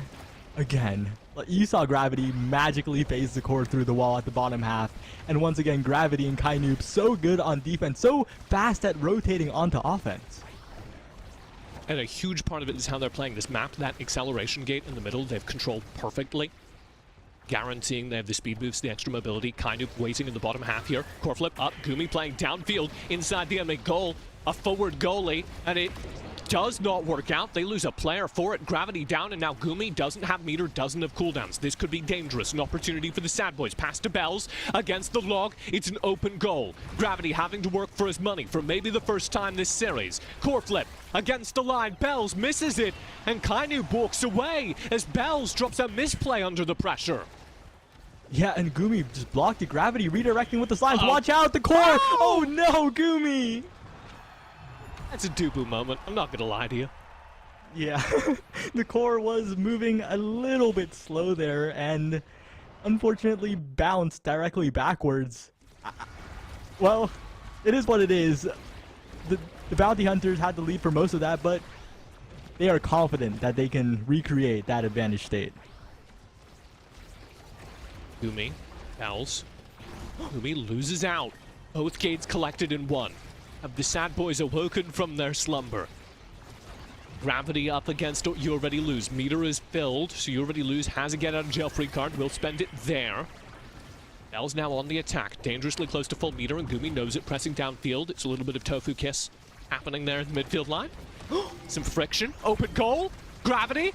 again. You saw Gravity magically phase the core through the wall at the bottom half. And once again, Gravity and Kainoob so good on defense, so fast at rotating onto offense. And a huge part of it is how they're playing this map. That acceleration gate in the middle, they've controlled perfectly. Guaranteeing they have the speed boost, the extra mobility. Kainoob waiting in the bottom half here. Core flip up, Gumi playing downfield inside the enemy goal. A forward goalie, and it does not work out. They lose a player for it. Gravity down, and now Gumi doesn't have meter, doesn't have cooldowns. This could be dangerous. An opportunity for the Sad Boys. Pass to Bells against the log. It's an open goal. Gravity having to work for his money for maybe the first time this series. Core flip against the line. Bells misses it, and Kainoob walks away as Bells drops a misplay under the pressure. Yeah, and Gumi just blocked it. Gravity redirecting with the slimes. Watch out, the core! Oh no, Gumi! That's a Dubu moment. I'm not gonna lie to you. Yeah, the core was moving a little bit slow there and unfortunately bounced directly backwards. Well, it is what it is. The Bounty Hunters had the lead for most of that, but they are confident that they can recreate that advantage state. Gumi, Bells. Gumi loses out. Both gates collected in one. Have the Sad Boys awoken from their slumber? Gravity up against You Already Lose. Meter is filled, so You Already Lose has a get out of jail free card. Will spend it there. Bells now on the attack. Dangerously close to full meter, and Gumi knows it, pressing downfield. It's a little bit of tofu kiss happening there in the midfield line. Some friction. Open goal. Gravity.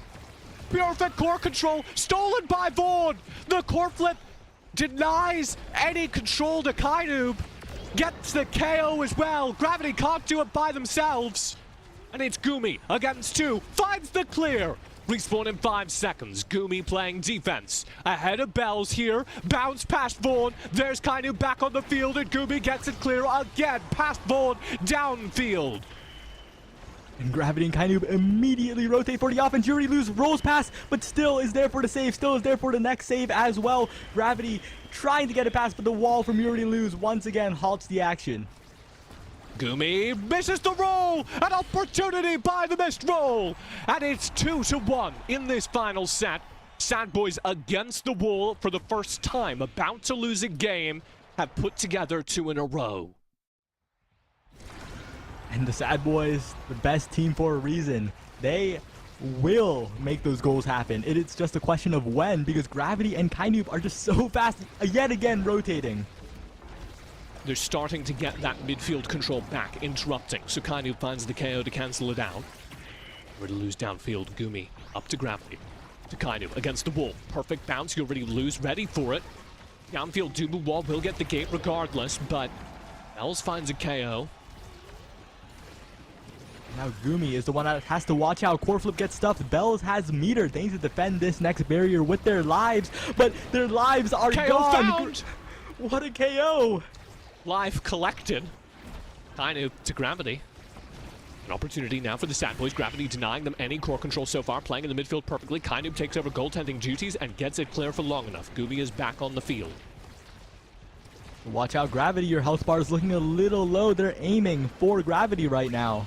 Perfect core control. Stolen by Vaughn. The core flip denies any control to Kainoob. Gets the KO as well. Gravity can't do it by themselves. And it's Gumi against two. Finds the clear. Respawn in 5 seconds. Gumi playing defense. Ahead of Bells here. Bounce past Vaughn. There's Kainoob back on the field, and Gumi gets it clear again. Past Vaughn. Downfield. And Gravity and Kainoob immediately rotate for the offense. You Already Lose rolls past, but still is there for the save. Still is there for the next save as well. Gravity trying to get it past, but the wall from You Already Lose once again halts the action. Gumi misses the roll. An opportunity by the missed roll. And it's 2-1 in this final set. Sad Boys against the wall for the first time. About to lose a game. Have put together 2 in a row. And the Sad Boys, the best team for a reason. They will make those goals happen. It's just a question of when, because Gravity and Kainoob are just so fast, yet again rotating. They're starting to get that midfield control back, interrupting. So Kainoob finds the KO to cancel it out. Ready to lose downfield. Gumi up to Gravity. To Kainoob against the wall. Perfect bounce. You Already Lose. Ready for it. Downfield Dubu wall will get the gate regardless, but Bells finds a KO. Now Gumi is the one that has to watch out. Core flip gets stuffed. Bells has meter. They need to defend this next barrier with their lives, but their lives are KO gone. Found. What a KO! Life collected. Kainoob to Gravity. An opportunity now for the Sad Boys. Gravity denying them any core control so far. Playing in the midfield perfectly. Kainoob takes over goaltending duties and gets it clear for long enough. Gumi is back on the field. Watch out, Gravity. Your health bar is looking a little low. They're aiming for Gravity right now.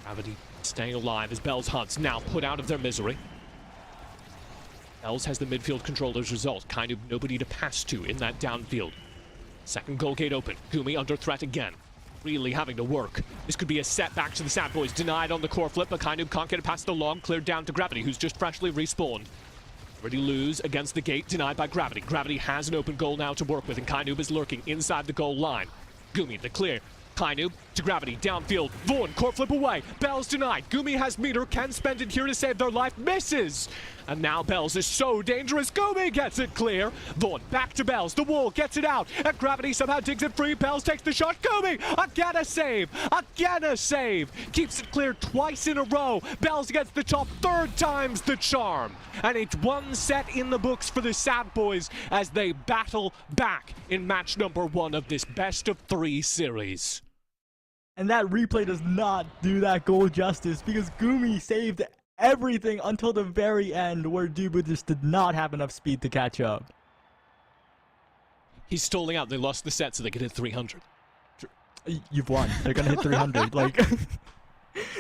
Gravity staying alive as Bells hunts, now put out of their misery. Bells has the midfield control as a result. Kind of nobody to pass to in that downfield. Second goal gate open. Gumi under threat again. Really having to work. This could be a setback to the Sad Boys. Denied on the core flip, but Kainoob can't get it past the long. Cleared down to Gravity, who's just freshly respawned. Already Lose against the gate, denied by Gravity. Gravity has an open goal now to work with, and Kainoob is lurking inside the goal line. Gumi the clear. Kainoob to Gravity, downfield. Vaughn, core flip away. Bells denied. Gumi has meter, can spend it here to save their life. Misses! And now Bells is so dangerous. Gumi gets it clear. Vaughn back to Bells. The wall gets it out. And Gravity somehow digs it free. Bells takes the shot. Gumi again a save. Again a save. Keeps it clear twice in a row. Bells gets the top. Third time's the charm. And it's one set in the books for the Sad Boys as they battle back in match number 1 of this best of 3 series. And that replay does not do that goal justice because Gumi saved everything until the very end where Dubu just did not have enough speed to catch up. He's stalling out. They lost the set, so they could hit 300. You've won. They're gonna hit 300. Like,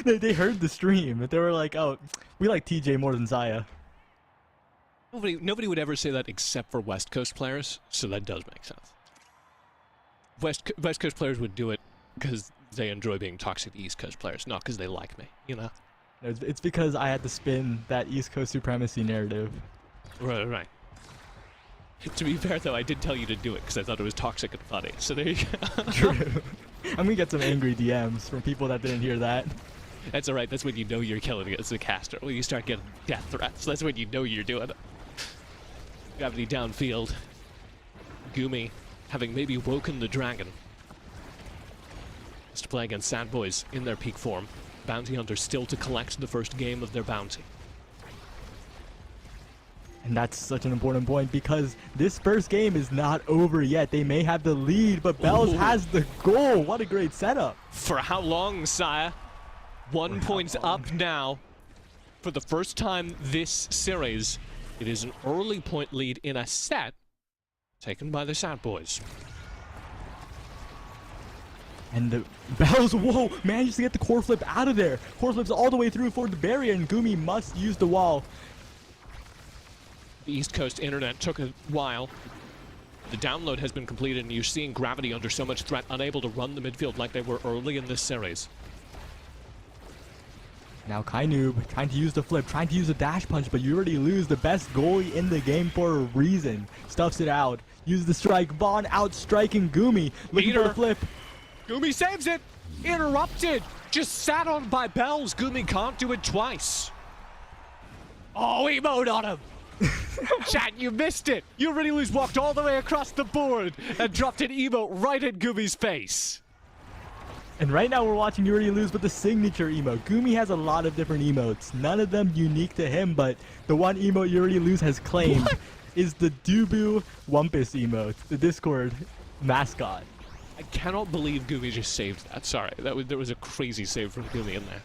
they heard the stream. They were like, "Oh, we like TJ more than Zaya." Nobody would ever say that except for West Coast players, so that does make sense. West Coast players would do it because they enjoy being toxic to East Coast players, not because they like me, you know? No, it's because I had to spin that East Coast supremacy narrative. Right. To be fair, though, I did tell you to do it because I thought it was toxic and funny, so there you go. True. I'm gonna get some angry DMs from people that didn't hear that. That's alright, that's when you know you're killing it as the caster. When you start getting death threats, that's when you know you're doing it. Gravity downfield. Gumi having maybe woken the dragon. Just to play against Sad Boys in their peak form. Bounty Hunters still to collect the first game of their bounty. And that's such an important point because this first game is not over yet. They may have the lead, but Bells has the goal. What a great setup. For how long, sire? 1 point up now. For the first time this series, it is an early point lead in a set taken by the Sad Boys. And the Bells, whoa, managed to get the core flip out of there. Core flips all the way through for the barrier, and Gumi must use the wall. The East Coast internet took a while. The download has been completed, and you're seeing Gravity under so much threat, unable to run the midfield like they were early in this series. Now Kainoob trying to use the flip, trying to use a dash punch, but you already lose the best goalie in the game for a reason. Stuffs it out, uses the strike, Vaughn out striking Gumi, looking for the flip. Gumi saves it! Interrupted! Just sat on by Bells. Gumi can't do it twice. Oh, emote on him! Chat, you missed it! You already walked all the way across the board and dropped an emote right at Gumi's face. And right now we're watching You Already Lose with the signature emote. Gumi has a lot of different emotes, none of them unique to him, but the one emote You Already Lose has claimed is the Dubu Wumpus emote, the Discord mascot. I cannot believe Gumi just saved that. Sorry, there was a crazy save from Gumi in there.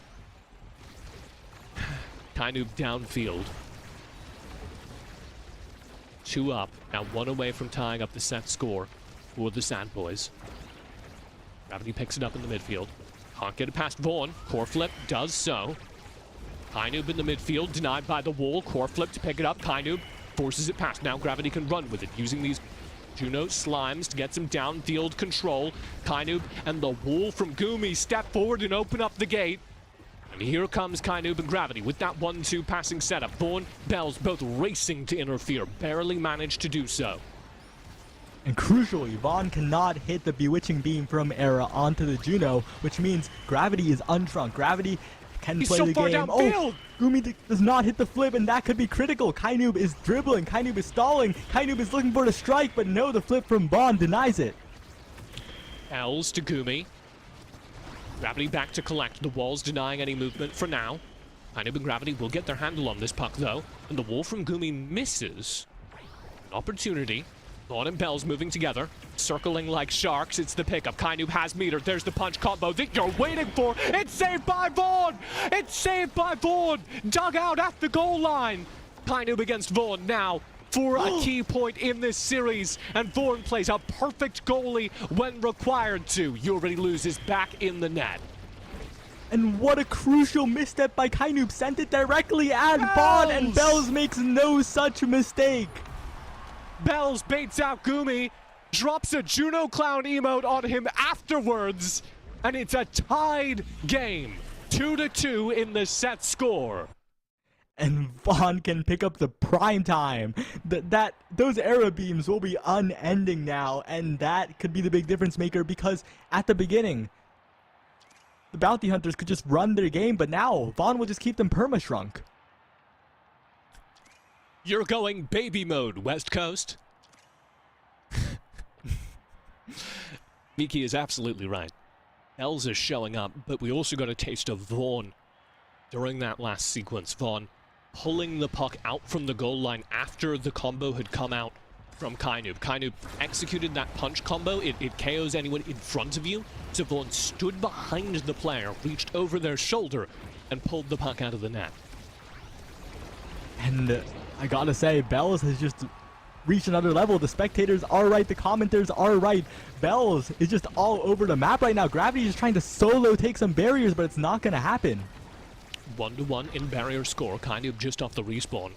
Kainoob downfield. 2 up, now 1 away from tying up the set score for the Sad Boys. Gravity picks it up in the midfield. Can't get it past Vaughn. Core flip does so. Kainoob in the midfield, denied by the wall. Core flip to pick it up. Kainoob forces it past. Now Gravity can run with it, using these Juno slimes to get some downfield control. Kainoob and the wall from Gumi step forward and open up the gate. And here comes Kainoob and Gravity with that 1-2 passing setup. Vaughn, Bells both racing to interfere, barely managed to do so. And crucially, Vaughn cannot hit the Bewitching Beam from Era onto the Juno, which means Gravity is unshrunk. Gravity can play the game. Oh, Gumi does not hit the flip, and that could be critical. Kainoob is dribbling. Kainoob is stalling. Kainoob is looking for the strike, but no, the flip from Vaughn denies it. L's to Gumi. Gravity back to collect. The wall's denying any movement for now. Kainoob and Gravity will get their handle on this puck, though. And the wall from Gumi misses. An opportunity. Vaughn and Bells moving together, circling like sharks. It's the pickup. Kainoob has meter. There's the punch combo that you're waiting for. It's saved by Vaughn. It's saved by Vaughn. Dug out at the goal line. Kainoob against Vaughn now for a key point in this series. And Vaughn plays a perfect goalie when required to. You Already Lose is back in the net. And what a crucial misstep by Kainoob. Sent it directly at Vaughn, and Bells makes no such mistake. Bells baits out Gumi, drops a Juno Clown emote on him afterwards, and it's a tied game. 2-2 in the set score. And Vaughn can pick up the prime time. Those Era beams will be unending now, and that could be the big difference maker because at the beginning, the Bounty Hunters could just run their game, but now Vaughn will just keep them perma-shrunk. You're going baby mode, West Coast. Miki is absolutely right. Els is showing up, but we also got a taste of Vaughn during that last sequence. Vaughn pulling the puck out from the goal line after the combo had come out from Kainoob. Kainoob executed that punch combo. It KOs anyone in front of you. So Vaughn stood behind the player, reached over their shoulder, and pulled the puck out of the net. And I gotta say, Bells has just reached another level. The spectators are right. The commenters are right. Bells is just all over the map right now. Gravity is trying to solo take some barriers, but it's not going to happen. 1-1 in barrier score, kind of just off the respawn.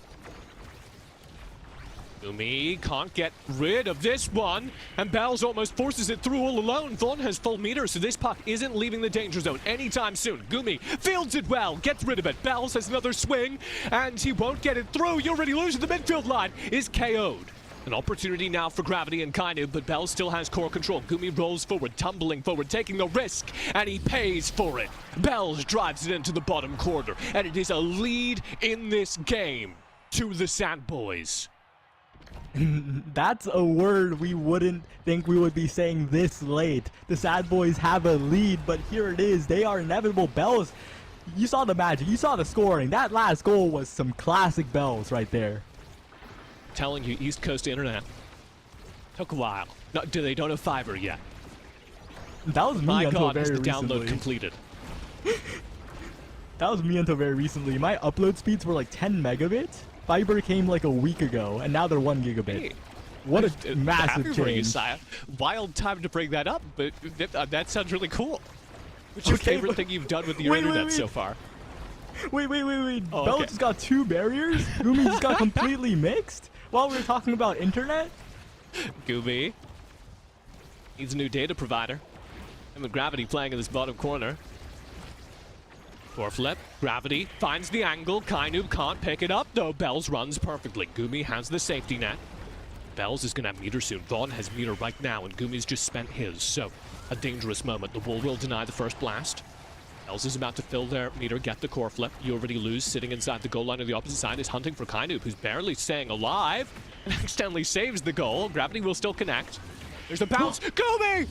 Gumi can't get rid of this one, and Bells almost forces it through all alone. Vaughn has full meter, so this puck isn't leaving the danger zone anytime soon. Gumi fields it well, gets rid of it. Bells has another swing, and he won't get it through. You already lose at the midfield line, is KO'd. An opportunity now for Gravity and Kainu, but Bells still has core control. Gumi rolls forward, tumbling forward, taking the risk, and he pays for it. Bells drives it into the bottom corner, and it is a lead in this game to the Sad Boys. That's a word we wouldn't think we would be saying this late. The Sad Boys have a lead, but here it is. They are inevitable. Bells, you saw the magic. You saw the scoring. That last goal was some classic Bells right there. Telling you, East Coast internet took a while. No, they don't have fiber yet. That was me My until God, very is the recently. download completed. That was me until very recently. My upload speeds were like 10 megabits. Fiber came like a week ago, and now they're 1 gigabit. Hey, what a massive happy for you, change. Saya. Wild time to bring that up, but that sounds really cool. What's your favorite thing you've done with your internet so far? Wait. Oh, Bell okay. just got 2 barriers? Gumi just got completely mixed? While we were talking about internet? Gumi needs a new data provider. And with Gravity playing in this bottom corner. Flip, Gravity finds the angle. Kainu can't pick it up, though. Bells runs perfectly. Gumi has the safety net. Bells is going to have meter soon. Vaughn has meter right now, and Gumi's just spent his. So, a dangerous moment. The wall will deny the first blast. Bells is about to fill their meter, get the core flip. You already lose. Sitting inside the goal line on the opposite side is hunting for Kainu, who's barely staying alive and accidentally saves the goal. Gravity will still connect. There's a bounce. Gumi!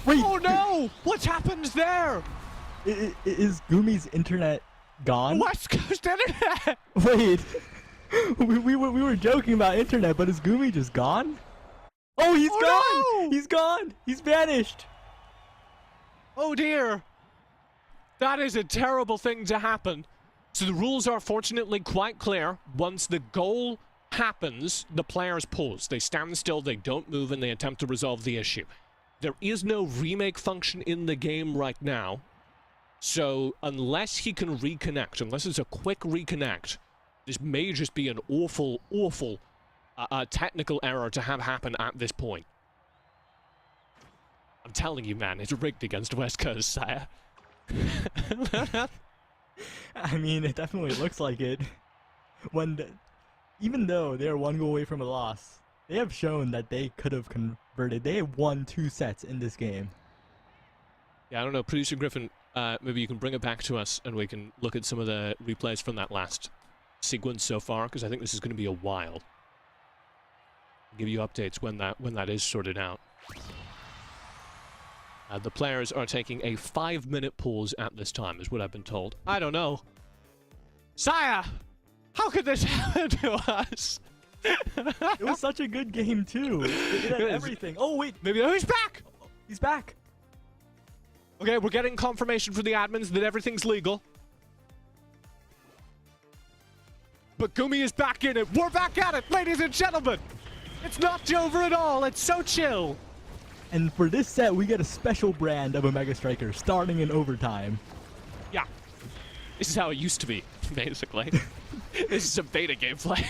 Wait. Oh no! What's happened there? Is Gumi's internet gone? West Coast internet! Wait. We were joking about internet, but is Gumi just gone? Oh, he's gone! No! He's gone! He's vanished! Oh dear. That is a terrible thing to happen. So the rules are fortunately quite clear. Once the goal happens, the players pause. They stand still, they don't move, and they attempt to resolve the issue. There is no remake function in the game right now. So unless he can reconnect, unless it's a quick reconnect, this may just be an awful technical error to have happen at this point. I'm telling you, man, it's rigged against West Coast, Saya. I mean, it definitely looks like it. Even though they're 1 goal away from a loss, they have shown that they could have converted. They have won 2 sets in this game. Yeah, I don't know, Producer Griffin, maybe you can bring it back to us and we can look at some of the replays from that last sequence so far, because I think this is going to be a while. I'll give you updates when that is sorted out. The players are taking a 5-minute pause at this time, is what I've been told. I don't know. Saya! How could this happen to us? It was such a good game, too. It had everything. Oh, wait. Maybe he's back! He's back. Okay, we're getting confirmation from the admins that everything's legal. But Gumi is back in it. We're back at it, ladies and gentlemen. It's not over at all. It's so chill. And for this set, we get a special brand of a Mega Striker starting in overtime. Yeah. This is how it used to be, basically. This is a beta gameplay.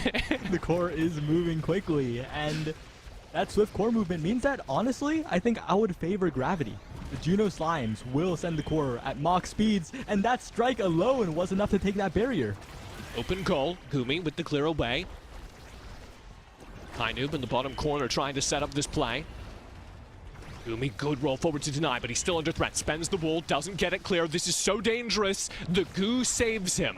The core is moving quickly, and that swift core movement means that, honestly, I think I would favor Gravity. The Juno Slimes will send the core at Mach speeds, and that strike alone was enough to take that barrier. Open goal. Gumi with the clear away. Kainub in the bottom corner trying to set up this play. Gumi, good roll forward to deny, but he's still under threat. Spends the wall, doesn't get it clear. This is so dangerous. The goo saves him.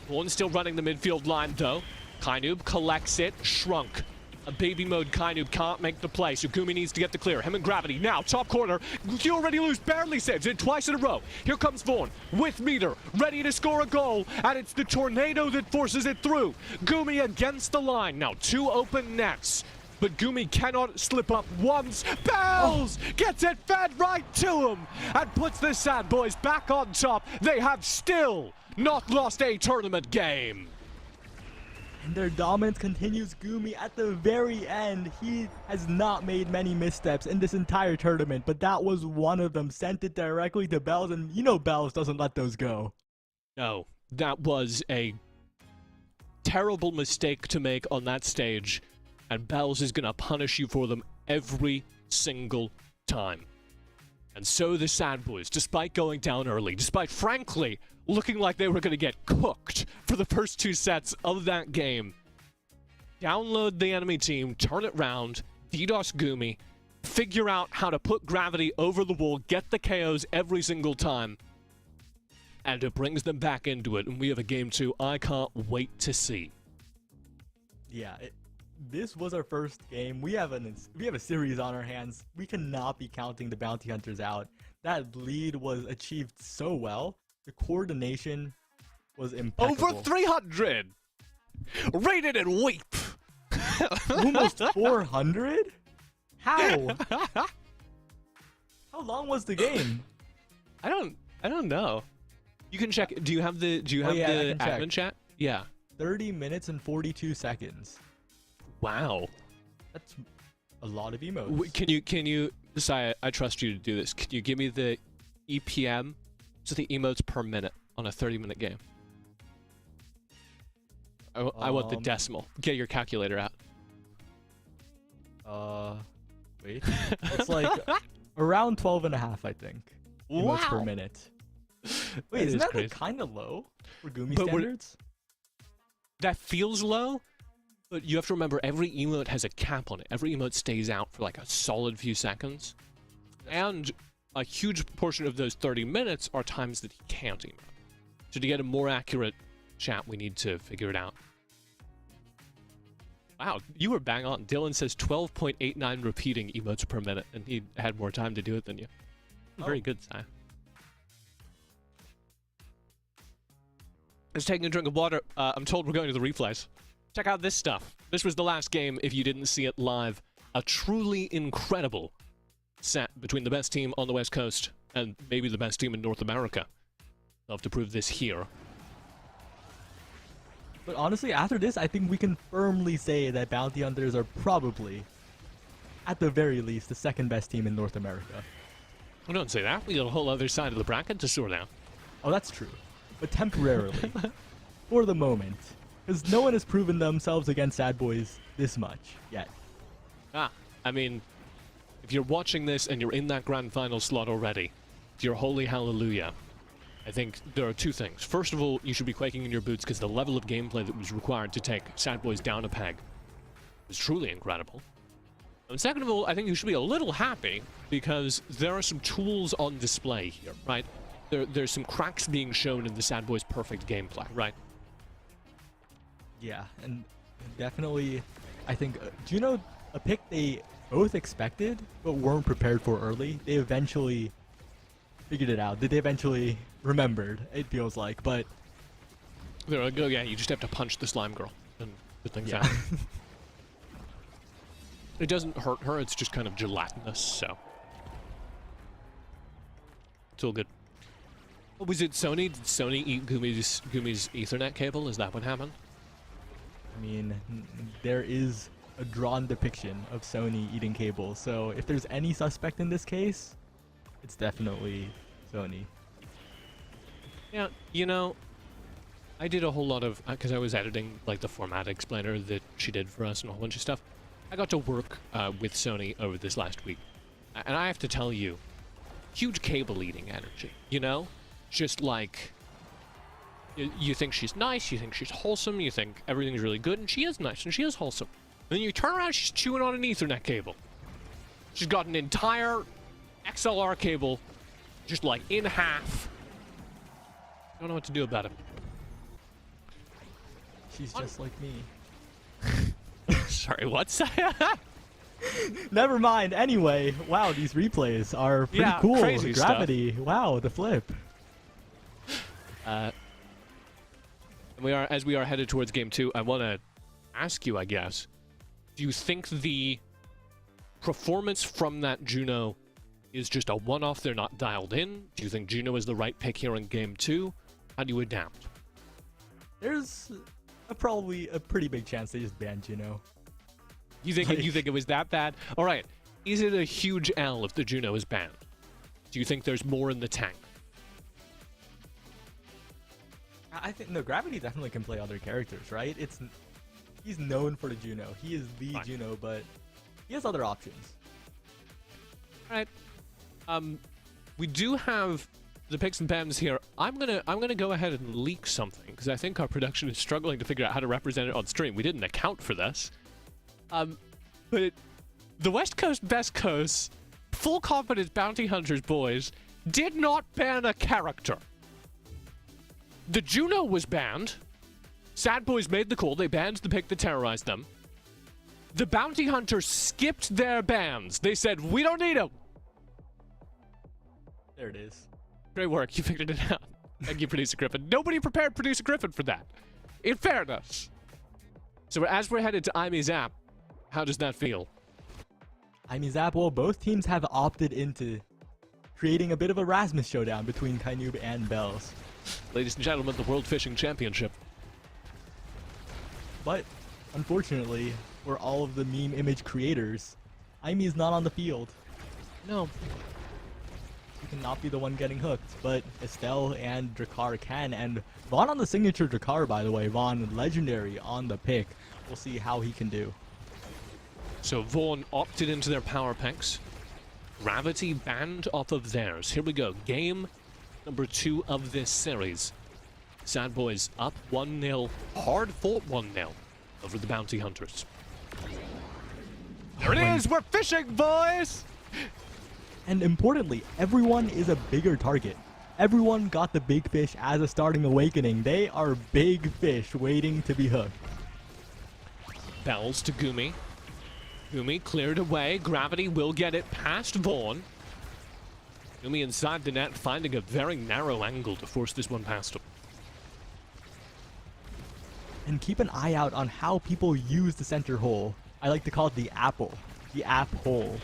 One still running the midfield line, though. Kainub collects it. Shrunk. A baby mode Kainub can't make the play, so Gumi needs to get the clear. Him and Gravity now, top corner. You already lose, barely saves it twice in a row. Here comes Vaughn with meter, ready to score a goal, and it's the tornado that forces it through. Gumi against the line. Now 2 open nets, but Gumi cannot slip up once. Bells gets it fed right to him and puts the Sad Boys back on top. They have still not lost a tournament game. And their dominance continues. Gumi at the very end. He has not made many missteps in this entire tournament, but that was one of them. Sent it directly to Bells, and you know Bells doesn't let those go. No, that was a terrible mistake to make on that stage, and Bells is going to punish you for them every single time. And so the Sad Boys, despite going down early, despite frankly looking like they were going to get cooked for the first 2 sets of that game, download the enemy team, turn it round, DDoS Gumi, figure out how to put gravity over the wall, get the KOs every single time, and it brings them back into it, and we have a game 2 I can't wait to see. Yeah, this was our first game. We have a series on our hands. We cannot be counting the bounty hunters out. That lead was achieved so well. The coordination was impeccable. Over 300! Rated and weep! Almost 400? How? How long was the game? I don't know. You can check. Do you have the admin chat? Yeah. 30 minutes and 42 seconds. Wow. That's a lot of emotes. Can you Sai, I trust you to do this. Can you give me the EPM, so the emotes per minute on a 30-minute game? I want the decimal. Get your calculator out. Wait. It's like around 12 and a half, I think. Emotes per minute. Wait, isn't that like kind of low for Gumi standards? That feels low, but you have to remember every emote has a cap on it. Every emote stays out for like a solid few seconds. And a huge portion of those 30 minutes are times that he can't emote. So to get a more accurate chat, we need to figure it out. Wow, you were bang on. Dylan says 12.89 repeating emotes per minute, and he had more time to do it than you. Very good, Sai. Just taking a drink of water. I'm told we're going to the replays. Check out this stuff. This was the last game, if you didn't see it live. A truly incredible set between the best team on the West Coast and maybe the best team in North America. I'll have to prove this here. But honestly, after this, I think we can firmly say that Bounty Hunters are probably, at the very least, the second best team in North America. I don't say that. We got a whole other side of the bracket to sort out. Oh, that's true. But temporarily. For the moment. Because no one has proven themselves against Sad Boys this much yet. I mean, if you're watching this and you're in that grand final slot already, you're holy hallelujah. I think there are 2 things. First of all, you should be quaking in your boots because the level of gameplay that was required to take Sad Boys down a peg was truly incredible. And second of all, I think you should be a little happy because there are some tools on display here, right? There's some cracks being shown in the Sad Boys' perfect gameplay, right? Yeah, and definitely, I think, do you know a pick they both expected but weren't prepared for early? They eventually figured it out. They eventually remembered, it feels like, but... There we go, yeah, you just have to punch the slime girl and the thing's out. It doesn't hurt her, it's just kind of gelatinous, so... It's all good. What was it, Sony? Did Sony eat Gumi's Ethernet cable? Is that what happened? I mean, there is a drawn depiction of Sony eating cable, so if there's any suspect in this case, it's definitely Sony. Yeah, you know, I did a whole lot of, because I was editing like the format explainer that she did for us and a whole bunch of stuff. I got to work with Sony over this last week, and I have to tell you, huge cable eating energy, you know? Just like, you think she's nice, you think she's wholesome, you think everything's really good, and she is nice and she is wholesome. And then you turn around, she's chewing on an Ethernet cable. She's got an entire XLR cable, just like in half. Don't know what to do about it. She's just like me. Sorry, what's Never mind. Anyway, wow, these replays are pretty cool. Crazy Gravity. Stuff. Wow, the flip. And as we are headed towards game 2, I want to ask you, I guess, do you think the performance from that Juno is just a one-off? They're not dialed in? Do you think Juno is the right pick here in game 2? How do you adapt? There's Probably a pretty big chance they just banned Juno. You think Like- you think it was that bad? All right. Is it a huge L if the Juno is banned? Do you think there's more in the tank? I think no, Gravity definitely can play other characters, right? He's known for the Juno. He is the Fine. Juno, but he has other options. All right. We do have the picks and pans here. I'm gonna go ahead and leak something because I think our production is struggling to figure out how to represent it on stream. We didn't account for this. But the West Coast, Best Coast, full confidence bounty hunters boys did not ban a character. The Juno was banned. Sad Boys made the call. They banned the pick that terrorized them. The bounty hunters skipped their bans. They said, we don't need them. There it is. Great work. You figured it out. Thank you, Producer Griffin. Nobody prepared Producer Griffin for that. In fairness. So as we're headed to Imi's app, how does that feel? Zap, well, both teams have opted into creating a bit of a Rasmus showdown between Kainub and Bells. Ladies and gentlemen, the World Fishing Championship. But, unfortunately, for all of the meme image creators, Imi is not on the field. No. He cannot be the one getting hooked, but Estelle and Drakkar can, and Vaughn on the signature Drakkar, by the way. Vaughn, legendary on the pick. We'll see how he can do. So Vaughn opted into their power picks. Gravity banned off of theirs. Here we go. Game number 2 of this series. Sad Boys up 1-0. Hard fought 1-0 over the Bounty Hunters. There it is! We're fishing, boys! And importantly, everyone is a bigger target. Everyone got the big fish as a starting awakening. They are big fish waiting to be hooked. Bells to Gumi. Gumi cleared away. Gravity will get it past Vaughn. Gumi inside the net, finding a very narrow angle to force this one past him. And keep an eye out on how people use the center hole. I like to call it the apple. The app hole.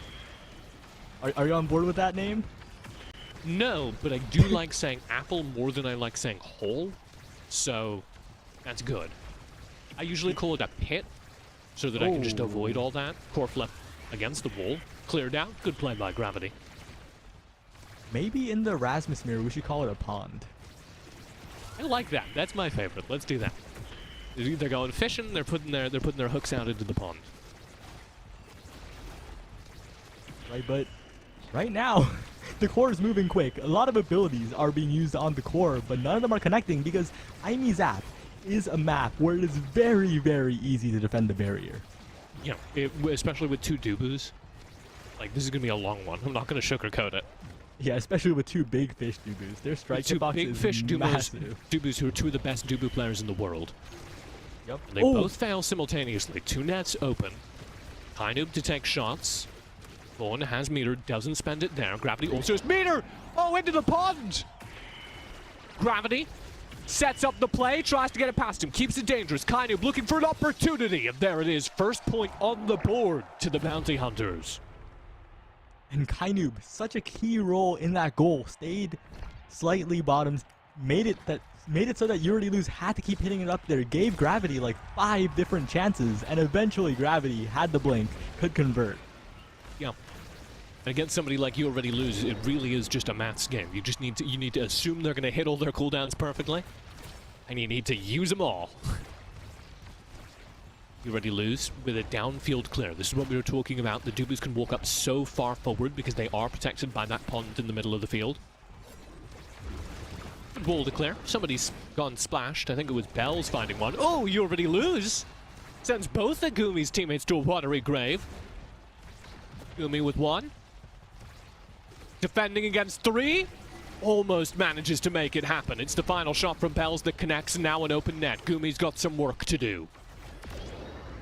Are you on board with that name? No, but I do like saying apple more than I like saying hole. So, that's good. I usually call it a pit, so that I can just avoid all that. Core flip against the wall. Cleared out. Good play by Gravity. Maybe in the Rasmus mirror, we should call it a pond. I like that. That's my favorite. Let's do that. They're going fishing. They're putting their hooks out into the pond. Right, but right now, the core is moving quick. A lot of abilities are being used on the core, but none of them are connecting because Imi's app is a map where it is very, very easy to defend the barrier. You know, especially with 2 Dubus. Like, this is going to be a long one. I'm not going to sugarcoat it. Yeah, especially with 2 big fish Dubus. Their strike box big is fish massive. Dubus who are 2 of the best Dubu players in the world. Yep. And they both fail simultaneously. 2 nets open. Kainub to take shots. Vaughn has meter, doesn't spend it there. Gravity also has meter! Oh, into the pond! Gravity sets up the play, tries to get it past him, keeps it dangerous. Kainub looking for an opportunity, and there it is. First point on the board to the Bounty Hunters. And Kainub, such a key role in that goal, stayed slightly bottoms, made it so that You Already Lose had to keep hitting it up there, gave Gravity like 5 different chances, and eventually Gravity had the blink, could convert. Yeah. Against somebody like You Already Lose, it really is just a maths game. You need to assume they're going to hit all their cooldowns perfectly, and you need to use them all. You Already Lose with a downfield clear. This is what we were talking about. The Dubus can walk up so far forward because they are protected by that pond in the middle of the field. Good ball to clear. Somebody's gone splashed. I think it was Bells finding one. Oh, You Already Lose! Sends both of Gumi's teammates to a watery grave. Gumi with 1. Defending against 3. Almost manages to make it happen. It's the final shot from Bells that connects, and now an open net. Gumi's got some work to do.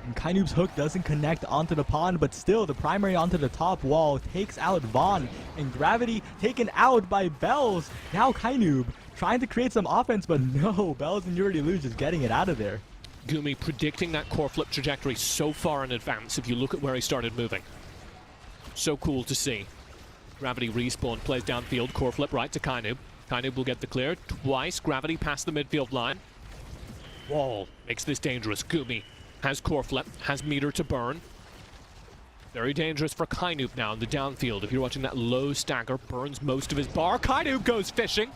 And Kainub's hook doesn't connect onto the pond, but still the primary onto the top wall takes out Vaughn, and Gravity taken out by Bells. Now Kainub trying to create some offense, but no, Bells and You Already Lose just getting it out of there. Gumi predicting that core flip trajectory so far in advance if you look at where he started moving. So cool to see. Gravity respawn, plays downfield, core flip right to Kainub. Kainub will get the clear twice. Gravity past the midfield line. Wall makes this dangerous. Gumi has core flip, has meter to burn. Very dangerous for Kainoob now in the downfield. If you're watching that low stagger, burns most of his bar. Kainoob goes fishing,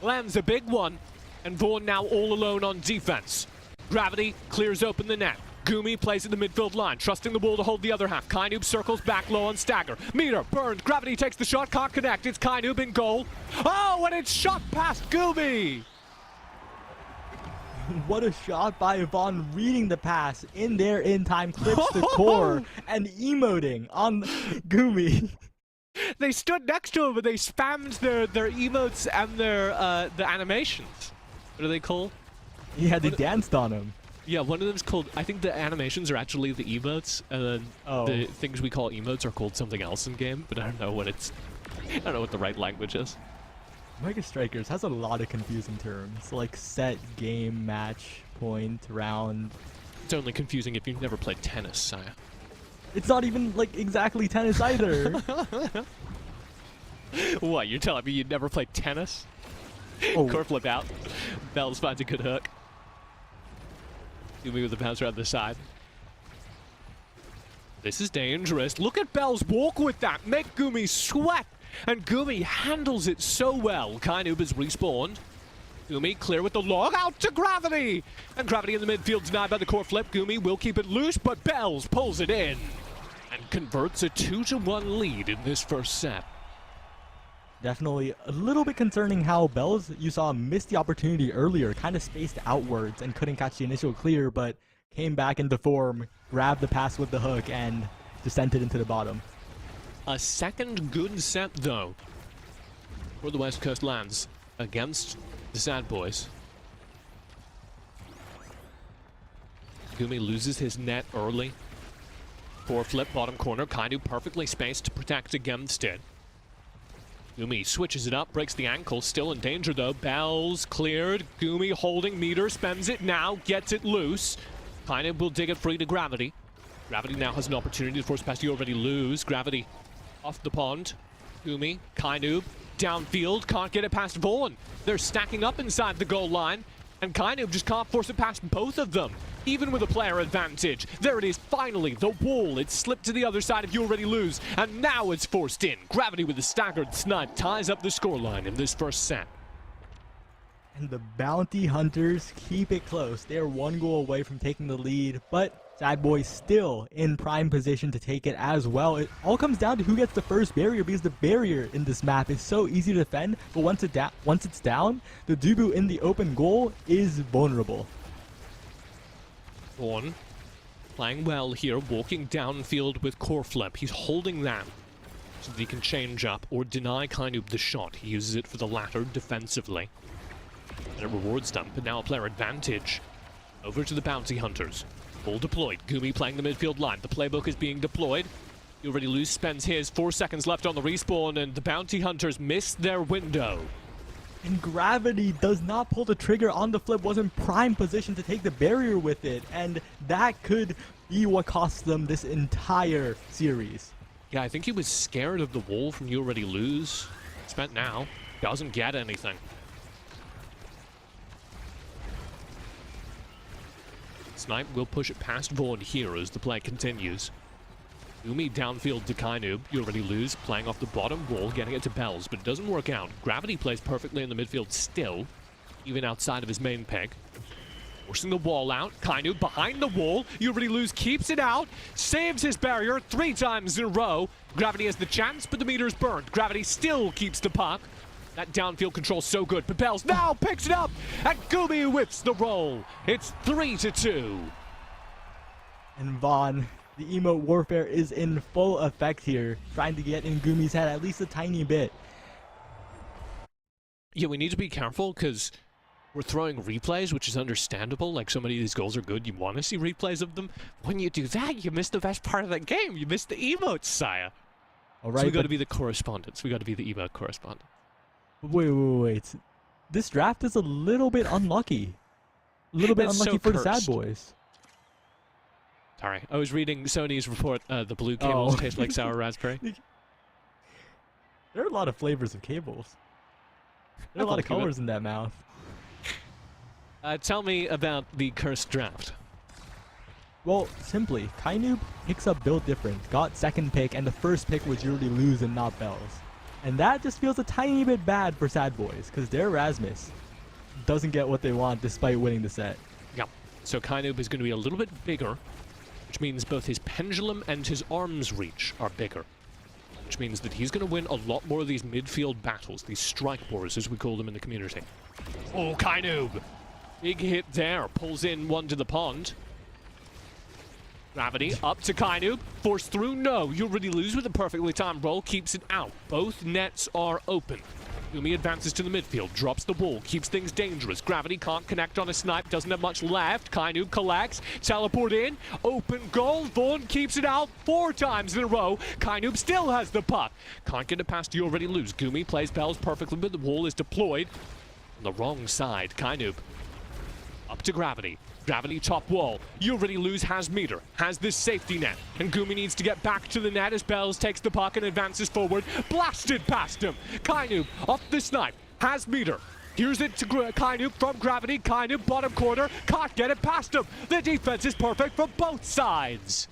lands a big one, and Vaughn now all alone on defense. Gravity clears open the net. Gumi plays at the midfield line, trusting the wall to hold the other half. Kainoob circles back low on stagger. Meter burned. Gravity takes the shot, can't connect. It's Kainoob in goal. Oh, and it's shot past Gumi. What a shot by Vaughn, reading the pass in there in time, clips the core and emoting on Gumi. They stood next to him and they spammed their emotes and their the animations. What are they called? Yeah, they danced on him. Yeah, one of them's called, I think the animations are actually the emotes, and then the things we call emotes are called something else in game, but I don't know what the right language is. Mega Strikers has a lot of confusing terms, like set, game, match, point, round. It's only confusing if you've never played tennis, Saya. It's not even, like, exactly tennis either. What, you're telling me you'd never played tennis? Oh. Core flip out. Bells finds a good hook. Gumi with the bounce around the side. This is dangerous. Look at Bells walk with that. Make Gumi sweat. And Gumi handles it so well. Kainoob is respawned. Gumi clear with the log out to Gravity. And Gravity in the midfield denied by the core flip. Gumi will keep it loose, but Bells pulls it in. And converts a 2-1 lead in this first set. Definitely a little bit concerning how Bells, you saw, missed the opportunity earlier, kind of spaced outwards and couldn't catch the initial clear, but came back into form, grabbed the pass with the hook, and descended into the bottom. A second good set, though, for the West Coast Lands against the Sad Boys. Gumi loses his net early. Core flip, bottom corner. Kainoob perfectly spaced to protect against it. Gumi switches it up, breaks the ankle, still in danger though. Bells cleared. Gumi holding meter, spends it now, gets it loose. Kainoob will dig it free to Gravity. Gravity now has an opportunity to force past. You already lose. Gravity off the pond. Gumi, Kainoob, downfield, can't get it past Vaughn. They're stacking up inside the goal line, and Kainoob just can't force it past both of them, even with a player advantage. There it is, finally, the wall. It's slipped to the other side if you already lose, and now it's forced in. Gravity with a staggered snipe ties up the scoreline in this first set. And the Bounty Hunters keep it close. They are one goal away from taking the lead, but Sad Boys still in prime position to take it as well. It all comes down to who gets the first barrier, because the barrier in this map is so easy to defend, but once it's down, the Dubu in the open goal is vulnerable. Vaughn playing well here, walking downfield with core flip. He's holding that so that he can change up or deny Kainoob the shot. He uses it for the latter defensively, and it rewards them, but now a player advantage over to the Bounty Hunters. All deployed. Gumi playing the midfield line. The playbook is being deployed. You already lose, spends his. 4 seconds left on the respawn, and the Bounty Hunters miss their window. And Gravity does not pull the trigger on the flip, was in prime position to take the barrier with it, and that could be what cost them this entire series. Yeah, I think he was scared of the wall from You Already Lose. Spent now. Doesn't get anything. Snipe will push it past Vaughn here as the play continues. Gumi downfield to Kainoob. You already lose, playing off the bottom wall, getting it to Bells, but it doesn't work out. Gravity plays perfectly in the midfield still, even outside of his main peg. Forcing the wall out. Kainoob behind the wall. You already lose, keeps it out, saves his barrier 3 times in a row. Gravity has the chance, but the meter's burned. Gravity still keeps the puck. That downfield control so good. But Bells now picks it up, and Gumi whips the roll. It's 3-2. And Vaughn, the emote warfare is in full effect here, trying to get in Gumi's head at least a tiny bit. Yeah, we need to be careful because we're throwing replays, which is understandable. Like, so many of these goals are good. You want to see replays of them. When you do that, you miss the best part of the game. You miss the emotes, Saya. All right, so we got to be the correspondents. We got to be the emote correspondent. Wait. This draft is a little bit unlucky. A little bit It's unlucky so for the Sad cursed. Boys. Sorry, I was reading Sony's report. The blue cables taste like sour raspberry. There are a lot of flavors of cables. There are a lot of colors in that mouth. Tell me about the cursed draft. Well, simply, Kainoob picks up build difference, got second pick, and the first pick was Yuri Lose and not Bells. And that just feels a tiny bit bad for Sad Boys, because their Rasmus doesn't get what they want despite winning the set. Yeah, so Kainoob is going to be a little bit bigger, which means both his pendulum and his arms reach are bigger. Which means that he's going to win a lot more of these midfield battles, these strike wars as we call them in the community. Oh, Kainoob! Big hit there, pulls in one to the pond. Gravity up to Kainoob, forced through, no, you already lose with a perfectly timed roll, keeps it out. Both nets are open. Gumi advances to the midfield, drops the wall, keeps things dangerous. Gravity can't connect on a snipe, doesn't have much left. Kainoob collects, teleport in, open goal. Vaughn keeps it out 4 times in a row. Kainoob still has the puck. Can't get it past you already lose. Gumi plays Bells perfectly, but the wall is deployed on the wrong side. Kainoob up to Gravity. Gravity top wall. You already lose, has meter, has this safety net. And Gumi needs to get back to the net as Bells takes the puck and advances forward. Blasted past him. Kainoob off the snipe, has meter. Here's it to Kainoob from Gravity. Kainoob bottom corner, can't get it past him. The defense is perfect from both sides.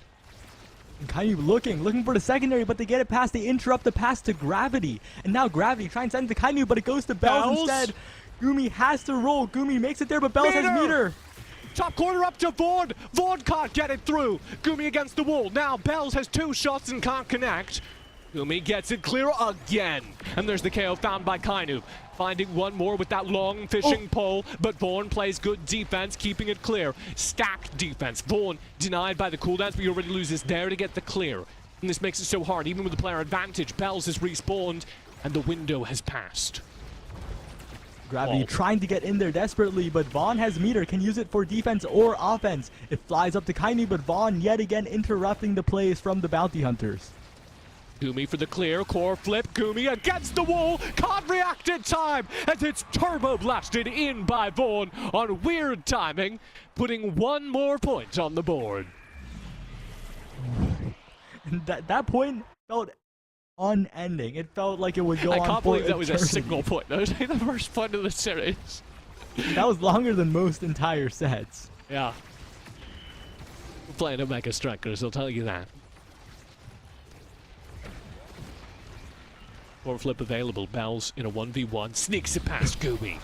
And Kainoob looking for the secondary, but they get it past, they interrupt the pass to Gravity. And now Gravity trying to send it to Kainoob, but it goes to Bells instead. Gumi has to roll. Gumi makes it there, but Bells has meter. Top corner up to Vaughn. Vaughn can't get it through. Gumi against the wall. Now Bells has 2 shots and can't connect. Gumi gets it clear again. And there's the KO found by Kainoob. Finding one more with that long fishing pole, but Vaughn plays good defense, keeping it clear. Stacked defense. Vaughn denied by the cooldowns, but he already loses there to get the clear. And this makes it so hard, even with the player advantage. Bells has respawned, and the window has passed. Gravity trying to get in there desperately, but Vaughn has meter, can use it for defense or offense. It flies up to Kainoob, but Vaughn yet again interrupting the plays from the bounty hunters. Gumi for the clear, core flip, Gumi against the wall, can't react in time, as it's turbo blasted in by Vaughn on weird timing, putting 1 more point on the board. And that point felt unending. It felt like it would go on. I can't for believe that was a eternity. signal point. That was like the first point of the series. That was longer than most entire sets. Yeah. We're playing Omega Strikers, I'll tell you that. Core flip available. Bells in a 1v1. Sneaks it past Gumi.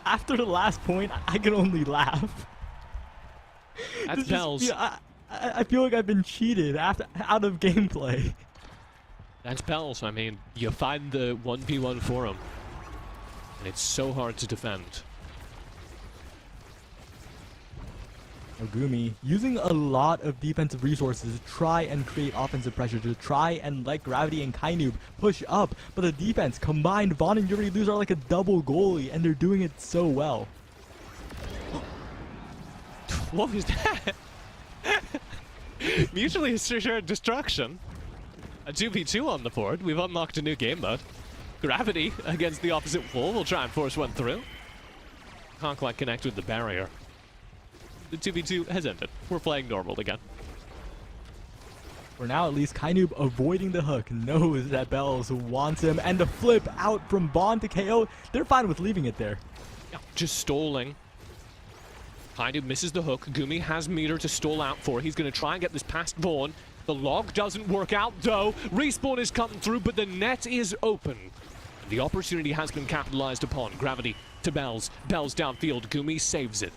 After the last point, I can only laugh. That's Bells. I feel like I've been cheated out of gameplay. That's Bells. I mean, you find the 1v1 for him, and it's so hard to defend. Gumi using a lot of defensive resources to try and create offensive pressure, to try and let Gravity and Kainoob push up, but the defense combined, Vaughn and Yuri Lose are like a double goalie, and they're doing it so well. What was that? Mutually assured destruction. A 2v2 on the board. We've unlocked a new game mode. Gravity against the opposite wall. We'll try and force one through. Can't quite connect with the barrier. The 2v2 has ended. We're playing normal again. For now, at least, Kainoob avoiding the hook, knows that Bells wants him, and the flip out from Vaughn to KO. They're fine with leaving it there. Yeah, just stalling. Kainoob misses the hook. Gumi has meter to stall out for. He's going to try and get this past Vaughn. The log doesn't work out, though. Respawn is coming through, but the net is open. The opportunity has been capitalized upon. Gravity to Bells. Bells downfield. Gumi saves it.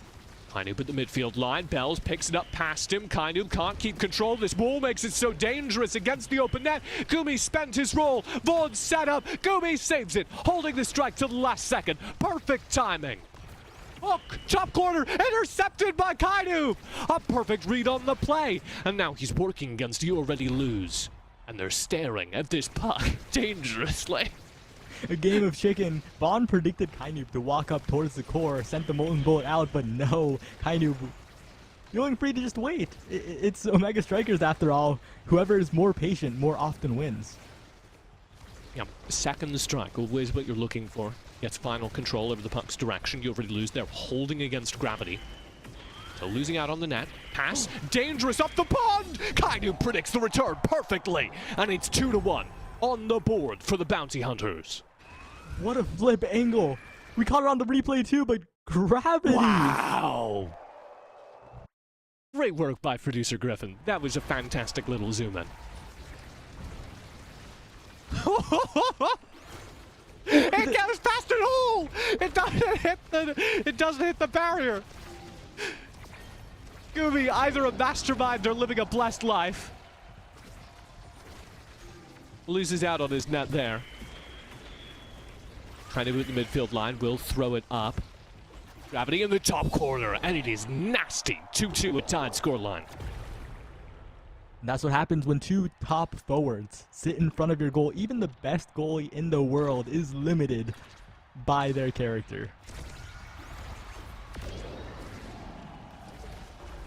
Kainoob at the midfield line. Bells picks it up past him. Kainoob can't keep control. This wall makes it so dangerous against the open net. Gumi spent his roll. Vaughn set up. Gumi saves it, holding the strike to the last second. Perfect timing. Hook, top corner, intercepted by Kainoob. A perfect read on the play. And now he's working against You Already Lose. And they're staring at this puck dangerously. A game of chicken. Vaughn predicted Kainoob to walk up towards the core, sent the Molten Bullet out, but no. Kainoob feeling free to just wait. It's Omega Strikers after all. Whoever is more patient more often wins. Yeah, second strike, always what you're looking for. Gets final control over the puck's direction. You already lose. They're holding against Gravity. So losing out on the net. Pass. Dangerous up the pond! Kainoob predicts the return perfectly. And it's 2-1 on the board for the Bounty Hunters. What a flip angle. We caught it on the replay too, but Gravity! Wow! Great work by producer Griffin. That was a fantastic little zoom in. It goes past it all! It doesn't hit the barrier. Goomy, either a mastermind or living a blessed life. Loses out on his net there. Trying to move the midfield line, will throw it up. Gravity in the top corner, and it is nasty. 2-2 a tied scoreline. And that's what happens when two top forwards sit in front of your goal. Even the best goalie in the world is limited by their character.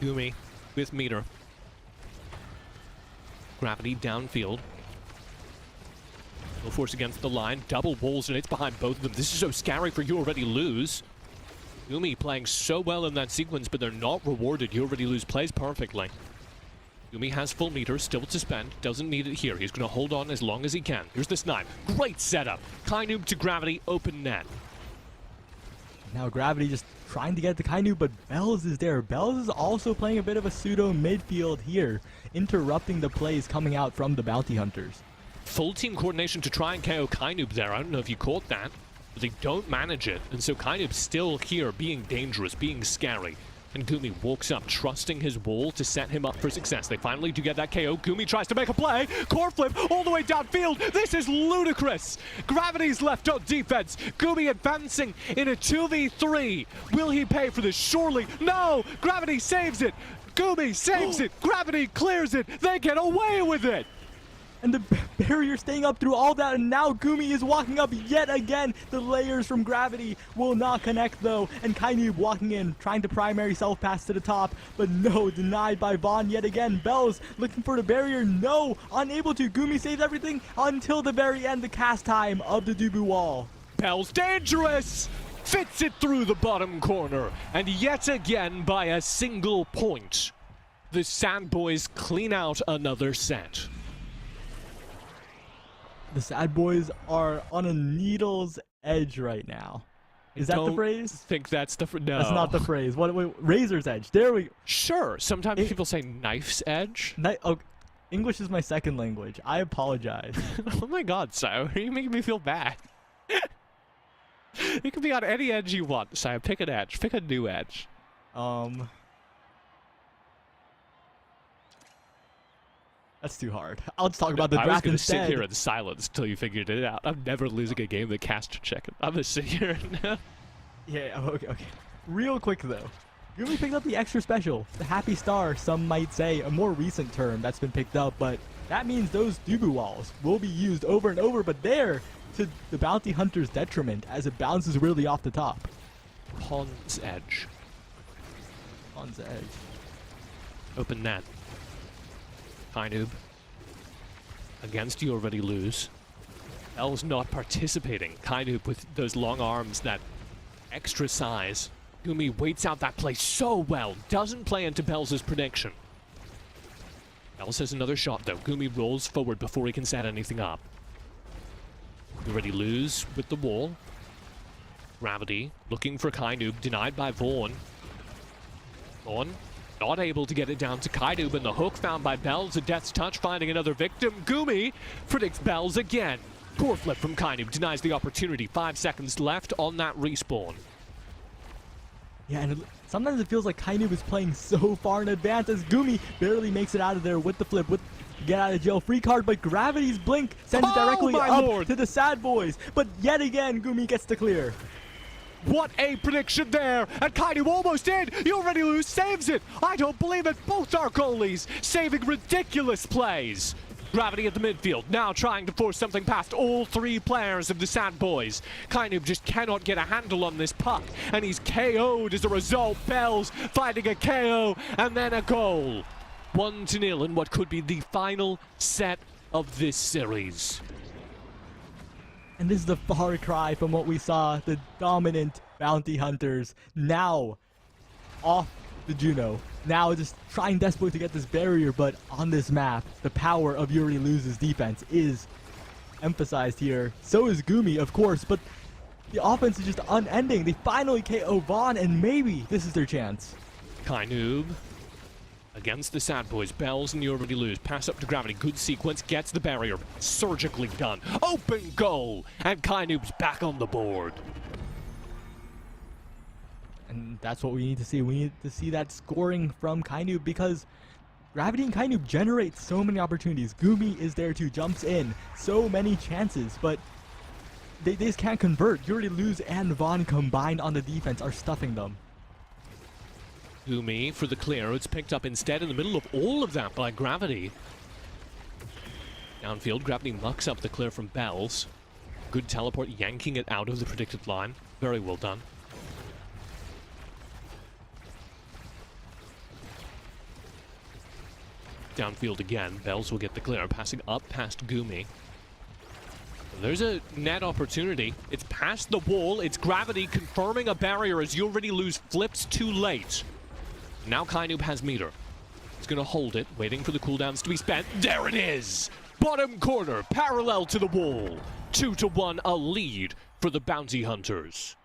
Goomy with meter. Gravity downfield. No force against the line. Double walls and it's behind both of them. This is so scary for You Already Lose. Goomy playing so well in that sequence, but they're not rewarded. You Already Lose plays perfectly. Goomy has full meter, still to spend. Doesn't need it here. He's going to hold on as long as he can. Here's the snipe. Great setup. Kainoob to Gravity, open net. Now Gravity just trying to get to Kainoob, but Bells is there. Bells is also playing a bit of a pseudo midfield here, interrupting the plays coming out from the Bounty Hunters. Full team coordination to try and KO Kainoob there. I don't know if you caught that, but they don't manage it. And so Kainoob's still here, being dangerous, being scary. And Goomy walks up, trusting his wall to set him up for success. They finally do get that KO. Goomy tries to make a play. Core flip all the way downfield. This is ludicrous. Gravity's left on defense. Goomy advancing in a 2v3. Will he pay for this? Surely. No! Gravity saves it. Goomy saves it. Gravity clears it. They get away with it. And the barrier staying up through all that, and now Goomy is walking up yet again. The layers from Gravity will not connect though, and Kainoob walking in, trying to primary self-pass to the top, but no, denied by Vaughn yet again. Bells looking for the barrier, no, unable to. Goomy saves everything until the very end, the cast time of the Dubu wall. Bells dangerous! Fits it through the bottom corner, and yet again by a single point. The Sad Boys clean out another set. The Sad Boys are on a needle's edge right now. Is that the phrase? Think that's the no. That's not the phrase. Wait, razor's edge. There we go. Sure. Sometimes people say knife's edge. English is my second language. I apologize. Oh my God, Sire. You're making me feel bad. You can be on any edge you want, Sire. Pick an edge. Pick a new edge. That's too hard. I'll just talk about the draft instead. I was going to sit here in silence until you figured it out. I'm never losing a game that caster check. I'm going to sit here now. Yeah, okay. Real quick, though. Goomy picked up the extra special. The Happy Star, some might say, a more recent term that's been picked up, but that means those Dubu walls will be used over and over, but they're to the Bounty Hunter's detriment as it bounces really off the top. Pond's edge. Pond's edge. Open net. Kainoob. Against You Already Lose. Bells not participating. Kainoob with those long arms, that extra size. Goomy waits out that play so well. Doesn't play into Bells' prediction. Bells has another shot though. Goomy rolls forward before he can set anything up. You Already Lose with the wall. Gravity looking for Kainoob. Denied by Vaughn. Vaughn not able to get it down to Kainoob, and the hook found by Bells. A death's touch finding another victim. Goomy predicts Bells again. Core flip from Kainoob denies the opportunity. 5 seconds left on that respawn. Yeah, and sometimes it feels like Kainoob is playing so far in advance as Goomy barely makes it out of there with the flip, with get out of jail free card, but Gravity's blink sends it directly up to the Sad Boys. But yet again, Goomy gets to clear. What a prediction there! And Kainoob almost in! You Already Lose saves it! I don't believe it! Both our goalies saving ridiculous plays! Gravity at the midfield, now trying to force something past all three players of the Sad Boys. Kainoob just cannot get a handle on this puck, and he's KO'd as a result. Bells finding a KO, and then a goal. 1-0 in what could be the final set of this series. And this is the far cry from what we saw, the dominant Bounty Hunters, now off the Juno. Now just trying desperately to get this barrier, but on this map, the power of You Already Lose's defense is emphasized here. So is Goomy, of course, but The offense is just unending. They finally KO Vaughn, and maybe this is their chance. Kainoob against the Sad Boys. Bells and you already lose. Pass up to Gravity. Good sequence. Gets the barrier. Surgically done. Open goal. And Kainoob's back on the board. And that's what we need to see. We need to see that scoring from Kainoob because Gravity and Kainoob generate so many opportunities. Gumi is there too. Jumps in. So many chances. But they just can't convert. You already lose and Vaughn combined on the defense are stuffing them. Gumi for the clear. It's picked up instead in the middle of all of that by Gravity. Downfield, Gravity mucks up the clear from Bells. Good teleport, yanking it out of the predicted line. Very well done. Downfield again. Bells will get the clear, passing up past Gumi. There's a net opportunity. It's past the wall. It's Gravity confirming a barrier as you already lose. Flips too late. Now Kainoob has meter. He's going to hold it, waiting for the cooldowns to be spent. There it is! Bottom corner, parallel to the wall. 2-1, a lead for the Bounty Hunters.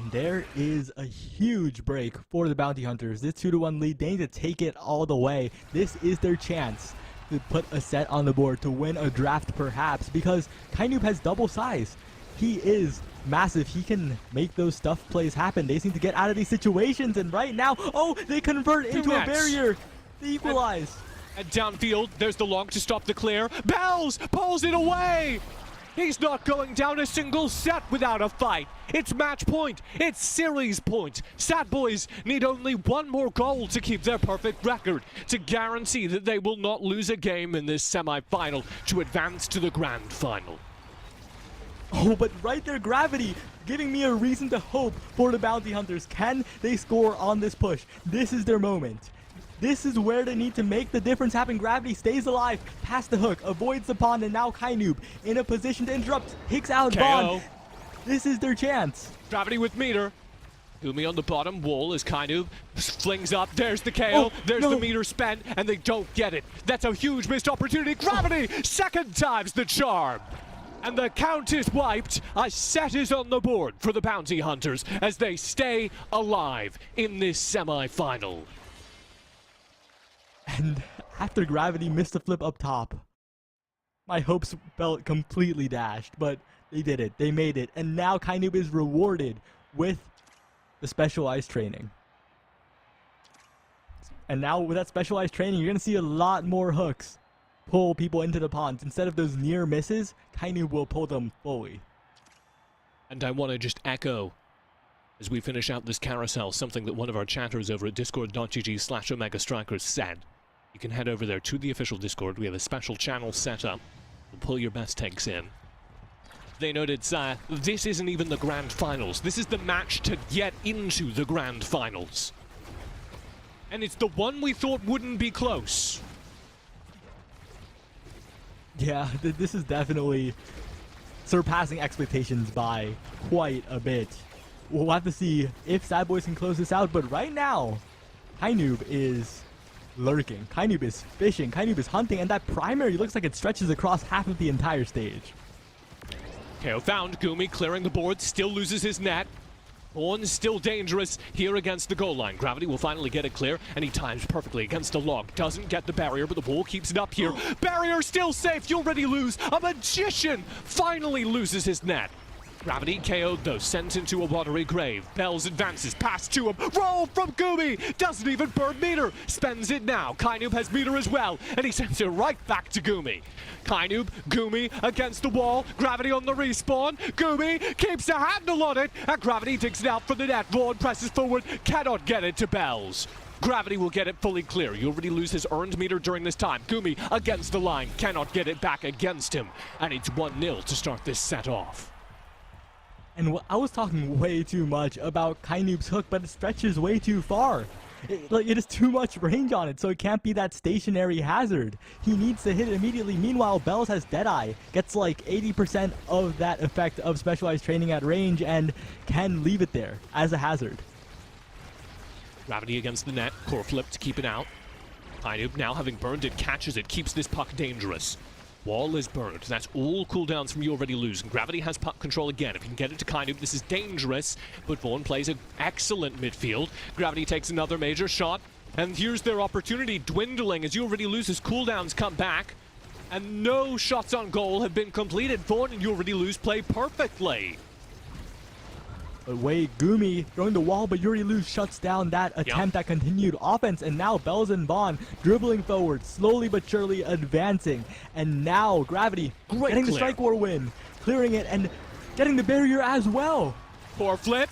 And there is a huge break for the Bounty Hunters. This 2-1 lead, they need to take it all the way. This is their chance to put a set on the board, to win a draft perhaps, because Kainoob has double size. He is massive. He can make those stuff plays happen. They seem to get out of these situations, and right now, oh, they convert into a barrier. They equalize. And downfield, there's the long to stop the clear. Bells pulls it away. He's not going down a single set without a fight. It's match point. It's series point. Sad Boys need only one more goal to keep their perfect record, to guarantee that they will not lose a game in this semi-final to advance to the grand final. Oh, but right there, Gravity giving me a reason to hope for the Bounty Hunters. Can they score on this push? This is their moment. This is where they need to make the difference happen. Gravity stays alive, past the hook, avoids the pond, and now Kainoob in a position to interrupt. Takes out Vaughn. This is their chance. Gravity with meter. Gumi on the bottom wall as Kainoob flings up. There's the KO. There's the meter spent, and they don't get it. That's a huge missed opportunity. Gravity, second time's the charm. And the count is wiped. A set is on the board for the Bounty Hunters as they stay alive in this semi-final. And after Gravity missed the flip up top, my hopes felt completely dashed, but they did it. They made it. And now Kainoob is rewarded with the specialized training. And now with that specialized training, you're going to see a lot more hooks pull people into the ponds. Instead of those near misses, Kainoob will pull them fully. And I want to just echo, as we finish out this carousel, something that one of our chatters over at discord.gg/Omega Strikers said. You can head over there to the official Discord. We have a special channel set up. We'll pull your best takes in. They noted, this isn't even the grand finals. This is the match to get into the grand finals. And it's the one we thought wouldn't be close. Yeah, this is definitely surpassing expectations by quite a bit. We'll have to see if Sad Boys can close this out, but right now, Kainoob is lurking. Kainoob is fishing. Kainoob is hunting, and that primary looks like it stretches across half of the entire stage. KO found. Gumi clearing the board, still loses his net. Horn's still dangerous here against the goal line. Gravity will finally get it clear, and he times perfectly against a log. Doesn't get the barrier, but the ball keeps it up here. Barrier still safe. You already lose. A magician finally loses his net. Gravity KO'd though, sent into a watery grave. Bells advances, pass to him, roll from Gumi, doesn't even burn meter, spends it now. Kainoob has meter as well, and he sends it right back to Gumi. Kainoob, Gumi against the wall, Gravity on the respawn, Gumi keeps a handle on it, and Gravity digs it out for the net. Vaughn presses forward, cannot get it to Bells. Gravity will get it fully clear. You already lose his earned meter during this time. Gumi against the line, cannot get it back against him, and it's 1-0 to start this set off. And I was talking way too much about Kainoob's hook, but it stretches way too far. It has too much range on it, so it can't be that stationary hazard. He needs to hit it immediately. Meanwhile, Bells has Deadeye, gets like 80% of that effect of specialized training at range, and can leave it there as a hazard. Gravity against the net, core flip to keep it out. Kainoob now having burned it, catches it, keeps this puck dangerous. Wall is burned. That's all cooldowns from You Already Lose. And Gravity has puck control again. If you can get it to Kainub, this is dangerous. But Vaughn plays an excellent midfield. Gravity takes another major shot. And here's their opportunity dwindling as You Already Lose his cooldowns come back. And no shots on goal have been completed. Vaughn and You Already Lose play perfectly. But wait, Gumi throwing the wall, but You Already Lose shuts down that attempt at continued offense. And now Bells and Vaughn dribbling forward, slowly but surely advancing. And now Gravity getting the strike war win, clearing it and getting the barrier as well. Core flip,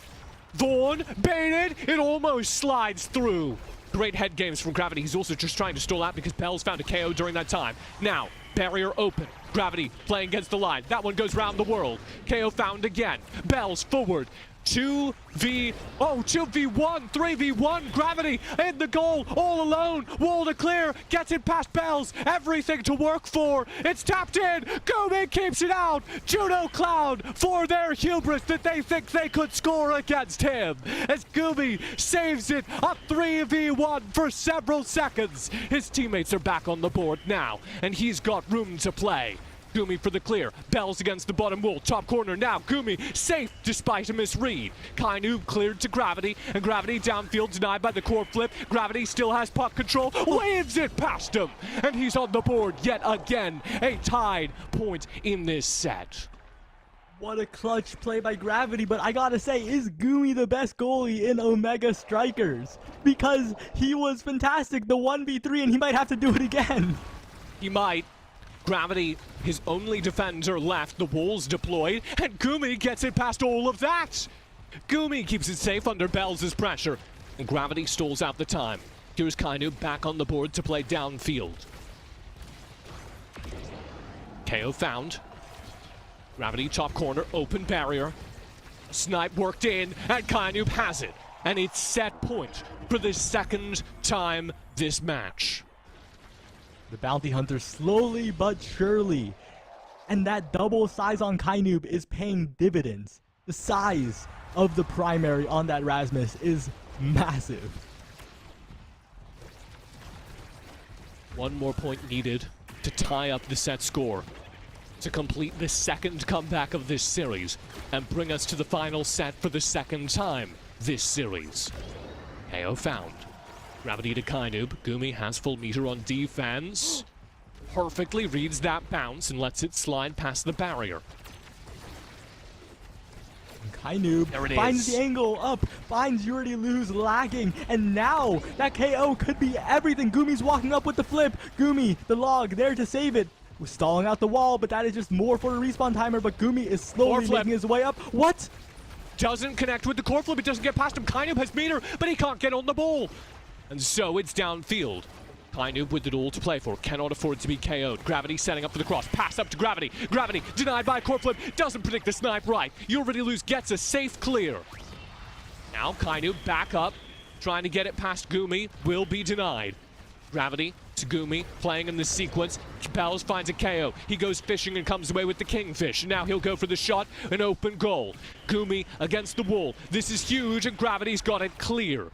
Vaughn baited, it almost slides through. Great head games from Gravity. He's also just trying to stall out because Bells found a KO during that time. Now, barrier open. Gravity playing against the line. That one goes round the world. KO found again. Bells forward. 2v1, 3v1, Gravity in the goal, all alone, wall to clear, gets it past Bells, everything to work for, it's tapped in, Gumi keeps it out, Judo Cloud for their hubris that they think they could score against him, as Gumi saves it, a 3v1 for several seconds. His teammates are back on the board now, and he's got room to play. Gumi for the clear. Bells against the bottom wall. Top corner now. Gumi safe despite a misread. Kainub cleared to Gravity, and Gravity downfield denied by the core flip. Gravity still has puck control. Waves it past him, and he's on the board yet again. A tied point in this set. What a clutch play by Gravity, but I gotta say, is Gumi the best goalie in Omega Strikers? Because he was fantastic, the 1v3, and he might have to do it again. He might. Gravity, his only defender left, the wall's deployed, and Gumi gets it past all of that! Gumi keeps it safe under Bells' pressure, and Gravity stalls out the time. Here's Kainub back on the board to play downfield. KO found. Gravity top corner, open barrier. Snipe worked in, and Kainub has it. And it's set point for the second time this match. The Bounty Hunter slowly but surely. And that double size on Kainub is paying dividends. The size of the primary on that Rasmus is massive. One more point needed to tie up the set score, to complete the second comeback of this series, and bring us to the final set for the second time this series. KO found. Gravity to Kainub. Gumi has full meter on defense. Perfectly reads that bounce and lets it slide past the barrier. Kainub finds the angle up, finds You Already Lose lagging, and now that KO could be everything. Gumi's walking up with the flip. Gumi, the log, there to save it. Was stalling out the wall, but that is just more for a respawn timer, but Gumi is slowly making his way up. What? Doesn't connect with the core flip. It doesn't get past him. Kainub has meter, but he can't get on the ball. And so it's downfield. Kainub with it all to play for. Cannot afford to be KO'd. Gravity setting up for the cross. Pass up to Gravity. Gravity denied by a core flip. Doesn't predict the snipe right. You Already Lose gets a safe clear. Now Kainub back up. Trying to get it past Gumi. Will be denied. Gravity to Gumi. Playing in this sequence. Bells finds a KO. He goes fishing and comes away with the kingfish. Now he'll go for the shot. An open goal. Gumi against the wall. This is huge, and Gravity's got it clear.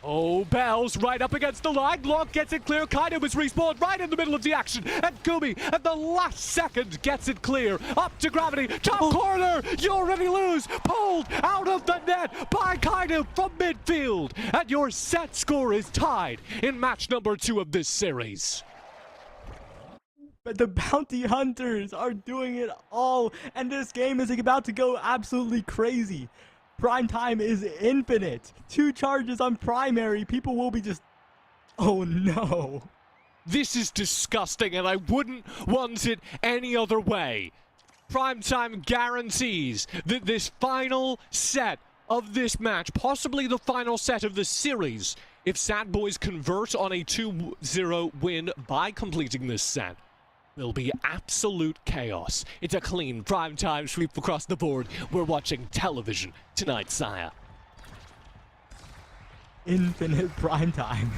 Oh, Bells right up against the line. Log gets it clear. Kainub is respawned right in the middle of the action. And Gumi at the last second gets it clear. Up to Gravity. Top corner. You Already Lose. Pulled out of the net by Kainub from midfield. And your set score is tied in match number 2 of this series. But the Bounty Hunters are doing it all. And this game is about to go absolutely crazy. Prime time is infinite. 2 charges on primary. People will be just... Oh no. This is disgusting, and I wouldn't want it any other way. Primetime guarantees that this final set of this match, possibly the final set of the series, if Sad Boys convert on a 2-0 win by completing this set, will be absolute chaos. It's a clean primetime sweep across the board. We're watching television tonight, sire. Infinite primetime.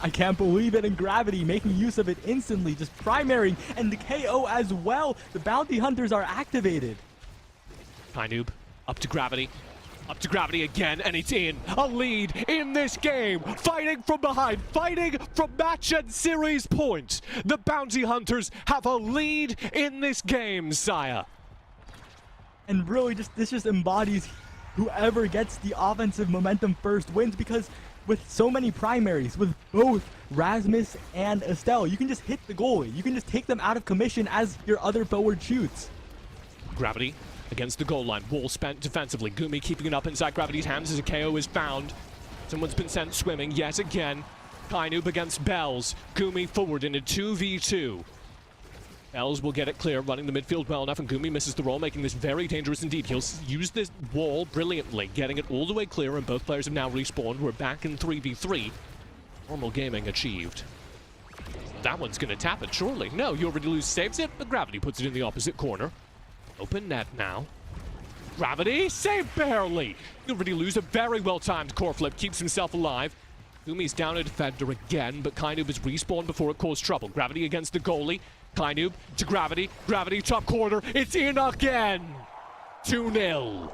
I can't believe it, and Gravity making use of it instantly, just primarying, and the KO as well. The Bounty Hunters are activated. Kainub up to Gravity. Up to Gravity again, and it's in. A lead in this game. Fighting from behind, fighting from match and series point. The Bounty Hunters have a lead in this game, Saya. And really, this just embodies whoever gets the offensive momentum first wins, because with so many primaries, with both Rasmus and Estelle, you can just hit the goalie. You can just take them out of commission as your other forward shoots. Gravity against the goal line. Wall spent defensively. Gumi keeping it up inside Gravity's hands as a KO is found. Someone's been sent swimming yet again. Kainub against Bells. Gumi forward in a 2v2. Bells will get it clear, running the midfield well enough, and Gumi misses the roll, making this very dangerous indeed. He'll use this wall brilliantly, getting it all the way clear, and both players have now respawned. We're back in 3v3. Normal gaming achieved. That one's gonna tap it, surely. No, You Already Lose saves it, but Gravity puts it in the opposite corner. Open net now. Gravity, save barely! You Already Lose, a very well-timed core flip, keeps himself alive. Gumi's down a defender again, but Kainub is respawned before it caused trouble. Gravity against the goalie. Kainub to Gravity. Gravity top corner. It's in again! 2-0.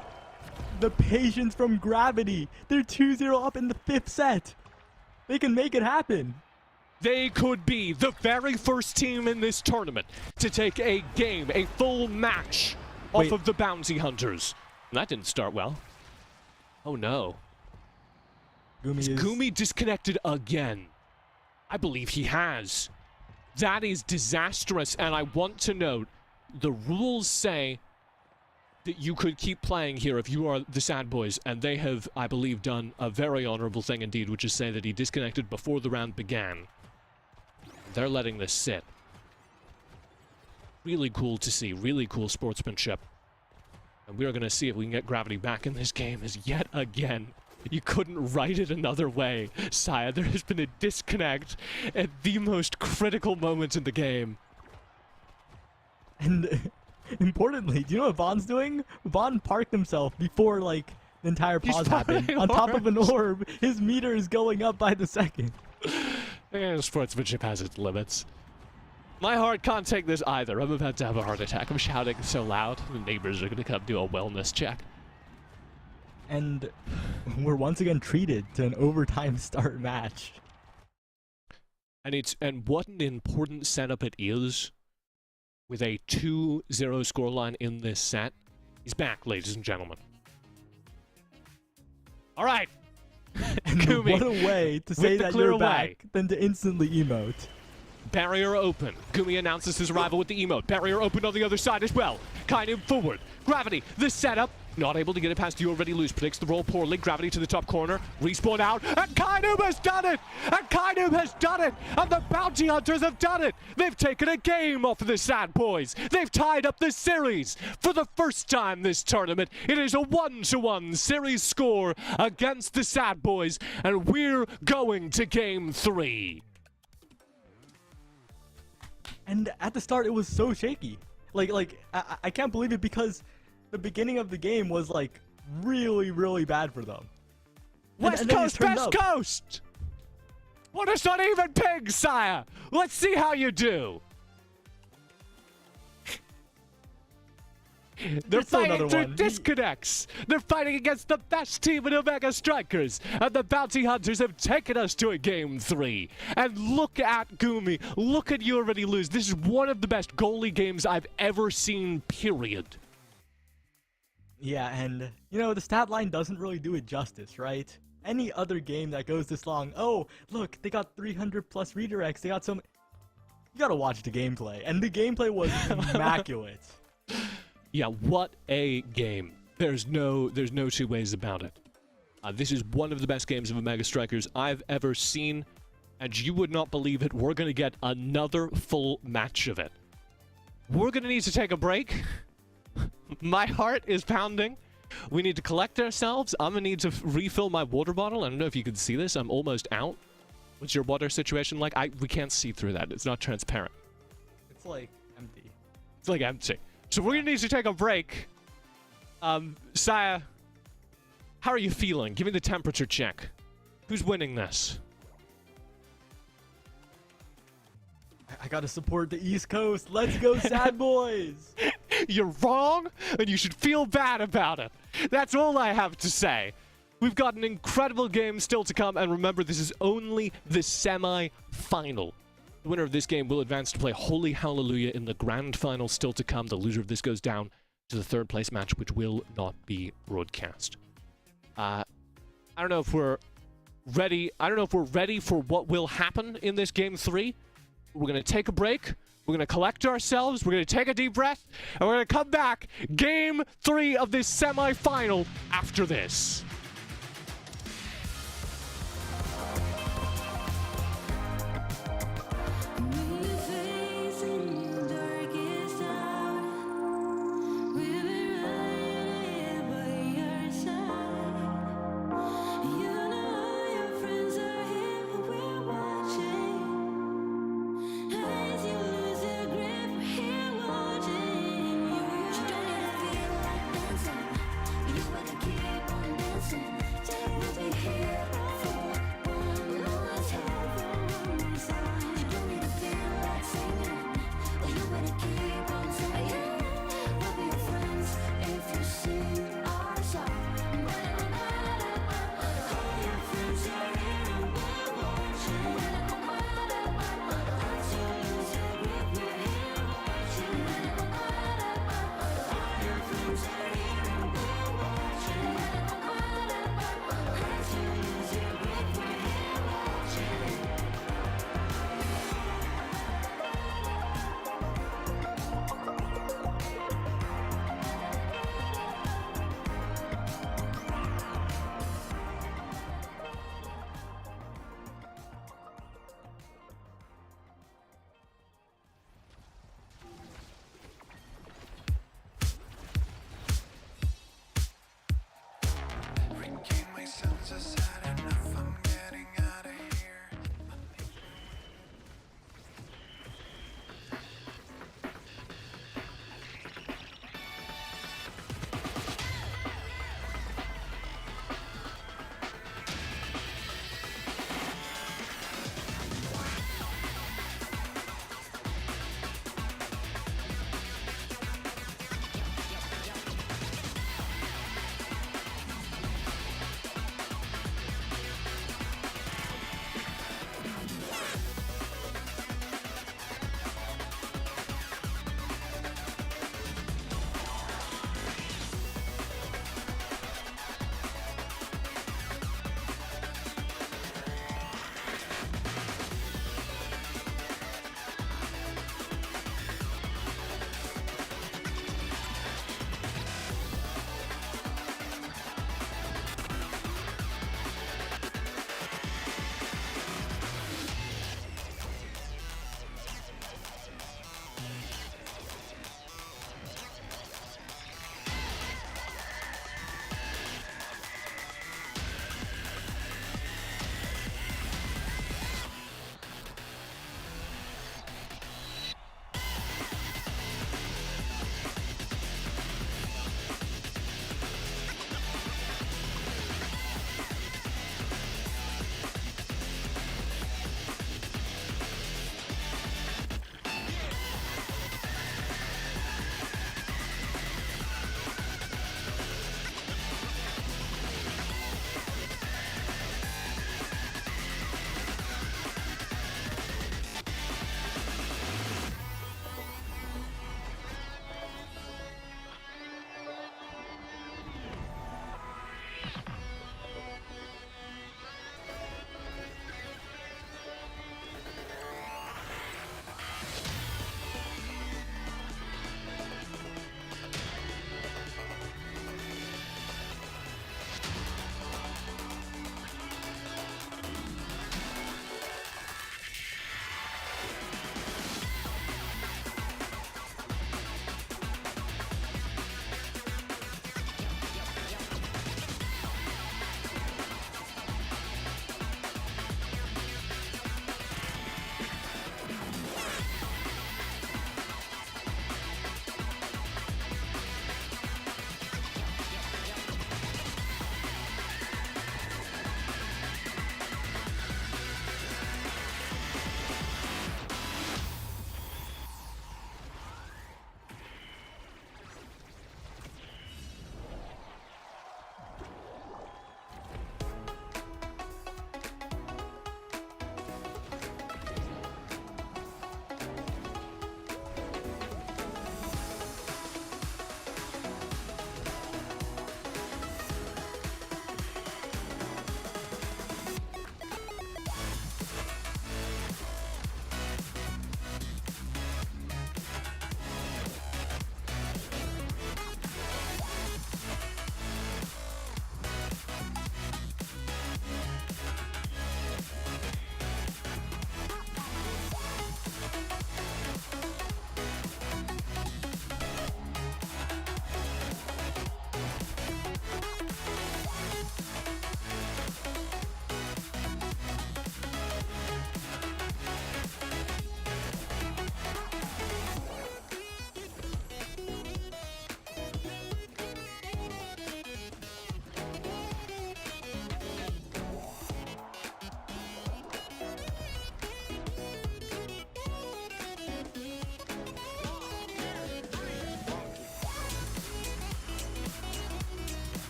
The patience from Gravity. They're 2-0 up in the 5th set. They can make it happen. They could be the very first team in this tournament to take a game, a full match off of the Bounty Hunters. And that didn't start well. Oh no. Gumi disconnected again. I believe he has. That is disastrous, and I want to note, the rules say that you could keep playing here if you are the Sad Boys, and they have, I believe, done a very honorable thing indeed, which is say that he disconnected before the round began. They're letting this sit. Really cool to see, really cool sportsmanship. And we are going to see if we can get Gravity back in this game, as yet again, you couldn't write it another way, Saya. There has been a disconnect at the most critical moments in the game. And importantly, do you know what Vaughn's doing? Vaughn parked himself before, like, the entire pause happened. On top of an orb, his meter is going up by the second. Yeah, sportsmanship has its limits. My heart can't take this either. I'm about to have a heart attack. I'm shouting so loud. The neighbors are going to come do a wellness check. And we're once again treated to an overtime start match. And what an important setup it is with a 2-0 scoreline in this set. He's back, ladies and gentlemen. All right. And Gumi, what a way to say that you're back than to instantly emote. Barrier open. Gumi announces his arrival with the emote. Barrier open on the other side as well. Kind of forward. Gravity, the setup. Not able to get it past You Already Lose. Predicts the roll poorly. Gravity to the top corner. Respawn out. And Kainub has done it! And Kainub has done it! And the Bounty Hunters have done it! They've taken a game off of the Sad Boys. They've tied up the series. For the first time this tournament, it is a 1-1 series score against the Sad Boys. And we're going to game 3. And at the start, it was so shaky. I can't believe it, because the beginning of the game was, like, really, really bad for them. West Coast, Best Coast! What is not even ping, Saya? Let's see how you do. They're fighting through disconnects. They're fighting against the best team in Omega Strikers. And the Bounty Hunters have taken us to a game 3. And look at Gumi. Look at You Already Lose. This is one of the best goalie games I've ever seen, period. Yeah, and, you know, the stat line doesn't really do it justice, right? Any other game that goes this long, oh, look, they got 300 plus redirects, they got some... You gotta watch the gameplay, and the gameplay was immaculate. Yeah, what a game. There's no two ways about it. This is one of the best games of Omega Strikers I've ever seen, and you would not believe it. We're going to get another full match of it. We're going to need to take a break. My heart is pounding. We need to collect ourselves. I'm going to need to refill my water bottle. I don't know if you can see this. I'm almost out. What's your water situation like? We can't see through that. It's not transparent. It's like empty. It's like empty. So we're going to need to take a break. Saya, how are you feeling? Give me the temperature check. Who's winning this? I gotta support the East Coast. Let's go, Sad Boys! You're wrong, and you should feel bad about it. That's all I have to say. We've got an incredible game still to come, and remember, this is only the semi-final. The winner of this game will advance to play Holy Hallelujah in the grand final still to come. The loser of this goes down to the third place match, which will not be broadcast. I don't know if we're ready. I don't know if we're ready for what will happen in this game 3. We're going to take a break. We're going to collect ourselves. We're going to take a deep breath. And we're going to come back. Game 3 of this semi-final after this.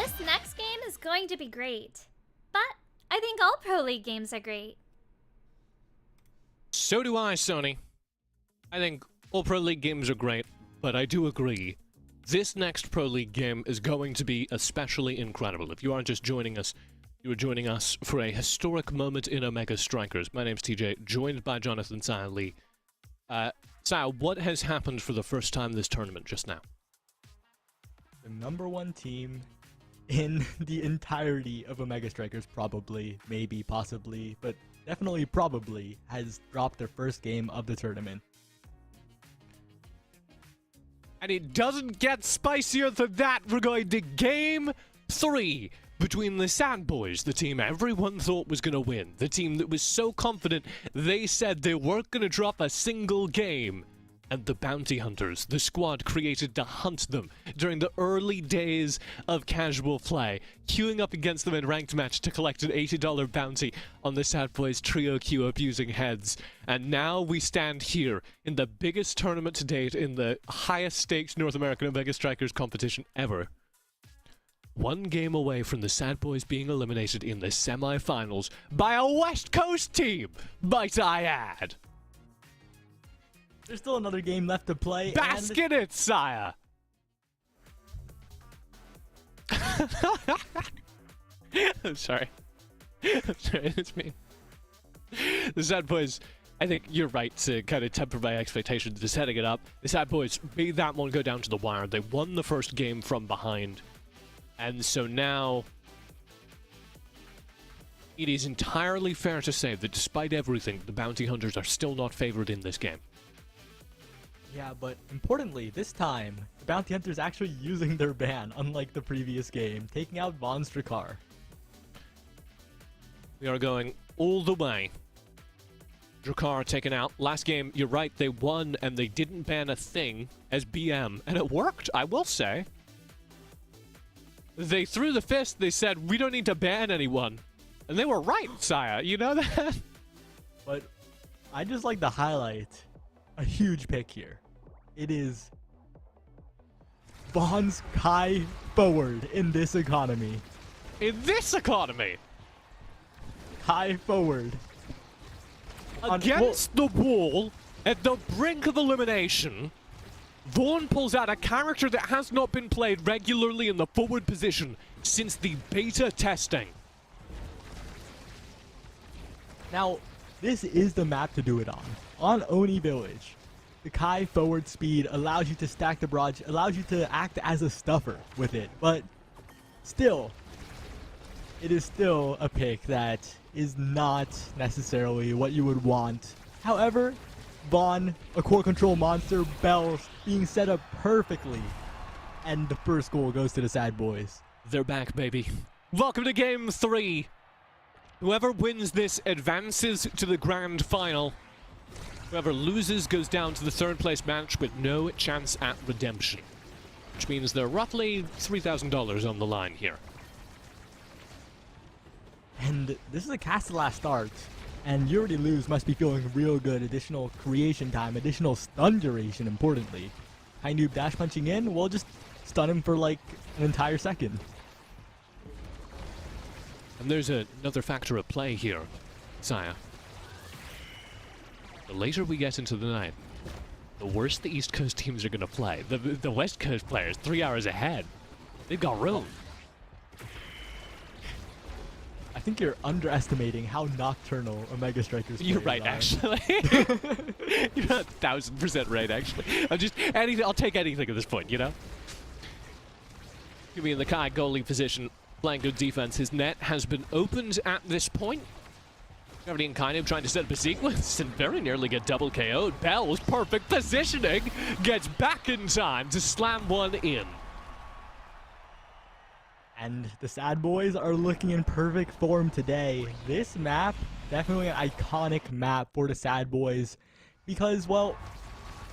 This next game is going to be great. But I think all Pro League games are great. So do I, Sony. I think all Pro League games are great, but I do agree. This next Pro League game is going to be especially incredible. If you aren't just joining us, you are joining us for a historic moment in Omega Strikers. My name's TJ, joined by Jonathan Saya Lee. Saya, what has happened for the first time this tournament just now? The number one team in the entirety of Omega Strikers, probably, maybe, possibly, but definitely probably, has dropped their first game of the tournament. And it doesn't get spicier than that. We're going to Game 3 between the Sad Boys, the team everyone thought was going to win. The team that was so confident they said they weren't going to drop a single game. And the Bounty Hunters, the squad created to hunt them during the early days of casual play, queuing up against them in ranked match to collect an $80 bounty on the Sad Boys trio queue abusing heads. And now we stand here in the biggest tournament to date in the highest stakes North American Omega Strikers competition ever. One game away from the Sad Boys being eliminated in the semifinals by a West Coast team, might I add. There's still another game left to play. Bask in it, sire! I'm sorry. I'm sorry, it's me. The Sad Boys, I think you're right to kind of temper my expectations to setting it up. The Sad Boys made that one go down to the wire. They won the first game from behind. And so now, it is entirely fair to say that despite everything, the Bounty Hunters are still not favored in this game. Yeah, but importantly, this time, the Bounty Hunter's actually using their ban, unlike the previous game, taking out Von Strakar. We are going all the way. Drakar taken out. Last game, you're right, they won and they didn't ban a thing as BM, and it worked, I will say. They threw the fist, they said, we don't need to ban anyone. And they were right, Saya, you know that? But I just like to highlight a huge pick here. It is Von's Kai forward in this economy. In this economy? Kai forward. Against the wall, at the brink of elimination, Vaughn pulls out a character that has not been played regularly in the forward position since the beta testing. Now, this is the map to do it on. On Oni Village, the Kai forward speed allows you to stack the barrage, allows you to act as a stuffer with it, but still, it is still a pick that is not necessarily what you would want. However, Vaughn, a core control monster, Bells being set up perfectly, and the first goal goes to the Sad Boys. They're back, baby. Welcome to Game 3. Whoever wins this advances to the grand final. Whoever loses goes down to the third place match with no chance at redemption. Which means they're roughly $3,000 on the line here. And this is a cast to last start. And you already lose must be feeling real good. Additional creation time, additional stun duration, importantly. High noob dash punching in, we'll just stun him for like an entire second. And there's another factor at play here, Saya. The later we get into the night, the worse the East Coast teams are going to play. The West Coast players, 3 hours ahead. They've got room. I think you're underestimating how nocturnal Omega Strikers You're right, are. actually. You're 1,000% right, actually. I'll take anything at this point, you know? Give me in the Kai goalie position, playing good defense. His net has been opened at this point. Gravity and Kainub trying to set up a sequence and very nearly get double KO'd. Bell's perfect positioning gets back in time to slam one in. And the Sad Boys are looking in perfect form today. This map, definitely an iconic map for the Sad Boys because, well,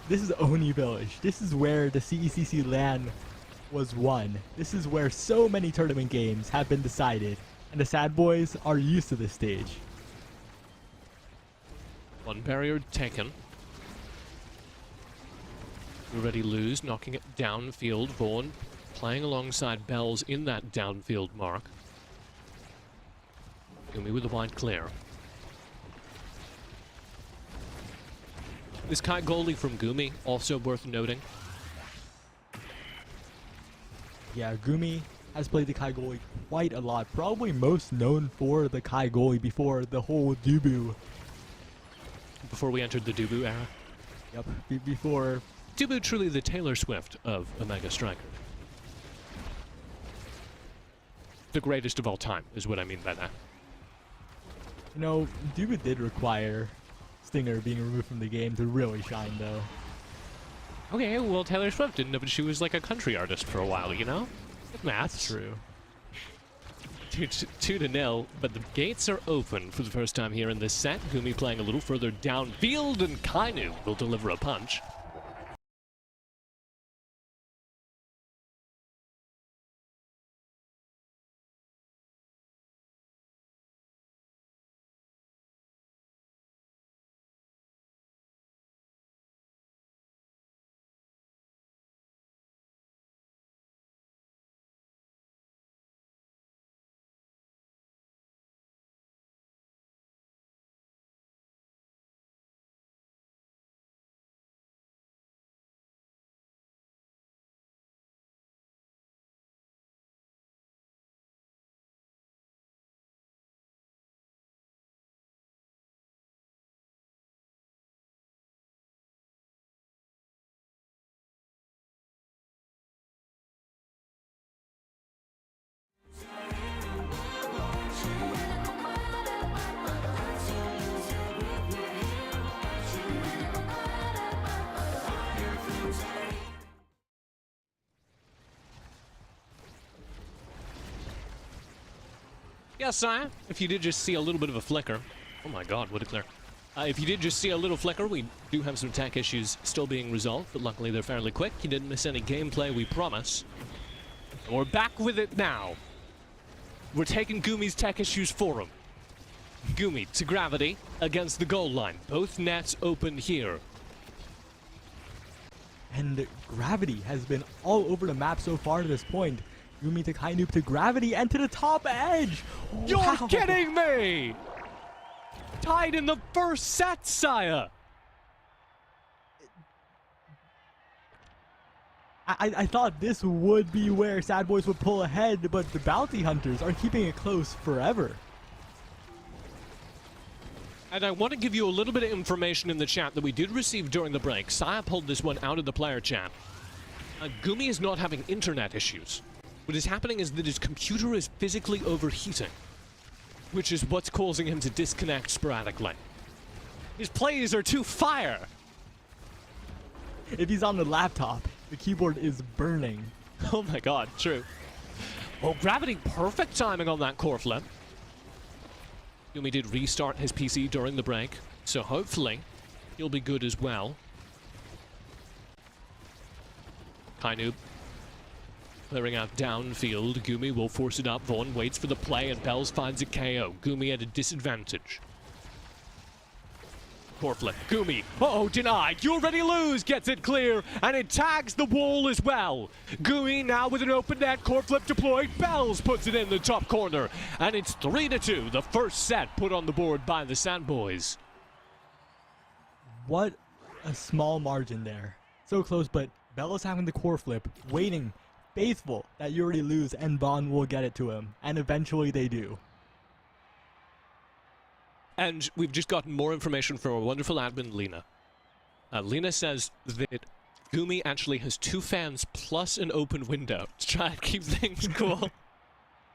this is Oni Village. This is where the CECC LAN was won. This is where so many tournament games have been decided, and the Sad Boys are used to this stage. One barrier taken. We already lose, knocking it downfield. Vaughn playing alongside Bells in that downfield mark. Gumi with the wide clear. This Kai goalie from Gumi, also worth noting. Yeah, Gumi has played the Kai goalie quite a lot. Probably most known for the Kai goalie before the whole Dubu. Before we entered the Dubu era. Yep, before. Dubu truly the Taylor Swift of Omega Striker. The greatest of all time is what I mean by that. You know, Dubu did require Stinger being removed from the game to really shine, though. Okay, well, Taylor Swift didn't know, but she was like a country artist for a while, you know? Maths. True. 2-0, but the gates are open for the first time here in this set. Gumi playing a little further downfield, and Kainu will deliver a punch. Yes, sire. If you did just see a little bit of a flicker. Oh my god, what a clear. If you did just see a little flicker, we do have some tech issues still being resolved, but luckily they're fairly quick. You didn't miss any gameplay, we promise. And we're back with it now. We're taking Gumi's tech issues for him. Gumi to Gravity against the goal line. Both nets open here. And Gravity has been all over the map so far to this point. Gumi to Kainu to Gravity and to the top edge. You're Wow. kidding me! Tied in the first set, sire! I thought this would be where Sad Boys would pull ahead, but the Bounty Hunters are keeping it close forever. And I want to give you a little bit of information in the chat that we did receive during the break. Saya pulled this one out of the player chat. Gumi is not having internet issues. What is happening is that his computer is physically overheating, which is what's causing him to disconnect sporadically. His plays are too fire. If he's on the laptop, the keyboard is burning. Oh my god, true. Well, Gravity, perfect timing on that core flip. Gumi did restart his PC during the break, so hopefully he'll be good as well. Kainu clearing out downfield. Gumi will force it up. Vaughn waits for the play, and Bells finds a KO. Gumi at a disadvantage. Core flip. Gumi. Uh-oh, denied. You already lose. Gets it clear, and it tags the wall as well. Gumi now with an open net. Core flip deployed. Bells puts it in the top corner, and it's 3-2. The first set put on the board by the Sandboys. What a small margin there. So close, but Bella's having the core flip, waiting, faithful that you already lose, and Vaughn will get it to him. And eventually they do. And we've just gotten more information from our wonderful admin, Lena. Lena says that Gumi actually has 2 fans plus an open window to try and keep things cool.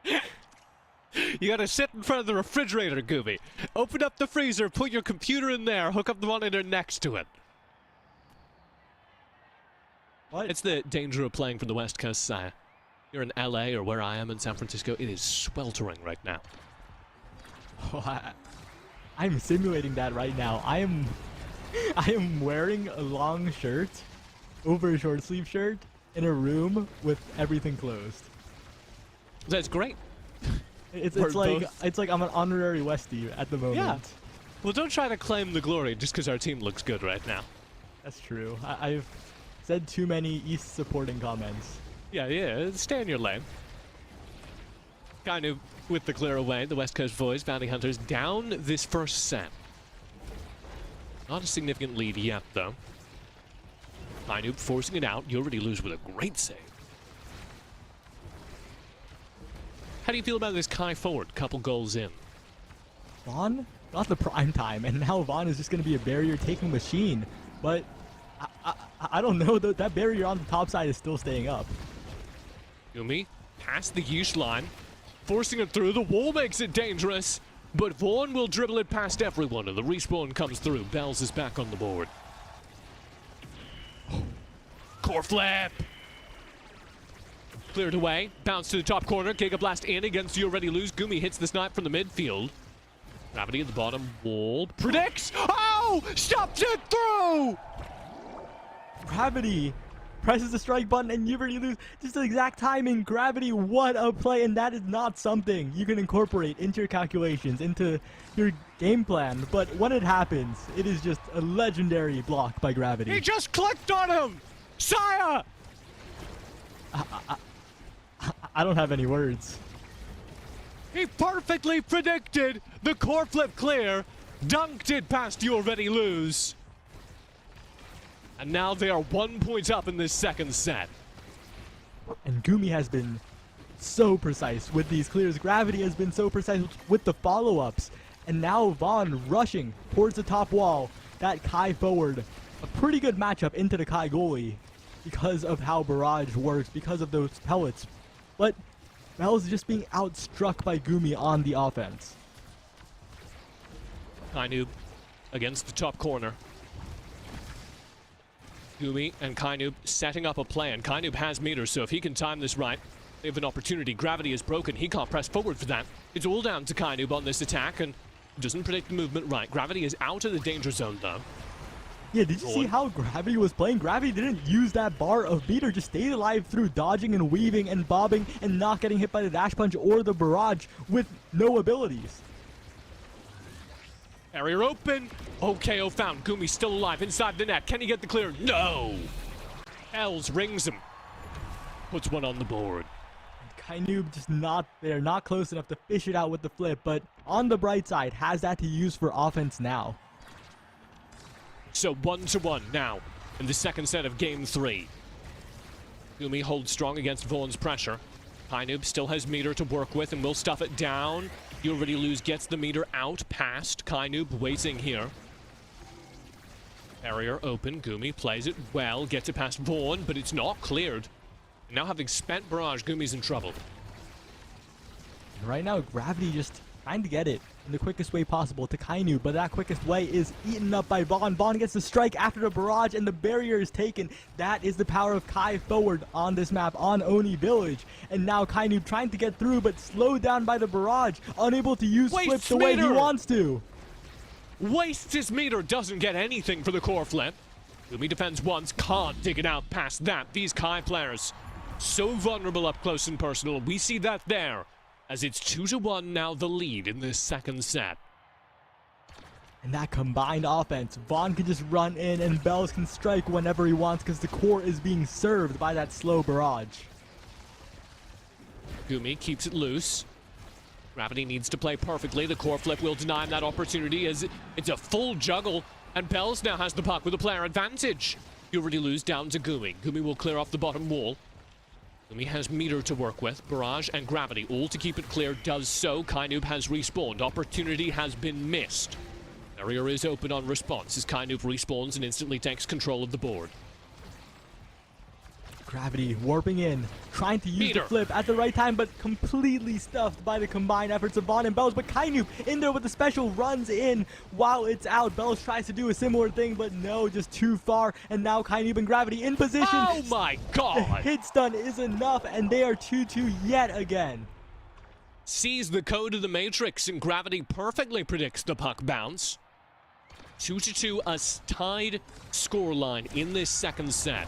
You gotta sit in front of the refrigerator, Gumi. Open up the freezer, put your computer in there, hook up the monitor next to it. What? It's the danger of playing from the West Coast, Saya. You're in LA or where I am in San Francisco. It is sweltering right now. Oh, I'm simulating that right now. I am wearing a long shirt over a short sleeve shirt in a room with everything closed. That's great. It's like I'm an honorary Westie at the moment. Yeah. Well, don't try to claim the glory just because our team looks good right now. That's true. I've said too many East supporting comments. Yeah, stay in your lane. Kind of with the clear away, the West Coast Boys, Bounty Hunters, down this first set. Not a significant lead yet, though. Kainub forcing it out. You already lose with a great save. How do you feel about this Kai forward? Couple goals in. Vaughn got the prime time, and now Vaughn is just going to be a barrier taking machine. But I don't know, that barrier on the top side is still staying up. Gumi past the Yeesh line, forcing it through. The wall makes it dangerous, but Vaughn will dribble it past everyone, and the respawn comes through. Bells is back on the board. Core flip. Cleared away, bounce to the top corner, Giga Blast in against You Already Lose. Gumi hits the snipe from the midfield. Gravity at the bottom wall, predicts, oh, stops it through! Gravity presses the strike button and You Already Lose. Just the exact timing. Gravity, what a play, and that is not something you can incorporate into your calculations, into your game plan. But when it happens, it is just a legendary block by Gravity. He just clicked on him! Saya! I don't have any words. He perfectly predicted the core flip clear, dunked it past You Already Lose. And now they are 1 point up in this second set. And Gumi has been so precise with these clears. Gravity has been so precise with the follow-ups. And now Vaughn rushing towards the top wall. That Kai forward, a pretty good matchup into the Kai goalie because of how Barrage works, because of those pellets. But Mel's just being outstruck by Gumi on the offense. Kainub against the top corner. Gumi and Kainub setting up a plan. Kainub has meters, so if he can time this right, they have an opportunity. Gravity is broken. He can't press forward for that. It's all down to Kainub on this attack, and doesn't predict the movement right. Gravity is out of the danger zone, though. Yeah, did you see how Gravity was playing? Gravity didn't use that bar of meter, just stayed alive through dodging and weaving and bobbing and not getting hit by the dash punch or the barrage with no abilities. Area open. OKO found. Gumi still alive inside the net. Can he get the clear? No. Els rings him. Puts one on the board. Kainub just not there, not close enough to fish it out with the flip, but on the bright side, has that to use for offense now. So 1-1 now in the second set of game 3. Gumi holds strong against Vaughn's pressure. Kainub still has meter to work with and will stuff it down. You Already Lose gets the meter out past Kainub, waiting here. Barrier open. Gumi plays it well, gets it past Vaughn, but it's not cleared. And now having spent Barrage, Gumi's in trouble. Right now, Gravity just trying to get it in the quickest way possible to Kainub, but that quickest way is eaten up by Vaughn. Vaughn gets the strike after the barrage, and the barrier is taken. That is the power of Kai forward on this map, on Oni Village. And now Kainub trying to get through, but slowed down by the barrage, unable to use flip the way he wants to. Wastes his meter, doesn't get anything for the core flip. Gumi defends once, can't dig it out past that. These Kai players, so vulnerable up close and personal. We see that there, as it's 2-1 now, the lead in this second set. And that combined offense, Vaughn can just run in and Bells can strike whenever he wants because the core is being served by that slow barrage. Gumi keeps it loose. Gravity needs to play perfectly. The core flip will deny him that opportunity as it's a full juggle, and Bells now has the puck with a player advantage. You Already Lose down to Gumi. Gumi will clear off the bottom wall. Gumi has meter to work with. Barrage and Gravity, all to keep it clear, does so. Kainub has respawned. Opportunity has been missed. Barrier is open on response as Kainub respawns and instantly takes control of the board. Gravity warping in, trying to use the flip at the right time, but completely stuffed by the combined efforts of Vaughn and Bells. But Kainub in there with the special, runs in while it's out. Bells tries to do a similar thing, but no, just too far. And now Kainub and Gravity in position. Oh my god! The hit stun is enough, and they are 2-2 yet again. Sees the code of the Matrix, and Gravity perfectly predicts the puck bounce. 2-2, a tied scoreline in this second set.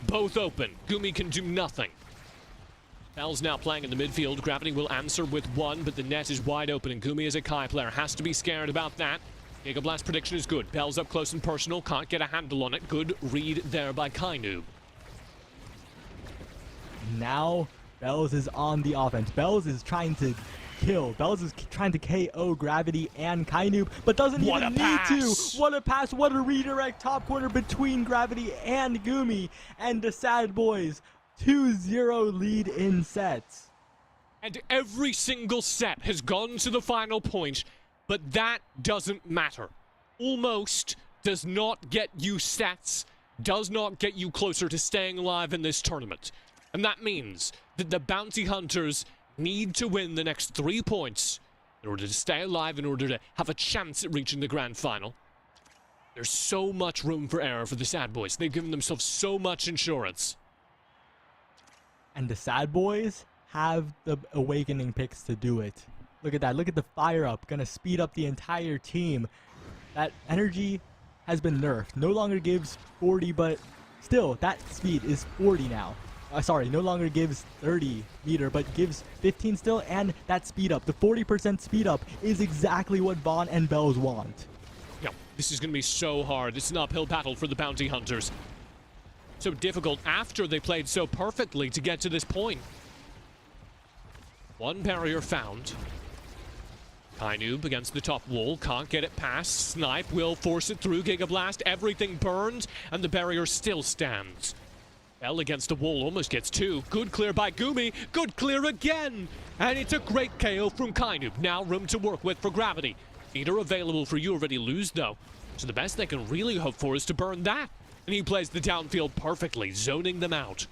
Both open. Gumi can do nothing. Bells now playing in the midfield. Gravity will answer with one, but the net is wide open, and Gumi as a Kai player has to be scared about that. Gigablast prediction is good. Bell's up close and personal. Can't get a handle on it. Good read there by Kainoob. Now, Bells is on the offense. Bells is trying to kill. Bells is trying to KO Gravity and Kainoob, but doesn't even need to. What a pass. What a redirect top corner between Gravity and Gumi. And the Sad Boys, 2-0 lead in sets. And every single set has gone to the final point, but that doesn't matter. Almost does not get you sets, does not get you closer to staying alive in this tournament. And that means that the Bounty Hunters need to win the next 3 points in order to stay alive, in order to have a chance at reaching the grand final. There's so much room for error for the Sad Boys. They've given themselves so much insurance. And the Sad Boys have the awakening picks to do it. Look at that. Look at the fire up. Gonna speed up the entire team. That energy has been nerfed. No longer gives 40, but still, that speed is 40 now. Sorry, no longer gives 30 meter, but gives 15 still, and that speed up. The 40% speed up is exactly what Vaughn and Bells want. Yeah, this is going to be so hard. It's an uphill battle for the Bounty Hunters. So difficult after they played so perfectly to get to this point. One barrier found. Kainoob against the top wall, can't get it past. Snipe will force it through. Gigablast, everything burned, and the barrier still stands. Bell against the wall, almost gets 2. Good clear by Gumi, good clear again! And it's a great KO from Kainoob. Now room to work with for Gravity. Meter available for You Already Lose though. So the best they can really hope for is to burn that. And he plays the downfield perfectly, zoning them out.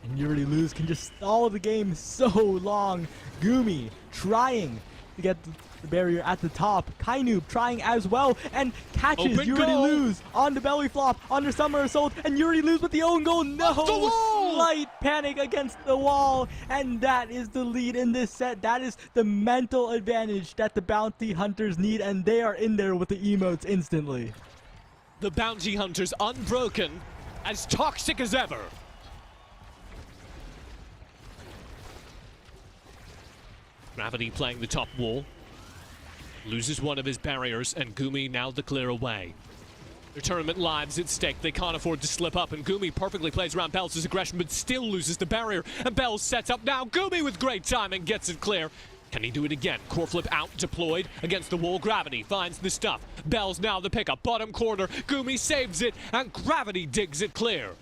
And You Already Lose can just stall the game so long. Gumi trying to get the barrier at the top. Kainoob trying as well and catches Open You Already goal. Lose on the belly flop, under Summer Assault, and You Already Lose with the own goal. No! Off the wall! Slight panic against the wall, and that is the lead in this set. That is the mental advantage that the Bounty Hunters need, and they are in there with the emotes instantly. The Bounty Hunters unbroken, as toxic as ever. Gravity playing the top wall. Loses one of his barriers, and Gumi now the clear away. Their tournament lives at stake. They can't afford to slip up, and Gumi perfectly plays around Bells' aggression, but still loses the barrier. And Bells sets up now. Gumi with great timing gets it clear. Can he do it again? Core flip out, deployed against the wall. Gravity finds the stuff. Bells now the pickup. Bottom corner. Gumi saves it, and Gravity digs it clear.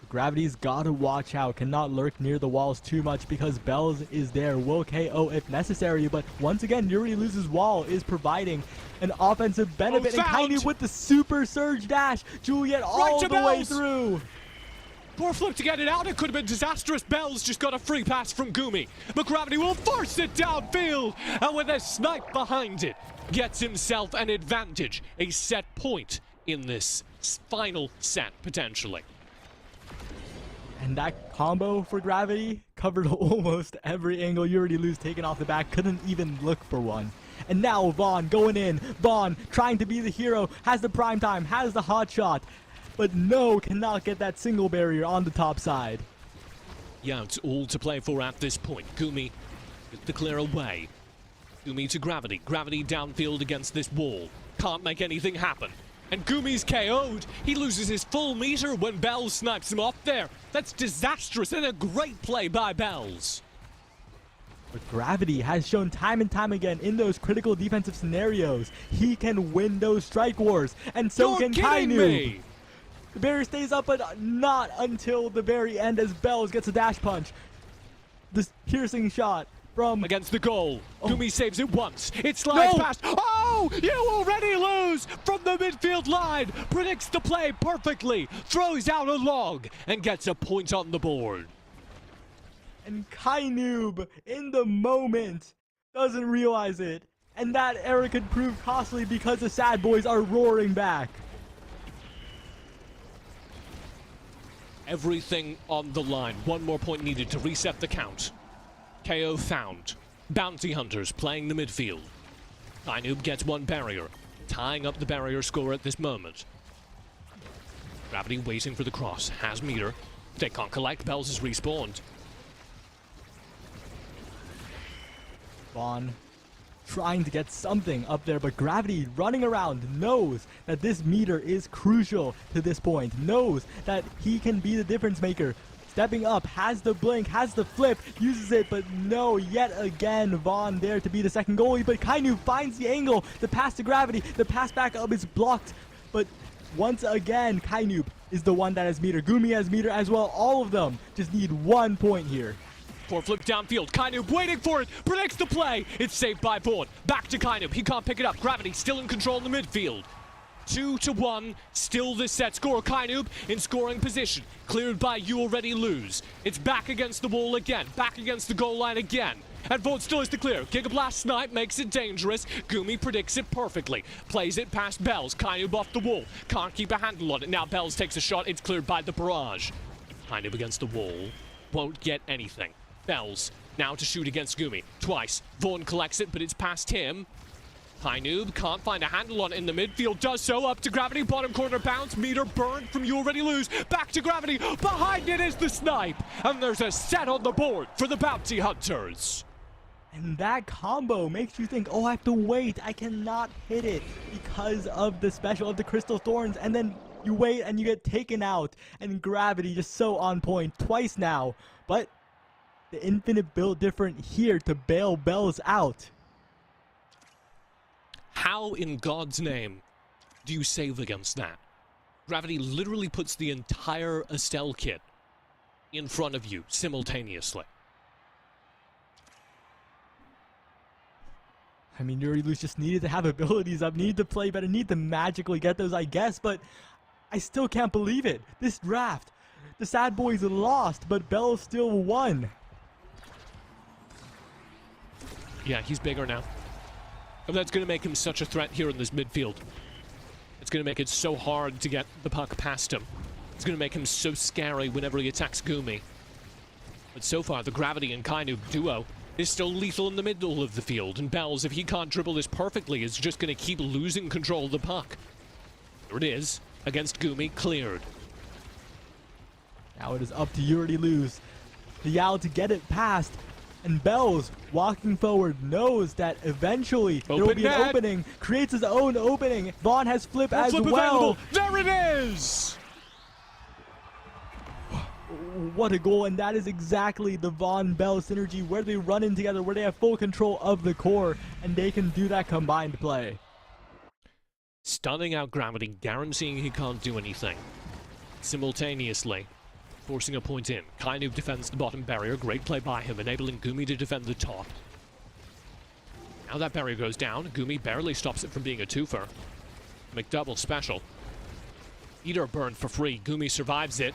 Gravity's gotta watch out, cannot lurk near the walls too much because Bells is there, will KO if necessary, but once again, You Already Loses wall is providing an offensive benefit, and Kainoob with the super surge dash, Juliet all the way through. Core flip to get it out, it could have been disastrous. Bells just got a free pass from Gumi, but Gravity will force it downfield, and with a snipe behind it, gets himself an advantage, a set point in this final set, potentially. And that combo for Gravity covered almost every angle. You Already Lose taken off the back, couldn't even look for one. And now Vaughn going in. Vaughn trying to be the hero, has the prime time, has the hot shot, but no, cannot get that single barrier on the top side. Yeah, it's all to play for at this point. Gumi with the clear away. Gumi to Gravity. Gravity downfield against this wall. Can't make anything happen. And Gumi's KO'd. He loses his full meter when Bells snipes him off there. That's disastrous and a great play by Bells. But Gravity has shown time and time again in those critical defensive scenarios, he can win those strike wars, and so can Kainoob. The barrier stays up, but not until the very end as Bells gets a dash punch. This piercing shot from against the goal. Gumi saves it once. It slides past. Oh, You Already Lose from the midfield line. Predicts the play perfectly. Throws out a log and gets a point on the board. And Kainoob, in the moment, doesn't realize it. And that error could prove costly because the Sad Boys are roaring back. Everything on the line. One more point needed to reset the count. KO found. Bounty Hunters playing the midfield. Kainoob gets one barrier, tying up the barrier score at this moment. Gravity waiting for the cross. Has meter. They can't collect. Bells is respawned. Vaughn trying to get something up there, but Gravity running around knows that this meter is crucial to this point, knows that he can be the difference maker. Stepping up, has the blink, has the flip, uses it, but no, yet again, Vaughn there to be the second goalie, but Kainu finds the angle, the pass to Gravity, the pass back up is blocked, but once again, Kainu is the one that has meter. Gumi has meter as well, all of them just need 1 point here. Core flip downfield. Kainub waiting for it. Predicts the play. It's saved by Vaughn. Back to Kainub. He can't pick it up. Gravity still in control in the midfield. 2-1. Still this set score. Kainub in scoring position. Cleared by You Already Lose. It's back against the wall again. Back against the goal line again. And Vaughn still is to clear. Gigablast snipe makes it dangerous. Gumi predicts it perfectly. Plays it past Bells. Kainub off the wall. Can't keep a handle on it. Now Bells takes a shot. It's cleared by the barrage. Kainub against the wall. Won't get anything. Bells now to shoot against Gumi. Twice. Vaughn collects it, but it's past him. Kainub can't find a handle on it in the midfield. Does so. Up to Gravity. Bottom corner bounce. Meter burned from You Already Lose. Back to Gravity. Behind it is the snipe. And there's a set on the board for the Bounty Hunters. And that combo makes you think, oh, I have to wait. I cannot hit it because of the special of the Crystal Thorns. And then you wait and you get taken out. And Gravity just so on point twice now. But the infinite build different here to bail Bells out. How in God's name do you save against that? Gravity literally puts the entire Estelle kit in front of you simultaneously. I mean, You Already Lose just needed to have abilities up, needed to play better, need to magically get those, I guess, but I still can't believe it. This draft, the Sad Boys lost, but Bells still won. Yeah, he's bigger now. And that's going to make him such a threat here in this midfield. It's going to make it so hard to get the puck past him. It's going to make him so scary whenever he attacks Gumi. But so far, the Gravity and Kainub duo is still lethal in the middle of the field. And Bells, if he can't dribble this perfectly, is just going to keep losing control of the puck. There it is. Against Gumi, cleared. Now it is up to You Already Lose. The Yao to get it past. And Bells, walking forward, knows that eventually there will be an opening, creates his own opening. Vaughn has flip as well. Available. There it is! What a goal, and that is exactly the Vaughn-Bell synergy, where they run in together, where they have full control of the core, and they can do that combined play. Stunning out Gravity, guaranteeing he can't do anything. Simultaneously, forcing a point in. Kainub defends the bottom barrier. Great play by him, enabling Gumi to defend the top. Now that barrier goes down. Gumi barely stops it from being a twofer. McDouble special. Eater burned for free. Gumi survives it.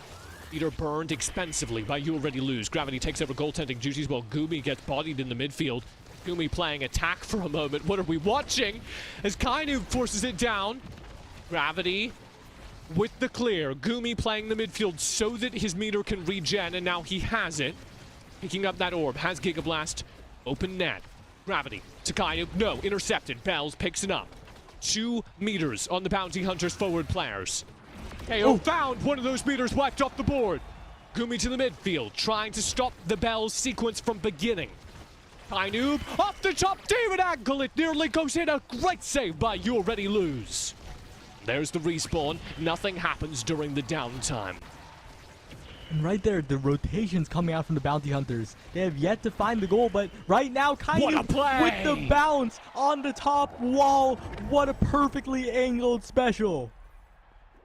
Eater burned expensively by You Already Lose. Gravity takes over goaltending duties while Gumi gets bodied in the midfield. Gumi playing attack for a moment. What are we watching? As Kainub forces it down. Gravity with the clear. Gumi playing the midfield so that his meter can regen, and now he has it. Picking up that orb, has Gigablast. Open net. Gravity to Kainub. No, intercepted. Bells picks it up. 2 meters on the Bounty Hunters forward players. KO found one of those meters wiped off the board. Gumi to the midfield, trying to stop the Bells sequence from beginning. Kainub off the top, David angle. It nearly goes in. A great save by You Already Lose. There's the respawn. Nothing happens during the downtime. And right there, the rotations coming out from the Bounty Hunters. They have yet to find the goal, but right now, Kainub with the bounce on the top wall. What a perfectly angled special.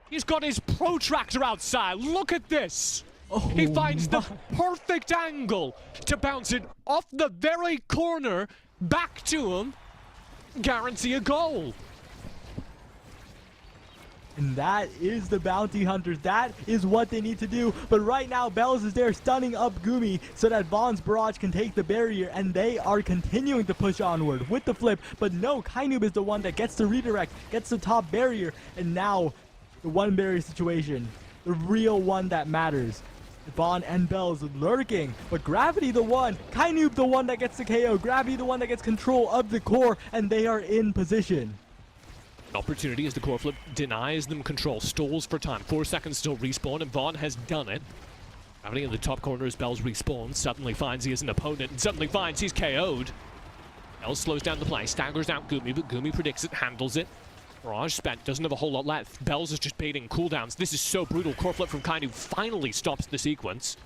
He's got his protractor outside. Look at this. He finds the perfect angle to bounce it off the very corner back to him. Guarantee a goal. And that is the Bounty Hunters. That is what they need to do. But right now, Bells is there stunning up Gumi so that Vaughn's barrage can take the barrier. And they are continuing to push onward with the flip. But no, Kainub is the one that gets the redirect, gets the top barrier. And now, the one barrier situation, the real one that matters. Vaughn and Bells lurking, but Gravity the one, Kainub the one that gets the KO, Gravity the one that gets control of the core, and they are in position. An opportunity as the core flip denies them control, stalls for time. 4 seconds till respawn, and Vaughn has done it. Gravity in the top corner as Bells respawns, suddenly finds he has an opponent, and suddenly finds he's KO'd. Bells slows down the play, staggers out Gumi, but Gumi predicts it, handles it. Barrage spent, doesn't have a whole lot left. Bells is just baiting cooldowns. This is so brutal. Core flip from Kainu finally stops the sequence.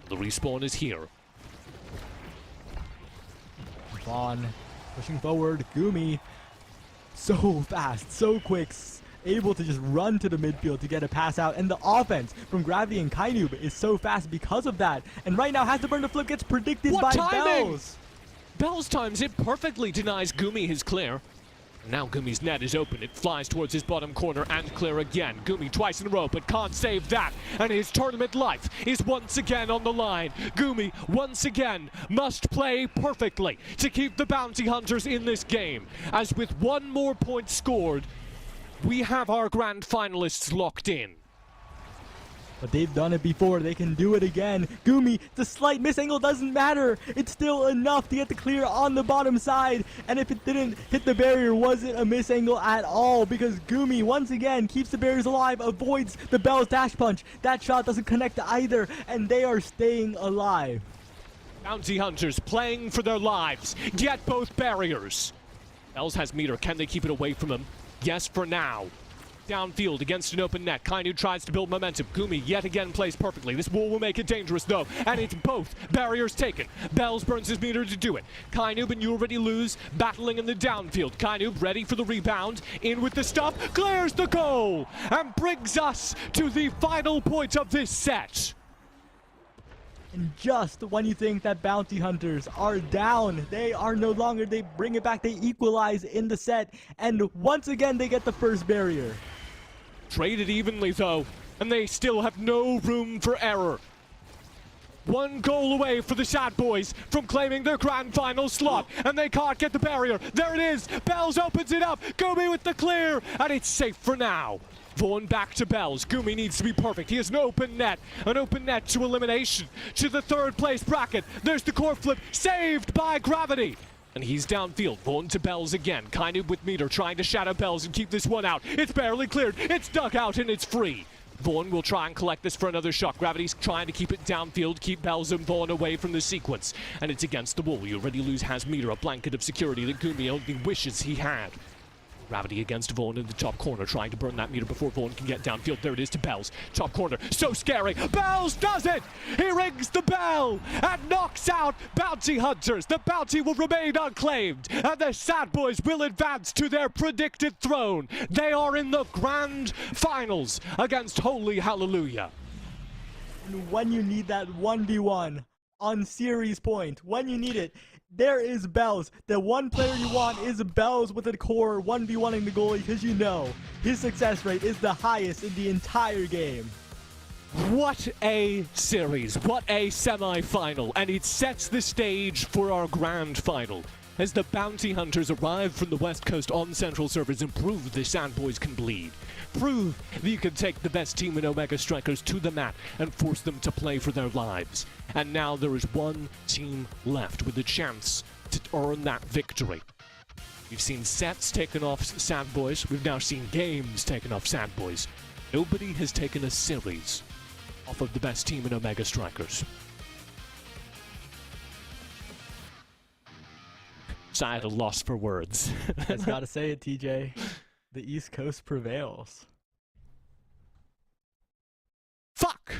The respawn is here. Vaughn pushing forward. Gumi so fast, so quick, able to just run to the midfield to get a pass out. And the offense from Gravity and Kainu is so fast because of that. And right now, has to burn the flip, gets predicted by Bells. Bells times it perfectly, denies Gumi his clear. Now Gumi's net is open. It flies towards his bottom corner and clear again. Gumi twice in a row, but can't save that. And his tournament life is once again on the line. Gumi, once again, must play perfectly to keep the Bounty Hunters in this game. As with one more point scored, we have our grand finalists locked in. But they've done it before, they can do it again. Gumi, the slight miss angle doesn't matter. It's still enough to get the clear on the bottom side. And if it didn't hit the barrier, wasn't a miss angle at all, because Gumi once again keeps the barriers alive, avoids the Bells dash punch. That shot doesn't connect either, and they are staying alive. Bounty Hunters playing for their lives. Get both barriers. Bells has meter. Can they keep it away from him? Yes, for now. Downfield against an open net. Kainu tries to build momentum. Gumi yet again plays perfectly. This wall will make it dangerous though, and it's both barriers taken. Bells burns his meter to do it. Kainu, but you already lose, battling in the downfield. Kainu ready for the rebound, in with the stuff, clears the goal, and brings us to the final point of this set. And just when you think that Bounty Hunters are down, they are no longer. They bring it back, they equalize in the set, and once again they get the first barrier. Traded evenly though, and they still have no room for error. One goal away for the Sad Boys from claiming their grand final slot, and they can't get the barrier. There it is, Bells opens it up, Gumi with the clear, and it's safe for now. Vaughn back to Bells. Gumi needs to be perfect. He has an open net to elimination, to the third place bracket. There's the core flip, saved by Gravity. And he's downfield. Vaughn to Bells again. Kainu with meter, trying to shadow Bells and keep this one out. It's barely cleared. It's dug out and it's free. Vaughn will try and collect this for another shot. Gravity's trying to keep it downfield, keep Bells and Vaughn away from the sequence. And it's against the wall. You already lose has meter, a blanket of security that Gumi only wishes he had. Gravity against Vaughn in the top corner, trying to burn that meter before Vaughn can get downfield. There it is to Bells. Top corner, so scary. Bells does it! He rings the bell and knocks out Bounty Hunters. The bounty will remain unclaimed, and the Sad Boys will advance to their predicted throne. They are in the grand finals against Holy Hallelujah. And when you need that 1v1 on series point, when you need it, there is Bells. The one player you want is Bells with a core 1v1ing the goalie, because you know his success rate is the highest in the entire game. What a series, what a semi-final, and it sets the stage for our grand final. As the Bounty Hunters arrive from the West Coast on Central servers and prove the Sad Boys can bleed. Prove that you can take the best team in Omega Strikers to the mat and force them to play for their lives. And now there is one team left with a chance to earn that victory. We've seen sets taken off Sad Boys. We've now seen games taken off Sad Boys. Nobody has taken a series off of the best team in Omega Strikers. So I had a loss for words. I just gotta say it, TJ. The East Coast prevails. Fuck!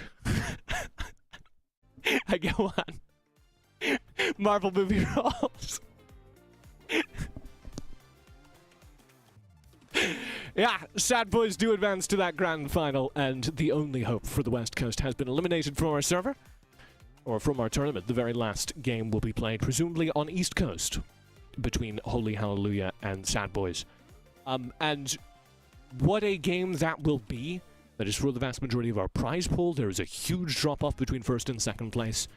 I go on. Marvel movie roles. Yeah, Sad Boys do advance to that grand final, and the only hope for the West Coast has been eliminated from our server, or from our tournament. The very last game will be played, presumably on East Coast, between Holy Hallelujah and Sad Boys. And what a game that will be. That is for the vast majority of our prize pool. There is a huge drop-off between first and second place.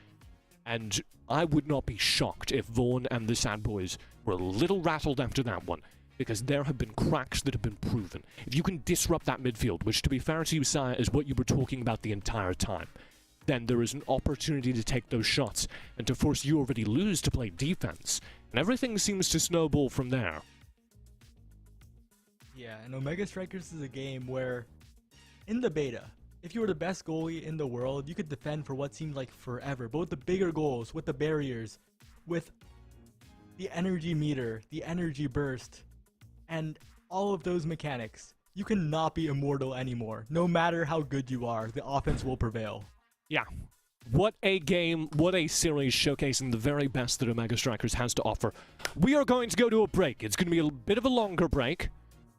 And I would not be shocked if Vaughn and the Sad Boys were a little rattled after that one, because there have been cracks that have been proven. If you can disrupt that midfield, which to be fair to you, Saya, is what you were talking about the entire time, then there is an opportunity to take those shots and to force you already lose to play defense. And everything seems to snowball from there. Yeah, and Omega Strikers is a game where, in the beta, if you were the best goalie in the world, you could defend for what seemed like forever. But with the bigger goals, with the barriers, with the energy meter, the energy burst, and all of those mechanics. You cannot be immortal anymore. No matter how good you are, the offense will prevail. Yeah. What a game, what a series showcasing the very best that Omega Strikers has to offer. We are going to go to a break. It's going to be a bit of a longer break,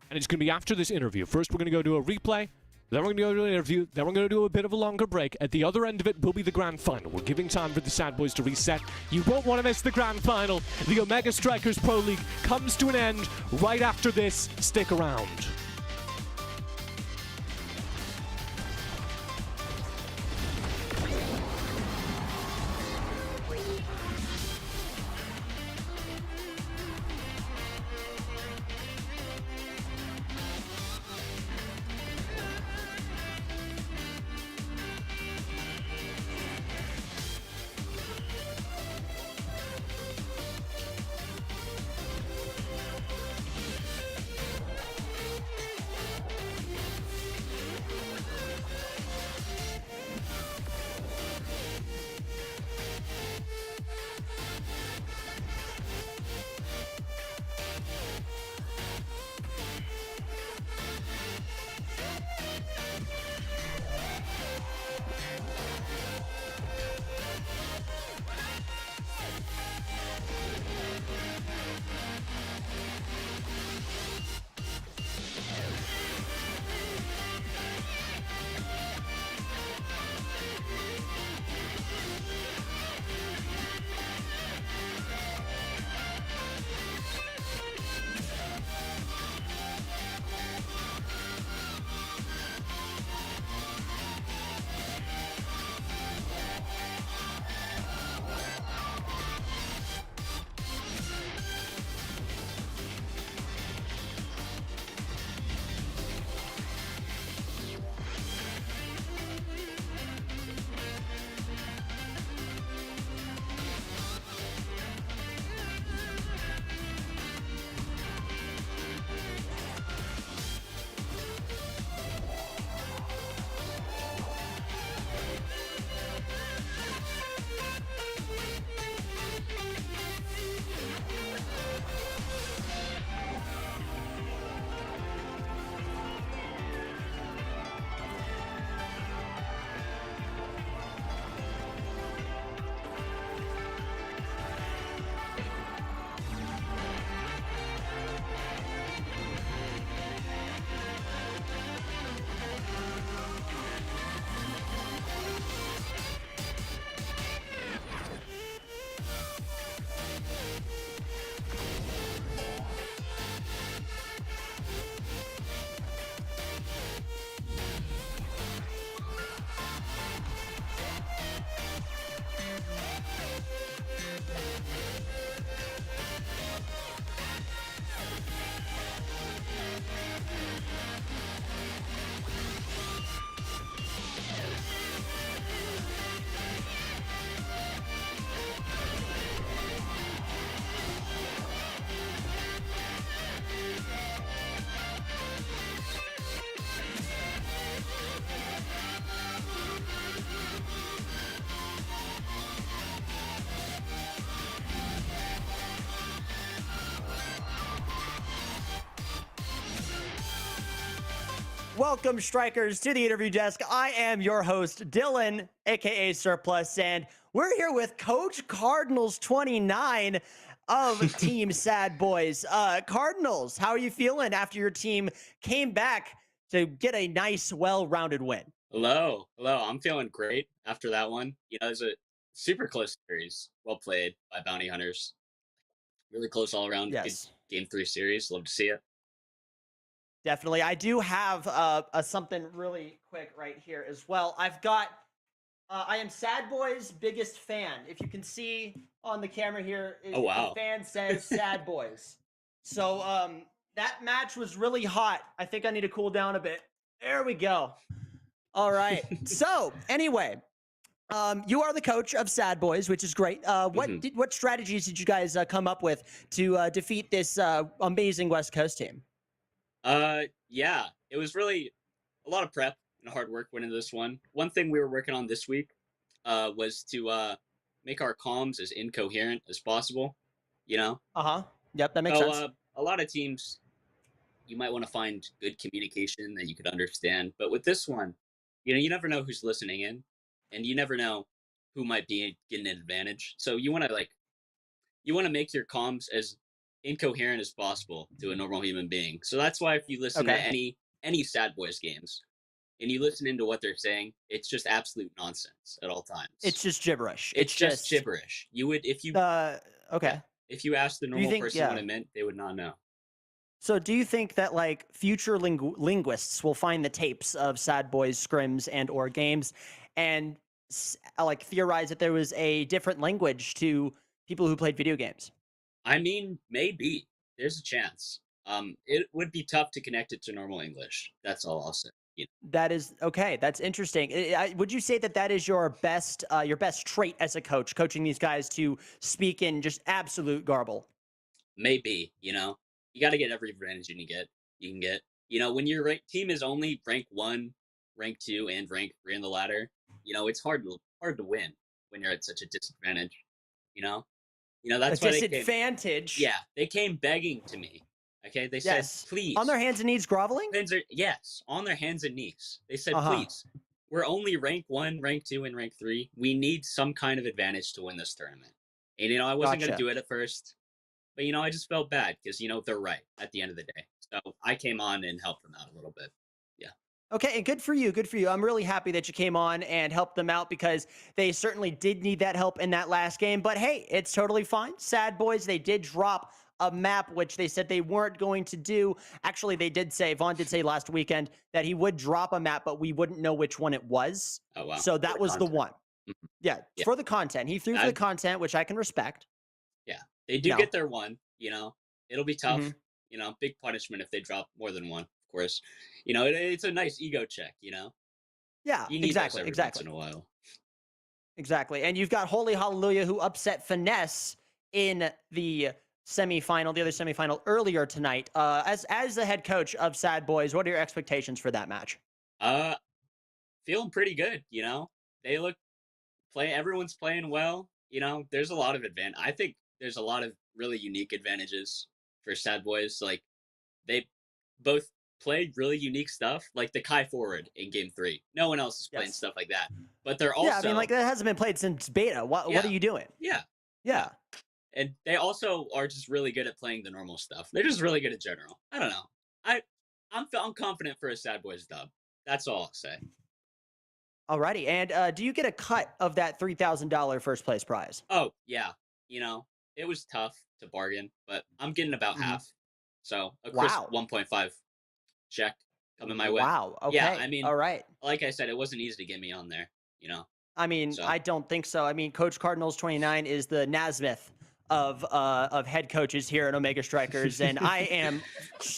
and it's going to be after this interview. First, we're going to go to a replay, then we're going to go to an interview, then we're going to do a bit of a longer break. At the other end of it will be the grand final. We're giving time for the Sad Boys to reset. You won't want to miss the grand final. The Omega Strikers Pro League comes to an end right after this. Stick around. Welcome, Strikers, to the interview desk. I am your host, Dylan, aka Surplus, and we're here with Coach Cardinals 29 of Team Sad Boys. Cardinals, how are you feeling after your team came back to get a nice, well-rounded win? Hello. I'm feeling great after that one. You know, it was a super close series. Well played by Bounty Hunters. Really close all around. Yes. Good Game 3 series. Love to see it. Definitely. I do have something really quick right here as well. I've got, I am Sad Boys' biggest fan. If you can see on the camera here, Oh, wow. the fan says Sad Boys. So that match was really hot. I think I need to cool down a bit. There we go. All right. So anyway, you are the coach of Sad Boys, which is great. What strategies did you guys come up with to defeat this amazing West Coast team? Yeah, it was really a lot of prep and hard work went into this one. One thing we were working on this week was to make our comms as incoherent as possible. You know. Yep, that makes So sense. a lot of teams, you might want to find good communication that you could understand. But with this one, you never know who's listening in, and you never know who might be getting an advantage. So you want to make your comms as incoherent as possible to a normal human being. So that's why if you listen to any Sad Boys games and you listen into what they're saying, it's just absolute nonsense at all times. It's just gibberish. It's just gibberish. You would if you okay. If you asked the normal person what it meant, they would not know. So do you think that like future linguists will find the tapes of Sad Boys scrims and or games and like theorize that there was a different language to people who played video games? I mean, maybe there's a chance. It would be tough to connect it to normal English. That's all I'll say. That is okay. That's interesting. Would you say that is your best trait as a coach, coaching these guys to speak in just absolute garble? Maybe, you got to get every advantage you can get. When your team is only rank 1, rank 2, and rank 3 in the ladder, it's hard to win when you're at such a disadvantage. That's a disadvantage. They came begging to me. Okay, they said, please. On their hands and knees groveling? Yes, on their hands and knees. They said, please, we're only rank 1, rank 2, and rank 3. We need some kind of advantage to win this tournament. And, I wasn't going to do it at first. But, I just felt bad because, they're right at the end of the day. So I came on and helped them out a little bit. Yeah. Okay, and good for you. Good for you. I'm really happy that you came on and helped them out because they certainly did need that help in that last game. But hey, it's totally fine. Sad Boys, they did drop a map, which they said they weren't going to do. Actually, Vaughn did say last weekend that he would drop a map, but we wouldn't know which one it was. Oh, wow. So that was the one. Yeah, for the content. He threw for the content, which I can respect. Yeah, they do get their one, It'll be tough, big punishment if they drop more than one, of course. It's a nice ego check, Yeah, you need exactly. those every once in a while. Exactly. And you've got Holy Hallelujah, who upset Finesse in the semifinal, the other semifinal earlier tonight. As the head coach of Sad Boys, what are your expectations for that match? Feeling pretty good, They everyone's playing well. There's a lot of advantage. I think there's a lot of really unique advantages for Sad Boys. Like they both played really unique stuff, like the Kai forward in game 3. No one else is playing stuff like that. But they're also that hasn't been played since beta. What are you doing? Yeah. And they also are just really good at playing the normal stuff. They're just really good in general. I don't know. I'm confident for a Sad Boys dub. That's all I'll say. Alrighty. And do you get a cut of that $3,000 first place prize? Oh, yeah. It was tough to bargain, but I'm getting about half. So a crisp 1.5 check coming my way. Wow. Okay. Yeah, I mean, all right. Like I said, it wasn't easy to get me on there, I mean, I don't think so. I mean, Coach Cardinals 29 is the Nasmith of head coaches here at Omega Strikers, and I am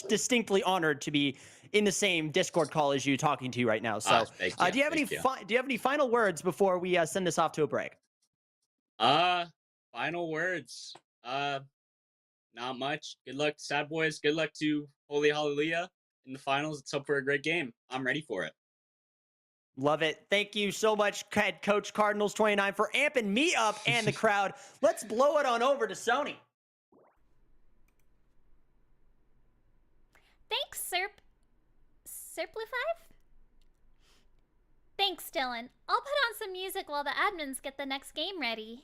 distinctly honored to be in the same Discord call as you, talking to you right now. So, do you have any final words before we send this off to a break? Final words. Not much. Good luck to Sad Boys. Good luck to Holy Hallelujah in the finals. It's up for a great game. I'm ready for it. Love it. Thank you so much, head coach Cardinals 29, for amping me up and the crowd. Let's blow it on over to Sony. Thanks, Serplify? Thanks, Dylan. I'll put on some music while the admins get the next game ready.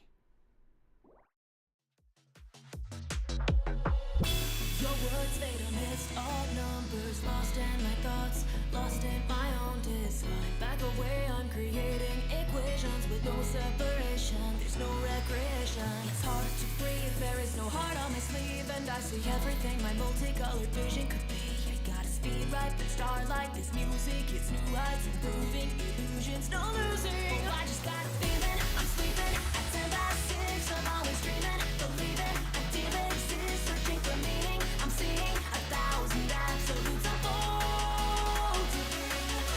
Your words fade amidst odd numbers, lost in my thoughts, lost in my own design. Back away, I'm creating equations with no separation. There's no recreation. It's hard to breathe. There is no heart on my sleeve, and I see everything my multicolored vision could be. I gotta speed right through starlight. This music hits new heights, improving illusions, no losing. Oh, I just got a feeling I'm sleeping at 10 past 6. I'm always dreaming, believing I didn't exist, searching for meaning. I'm seeing 1,000 absolutes unfolding.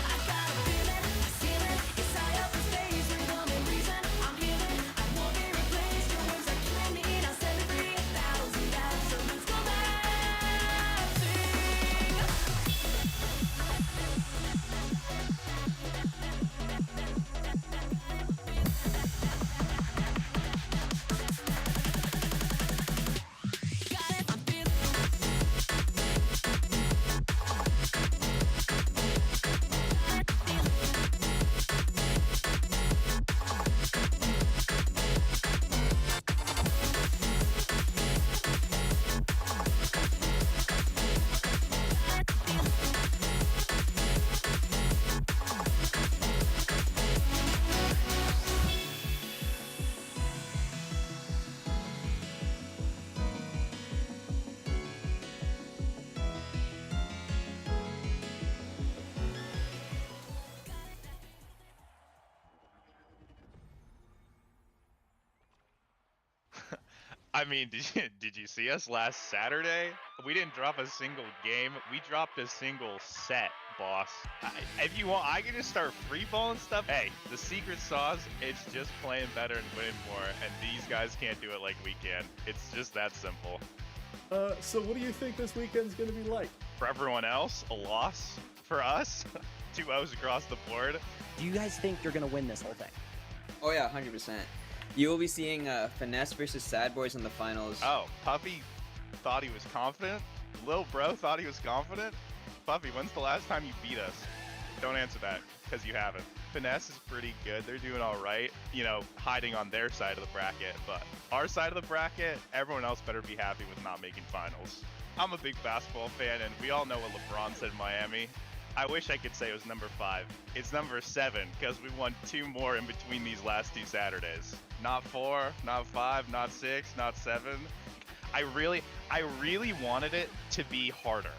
I got a feeling, a ceiling, it's high up in space, rhythm and reason. I'm healing, I won't be replaced. Your words are killing me, now set me free. 1,000 absolutes collapsing. mean, did you see us last Saturday? We didn't drop a single game. We dropped a single set, boss. If you want, I can just start freeballing stuff. Hey, the secret sauce, it's just playing better and winning more, and these guys can't do it like we can. It's just that simple. So what do you think this weekend's going to be like? For everyone else, a loss. For us, 2 O's across the board. Do you guys think you're going to win this whole thing? Oh yeah, 100%. You will be seeing Finesse versus Sad Boys in the finals. Oh, Puffy thought he was confident. Lil Bro thought he was confident. Puffy, when's the last time you beat us? Don't answer that, because you haven't. Finesse is pretty good. They're doing all right, you know, hiding on their side of the bracket. But our side of the bracket, everyone else better be happy with not making finals. I'm a big basketball fan, and we all know what LeBron said in Miami. I wish I could say it was number 5. It's number 7, because we won 2 more in between these last 2 Saturdays. Not 4, not 5, not 6, not 7. I really wanted it to be harder.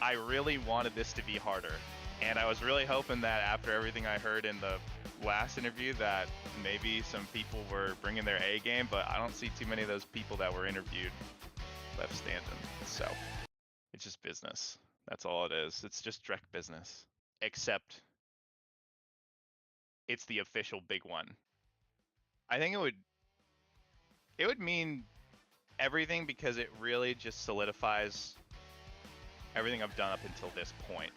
I really wanted this to be harder. And I was really hoping that after everything I heard in the last interview that maybe some people were bringing their A game, but I don't see too many of those people that were interviewed left standing. So it's just business. That's all it is. It's just direct business. Except it's the official big one. I think it would mean everything, because it really just solidifies everything I've done up until this point.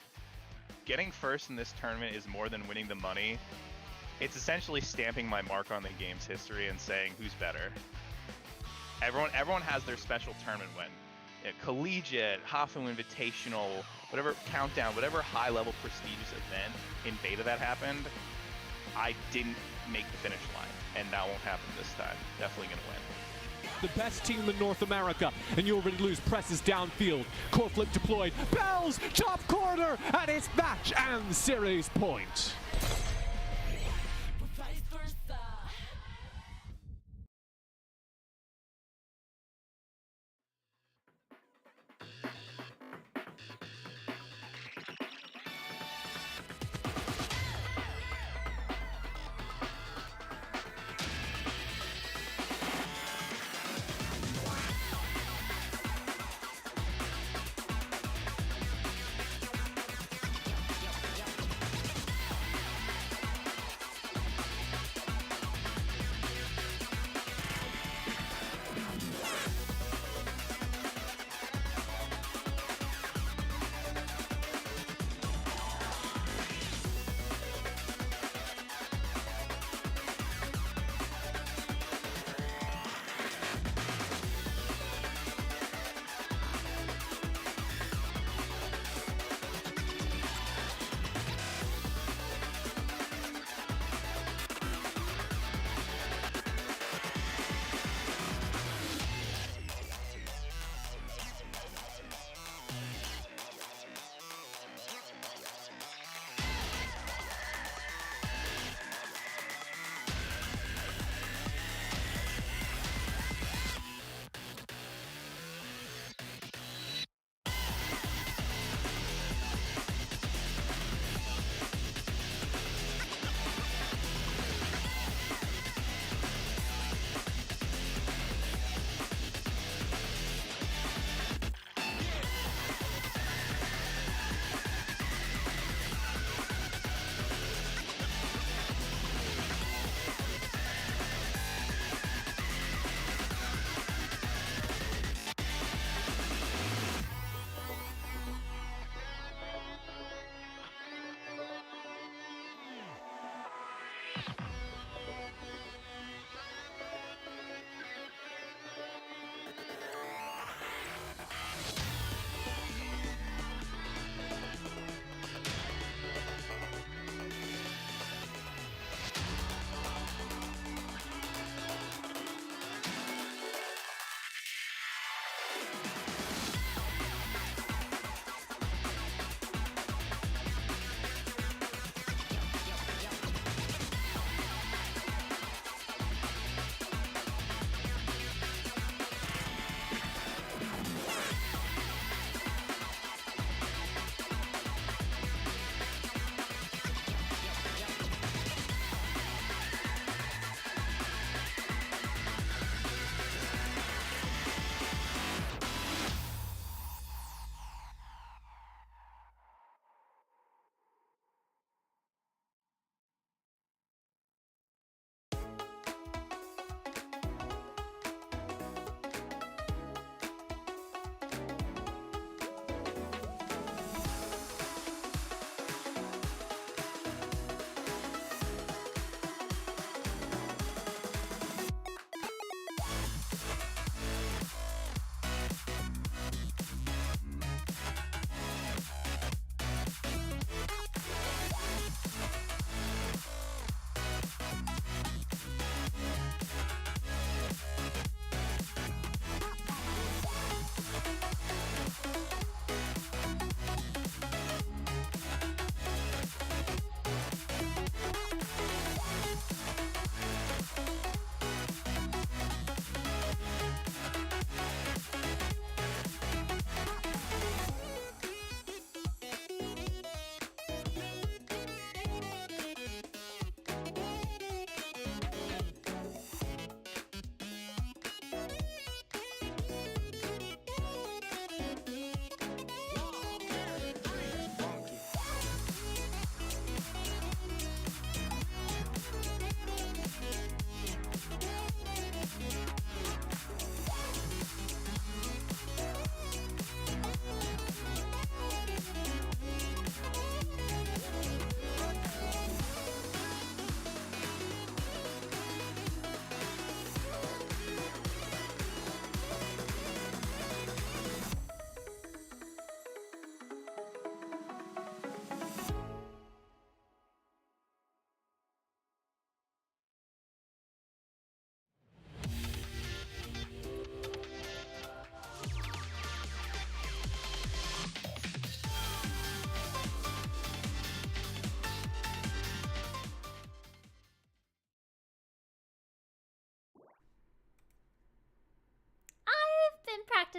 Getting first in this tournament is more than winning the money. It's essentially stamping my mark on the game's history and saying who's better. Everyone has their special tournament win. Collegiate, Hafu Invitational, whatever countdown, whatever high-level prestigious event in beta that happened, I didn't make the finish line, and that won't happen this time. Definitely gonna win. The best team in North America, and you already lose. Presses downfield. Core flip deployed. Bells, top corner, and it's match and series point.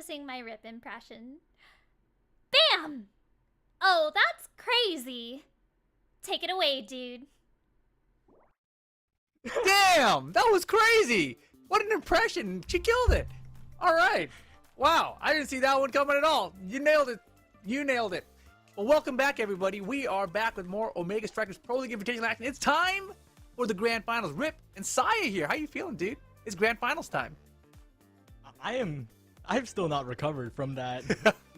practicing my Rip impression. Bam! Oh, that's crazy. Take it away, dude. Damn, that was crazy. What an impression. She killed it. All right. Wow, I didn't see that one coming at all. You nailed it. You nailed it. Well, welcome back, everybody. We are back with more Omega Strikers Pro League Invitational action. It's time for the Grand Finals. Rip and Saya here. How you feeling, dude? It's Grand Finals time. I've still not recovered from that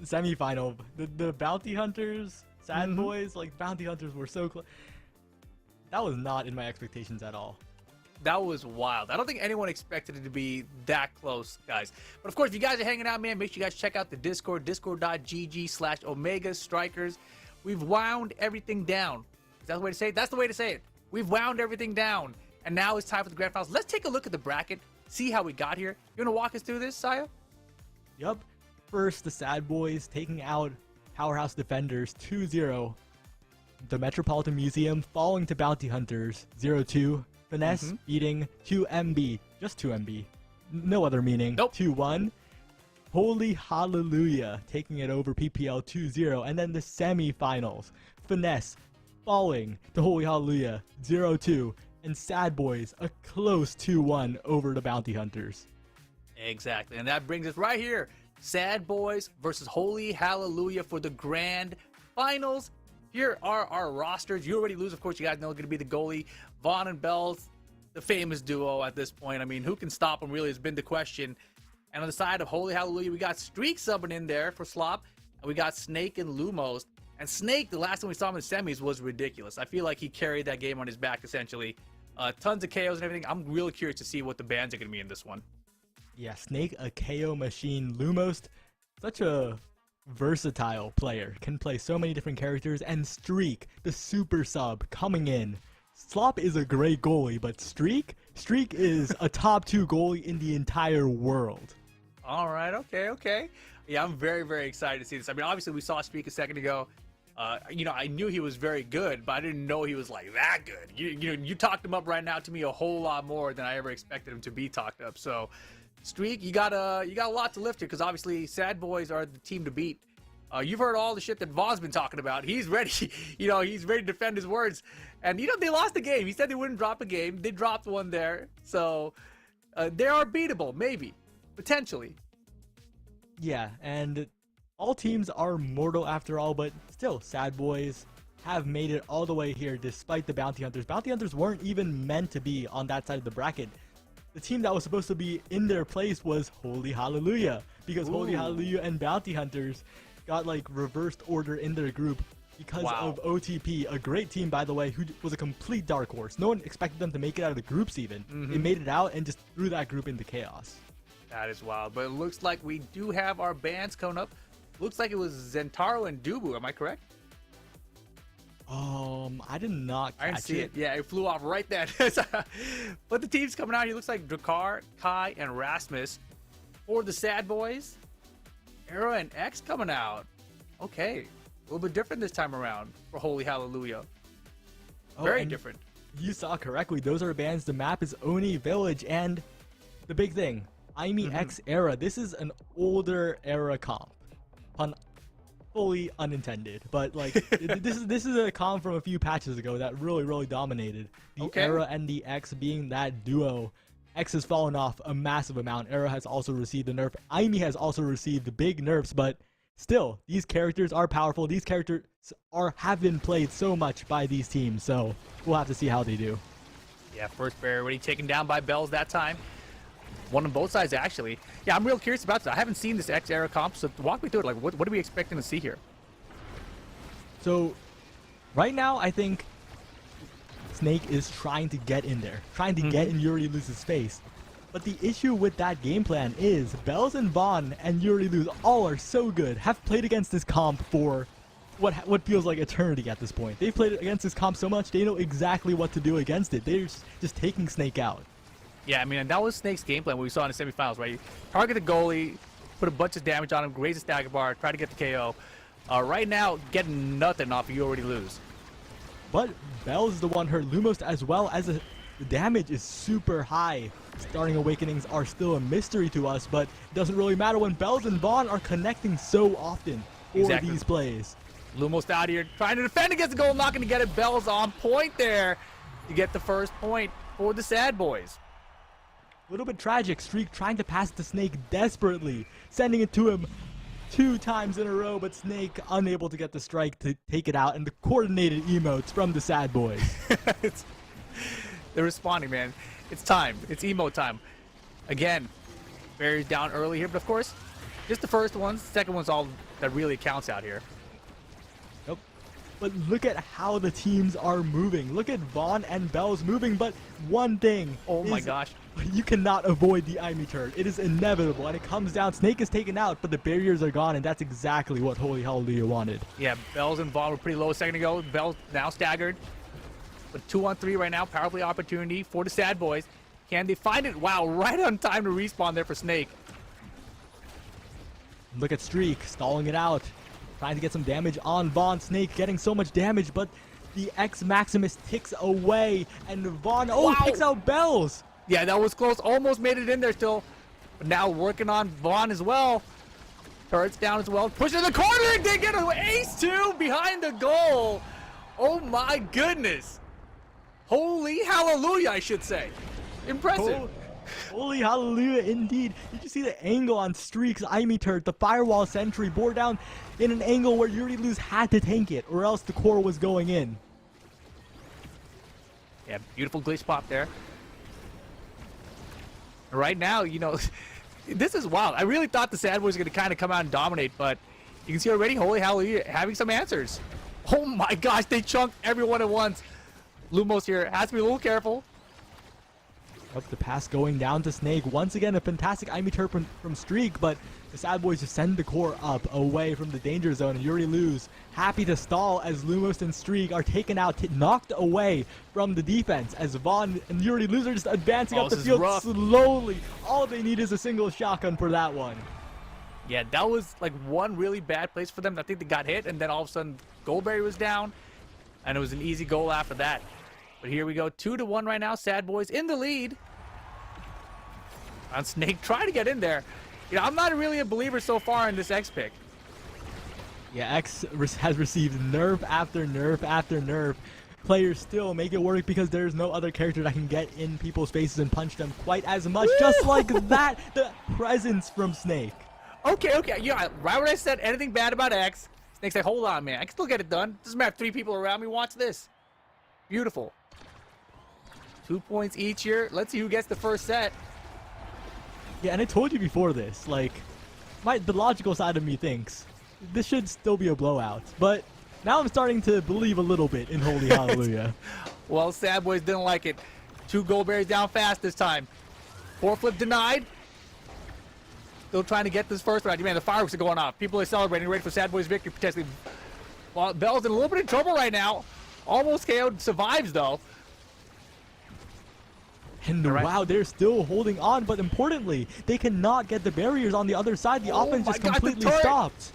semifinal. The bounty hunters, sad boys, like bounty hunters were so close. That was not in my expectations at all. That was wild. I don't think anyone expected it to be that close, guys. But of course, if you guys are hanging out, man, make sure you guys check out the Discord, discord.gg/Omega Strikers. We've wound everything down. Is that the way to say it? That's the way to say it. We've wound everything down. And now it's time for the Grand Finals. Let's take a look at the bracket, see how we got here. You want to walk us through this, Saya? Yup. First, the sad boys taking out Powerhouse Defenders 2-0. The Metropolitan Museum falling to Bounty Hunters 0-2. Finesse beating 2MB, just 2MB, no other meaning, 2-1. Holy Hallelujah taking it over PPL 2-0. And then the semifinals, Finesse falling to Holy Hallelujah 0-2. And Sad Boys a close 2-1 over the Bounty Hunters. Exactly, and that brings us right here. Sad Boys versus Holy Hallelujah for the Grand Finals. Here are our rosters. You already lose, of course. You guys know it's going to be the goalie, Vaughn and Bells, the famous duo at this point. I mean, who can stop them really has been the question. And on the side of Holy Hallelujah, we got Streak subbing in there for Slop, and we got Snake and Lumos. And Snake, the last time we saw him in semis, was ridiculous. I feel like he carried that game on his back, essentially. Tons of KOs and everything. I'm really curious to see what the bans are going to be in this one. Yeah, Snake, a KO machine. Lumos, such a versatile player, can play so many different characters. And Streak, the super sub, coming in. Slop is a great goalie, but Streak is a top 2 goalie in the entire world. All right, okay. Yeah, I'm very, very excited to see this. I mean, obviously we saw Streak a second ago. You know, I knew he was very good, but I didn't know he was like that good. You talked him up right now to me a whole lot more than I ever expected him to be talked up. So, Streak, you got a lot to lift here, because obviously Sad Boys are the team to beat. You've heard all the shit that Vaughn's been talking about. He's ready. He's ready to defend his words. And they lost the game. He said they wouldn't drop a game. They dropped one there. So they are beatable, maybe, potentially. Yeah, and all teams are mortal after all, but still, Sad Boys have made it all the way here despite the Bounty Hunters. Bounty Hunters weren't even meant to be on that side of the bracket. The team that was supposed to be in their place was Holy Hallelujah, because Holy Hallelujah and Bounty Hunters got like reversed order in their group because of OTP, a great team, by the way, who was a complete dark horse. No one expected them to make it out of the groups even. They made it out and just threw that group into chaos. That is wild. But it looks like we do have our bans coming up. Looks like it was Zentaro and Dubu. Am I correct? I did not catch I didn't see it. Yeah, it flew off right then. But the team's coming out. He looks like Drakkar, Kai, and Rasmus. For the Sad Boys, Era and X coming out. Okay. A little bit different this time around for Holy Hallelujah. Very different. You saw correctly. Those are bans. The map is Oni Village. And the big thing, Aimi X Era. This is an older Era comp. Fully unintended, but like this is a comp from a few patches ago that really dominated. The Era and the X being that duo. X has fallen off a massive amount. Era has also received a nerf. Aimi has also received big nerfs, but still, these characters are powerful. These characters have been played so much by these teams, so we'll have to see how they do. Yeah, first bear already taken down by Bells that time. One on both sides, actually. Yeah, I'm real curious about this. I haven't seen this X-Era comp, so walk me through it. Like, what are we expecting to see here? So, right now, I think Snake is trying to get in there, trying to get in Yuri Luz's face. But the issue with that game plan is Bells and Vaughn and Yuri Luz all are so good, have played against this comp for what feels like eternity at this point. They've played against this comp so much, they know exactly what to do against it. They're just taking Snake out. Yeah, I mean, and that was Snake's game plan, what we saw in the semifinals, right? Target the goalie, put a bunch of damage on him, raise the stagger bar, try to get the KO. Right now, getting nothing off of You Already Lose. But Bells is the one hurt Lumos as well, as the damage is super high starting awakenings are still a mystery to us, but it doesn't really matter when Bells and Vaughn are connecting so often for these plays. Lumos out here trying to defend against the goal, not going to get it. Bells on point there to get the first point for the Sad Boys. A little bit tragic. Streak trying to pass to Snake desperately, sending it to him 2 times in a row, but Snake unable to get the strike to take it out, and the coordinated emotes from the Sad Boys. They're responding, man. It's time. It's emo time. Again, Barry's down early here, but of course, just the first one. Second one's all that really counts out here. Nope. But look at how the teams are moving. Look at Vaughn and Bells moving, but one thing. Oh my gosh. You cannot avoid the Imi turn. It is inevitable, and it comes down. Snake is taken out, but the barriers are gone, and that's exactly what Holy Hallelujah wanted. Yeah, Bells and Vaughn were pretty low a second ago. Bells now staggered. But 2-on-3 right now. Power play opportunity for the Sad Boys. Can they find it? Wow, right on time to respawn there for Snake. Look at Streak stalling it out, trying to get some damage on Vaughn. Snake getting so much damage, but the X Maximus ticks away, and Vaughn picks out Bells. Yeah, that was close. Almost made it in there still. But now working on Vaughn as well. Turret's down as well. Pushing the corner. They get an ace too behind the goal. Oh my goodness. Holy hallelujah, I should say. Impressive. Holy hallelujah indeed. Did you see the angle on Streak's Imi turret? The firewall sentry bore down in an angle where Yuri Luz had to tank it, or else the core was going in. Yeah, beautiful glitch pop there. Right now, you know, this is wild. I really thought the Sad Boys were going to kind of come out and dominate, but you can see already Holy Hallelujah having some answers. Oh my gosh, they chunked everyone at once. Lumos here has to be a little careful. Up the pass going down to Snake. Once again, a fantastic Imi turret from Streak, but the Sad Boys just send the core up away from the danger zone, and Yuri Luz happy to stall as Lumos and Streak are taken out, knocked away from the defense as Vaughn and Yuri Luz are just advancing up the field slowly. All they need is a single shotgun for that one. Yeah, that was like one really bad place for them. I think they got hit, and then all of a sudden Goldberry was down, and it was an easy goal after that. But here we go, 2-1 right now. Sad Boys in the lead. On Snake trying to get in there. You know, I'm not really a believer so far in this X pick. Yeah, X has received nerf after nerf after nerf. Players still make it work because there's no other character that can get in people's faces and punch them quite as much. Just like that, the presence from Snake. Okay. Yeah, right when I said anything bad about X, Snake said, hold on, man. I can still get it done. Doesn't matter if 3 people around me. Watch this. Beautiful. 2 points each here. Let's see who gets the first set. Yeah, and I told you before this, like, the logical side of me thinks this should still be a blowout, but now I'm starting to believe a little bit in Holy Hallelujah. Well, Sad Boys didn't like it. 2 Goldberries down fast this time. 4-flip denied. Still trying to get this first round. Man, the fireworks are going off. People are celebrating, ready for Sad Boys' victory, potentially. Well, Bell's in a little bit of trouble right now. Almost KO'd, survives though. And wow, they're still holding on, but importantly, they cannot get the barriers on the other side. The offense just completely stopped.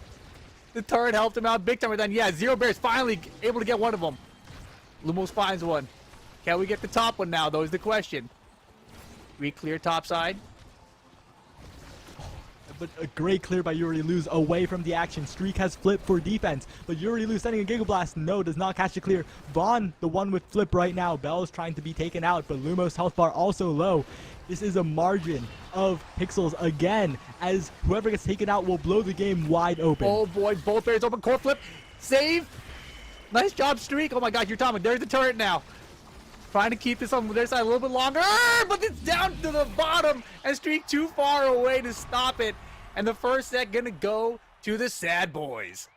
The turret helped him out big time. Then, yeah, Zero Bear's finally able to get one of them. Lumos finds one. Can we get the top one now, though, is the question. Re-clear top side. But a great clear by Yuri Luz away from the action. Streak has flip for defense, but Yuri Luz sending a Giga Blast. No, does not catch the clear. Vaughn, the one with flip right now. Bell's trying to be taken out, but Lumos' health bar also low. This is a margin of pixels again, as whoever gets taken out will blow the game wide open. Oh boy, both barriers open. Core flip. Save. Nice job, Streak. Oh my gosh, you're Tommy. There's the turret now. Trying to keep this on their side a little bit longer. But it's down to the bottom, and Streak too far away to stop it. And the first set gonna go to the Sad Boys.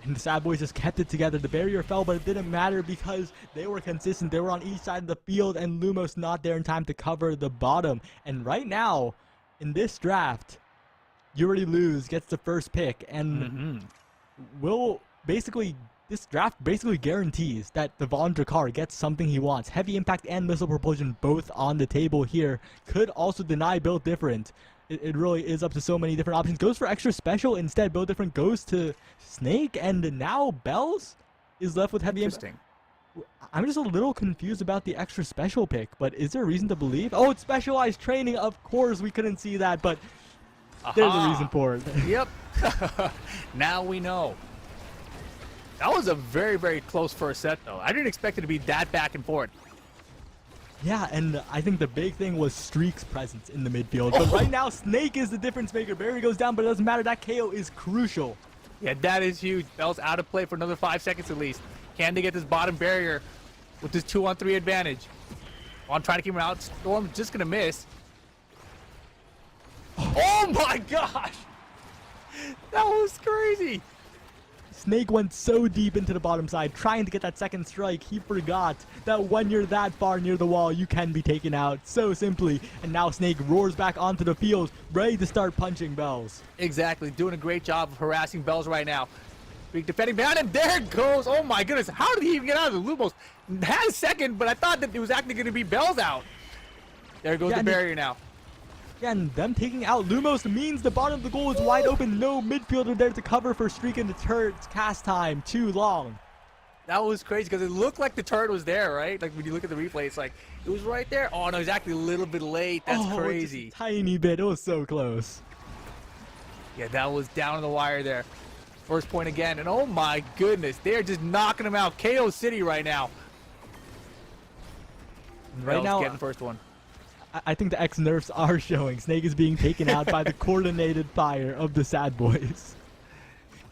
And the Sad Boys just kept it together. The barrier fell, but it didn't matter because they were consistent. They were on each side of the field, and Lumos not there in time to cover the bottom. And right now, in this draft, Yuri Luz gets the first pick, and this draft basically guarantees that the Vaughn Drakkar gets something he wants. Heavy impact and missile propulsion both on the table here. Could also deny Build Different. It really is up to so many different options. Goes for extra special instead. Build Different goes to Snake, and now Bells is left with heavy impact. I'm just a little confused about the extra special pick, but is there a reason to believe? Oh, it's specialized training. Of course, we couldn't see that, but there's a reason for it. Yep. Now we know. That was a very, very close first set, though. I didn't expect it to be that back and forth. Yeah, and I think the big thing was Streak's presence in the midfield. But right now, Snake is the difference maker. Barry goes down, but it doesn't matter. That KO is crucial. Yeah, that is huge. Bell's out of play for another 5 seconds at least. Can they get this bottom barrier with this 2-on-3 advantage? Vaughn trying to keep him out. Storm's just going to miss. Oh my gosh! That was crazy. Snake went so deep into the bottom side, trying to get that second strike. He forgot that when you're that far near the wall, you can be taken out so simply. And now Snake roars back onto the field, ready to start punching Bells. Exactly. Doing a great job of harassing Bells right now. Streak defending behind him. There it goes. Oh my goodness. How did he even get out of the Lumos? Had a second, but I thought that it was actually going to be Bells out. There goes the barrier now. Again, them taking out Lumos means the bottom of the goal is wide open. No midfielder there to cover for Streak and the turret's cast time. Too long. That was crazy because it looked like the turret was there, right? Like when you look at the replay, it's like, it was right there. Oh, no, he's actually a little bit late. That's crazy. Just a tiny bit. It was so close. Yeah, that was down on the wire there. First point again. And oh my goodness, they're just knocking him out. KO City right now. Right now, getting the first one. I think the X nerfs are showing. Snake is being taken out by the coordinated fire of the Sad Boys.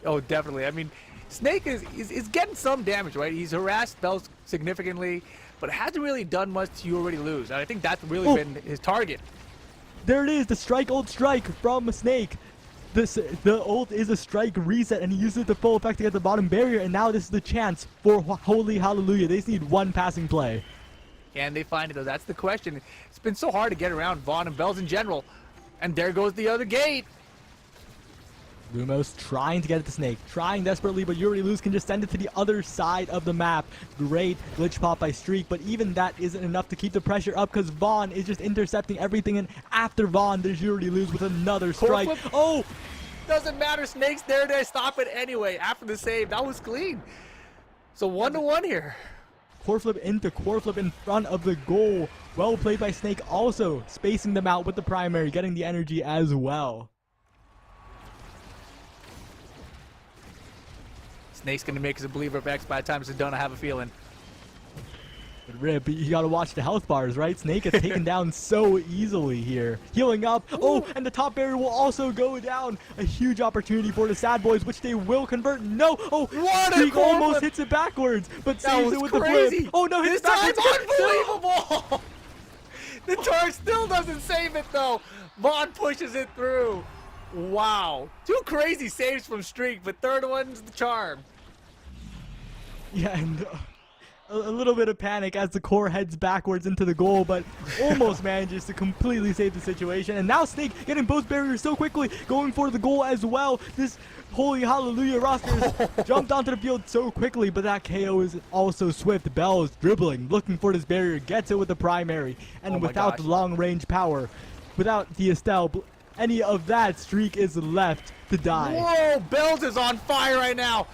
Oh, definitely. I mean, Snake is getting some damage, right? He's harassed Bells significantly, but hasn't really done much to You Already Lose. And I think that's really been his target. There it is, the strike ult strike from Snake. The ult is a strike reset, and he uses it to full effect to get the bottom barrier, and now this is the chance for Holy Hallelujah. They just need one passing play. Can they find it, though? That's the question. It's been so hard to get around Vaughn and Bells in general. And there goes the other gate. Lumos trying to get it to Snake, trying desperately, but You Already Lose can just send it to the other side of the map. Great glitch pop by Streak, but even that isn't enough to keep the pressure up because Vaughn is just intercepting everything, and after Vaughn, there's You Already Lose with another strike. Oh! Doesn't matter, Snake's there to stop it anyway after the save. That was clean. So 1-1 here. Core flip into core flip in front of the goal. Well played by Snake, also spacing them out with the primary, getting the energy as well. Snake's going to make us a believer of X by the time it's done, I have a feeling. But Rip, you got to watch the health bars, right? Snake gets taken down so easily here. Healing up. Oh, and the top barrier will also go down. A huge opportunity for the Sad Boys, which they will convert. No. Oh, Streak almost hits it backwards, but saves it with the flip. Oh, no, hits it backwards. Unbelievable. The turret still doesn't save it, though. Vaughn pushes it through. Wow. 2 crazy saves from Streak, but third one's the charm. Yeah, and a little bit of panic as the core heads backwards into the goal, but almost manages to completely save the situation. And now Snake getting both barriers so quickly, going for the goal as well. This Holy Hallelujah roster jumped onto the field so quickly, but that KO is also swift. Bells dribbling, looking for this barrier, gets it with the primary. And without the long range power, without the Estelle, any of that, Streak is left to die. Whoa, Bells is on fire right now.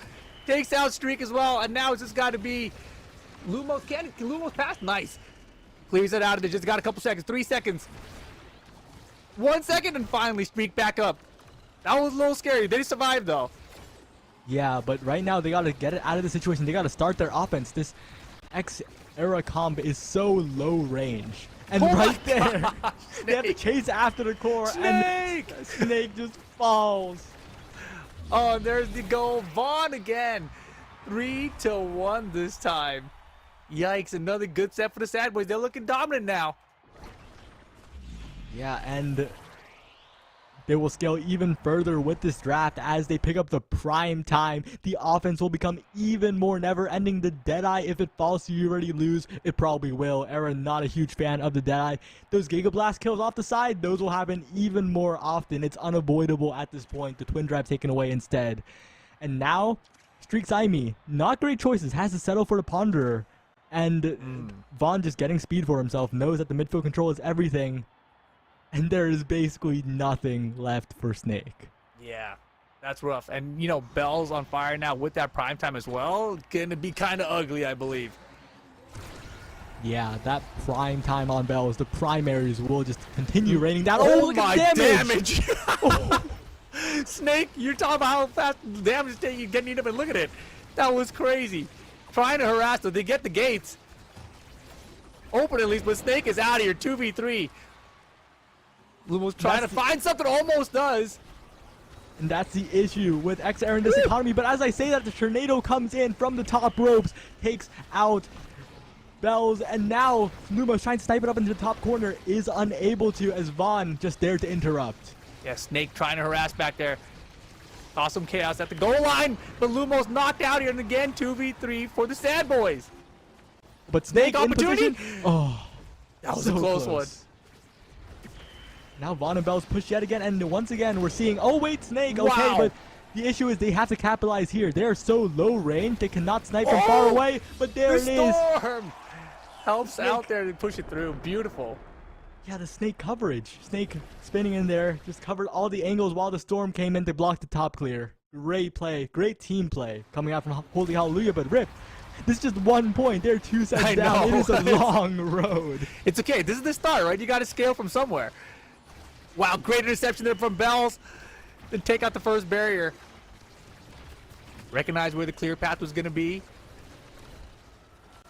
Takes out Streak as well, and now it's just got to be Lumos. Can Lumos pass? Nice. Clears it out of there. Just got a couple seconds. 3 seconds. 1 second, and finally Streak back up. That was a little scary. They survived, though. Yeah, but right now they got to get it out of the situation. They got to start their offense. This X-era comp is so low range. And right there, they have to chase after the core, and Snake just falls. Oh, and there's the goal. Vaughn again. 3-1 this time. Yikes, another good set for the Sad Boys. They're looking dominant now. Yeah, and they will scale even further with this draft as they pick up the prime time. The offense will become even more never-ending. The Deadeye, if it falls to You Already Lose, it probably will. Era, not a huge fan of the Deadeye. Those Giga Blast kills off the side, those will happen even more often. It's unavoidable at this point. The Twin Drive taken away instead. And now, Streak's Aimee, not great choices, has to settle for the Ponderer. And Vaughn just getting speed for himself, knows that the midfield control is everything. And there is basically nothing left for Snake. Yeah, that's rough. And, you know, Bell's on fire now with that prime time as well. Gonna be kind of ugly, I believe. Yeah, that prime time on Bells, the primaries will just continue raining down. Oh, look my at the damage! Snake, you're talking about how fast the damage is taking, getting eaten up, and look at it. That was crazy. Trying to harass them. They get the gates. Open at least, but Snake is out of here. 2v3. Lumo's trying to find something, almost does. And that's the issue with X-Air in this economy. But as I say that, the tornado comes in from the top ropes, takes out Bells, and now Lumo's trying to snipe it up into the top corner, is unable to, as Vaughn just dared to interrupt. Yeah, Snake trying to harass back there. Awesome chaos at the goal line, but Lumo's knocked out here, and again 2v3 for the Sad Boys. But Snake in opportunity. position. Oh, that was so a close one. Now Vaughn and Bells push yet again, and once again we're seeing, oh wait, Snake, okay, but the issue is they have to capitalize here. They are so low range, they cannot snipe from far away, but there it is. Storm helps Snake out there to push it through. Beautiful. Yeah, the Snake coverage. Snake spinning in there, just covered all the angles while the Storm came in to block the top clear. Great play, great team play coming out from Holy Hallelujah, but Rip, this is just 1 point. They're 2 sets down. It is a long road. It's okay. This is the start, right? You got to scale from somewhere. Wow, great interception there from Bells. Then take out the first barrier. Recognize where the clear path was going to be.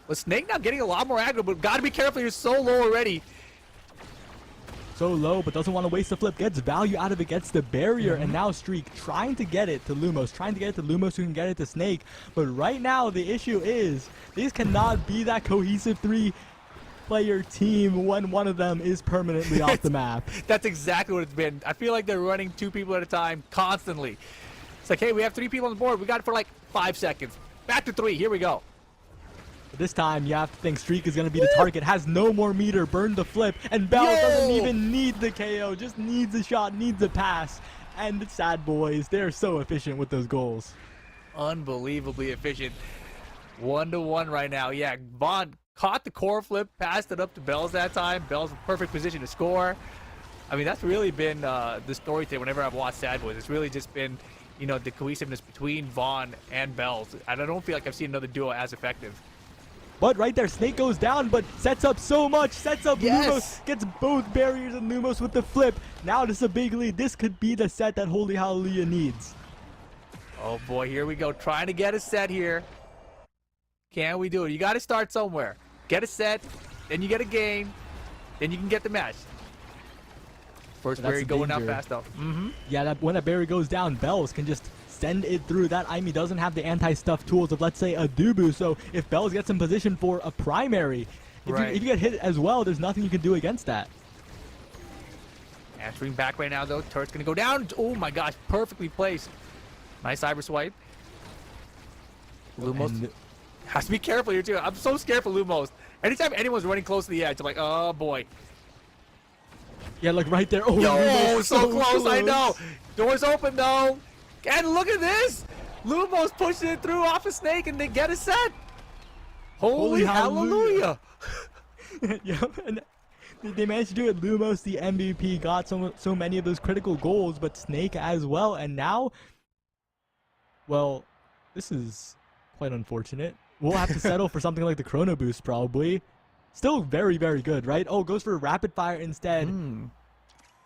But Snake now getting a lot more aggro, but got to be careful. You're so low already. So low, but doesn't want to waste the flip. Gets value out of it, gets the barrier, and now Streak trying to get it to Lumos, who can get it to Snake. But right now, the issue is these cannot be that cohesive 3-player team when one of them is permanently off the map. That's exactly what it's been. I feel like they're running 2 people at a time constantly. It's like, hey, we have 3 people on the board. We got it for like 5 seconds. Back to 3. Here we go. But this time, you have to think Streak is going to be the target. Has no more meter, burned the flip, and Bell doesn't even need the KO. Just needs a shot, needs a pass. And the Sad Boys, they're so efficient with those goals. Unbelievably efficient. 1-1 right now. Yeah, Vaughn caught the core flip, passed it up to Bells that time. Bells in perfect position to score. I mean, that's really been the story today whenever I've watched Sad Boys. It's really just been, you know, the cohesiveness between Vaughn and Bells. And I don't feel like I've seen another duo as effective. But right there, Snake goes down, but sets up so much. Sets up Lumos, gets both barriers and Lumos with the flip. Now this is a big lead. This could be the set that Holy Hallelujah needs. Oh boy, here we go. Trying to get a set here. Can we do it? You got to start somewhere. Get a set, then you get a game, then you can get the match. First barrier going out fast though. Yeah, when that barrier goes down, Bells can just send it through. That Aimi doesn't have the anti-stuff tools of, let's say, a Dubu. So if Bells gets in position for a primary, if you get hit as well, there's nothing you can do against that. Answering back right now though. Turret's gonna go down. Oh my gosh, perfectly placed. Nice cyber swipe. Lumos has to be careful here too. I'm so scared for Lumos. Anytime anyone's running close to the edge, I'm like, oh boy. Yeah, like right there. Oh, yo, so close, I know. Doors open though. And look at this! Lumos pushing it through off a Snake and they get a set! Holy hallelujah! Yep, and they managed to do it. Lumos, the MVP, got so many of those critical goals, but Snake as well. And now, well, this is quite unfortunate. We'll have to settle for something like the Chrono Boost probably. Still very, very good, right? Oh, goes for rapid fire instead.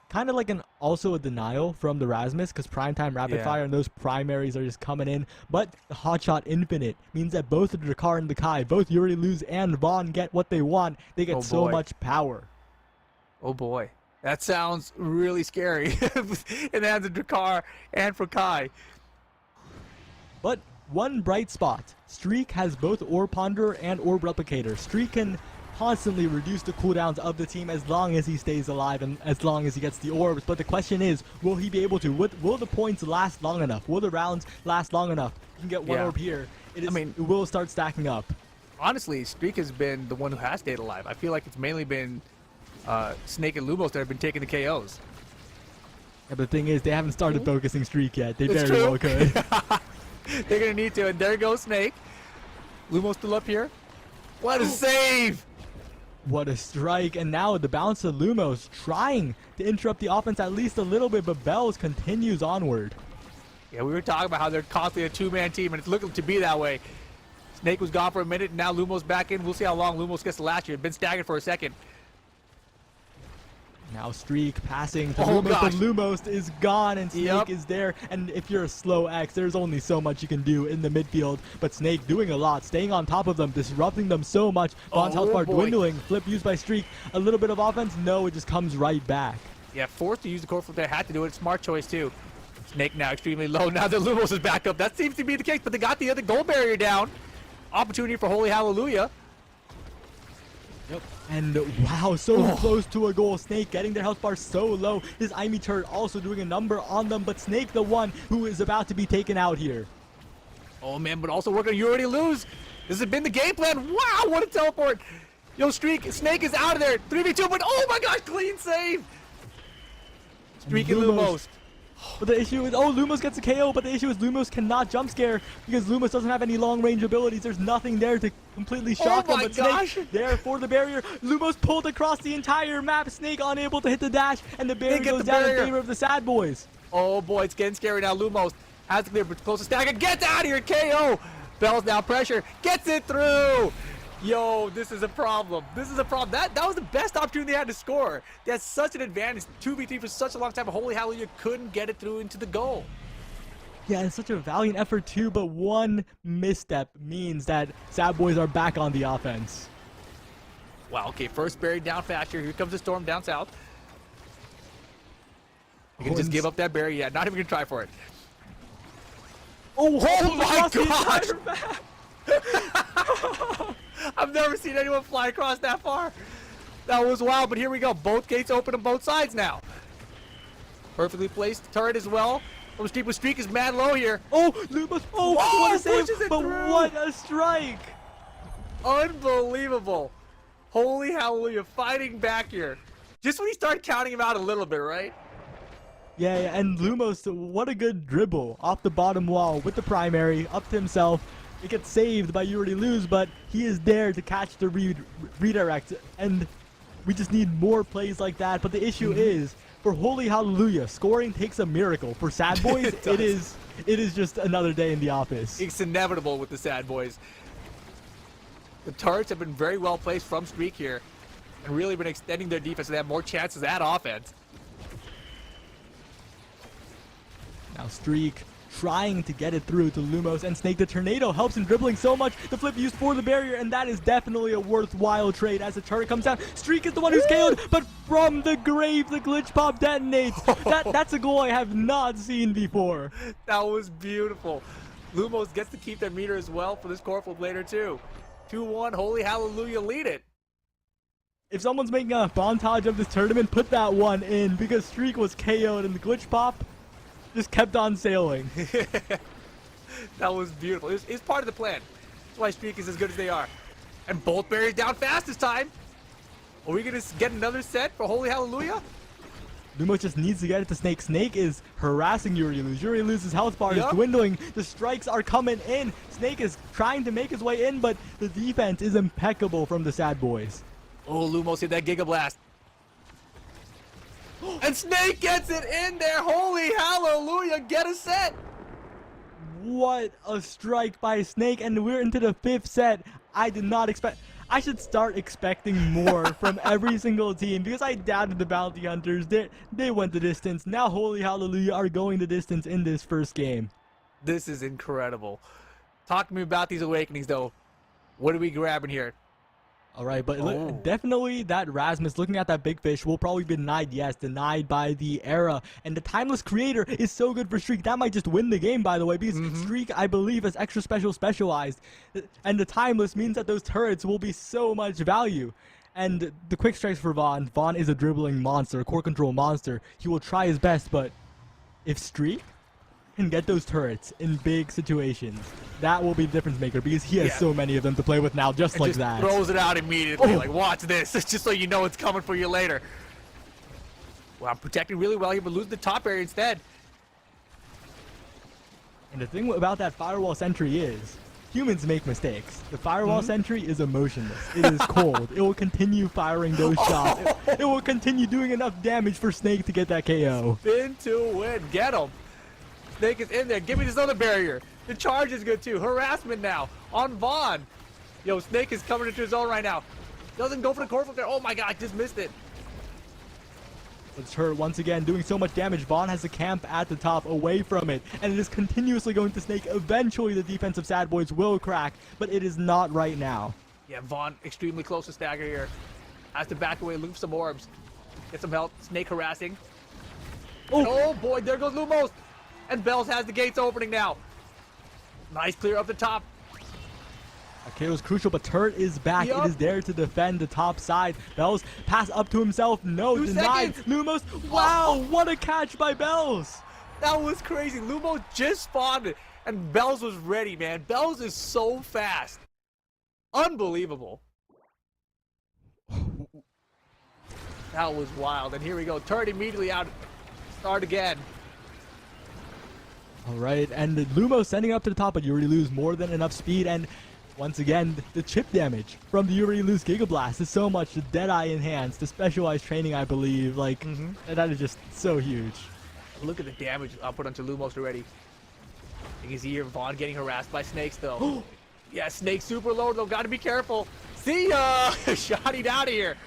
Kind of like also a denial from the Rasmus, because primetime rapid fire and those primaries are just coming in. But the Hotshot Infinite means that both the Drakkar and the Kai, both Yuri Luz and Vaughn get what they want. They get so much power. Oh boy. That sounds really scary. In the hands of Drakkar and for Kai. But one bright spot. Streak has both Orb Ponderer and Orb Replicator. Streak can constantly reduce the cooldowns of the team as long as he stays alive and as long as he gets the orbs. But the question is, will he be able to? Will the points last long enough? Will the rounds last long enough? You can get one orb here. It will start stacking up. Honestly, Streak has been the one who has stayed alive. I feel like it's mainly been Snake and Lumos that have been taking the KOs. Yeah, but the thing is, they haven't started focusing Streak yet. They very well could. They're going to need to. And there goes Snake. Lumos still up here. What a save! What a strike. And now the bounce of Lumos trying to interrupt the offense at least a little bit, but Bells continues onward. Yeah, we were talking about how they're constantly a 2-man team, and it's looking to be that way. Snake was gone for a minute, and now Lumos back in. We'll see how long Lumos gets to last year. Been staggered for a second. Now Streak passing to Oh, Lumos, gosh. but Lumos is gone and Snake Yep. is there. And if you're a slow X, there's only so much you can do in the midfield. But Snake doing a lot, staying on top of them, disrupting them so much. Vaughn's health bar boy. dwindling. Flip used by Streak. A little bit of offense? No, it just comes right back. Yeah, forced to use the core flip there. Had to do it. Smart choice, too. Snake now extremely low. Now that Lumos is back up. That seems to be the case, but they got the other goal barrier down. Opportunity for Holy Hallelujah. Yep. And wow, so close to a goal. Snake getting their health bar so low. His Imi turret also doing a number on them, but Snake the one who is about to be taken out here. Oh, man, but also working. You already lose. This has been the game plan. Wow, what a teleport. Yo, Snake is out of there. 3v2, but oh my gosh, clean save. Streak and Lumos. But the issue is, Lumos gets a KO, but the issue is Lumos cannot jump scare because Lumos doesn't have any long range abilities. There's nothing there to completely shock him. my But gosh. Snake there for the barrier. Lumos pulled across the entire map. Snake unable to hit the dash, and the barrier get goes the down barrier. in favor of the Sad Boys. Oh boy, it's getting scary now. Lumos has to clear, but close to stagger. Gets out of here, KO. Bell's now pressure. Gets it through. Yo, this is a problem. This is a problem. That was the best opportunity they had to score. They had such an advantage. 2v3 for such a long time. Holy Hallelujah couldn't get it through into the goal. Yeah, it's such a valiant effort too, but one misstep means that Sad Boys are back on the offense. Wow, okay, first buried down faster. Here comes the storm down south. You can just give up that barrier. Yeah, not even gonna try for it. Oh my across the gosh! entire map. I've never seen anyone fly across that far. That was wild, but here we go. Both gates open on both sides now. Perfectly placed turret as well. From Streak, but Streak is mad low here. Oh, Lumos! Oh, Whoa, what a pushes save! it But through. what a strike! Unbelievable. Holy Hallelujah, fighting back here. Just when you start counting him out a little bit, right? Yeah, and Lumos, what a good dribble off the bottom wall with the primary up to himself. It gets saved by You Already Lose, but he is there to catch the redirect, and we just need more plays like that. But the issue is, for Holy Hallelujah, scoring takes a miracle. For Sad Boys, it is just another day in the office. It's inevitable with the Sad Boys. The turrets have been very well placed from Streak here and really been extending their defense so they have more chances at offense. Now Streak trying to get it through to Lumos, and Snake the Tornado helps in dribbling so much. The flip used for the barrier, and that is definitely a worthwhile trade as the turret comes down. Streak is the one who's KO'd, but from the grave, the glitch pop detonates. That's a goal I have not seen before. That was beautiful. Lumos gets to keep their meter as well for this core flip later too. 2-1, Holy Hallelujah lead it. If someone's making a montage of this tournament, put that one in, because Streak was KO'd and the glitch pop just kept on sailing. That was beautiful. It's part of the plan. That's why Streak is as good as they are. And both barriers down fast this time. Are we going to get another set for Holy Hallelujah? Lumos just needs to get it to Snake. Snake is harassing You Already Lose. You Already Lose's health bar is dwindling. The strikes are coming in. Snake is trying to make his way in, but the defense is impeccable from the Sad Boys. Oh, Lumos hit that Giga Blast. And Snake gets it in there. Holy Hallelujah. Get a set. What a strike by Snake, and we're into the 5th set. I did not expect... I should start expecting more from every single team because I doubted the Bounty Hunters. They went the distance. Now Holy Hallelujah are going the distance in this first game. This is incredible. Talk to me about these awakenings, though. What are we grabbing here? All right, but definitely that Rasmus, looking at that big fish, will probably be denied. Yes, denied by the Era. And the Timeless Creator is so good for Streak. That might just win the game, by the way, because Streak, I believe, is extra specialized. And the Timeless means that those turrets will be so much value. And the quick strikes for Vaughn. Vaughn is a dribbling monster, core control monster. He will try his best, but if Streak can get those turrets in big situations, that will be the difference maker because he has so many of them to play with now, just like just that. Throws it out immediately, like, watch this, just so you know it's coming for you later. Well, I'm protecting really well here, but lose the top area instead. And the thing about that firewall sentry is, humans make mistakes. The firewall sentry is emotionless. It is cold. It will continue firing those shots. It will continue doing enough damage for Snake to get that KO. Spin to win. Get him. Snake is in there. Give me this other barrier. The charge is good too. Harassment now on Vaughn. Yo, Snake is coming into his own right now. Doesn't go for the core flip there. Oh my god, just missed it. It's hurt once again, doing so much damage. Vaughn has a camp at the top, away from it, and it is continuously going to Snake. Eventually, the defense of Sad Boys will crack, but it is not right now. Yeah, Vaughn extremely close to stagger here. Has to back away, loop some orbs. Get some help. Snake harassing. Oh boy, there goes Lumos. And Bells has the gates opening now. Nice clear up the top. KO is crucial, but Turret is back. Yup. It is there to defend the top side. Bells pass up to himself. No, 2 denied. seconds. Lumos. Wow, what a catch by Bells. That was crazy. Lumos just spawned and Bells was ready, man. Bells is so fast. Unbelievable. That was wild. And here we go. Turret immediately out. Start again. All right, and Lumos sending up to the top, but you already lose more than enough speed. And once again, the chip damage from the already lose Giga Blast is so much. The Deadeye enhanced, the specialized training, I believe. Like, that is just so huge. Look at the damage put onto Lumos already. You can see here Vaughn getting harassed by Snakes though. Yeah, Snake super low though. Gotta be careful. See ya! Shot it out of here.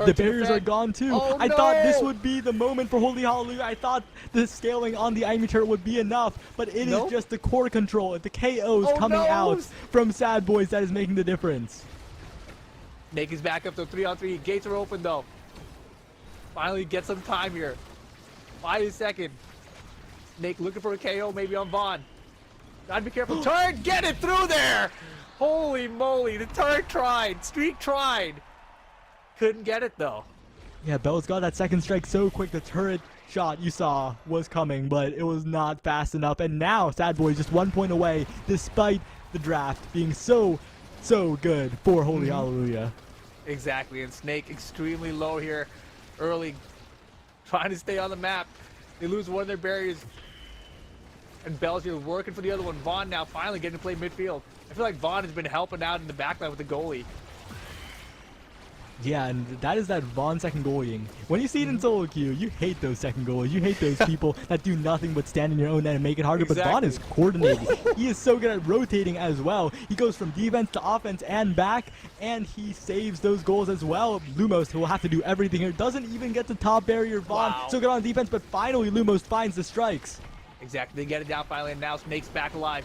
The barriers are gone too. Oh, I thought this no! would be the moment for Holy Hallelujah. I thought the scaling on the Enemy Turret would be enough, but it is just the core control, the KOs coming out from Sad Boys that is making the difference. Snake is back up to 3-on-3. Gates are open though. Finally get some time here. 5 seconds. Snake looking for a KO maybe on Vaughn. Gotta be careful. Turret, get it through there! Holy moly, the turret tried. Streak tried. Couldn't get it though. Yeah, Bells got that second strike so quick. The turret shot you saw was coming, but it was not fast enough. And now Sad Boys just 1 point away, despite the draft being so good for Holy Hallelujah. Exactly, and Snake extremely low here early, trying to stay on the map. They lose one of their barriers. And Bells here working for the other one. Vaughn now finally getting to play midfield. I feel like Vaughn has been helping out in the backline with the goalie. Yeah, and that is that Vaughn second goaling. When you see it in solo queue, you hate those second goalies. You hate those people that do nothing but stand in your own net and make it harder. Exactly. But Vaughn is coordinating. He is so good at rotating as well. He goes from defense to offense and back, and he saves those goals as well. Lumos will have to do everything here. Doesn't even get the top barrier. Vaughn so good on defense, but finally Lumos finds the strikes. Exactly, they get it down finally, and now Snake's back alive.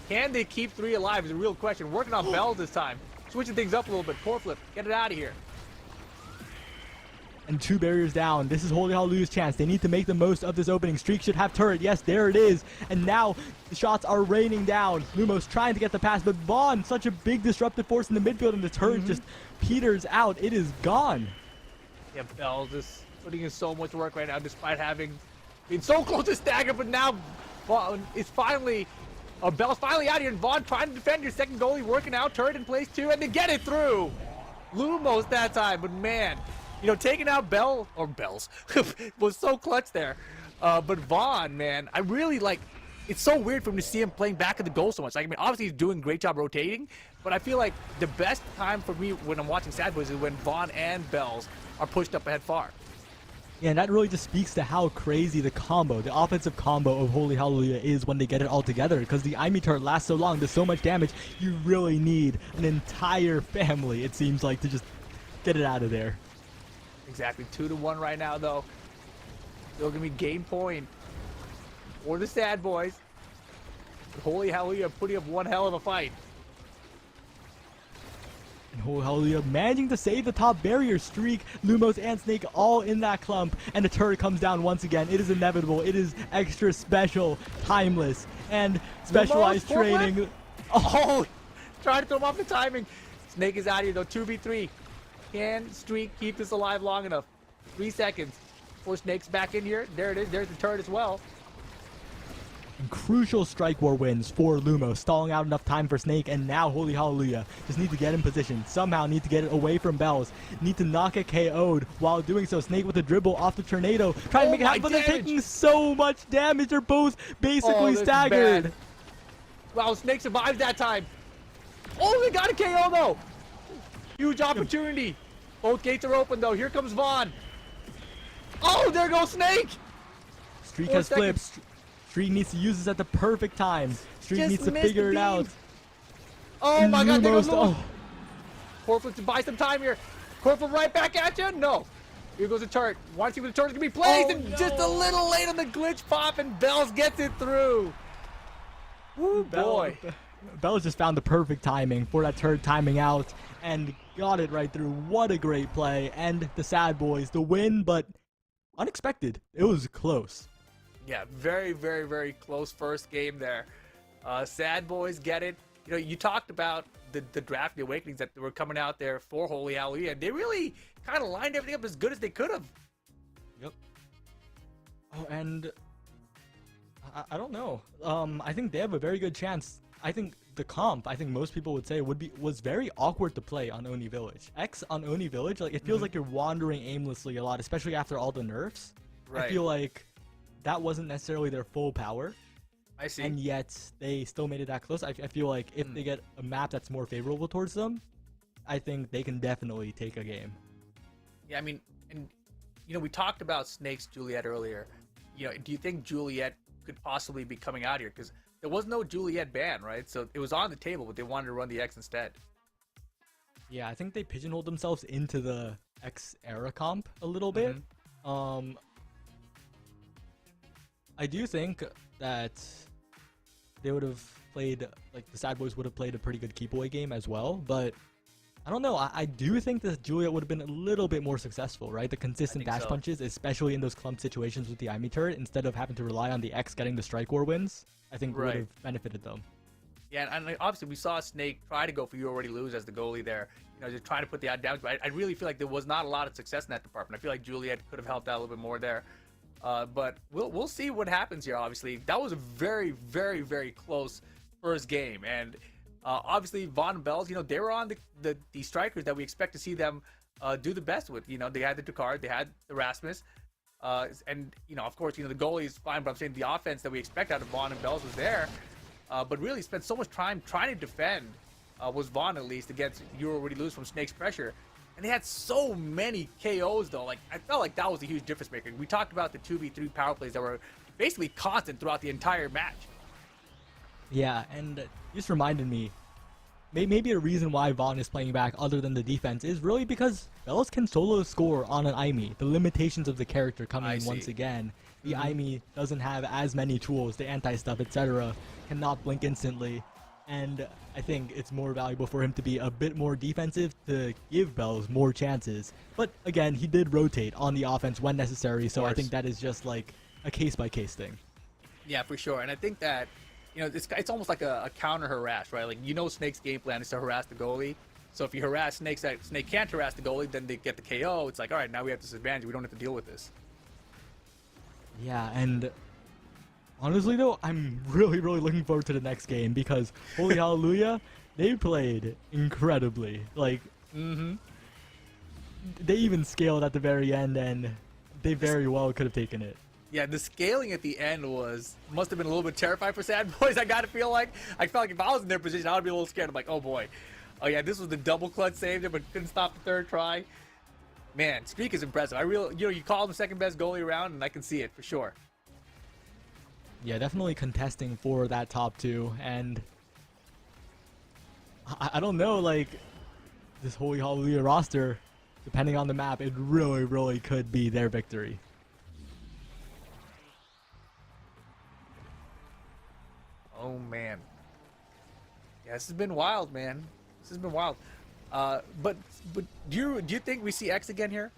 Can they keep 3 alive is a real question. Working on Bells this time. Switching things up a little bit. Core flip, get it out of here. And 2 barriers down. This is Holy Hallelujah's chance. They need to make the most of this opening. Streak should have turret. Yes, there it is. And now the shots are raining down. Lumos trying to get the pass, but Vaughn, such a big disruptive force in the midfield, and the turret just peters out. It is gone. Yeah, Bells is putting in so much work right now, despite having been so close to stagger, but now Vaughn is finally, Bells finally out here, and Vaughn trying to defend your second goalie, working out, turret in place too, and to get it through. Lumos that time, but man, you know, taking out Bells was so clutch there. But Vaughn, man, I really like, it's so weird for him to see him playing back at the goal so much. Like, I mean, obviously he's doing a great job rotating, but I feel like the best time for me when I'm watching Sad Boys is when Vaughn and Bells are pushed up ahead far. Yeah, and that really just speaks to how crazy the combo, the offensive combo of Holy Hallelujah is when they get it all together. Because the Imi turret lasts so long, does so much damage, you really need an entire family, it seems like, to just get it out of there. Exactly, 2-1 right now though. Still gonna be game point for the Sad Boys. Holy Hallelujah putting up one hell of a fight. And Holy Hallelujah managing to save the top barrier. Streak, Lumos, and Snake all in that clump. And the turret comes down once again. It is inevitable. It is extra special, timeless, and specialized training. Oh, trying to throw him off the timing. Snake is out here though, 2v3. Can Streak keep this alive long enough? 3 seconds. Before Snake's back in here. There it is. There's the turret as well. And crucial strike war wins for Lumos, stalling out enough time for Snake, and now Holy Hallelujah just need to get in position. Somehow need to get it away from Bells. Need to knock it KO'd. While doing so, Snake with a dribble off the tornado, trying to make it happen, but they're taking so much damage. They're both basically staggered. Wow, Snake survives that time. Oh, they got a KO though. Huge opportunity. Both gates are open though. Here comes Vaughn. Oh, there goes Snake. Streak has flipped. Streak needs to use this at the perfect time. Streak Just needs to missed the figure it out. beam. Oh my god, there goes Lumos. Lumos. Corflip to buy some time here. Corflip right back at you? No. Here goes the turret. Want to see where the turret's going to be placed. Oh, And just a little late on the glitch pop, and Bells gets it through. Woo, boy. Bells just found the perfect timing for that turret timing out and got it right through. What a great play. And the Sad Boys, the win, but unexpected. It was close. Yeah, very, very, very close first game there. Sad Boys get it. You know, you talked about the draft, the awakenings that were coming out there for Holy Hallelujah, and they really kind of lined everything up as good as they could have. Yep. Oh, and I don't know. I think they have a very good chance. I think the comp, I think most people would say was very awkward to play on Oni Village. X on Oni Village, like it feels like you're wandering aimlessly a lot, especially after all the nerfs. Right. I feel like that wasn't necessarily their full power. I see. And yet they still made it that close. I feel like if they get a map that's more favorable towards them, I think they can definitely take a game. Yeah, I mean, and you know, we talked about Snake's Juliet earlier. You know, do you think Juliet could possibly be coming out here? Because there was no Juliet ban, right? So it was on the table, but they wanted to run the X instead. Yeah, I think they pigeonholed themselves into the X era comp a little bit. I do think that they would have played, like the Sad Boys would have played a pretty good keep away game as well, but I don't know. I do think that Juliet would have been a little bit more successful, right? The consistent dash punches, especially in those clump situations with the Imi turret, instead of having to rely on the X getting the strike war wins, I think would have benefited them. Yeah, and obviously we saw Snake try to go for You Already Lose as the goalie there. You know, just trying to put the odd damage, but I really feel like there was not a lot of success in that department. I feel like Juliet could have helped out a little bit more there. But we'll see what happens here, obviously. That was a very, very, very close first game. And obviously, Vaughn and Bells, you know, they were on the strikers that we expect to see them do the best with. You know, they had the Ducard, they had the Rasmus. And, you know, of course, you know, the goalie is fine, but I'm saying the offense that we expect out of Vaughn and Bells was there. But really spent so much time trying to defend, was Vaughn at least, against You Already Lose from Snake's pressure. And they had so many KOs, though. Like, I felt like that was a huge difference maker. We talked about the 2v3 power plays that were basically constant throughout the entire match. Yeah, and it just reminded me, maybe a reason why Vaughn is playing back other than the defense is really because Bells can solo score on an Imi. The limitations of the character coming once again. The Imi doesn't have as many tools, the anti-stuff, etc. Cannot blink instantly. And I think it's more valuable for him to be a bit more defensive to give Bells more chances. But again, he did rotate on the offense when necessary, so I think that is just like a case-by-case thing. Yeah, for sure. And I think that, you know, it's almost like a counter harass, right? Like, you know, Snake's game plan is to harass the goalie. So if you harass Snake can't harass the goalie, then they get the KO. It's like, all right, now we have this advantage. We don't have to deal with this. Yeah, and honestly though, I'm really looking forward to the next game because Holy Hallelujah, they played incredibly. Like, they even scaled at the very end, and they very well could have taken it. Yeah, the scaling at the end must have been a little bit terrifying for Sad Boys. I gotta feel like I felt like if I was in their position, I would be a little scared. I'm like, oh boy, oh yeah, this was the double clutch save there, but couldn't stop the third try. Man, Streak is impressive. You call him second best goalie around, and I can see it for sure. Yeah, definitely contesting for that top two, and I don't know, like, this Holy Hallelujah roster, depending on the map, it really could be their victory. Oh man, yeah, this has been wild, man. This has been wild. But do you think we see X again here?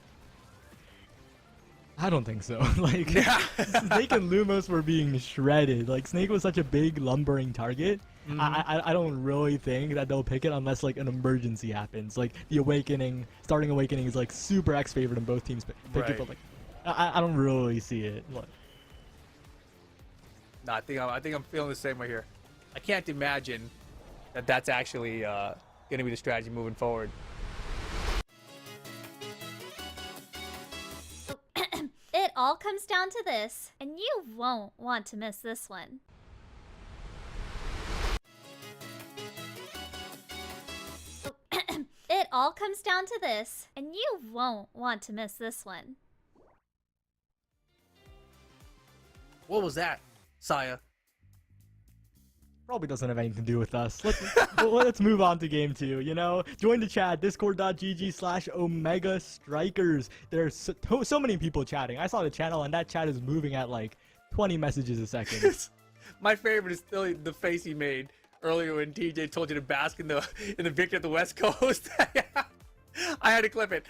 I don't think so. Like, Snake and Lumos were being shredded. Like, Snake was such a big lumbering target. I don't really think that they'll pick it unless like an emergency happens. Like the starting awakening is like super X favored and both teams pick it, but like I don't really see it. Like, no, I think I'm feeling the same way here. I can't imagine that that's actually going to be the strategy moving forward. It all comes down to this, and you won't want to miss this one. It all comes down to this, and you won't want to miss this one. What was that? Saya. Probably doesn't have anything to do with us. Let's move on to game 2. You know, join the chat, discord.gg/Omega Strikers. There's so many people chatting. I saw the channel and that chat is moving at like 20 messages a second. My favorite is still the face he made earlier when TJ told you to bask in the victory of the West Coast. I had to clip it.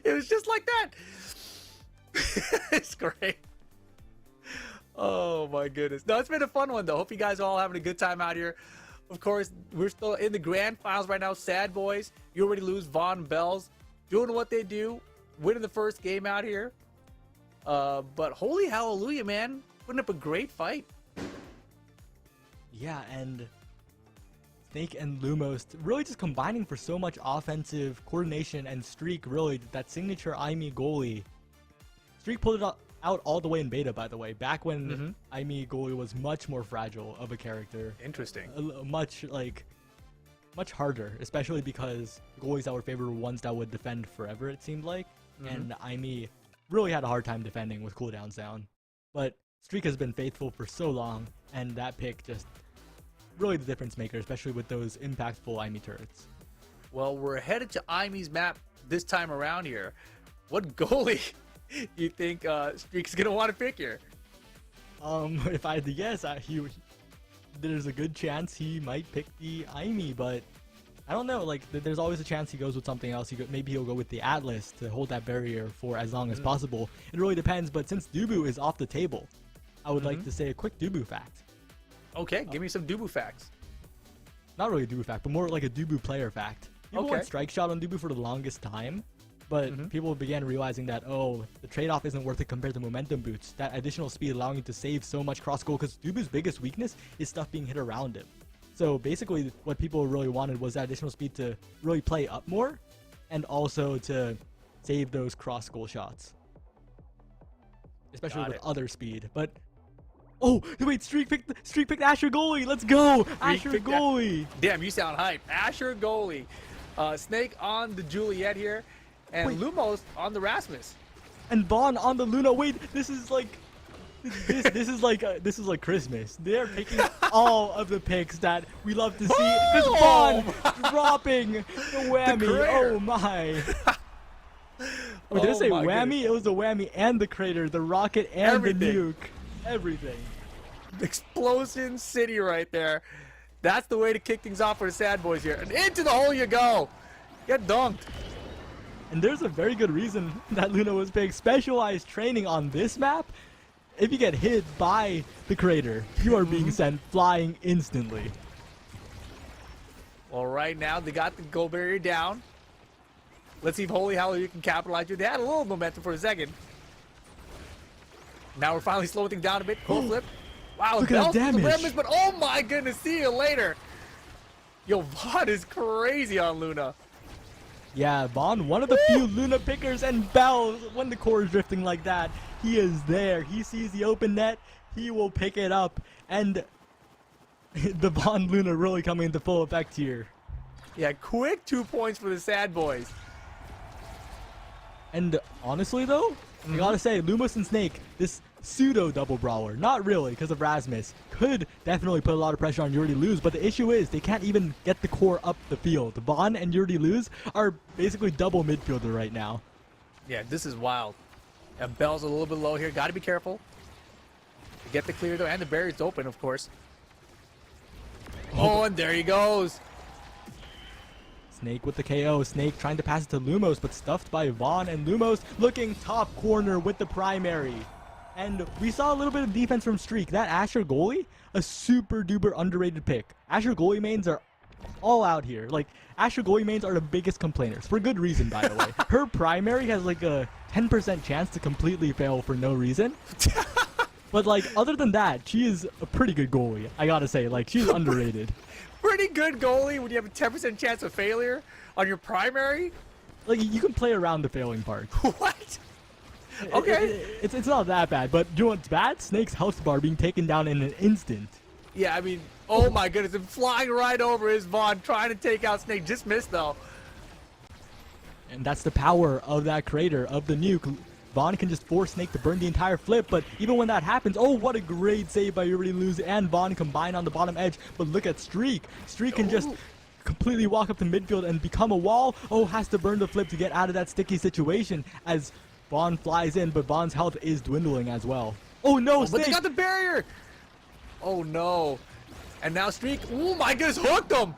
It was just like that. It's great. Oh my goodness. No, it's been a fun one though. Hope you guys are all having a good time out here. Of course, we're still in the grand finals right now. Sad boys, you already lose. Vaughn Bells doing what they do, winning the first game out here. But holy hallelujah, man. Putting up a great fight. Yeah, and Snake and Lumos really just combining for so much offensive coordination and Streak, really, that signature IME goalie. Streak pulled it out all the way in beta, by the way, back when IME goalie was much more fragile of a character. Interesting. Much harder, especially because goalies that were favored were ones that would defend forever, it seemed like. And IME really had a hard time defending with cooldowns down. But Streak has been faithful for so long, and that pick just really the difference maker, especially with those impactful IME turrets. Well, we're headed to IME's map this time around here. What goalie do you think Streak's gonna want to pick here? If I had to guess, there's a good chance he might pick the IME, but I don't know. Like, there's always a chance he goes with something else. Maybe he'll go with the Atlas to hold that barrier for as long as possible. It really depends. But since Dubu is off the table, I would like to say a quick Dubu fact. Okay, give me some Dubu facts. Not really a Dubu fact, but more like a Dubu player fact. People went strike shot on Dubu for the longest time, but people began realizing that, oh, the trade-off isn't worth it compared to momentum boots. That additional speed allowing you to save so much cross goal, because Dubu's biggest weakness is stuff being hit around him. So basically, what people really wanted was that additional speed to really play up more, and also to save those cross goal shots, especially with other speed. But oh wait, Streak picked Asher goalie. Let's go, Asher goalie. Damn, you sound hype. Asher goalie. Snake on the Juliet here, and Lumos on the Rasmus. And Vaughn on the Luna. Wait, this is like this is like Christmas. They're picking all of the picks that we love to see. This Vaughn dropping the whammy. Oh my. Wait, did I say whammy? Goodness. It was the whammy and the crater, the rocket and the nuke. Everything. Explosion City right there. That's the way to kick things off for the Sad Boys here. And into the hole you go. Get dunked. And there's a very good reason that Luna was picking specialized training on this map. If you get hit by the crater, you are being sent flying instantly. Well, right now they got the goal barrier down. Let's see if Holy Hallelujah can capitalize. They had a little momentum for a second. Now we're finally slowing things down a bit. Cool flip. Wow, look at that damage. But oh my goodness, see you later. Yo, Vaughn is crazy on Luna. Yeah, Vaughn, one of the few Luna pickers, and Bells, when the core is drifting like that, he is there. He sees the open net, he will pick it up, and the Vaughn Luna really coming into full effect here. Yeah, quick 2 points for the Sad Boys. And honestly though, I gotta say, Lumos and Snake, this pseudo double brawler, not really because of Rasmus, could definitely put a lot of pressure on Yuri Luz, but the issue is they can't even get the core up the field. Vaughn and Yuri Luz are basically double midfielder right now. Yeah, this is wild. And Bell's a little bit low here. Gotta be careful. Get the clear though, and the barrier's open, of course. Oh, and there he goes. Snake with the KO. Snake trying to pass it to Lumos, but stuffed by Vaughn, and Lumos looking top corner with the primary. And we saw a little bit of defense from Streak. That Asher goalie, a super duper underrated pick. Asher goalie mains are all out here. Like, Asher goalie mains are the biggest complainers, for good reason, by the way. Her primary has like a 10% chance to completely fail for no reason. But like, other than that, she is a pretty good goalie, I gotta say. Like, she's underrated. Pretty good goalie when you have a 10% chance of failure on your primary? Like, you can play around the failing part. What? Okay. It's not that bad, but do you know what's bad? Snake's health bar being taken down in an instant. Yeah, I mean, oh my goodness, and flying right over is Vaughn, trying to take out Snake. Just missed, though. And that's the power of that crater, of the nuke. Vaughn can just force Snake to burn the entire flip, but even when that happens, oh, what a great save by Yuri Luz and Vaughn combined on the bottom edge. But look at Streak. Streak can just completely walk up to midfield and become a wall. Oh, has to burn the flip to get out of that sticky situation as Vaughn flies in, but Vaughn's health is dwindling as well. Oh no, but they got the barrier. Oh no. And now Streak, oh my goodness, hooked him.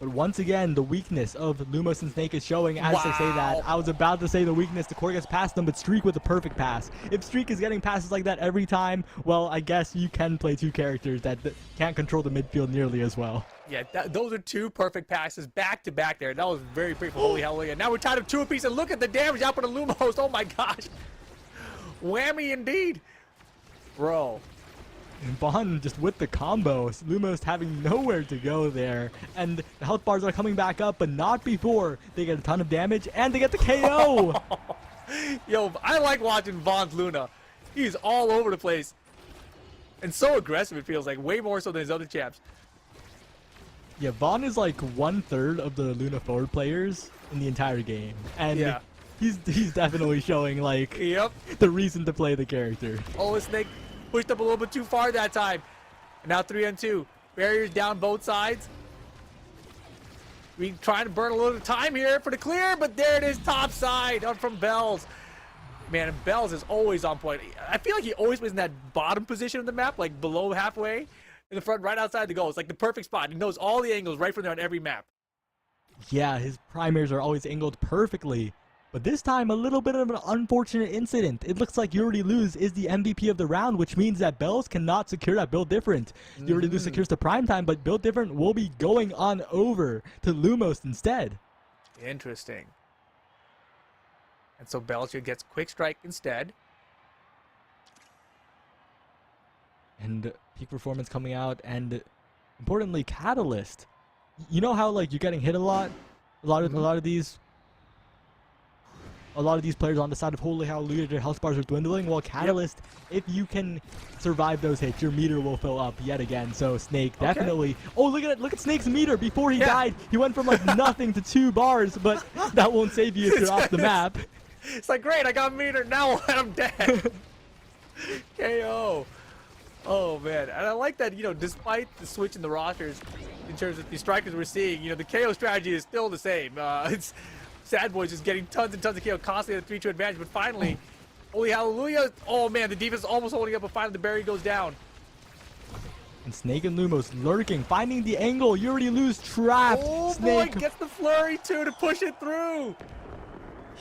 But once again, the weakness of Lumos and Snake is showing as I say that. I was about to say the weakness. The core gets past them, but Streak with a perfect pass. If Streak is getting passes like that every time, well, I guess you can play two characters that can't control the midfield nearly as well. Yeah, those are two perfect passes back to back there. That was very pretty for Holy Hallelujah. Now we're tied up 2 apiece, and look at the damage output of Lumos. Oh my gosh. Whammy indeed. Bro. And Vaughn just with the combo. Lumos having nowhere to go there. And the health bars are coming back up, but not before they get a ton of damage and they get the KO. Yo, I like watching Vaughn's Luna. He's all over the place. And so aggressive, it feels like. Way more so than his other champs. Yeah, Vaughn is like 1/3 of the Luna forward players in the entire game. And yeah, he's definitely showing like the reason to play the character. Oh, Snake pushed up a little bit too far that time. And now 3-on-2. Barriers down both sides. We trying to burn a little time here for the clear, but there it is, top side up from Bells. Man, and Bells is always on point. I feel like he always was in that bottom position of the map, like below halfway in the front, right outside the goal. It's like the perfect spot. He knows all the angles right from there on every map. Yeah, his primaries are always angled perfectly. But this time, a little bit of an unfortunate incident. It looks like Yuri Luz is the MVP of the round, which means that Bells cannot secure that Build Different. Yuri Luz secures the prime time, but Build Different will be going on over to Lumos instead. Interesting. And so Bells gets Quick Strike instead. And Peak Performance coming out, and importantly, Catalyst. You know how like you're getting hit a lot? A lot of these players on the side of Holy Hallelujah, their health bars are dwindling. Well, Catalyst, if you can survive those hits, your meter will fill up yet again. So Snake definitely. Oh, look at Snake's meter. Before he died, he went from like nothing to 2 bars, but that won't save you if you're off the map. It's like, great, I got meter. Now I'm dead. KO. Oh man, and I like that. You know, despite the switch in the rosters, in terms of the strikers we're seeing, you know, the KO strategy is still the same. It's Sad Boys just getting tons and tons of KO, constantly at a 3-2 advantage, but finally, Holy Hallelujah. Oh man, the defense is almost holding up, but finally the barrier goes down. And Snake and Lumos lurking, finding the angle. You already lose, trapped. Oh Snake boy, gets the flurry too to push it through.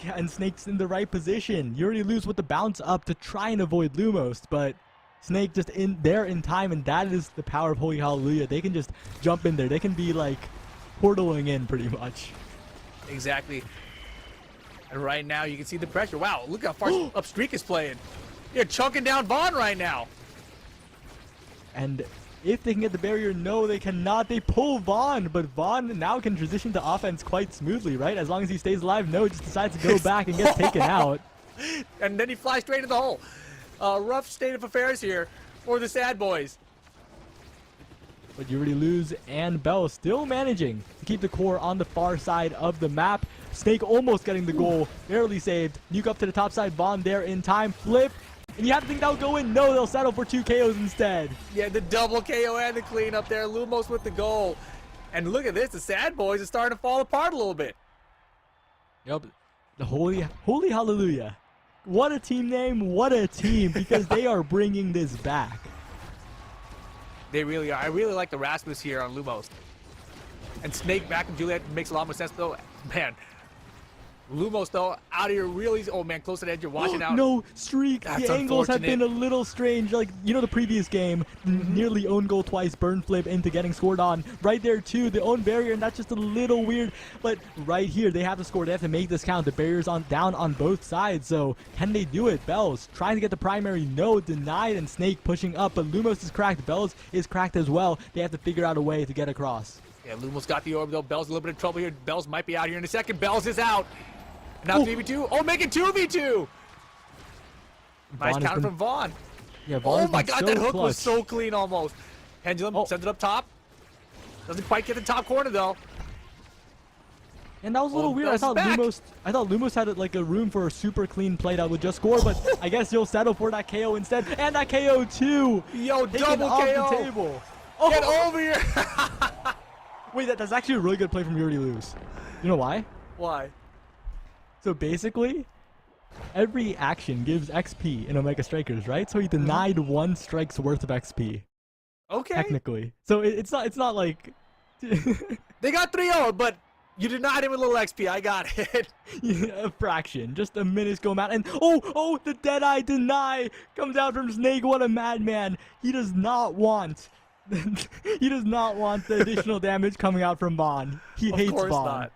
Yeah, and Snake's in the right position. You already lose with the bounce up to try and avoid Lumos, but Snake just in there in time, and that is the power of Holy Hallelujah. They can just jump in there. They can be like portaling in pretty much. Exactly. And right now you can see the pressure. Wow, look how far up Streak is playing. You're chunking down Vaughn right now. And if they can get the barrier, no, they cannot. They pull Vaughn, but Vaughn now can transition to offense quite smoothly, right? As long as he stays alive, no, just decides to go back and gets taken out. And then he flies straight into the hole. Rough state of affairs here for the Sad Boys. But you already lose, and Bell still managing to keep the core on the far side of the map. Snake almost getting the goal, barely saved. Nuke up to the top side, Vaughn there in time, flip. And you have to think that'll go in. No, they'll settle for 2 KOs instead. Yeah, the double KO and the clean up there. Lumos with the goal. And look at this, the Sad Boys are starting to fall apart a little bit. Yep, the Holy Hallelujah. What a team name, what a team, because they are bringing this back. They really are. I really like the Rasmus here on Lumos. And Snake back and Juliet makes a lot more sense though. Man, Lumos though, out of here really, oh man, close to the edge, you're watching out. No, Streak, That's the angles have been a little strange. Like, you know the previous game, nearly own goal twice, burn flip into getting scored on. Right there too, the own barrier, and that's just a little weird. But right here, they have to score, they have to make this count. The barrier's down on both sides, so can they do it? Bells trying to get the primary, no, denied, and Snake pushing up, but Lumos is cracked, Bells is cracked as well. They have to figure out a way to get across. Yeah, Lumos got the orb though. Bell's a little bit of trouble here. Bells might be out here in a second. Bells is out. Now 3v2. Oh, make it 2v2. Nice counter from Vaughn. Yeah, Vaughn oh my god, so that hook clutch. was so clean almost. Pendulum sends it up top. Doesn't quite get the top corner though. And that was a little weird. Bells back. I thought Lumos had like a room for a super clean play that would just score, but I guess you'll settle for that KO instead. And that KO too. Yo, Taken double off KO. the table. Get over here. Wait, that's actually a really good play from Yuri Lose. You know why? Why? So basically, every action gives XP in Omega Strikers, right? So he denied 1 strike's worth of XP. Okay. Technically. So it's not like They got 3-0, but you denied him a little XP. I got it. a fraction, just a minuscule amount. And oh, the Deadeye deny comes out from Snake. What a madman! He does not want. He does not want the additional damage coming out from Vaughn. He hates Of course Vaughn. not.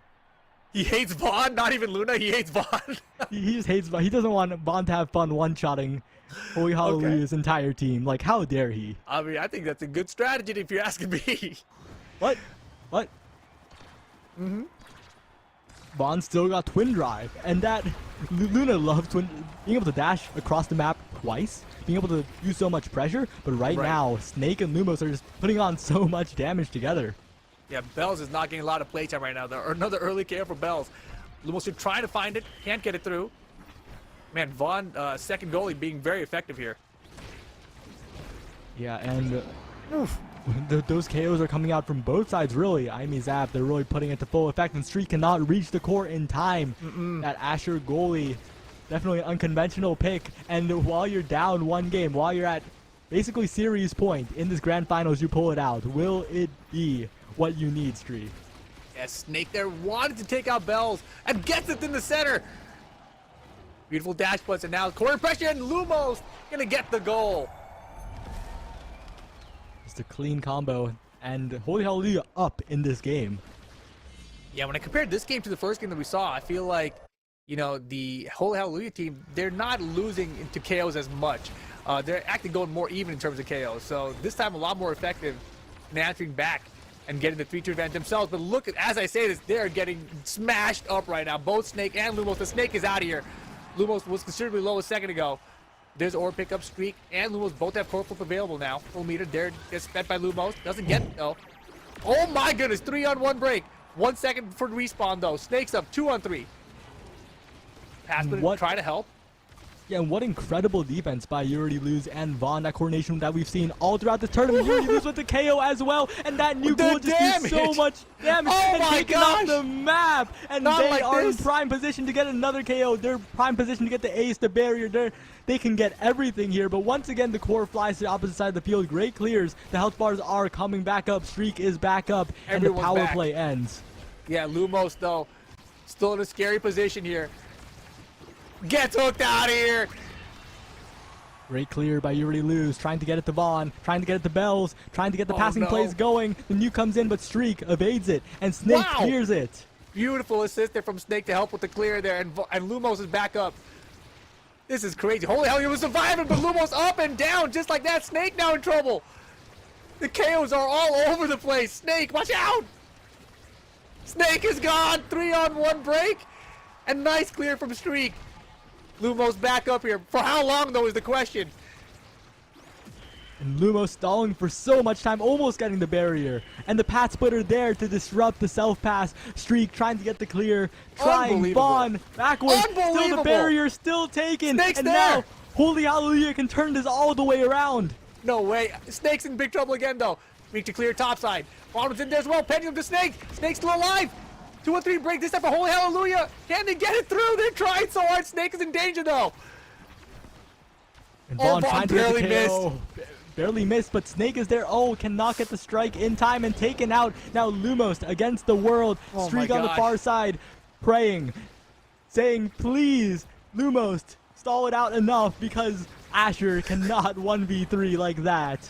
He hates Vaughn, not even Luna. He hates Vaughn. He just hates Vaughn. He doesn't want Vaughn to have fun one-shotting Holy Hallelujah's entire team. Like, how dare he? I mean, I think that's a good strategy if you're asking me. What? Vaughn still got Twin Drive, and that Luna loves being able to dash across the map twice, being able to use so much pressure. But right now, Snake and Lumos are just putting on so much damage together. Yeah, Bells is not getting a lot of playtime right now. Another early KO for Bells. Lumos is trying to find it, can't get it through. Man, Vaughn, second goalie, being very effective here. Yeah, and those KOs are coming out from both sides, really. Aimee Zap, they're really putting it to full effect, and Streak cannot reach the core in time. That Asher goalie, definitely an unconventional pick. And while you're down 1 game, while you're at basically series point in this grand finals, you pull it out. Will it be what you need, Streak? Yeah, Snake there wanted to take out Bells and gets it in the center. Beautiful dash puts, and now corner pressure, and Lumos gonna get the goal. Just a clean combo, and Holy Hallelujah up in this game. Yeah, when I compared this game to the first game that we saw, I feel like, you know, the Holy Hallelujah team, they're not losing into KOs as much. They're actually going more even in terms of KOs. So this time a lot more effective in answering back and getting the 3-2 advantage themselves. But look, as I say this, they're getting smashed up right now. Both Snake and Lumos. The Snake is out of here. Lumos was considerably low a second ago. There's Orb pickup, Streak, and Lumos both have core flip available now. Full meter, there gets spent by Lumos. Doesn't get it though. Oh my goodness, 3-on-1 break. 1 second for respawn though. Snake's up 2-on-3. Pass, but try to help. Yeah, and what incredible defense by Yuri Lose and Vaughn. That coordination that we've seen all throughout this tournament. Yuri Lose with the KO as well, and that new goal just did so much damage. Oh and my taking off the map, and Not they like are this. in prime position to get another KO. They're prime position to get the ace, the barrier. They can get everything here, but once again, the core flies to the opposite side of the field. Great clears. The health bars are coming back up. Streak is back up, and the Everyone's power back. play ends. Yeah, Lumos though, still in a scary position here. Gets hooked out of here. Great clear by Yuri Lose, trying to get it to Vaughn, trying to get it to Bells, trying to get the passing no. plays going. The new comes in, but Streak evades it, and Snake Wow. clears it. Beautiful assist there from Snake to help with the clear there, and Lumos is back up. This is crazy. Holy hell, he was surviving, but Lumos up and down just like that. Snake now in trouble. The KOs are all over the place. Snake, watch out! Snake is gone. 3-on-1 break, and nice clear from Streak. Lumos back up here. For how long, though, is the question. And Lumos stalling for so much time, almost getting the barrier. And the Pat Splitter there to disrupt the self-pass. Streak trying to get the clear. Trying Unbelievable. Vaughn backwards. Still the Unbelievable. barrier still taken. Snake's and there. now Holy Hallelujah can turn this all the way around. No way. Snake's in big trouble again, though. Reach to clear topside. Bottom's in there as well. Pendulum to Snake. Snake's still alive. 2-on-3 break. This time for Holy Hallelujah. Can they get it through? They're trying so hard. Snake is in danger, though. And Oh, Vaughn Vaughn trying to get the barely KO. Barely missed, but Snake is there. Oh, cannot get the strike in time and taken out. Now Lumos against the world. Oh Streak my on the gosh. far side, praying, saying, please, Lumos, stall it out enough because Asher cannot 1v3 like that.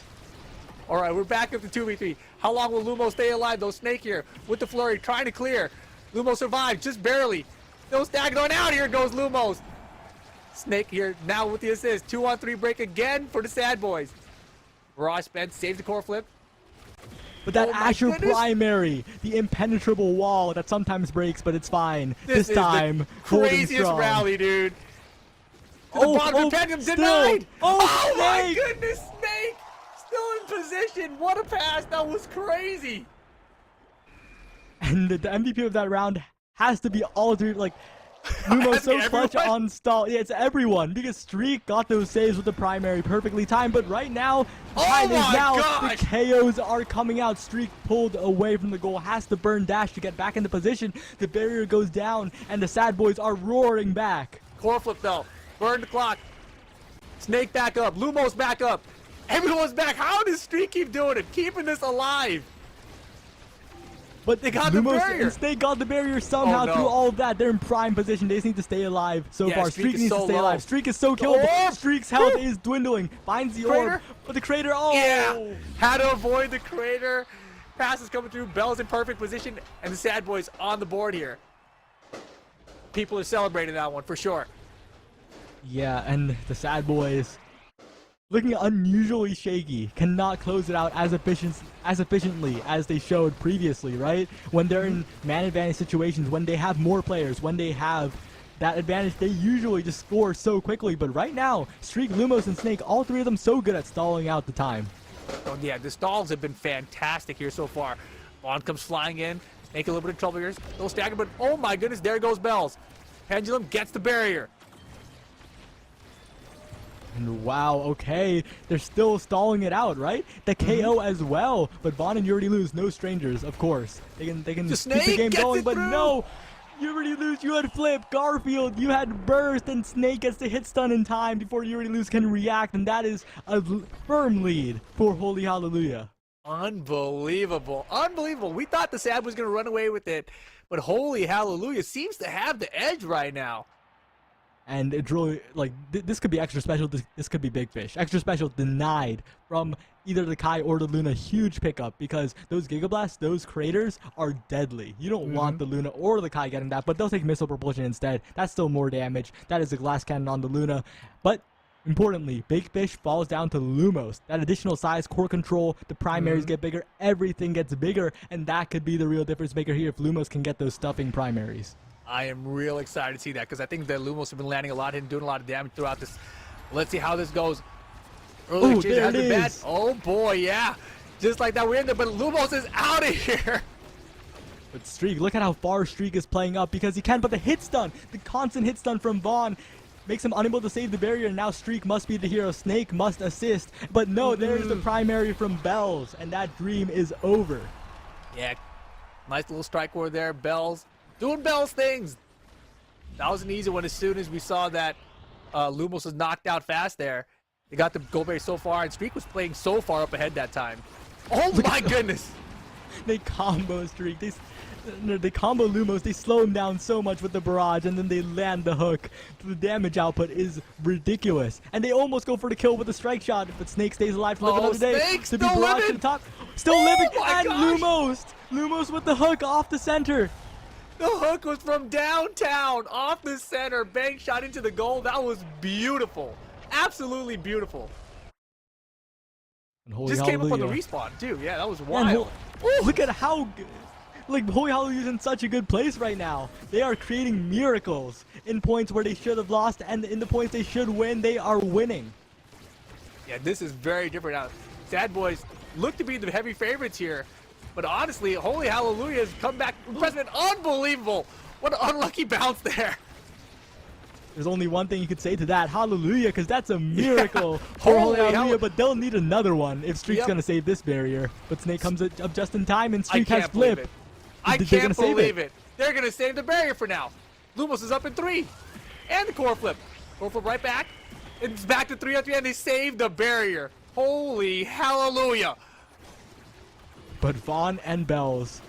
All right, we're back up to 2v3. How long will Lumos stay alive, though? Snake here with the flurry, trying to clear. Lumos survived, just barely. No stag going out. Here goes Lumos. Snake here now with the assist. 2-on-3 break again for the Sad Boys. Ross Spence saves the core flip. But that Oh my Asher goodness. primary, the impenetrable wall that sometimes breaks, but it's fine. This is time, the holding craziest strong. rally, dude. To Oh, the bottom oh, of Pendulum still. denied. Oh, my Snake. goodness, Snake still in position. What a pass. That was crazy. And the MVP of that round has to be all three. Like, Lumos so clutch on stall. Yeah, it's everyone because Streak got those saves with the primary perfectly timed. But right now, the time is now. The KOs are coming out. Streak pulled away from the goal, has to burn dash to get back into position. The barrier goes down, and the Sad Boys are roaring back. Core flip though. Burn the clock. Snake back up. Lumos back up. Everyone's back. How does Streak keep doing it? Keeping this alive. But they got Lumos the barrier. And Snake got the barrier somehow through all of that. They're in prime position. They just need to stay alive so far. Streak needs to stay alive. Streak is so killable. Streak's health is dwindling. Finds the orb. But the crater, yeah, had to avoid the crater. Passes coming through. Bell's in perfect position. And the Sad Boys on the board here. People are celebrating that one for sure. Yeah, and the Sad Boys looking unusually shaky, cannot close it out as efficiently as they showed previously, right? When they're in man advantage situations, when they have more players, when they have that advantage, they usually just score so quickly. But right now, Streak, Lumos, and Snake, all three of them so good at stalling out the time. Oh yeah, the stalls have been fantastic here so far. Vaughn comes flying in, Snake a little bit of trouble here. Little stagger, but oh my goodness, there goes Bells. Pendulum gets the barrier. And wow, okay, they're still stalling it out, right? The KO as well, but Vaughn and You Already Lose, no strangers, of course. They can keep the game going, but no, You Already Lose, you had Flip, Garfield, you had Burst, and Snake gets the hit stun in time before You Already Lose can react, and that is a firm lead for Holy Hallelujah. Unbelievable, unbelievable. We thought the Sad was going to run away with it, but Holy Hallelujah seems to have the edge right now. And it's really, like, this could be extra special, this could be big fish. Extra special denied from either the Kai or the Luna. Huge pickup because those Giga Blasts, those craters are deadly. You don't want the Luna or the Kai getting that, but they'll take missile propulsion instead. That's still more damage. That is a glass cannon on the Luna. But importantly, big fish falls down to Lumos. That additional size, core control, the primaries get bigger, everything gets bigger, and that could be the real difference maker here if Lumos can get those stuffing primaries. I am real excited to see that because I think the Lumos have been landing a lot and doing a lot of damage throughout this. Let's see how this goes. Early exchange has been bad. Oh boy, yeah. Just like that, we're in there, but Lumos is out of here. But Streak, look at how far Streak is playing up because he can, but the hit stun, the constant hit stun from Vaughn makes him unable to save the barrier. Now Streak must be the hero. Snake must assist. But no, there's the primary from Bells, and that dream is over. Yeah, nice little strike ward there. Bells doing Bells things. That was an easy one as soon as we saw that Lumos was knocked out fast there. They got the Goldberry so far, and Streak was playing so far up ahead that time. Oh my goodness. They combo Streak. They combo Lumos. They slow him down so much with the barrage, and then they land the hook. The damage output is ridiculous. And they almost go for the kill with the strike shot, but Snake stays alive to live another day. To be brought to the top. Still living, and Lumos with the hook off the center. The hook was from downtown, off the center, bank shot into the goal. That was beautiful. Absolutely beautiful. Just came up on the respawn, too. Yeah, that was wild. Look at how good. Like, Holy Hallelujah is in such a good place right now. They are creating miracles in points where they should have lost, and in the points they should win, they are winning. Yeah, this is very different now. Sad Boys look to be the heavy favorites here. But honestly, Holy Hallelujah has come back. President, unbelievable. What an unlucky bounce there. There's only one thing you could say to that. Hallelujah, because that's a miracle for Holy Hallelujah. But they'll need another one if Streak's going to save this barrier. But Snake comes up just in time, and Streak has Flip. I can't believe it. They're going to save the barrier for now. Lumos is up in 3. And the core flip. Core flip right back. It's back to 3-on-3, and they saved the barrier. Holy Hallelujah. But Vaughn and Bells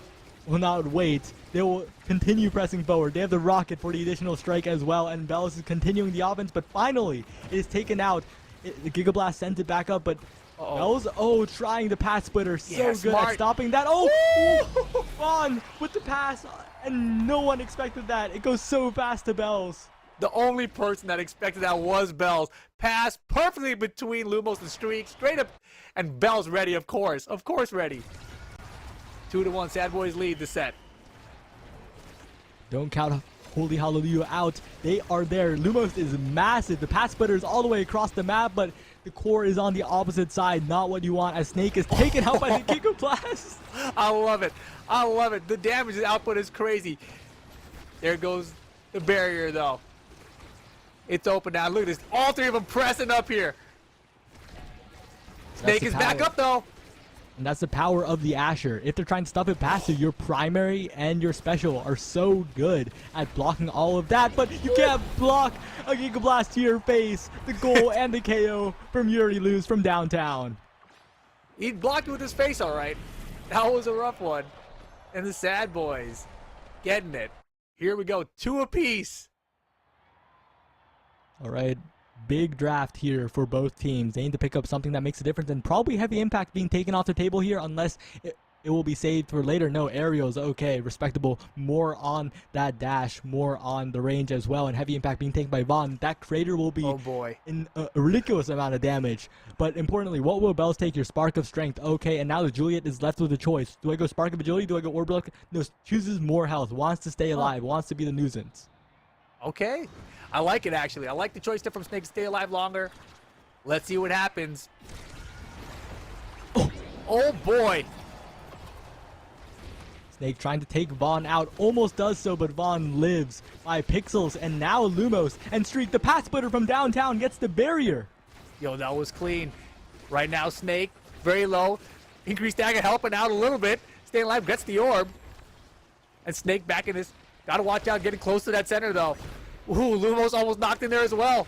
will not wait. They will continue pressing forward. They have the rocket for the additional strike as well, and Bells is continuing the offense, but finally it is taken out. The Giga Blast sent it back up, but Bells, trying the pass splitter. So good at stopping that. Vaughn with the pass, and no one expected that. It goes so fast to Bells. The only person that expected that was Bells. Pass perfectly between Lumos and Streak, straight up, and Bells ready, of course ready. 2-1, Sad Boys lead the set. Don't count Holy Hallelujah out. They are there. Lumos is massive. The pass splitter is all the way across the map, but the core is on the opposite side. Not what you want, as Snake is taken out by the Giga Blast. I love it. I love it. The damage output is crazy. There goes the barrier, though. It's open now. Look at this. All three of them pressing up here. Snake is back up, though. And that's the power of the Asher. If they're trying to stuff it past you, your primary and your special are so good at blocking all of that, but you can't block a Giga Blast to your face. The goal and the KO from Yuri Luz from downtown. He blocked it with his face, all right. That was a rough one. And the Sad Boys getting it. Here we go. 2 apiece. All right. Big draft here for both teams. They need to pick up something that makes a difference, and probably heavy impact being taken off the table here unless it will be saved for later. No, aerials, okay, respectable. More on that dash, more on the range as well, and heavy impact being taken by Vaughn. That crater will be in a ridiculous amount of damage. But importantly, what will Bells take? Your Spark of Strength, okay, and now the Juliet is left with a choice. Do I go Spark of Agility? Do I go Orb Look? No, chooses more health, wants to stay alive, wants to be the nuisance. Okay. I like it, actually. I like the choice there from Snake to stay alive longer. Let's see what happens. Oh boy. Snake trying to take Vaughn out. Almost does so, but Vaughn lives by pixels. And now Lumos and Streak, the path splitter from downtown, gets the barrier. Yo, that was clean. Right now, Snake, very low. Increased dagger helping out a little bit. Staying alive, gets the orb. And Snake back in this. Gotta watch out, getting close to that center, though. Ooh, Lumos almost knocked in there as well.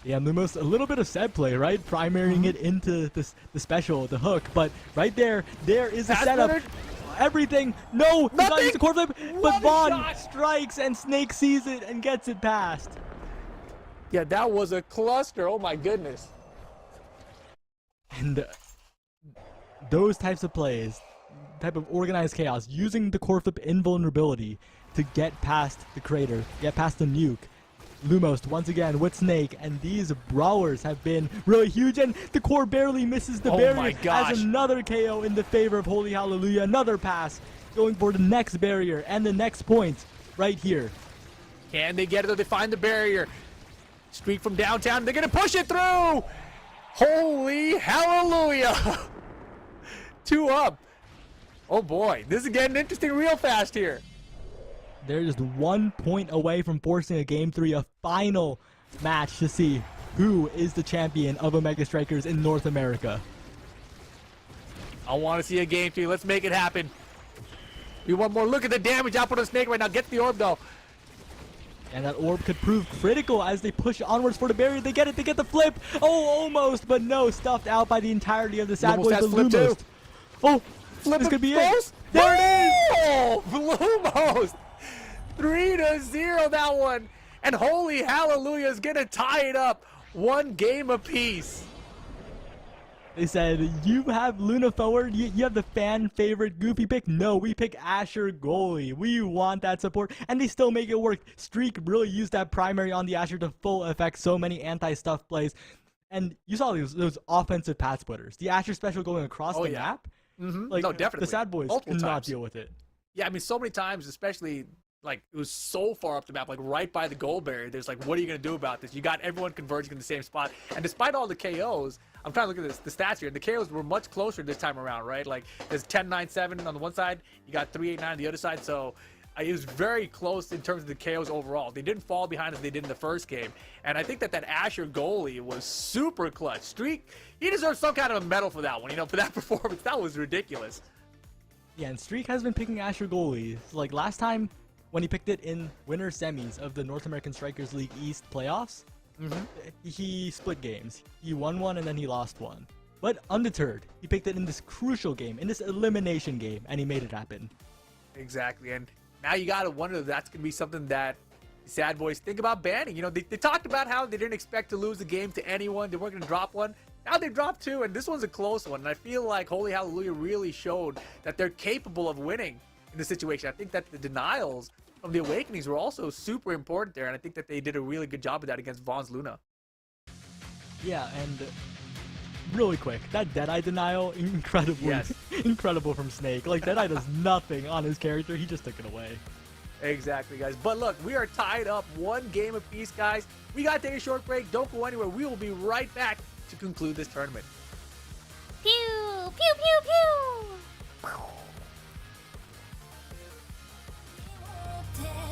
Yeah, Lumos, a little bit of set play, right? Primarying it into the special, the hook. But right there is the setup. Everything. No, he's not using the core flip. But Vaughn strikes and Snake sees it and gets it past. Yeah, that was a cluster. Oh my goodness. And those types of plays, type of organized chaos, using the core flip invulnerability to get past the crater, get past the nuke. Lumos once again with Snake, and these brawlers have been really huge, and the core barely misses the barrier. My gosh. As another KO in the favor of Holy Hallelujah. Another pass going for the next barrier and the next point right here. Can they get it, though? They find the barrier. Streak from downtown. They're going to push it through. Holy Hallelujah. 2 up. Oh boy, this is getting interesting real fast here. They're just 1 point away from forcing a Game 3, a final match to see who is the champion of Omega Strikers in North America. I want to see a Game 3. Let's make it happen. We want more. Look at the damage output of Snake right now. Get the orb, though. And that orb could prove critical as they push onwards for the barrier. They get it. They get the flip. Oh, almost, but no. Stuffed out by the entirety of the Sad Boys. The Lumos. Oh, flip this could be it. There it is. Oh, Lumos. 3-0 that one. And Holy Hallelujah is going to tie it up. 1 game apiece. They said, you have Luna forward, you have the fan favorite Goofy pick. No, we pick Asher goalie. We want that support, and they still make it work. Streak really used that primary on the Asher to full effect so many anti-stuff plays. And you saw those offensive path splitters. The Asher special going across the map. Like, no, definitely. The Sad Boys could not deal with it. Yeah, I mean, so many times, especially, like, it was so far up the map, like, right by the goal barrier. There's, like, what are you going to do about this? You got everyone converging in the same spot. And despite all the KOs, I'm trying to look at the stats here. The KOs were much closer this time around, right? Like, there's 10-9-7 on the one side. You got 3-8-9 on the other side. So it was very close in terms of the KOs overall. They didn't fall behind as they did in the first game. And I think that Asher goalie was super clutch. Streak, he deserves some kind of a medal for that one, you know, for that performance. That was ridiculous. Yeah, and Streak has been picking Asher goalies. Like, last time when he picked it in winter semis of the North American Strikers League East playoffs, he split games. He won one and then he lost one. But undeterred, he picked it in this crucial game, in this elimination game, and he made it happen. Exactly, and now you gotta wonder if that's gonna be something that the Sad Boys think about banning. You know, they talked about how they didn't expect to lose the game to anyone. They weren't gonna drop one. Now they dropped 2, and this one's a close one. And I feel like Holy Hallelujah really showed that they're capable of winning in this situation. I think that the denials from the Awakenings were also super important there, and I think that they did a really good job of that against Vaughn's Luna. Yeah, and really quick, that Deadeye denial, incredible from Snake. Like, Deadeye does nothing on his character, he just took it away. Exactly, guys. But look, we are tied up 1 game apiece, guys. We gotta take a short break. Don't go anywhere. We will be right back to conclude this tournament. Pew! Pew, pew, pew! Yeah.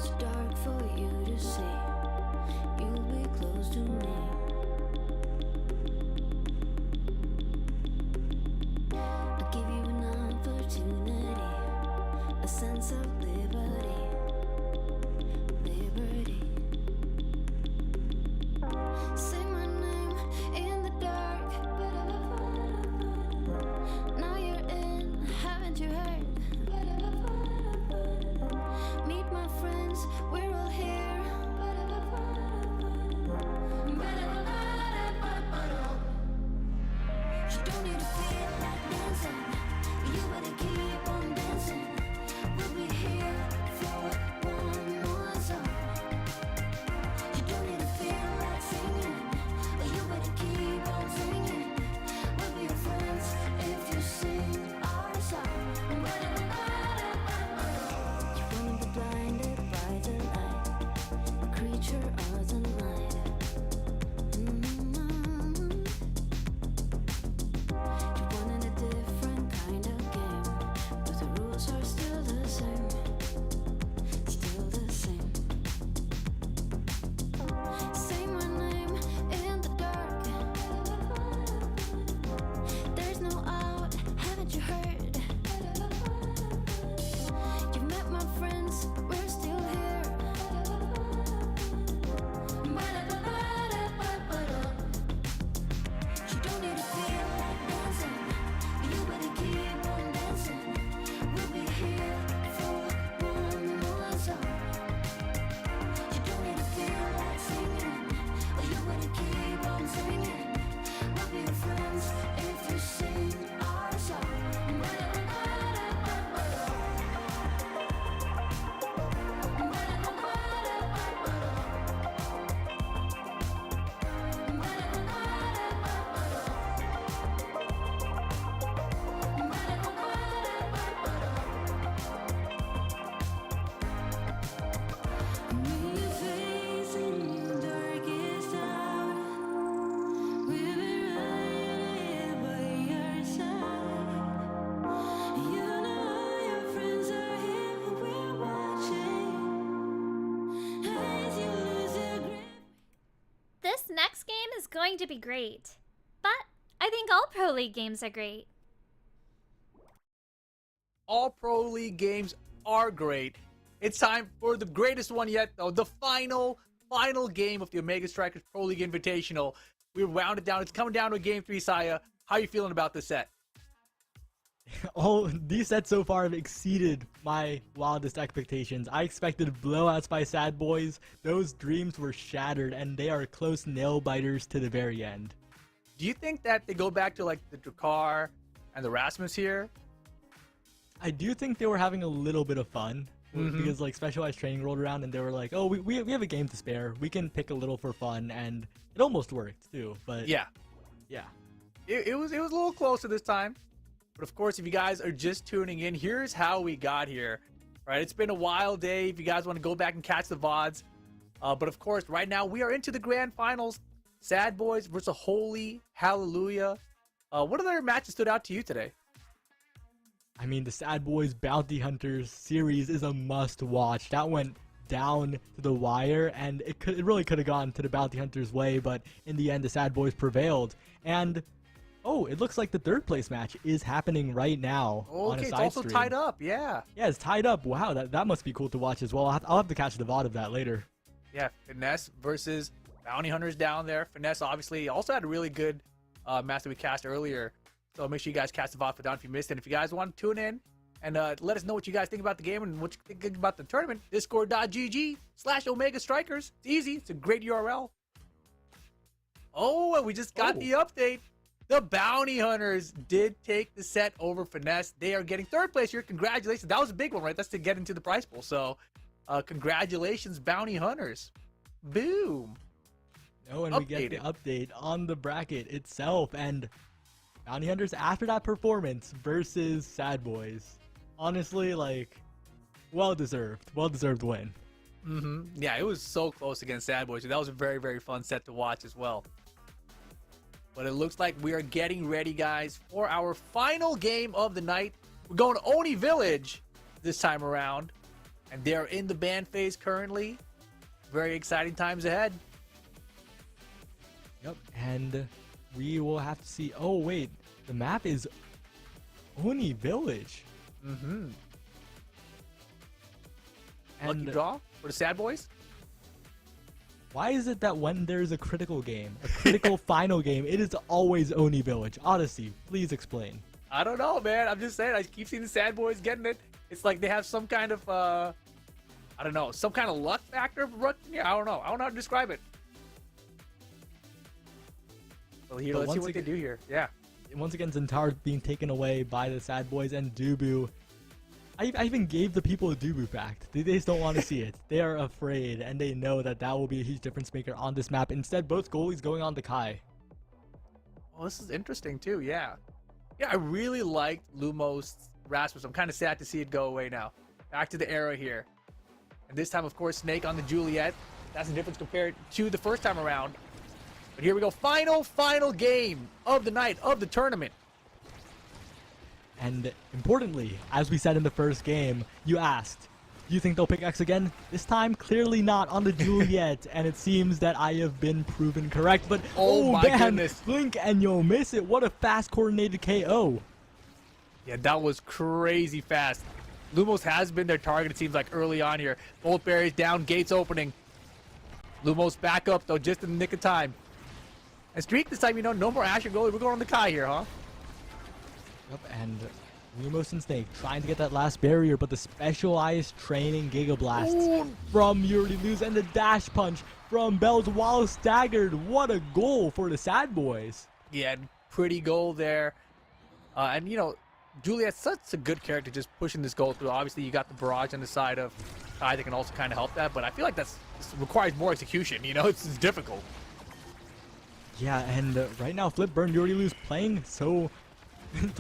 it's too dark for you to see. You'll be close to me. I'll give you an opportunity, a sense of liberty, liberty. Say my name in the dark. Now you're in, haven't you heard? Meet my friends, we're all here. You don't need to feel like dancing. You better keep on dancing. We'll be here for one more song. You don't need to feel like singing, but you better keep on singing. We'll be your friends if you sing our song. You wanna be blinded by the light, a creature of the night. You wanted a different kind of game, but the rules are still the same. Still the same. Say my name in the dark. There's no out, haven't you heard? You met my friends, we're still here. You don't need to feel like dancing. You better keep on dancing. We'll be here for one more song. You don't need to feel like singing, but you better keep on singing. We'll be your friends if you sing our song. This next game is going to be great. But I think all Pro League games are great. All Pro League games are great. It's time for the greatest one yet, though. The final game of the Omega Strikers Pro League Invitational. We wound it down. It's coming down to Game 3, Saya. How are you feeling about this set? All these sets so far have exceeded my wildest expectations. I expected blowouts by Sad Boys. Those dreams were shattered, and they are close nail biters to the very end. Do you think that they go back to like the Drakkar and the Rasmus here? I do think they were having a little bit of fun because like Specialized Training rolled around and they were like, oh, we have a game to spare. We can pick a little for fun, and it almost worked too. But yeah, it was a little closer this time. But of course, if you guys are just tuning in, here's how we got here. Right, it's been a wild day. If you guys want to go back and catch the VODs, but of course, right now we are into the grand finals. Sad Boys versus Holy Hallelujah. What other matches stood out to you today? I mean, the Sad Boys Bounty Hunters series is a must-watch. That went down to the wire, and it really could have gone to the Bounty Hunters' way, but in the end, the Sad Boys prevailed. And oh, it looks like the third place match is happening right now. Okay, on a it's side also stream. tied up. Yeah, it's tied up. Wow, that must be cool to watch as well. I'll have to catch the VOD of that later. Yeah, Finesse versus Bounty Hunters down there. Finesse obviously also had a really good match that we cast earlier. So make sure you guys catch the VOD for down if you missed it. If you guys want to tune in and let us know what you guys think about the game and what you think about the tournament, discord.gg/Omega Strikers. It's easy. It's a great URL. Oh, and we just got the update. The Bounty Hunters did take the set over Finesse. They are getting third place here. Congratulations. That was a big one, right? That's to get into the prize pool. So congratulations, Bounty Hunters. Boom. Oh, and we get the update on the bracket itself. And Bounty Hunters, after that performance versus Sad Boys, honestly, like, well-deserved win. Yeah, it was so close against Sad Boys. That was a very, very fun set to watch as well. But it looks like we are getting ready, guys, for our final game of the night. We're going to Oni Village this time around. And they're in the ban phase currently. Very exciting times ahead. Yep, and we will have to see. Oh wait, the map is Oni Village. Mm-hmm. And lucky draw for the sad boys. Why is it that when there's a critical game, a critical final game, it is always Oni Village? Odyssey, please explain. I don't know, man. I'm just saying. I keep seeing the sad boys getting it. It's like they have some kind of, I don't know, some kind of luck factor. Yeah, I don't know. I don't know how to describe it. Well, here, let's see what they do here. Yeah. Once again, Zentar being taken away by the sad boys and Dubu. I even gave the people a Dubu fact. They just don't want to see it. They are afraid, and they know that that will be a huge difference maker on this map. Instead, both goalies going on to Kai. Well, this is interesting, too. Yeah. Yeah, I really liked Lumos Rasmus. I'm kind of sad to see it go away now. Back to the era here. And this time, of course, Snake on the Juliet. That's the difference compared to the first time around. But here we go. Final game of the night, of the tournament. And importantly, as we said in the first game, you asked, do you think they'll pick X again? This time, clearly not on the Juliet, and it seems that I have been proven correct. But oh my goodness, blink and you'll miss it. What a fast coordinated KO. Yeah, that was crazy fast. Lumos has been their target, it seems like, early on here. Both barriers down, gates opening. Lumos back up, though, just in the nick of time. And Streak this time, you know, no more Asher goalie. We're going on the Kai here, huh? Yep, and Lumos and Snake trying to get that last barrier, but the specialized training Giga Blast from Yuri Luz and the dash punch from Bells while staggered. What a goal for the sad boys. Yeah, pretty goal there. And, you know, Juliet's such a good character just pushing this goal through. Obviously, you got the barrage on the side of Kai that can also kind of help that, but I feel like this requires more execution. You know, it's difficult. Yeah, and right now, Flip Burn Yuri Luz playing so...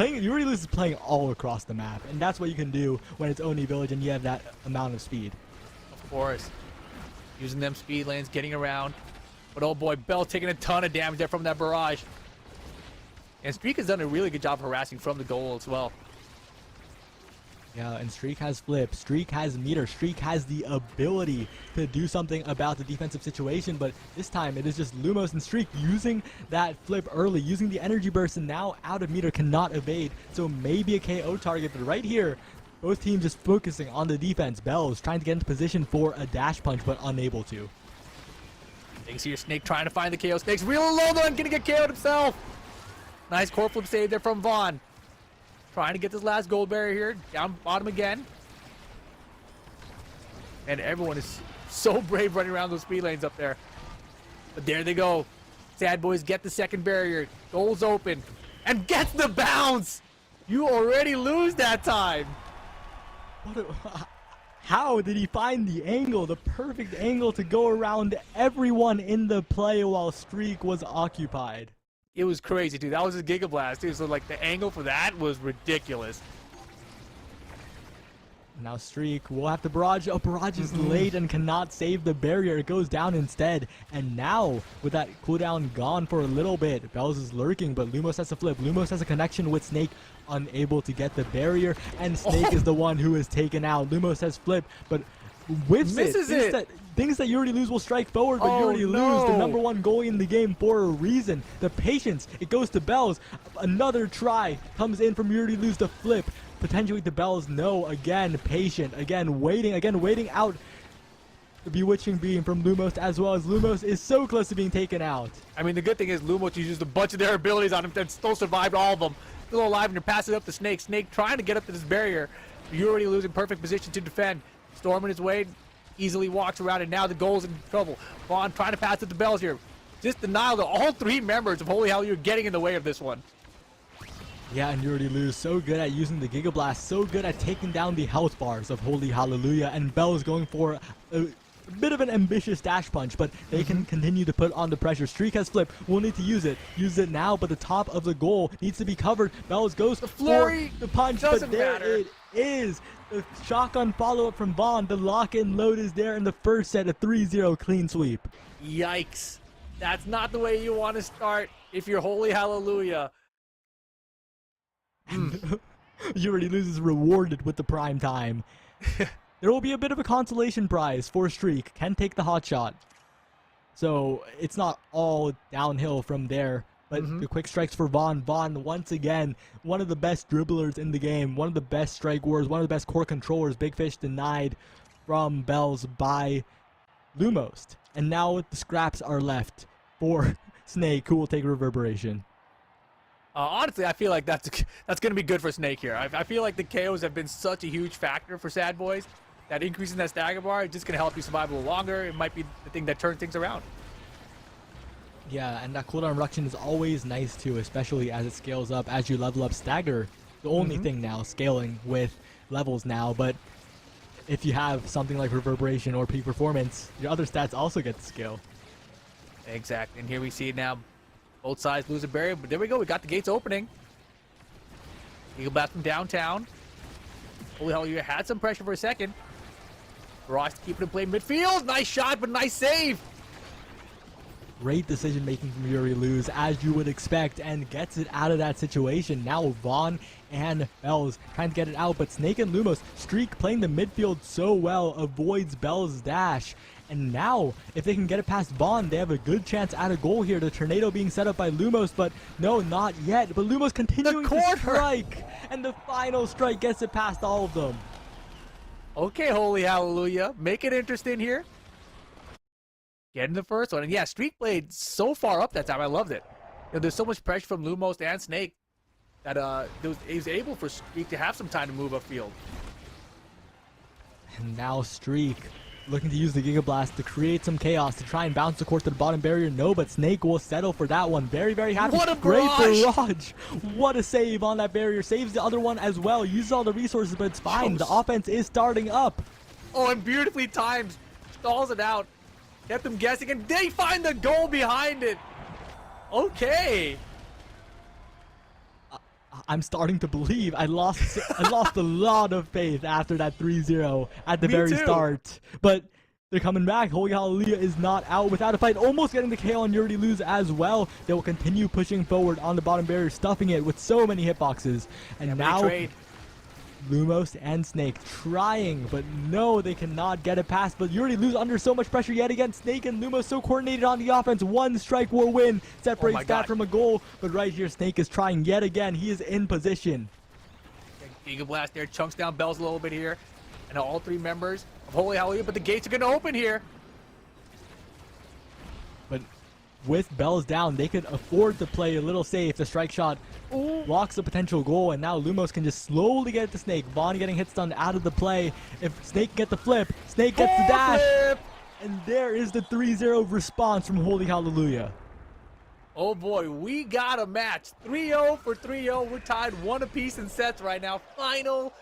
Yuri Luz is playing all across the map, and that's what you can do when it's Oni Village and you have that amount of speed. Of course. Using them speed lanes, getting around. But oh boy, Bell taking a ton of damage there from that barrage. And Streak has done a really good job harassing from the goal as well. Yeah, and Streak has Flip, Streak has Meter, Streak has the ability to do something about the defensive situation, but this time it is just Lumos and Streak using that Flip early, using the energy burst, and now out of Meter cannot evade, so maybe a KO target, but right here, both teams just focusing on the defense. Bells trying to get into position for a dash punch, but unable to. Thanks here, Snake trying to find the KO. Snake's real low though and gonna get KO'd himself. Nice core flip save there from Vaughn. Trying to get this last gold barrier here. Down bottom again. And everyone is so brave running around those speed lanes up there. But there they go. Sad boys get the second barrier. Goals open. And gets the bounce! You already lose that time. How did he find the angle? The perfect angle to go around everyone in the play while Streak was occupied. It was crazy, dude. That was a Giga Blast, dude. So, like, the angle for that was ridiculous. Now Streak will have to barrage. Oh, barrage is late and cannot save the barrier. It goes down instead. And now, with that cooldown gone for a little bit, Bells is lurking, but Lumos has a flip. Lumos has a connection with Snake, unable to get the barrier. And Snake is the one who is taken out. Lumos has flip, but whiffs misses it. Things that Yuri Luz will strike forward, but Yuri Luz, the #1 goalie in the game for a reason. The patience, it goes to Bells. Another try comes in from Yuri Luz to flip. Potentially to Bells, no, again, patient, again, waiting out. The bewitching beam from Lumos, as well as Lumos is so close to being taken out. I mean, the good thing is Lumos used a bunch of their abilities on him and still survived all of them. Still alive, and you're passing up to Snake. Snake trying to get up to this barrier. You're already losing perfect position to defend. Storming his way, easily walks around, and now the goal's in trouble. Vaughn trying to pass it to Bells here. Just denial that all three members of Holy Hallelujah are getting in the way of this one. Yeah, and Yuri Luz so good at using the Giga Blast, so good at taking down the health bars of Holy Hallelujah, and Bells going for a bit of an ambitious dash punch, but they can continue to put on the pressure. Streak has flip, will need to use it now, but the top of the goal needs to be covered. Bells goes for the punch, but there it is. The shotgun follow-up from Vaughn. The lock-in load is there in the first set, a 3-0 clean sweep. Yikes. That's not the way you want to start if you're Holy Hallelujah. Yuri Luz is rewarded with the prime time. there will be a bit of a consolation prize for Streak. Can take the hot shot. So it's not all downhill from there. But the quick strikes for Vaughn. Vaughn, once again, one of the best dribblers in the game. One of the best strike wars. One of the best core controllers. Big Fish denied from Bells by Lumos. And now the scraps are left for Snake, who will take Reverberation. Honestly, I feel like that's going to be good for Snake here. I feel like the KOs have been such a huge factor for Sad Boys. That increase in that stagger bar is just going to help you survive a little longer. It might be the thing that turns things around. Yeah, and that cooldown reduction is always nice too, especially as it scales up, as you level up stagger. The only thing now scaling with levels now, but if you have something like Reverberation or Peak Performance, your other stats also get to scale. Exactly, and here we see it now. Both sides lose a barrier, but there we go. We got the gates opening. Eagle Blast from downtown. Holy hell, you had some pressure for a second. Ross keeping it play midfield. Nice shot, but nice save. Great decision making from Yuri Luz, as you would expect, and gets it out of that situation. Now Vaughn and Bells trying to get it out, but Snake and Lumos, Streak playing the midfield so well, avoids Bells' dash. And now, if they can get it past Vaughn, they have a good chance at a goal here. The tornado being set up by Lumos, but no, not yet. But Lumos continuing to strike, and the final strike gets it past all of them. Okay, holy hallelujah. Make it interesting here. Getting the first one. And yeah, Streak played so far up that time. I loved it. You know, there's so much pressure from Lumos and Snake that it was able for Streak to have some time to move upfield. And now Streak looking to use the Giga Blast to create some chaos, to try and bounce the court to the bottom barrier. No, but Snake will settle for that one. Very, very happy. What a great barrage! barrage. What a save on that barrier. Saves the other one as well. Uses all the resources, but it's fine. The offense is starting up. Oh, and beautifully timed. Stalls it out. Kept them guessing, and they find the goal behind it. Okay. I'm starting to believe. I lost a lot of faith after that 3-0 at the very start. But they're coming back. Holy Hallelujah is not out without a fight. Almost getting the KO on Yuri Luz as well. They will continue pushing forward on the bottom barrier, stuffing it with so many hitboxes. And now Lumos and Snake trying, but no, they cannot get it past. But Yuri Luz under so much pressure yet again. Snake and Lumos so coordinated on the offense. One strike war win separates that from a goal. But right here, Snake is trying yet again. He is in position. Giga Blast there chunks down Bells a little bit here. And all three members of Holy Hallelujah, but the gates are going to open here. But with Bells down, they could afford to play a little safe. The strike shot blocks the potential goal, and now Lumos can just slowly get it to Snake. Vaughn getting hit stun out of the play. If Snake get the flip, Snake gets the dash. And there is the 3-0 response from Holy Hallelujah. Oh boy, we got a match. 3-0 for 3-0. We're tied one apiece in sets right now. Final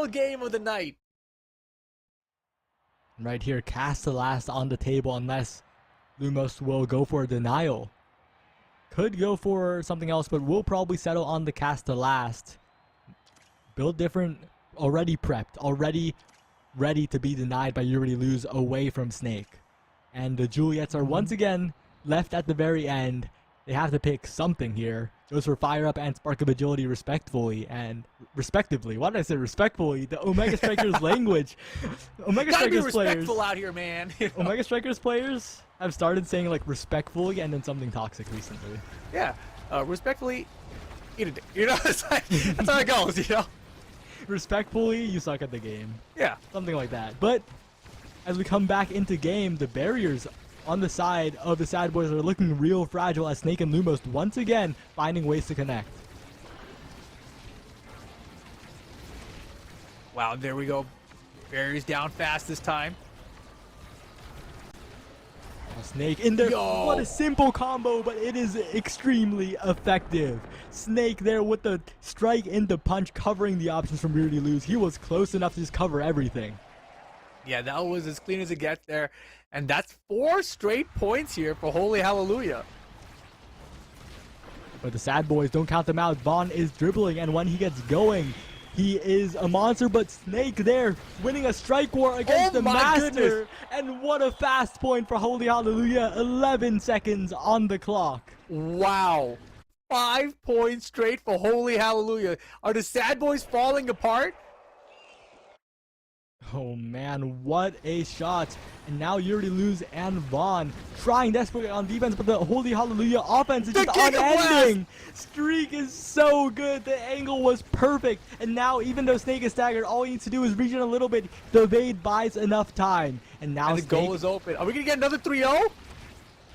game of the night. Right here, cast the last on the table unless Lumos will go for a denial. Could go for something else, but we'll probably settle on the cast to last. Build different, already prepped, already ready to be denied by Yuri Luz away from Snake. And the Juliets are once again left at the very end. They have to pick something here. Goes for Fire Up and Spark of Agility respectively. Why did I say respectfully? The Omega Strikers language. Omega Gotta be Strikers players. respectful out here, man. Omega Strikers players have started saying like respectfully and then something toxic recently. Yeah, respectfully, eat a dick. You know, it's like, that's how it goes, you know? Respectfully, you suck at the game. Yeah. Something like that. But as we come back into game, the barriers on the side of the Sad Boys are looking real fragile as Snake and Lumos once again finding ways to connect. Wow, there we go. Barriers down fast this time. Snake in there. Yo. What a simple combo, but it is extremely effective. Snake there with the strike into punch, covering the options from Yuri Luz. He was close enough to just cover everything. Yeah, that was as clean as it gets there. And that's 4 straight points here for Holy Hallelujah. But the Sad Boys don't count them out. Vaughn is dribbling, and when he gets going, he is a monster. But Snake there winning a strike war against the Master. Goodness. And what a fast point for Holy Hallelujah. 11 seconds on the clock. Wow. 5 points straight for Holy Hallelujah. Are the Sad Boys falling apart? Oh man, what a shot. And now you already lose and Vaughn trying desperately on defense, but the holy hallelujah offense is just unending. Streak is so good. The angle was perfect. And now even though Snake is staggered, all he needs to do is reach in a little bit. The evade buys enough time. And now the goal is open. Are we going to get another 3-0?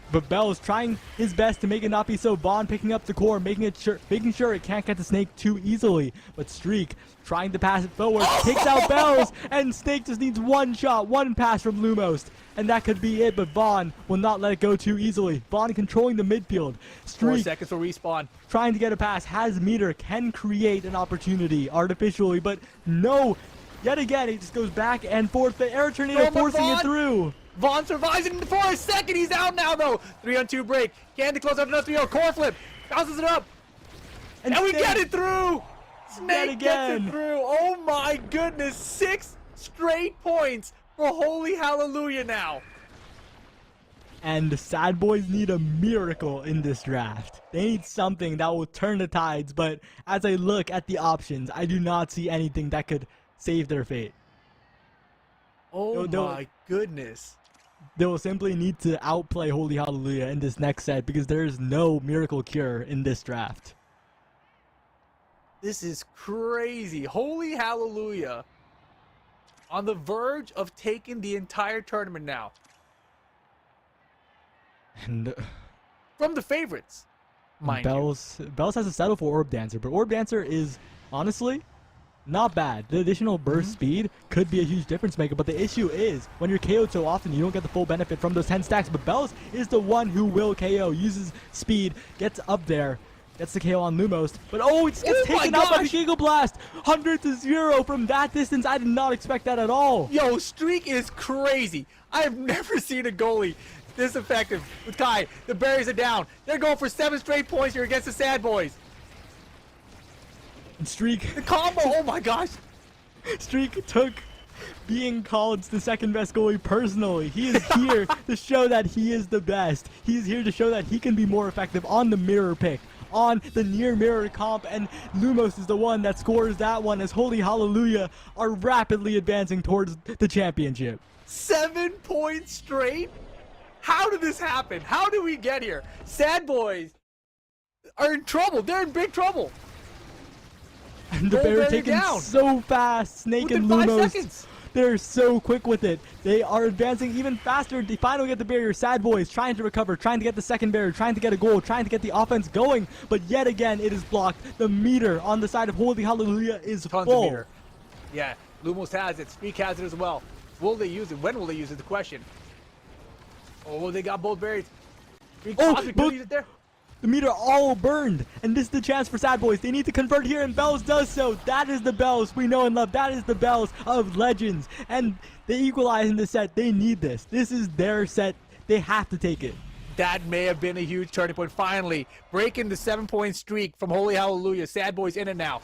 But Bell is trying his best to make it not be so. Vaughn picking up the core, making sure it can't get to Snake too easily. But Streak trying to pass it forward, takes out Bells, and Snake just needs one shot, one pass from Lumos. And that could be it, but Vaughn will not let it go too easily. Vaughn controlling the midfield. Streak 4 seconds for respawn. Trying to get a pass, has meter, can create an opportunity artificially, but no. Yet again, it just goes back and forth. The air tornado forcing it through. Vaughn survives it for a second. He's out now, though. 3-on-2 break. Candy close out another 3-0. Core flip. Bounces it up. And we get it through. Snake gets it through. Oh, my goodness. 6 straight points for Holy Hallelujah now. And Sad Boys need a miracle in this draft. They need something that will turn the tides. But as I look at the options, I do not see anything that could save their fate. Oh, my goodness. They will simply need to outplay Holy Hallelujah in this next set because there is no miracle cure in this draft. This is crazy. Holy Hallelujah. On the verge of taking the entire tournament now. And from the favorites, mind Bells has to settle for Orb Dancer, but Orb Dancer is honestly not bad. The additional burst speed could be a huge difference maker, but the issue is when you're KO'd so often, you don't get the full benefit from those 10 stacks. But Bells is the one who will KO, uses speed, gets up there, gets the KO on Lumos. But oh, it gets taken out by the Giga Blast. 100-0 from that distance. I did not expect that at all. Yo, Streak is crazy. I have never seen a goalie this effective. With Kai, the berries are down. They're going for 7 straight points here against the Sad Boys. And Streak. The combo, oh my gosh. Streak took being called the second best goalie personally. He is here to show that he is the best. He's here to show that he can be more effective on the mirror pick, on the near mirror comp, and Lumos is the one that scores that one as Holy Hallelujah are rapidly advancing towards the championship. 7 points straight? How did this happen? How did we get here? Sad Boys are in trouble. They're in big trouble. And the bear taken down so fast. Snake and Lumos, they're so quick with it. They are advancing even faster. They finally get the barrier. Sad Boys trying to recover, trying to get the second barrier, trying to get a goal, trying to get the offense going. But yet again, it is blocked. The meter on the side of Holy Hallelujah is full. Yeah, Lumos has it. Speak has it as well. Will they use it? When will they use it? The question. Oh, they got both barriers. Use it there. The meter all burned, and this is the chance for Sad Boys. They need to convert here, and Bells does so. That is the Bells we know and love. That is the Bells of Legends, and they equalize in this set. They need this. This is their set. They have to take it. That may have been a huge turning point. Finally, breaking the 7-point streak from Holy Hallelujah. Sad Boys in it now.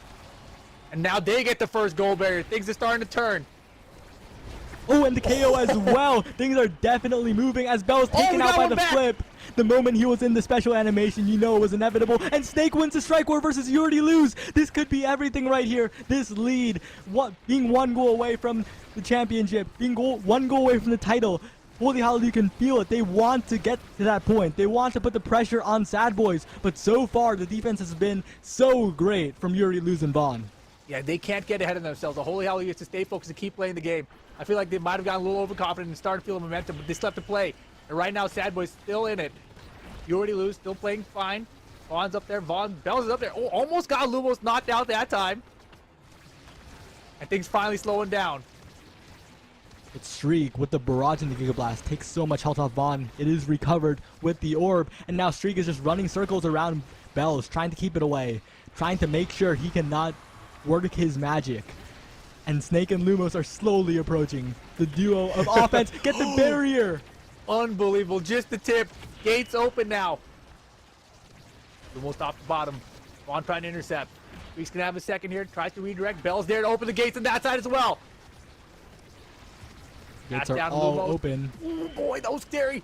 And now they get the first goal barrier. Things are starting to turn. Oh, and the KO as well. Things are definitely moving as Bell's taken out by the flip. The moment he was in the special animation, you know it was inevitable. And Snake wins the strike war versus you already lose. This could be everything right here. This lead, being 1 goal away from the championship, being 1 goal away from the title. Holy Hallelujah can feel it. They want to get to that point. They want to put the pressure on Sad Boys. But so far, the defense has been so great from Yuri, Luz, and Vaughn. Yeah, they can't get ahead of themselves. The Holy Hallelujah has to stay focused and keep playing the game. I feel like they might have gotten a little overconfident and started feeling momentum, but they still have to play. And right now, Sad Boys still in it. You already lose, still playing fine. Vaughn's up there. Bells is up there. Oh, almost got Lumos knocked out that time. And things finally slowing down. But Streak with the barrage and the Giga Blast takes so much health off Vaughn. It is recovered with the orb. And now Streak is just running circles around Bells, trying to keep it away. Trying to make sure he cannot work his magic. And Snake and Lumos are slowly approaching. The duo of offense get the barrier. Unbelievable. Just the tip. Gates open now. Lumos off the bottom. Vaughn trying to intercept. Streak's going to have a second here. Tries to redirect. Bell's there to open the gates on that side as well. Gates are all open. Oh boy, that was scary.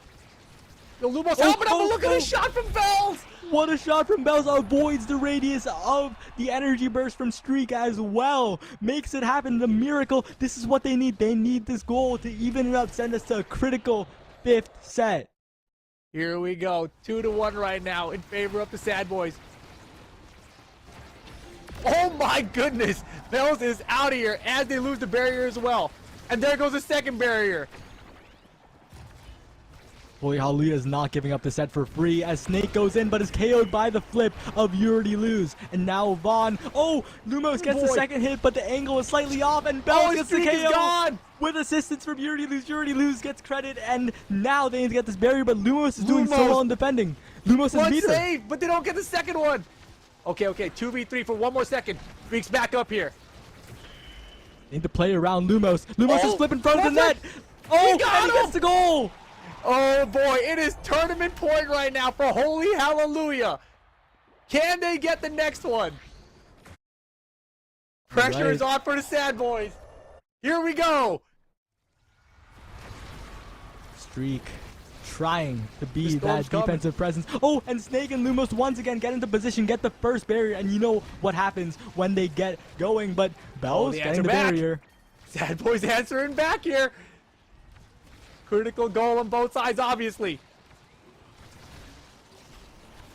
Yo, Lumos helping up, but look at the shot from Bells! What a shot from Bells, avoids the radius of the energy burst from Streak as well. Makes it happen, the miracle. This is what they need. They need this goal to even it up, send us to a critical 5th set. Here we go, 2-1 right now in favor of the Sad Boys. Oh my goodness, Bells is out of here as they lose the barrier as well. And there goes the second barrier. Holy Hallelujah is not giving up the set for free as Snake goes in but is KO'd by the flip of Yuri Lose. And now Vaughn. Oh, Lumos gets the second hit, but the angle is slightly off and Bells gets the KO with assistance from Yuri Lose. Yuri Lose gets credit and now they need to get this barrier, but Lumos is doing so well in defending. Lumos is meter. Save, but they don't get the second one. Okay, 2v3 for one more second. Streak's back up here. Need to play around Lumos. Lumos is flipping in front of the net. Oh, and he gets the goal. Oh boy, it is tournament point right now for Holy Hallelujah. Can they get the next one? Pressure is on for the Sad Boys. Here we go. Streak trying to be that defensive presence. Oh, and Snake and Lumos once again get into position, get the first barrier, and you know what happens when they get going, but Bells getting the barrier. Sad Boys answering back here. Critical goal on both sides, obviously.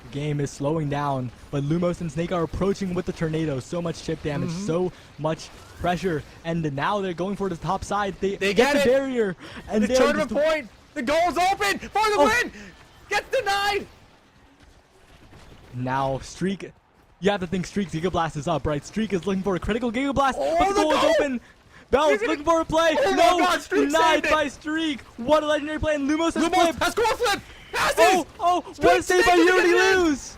The game is slowing down, but Lumos and Snake are approaching with the tornado. So much chip damage, so much pressure, and now they're going for the top side. They get the barrier, and the tournament point. The goal's open for the win. Gets denied. Now Streak, you have to think Streak's Giga Blast is up, right? Streak is looking for a critical Giga Blast, but the goal is open. Bells looking for a play. Denied by Streak. What a legendary play. And Lumos has flipped. Has score flip. Passes. What a save by Yuri Lose.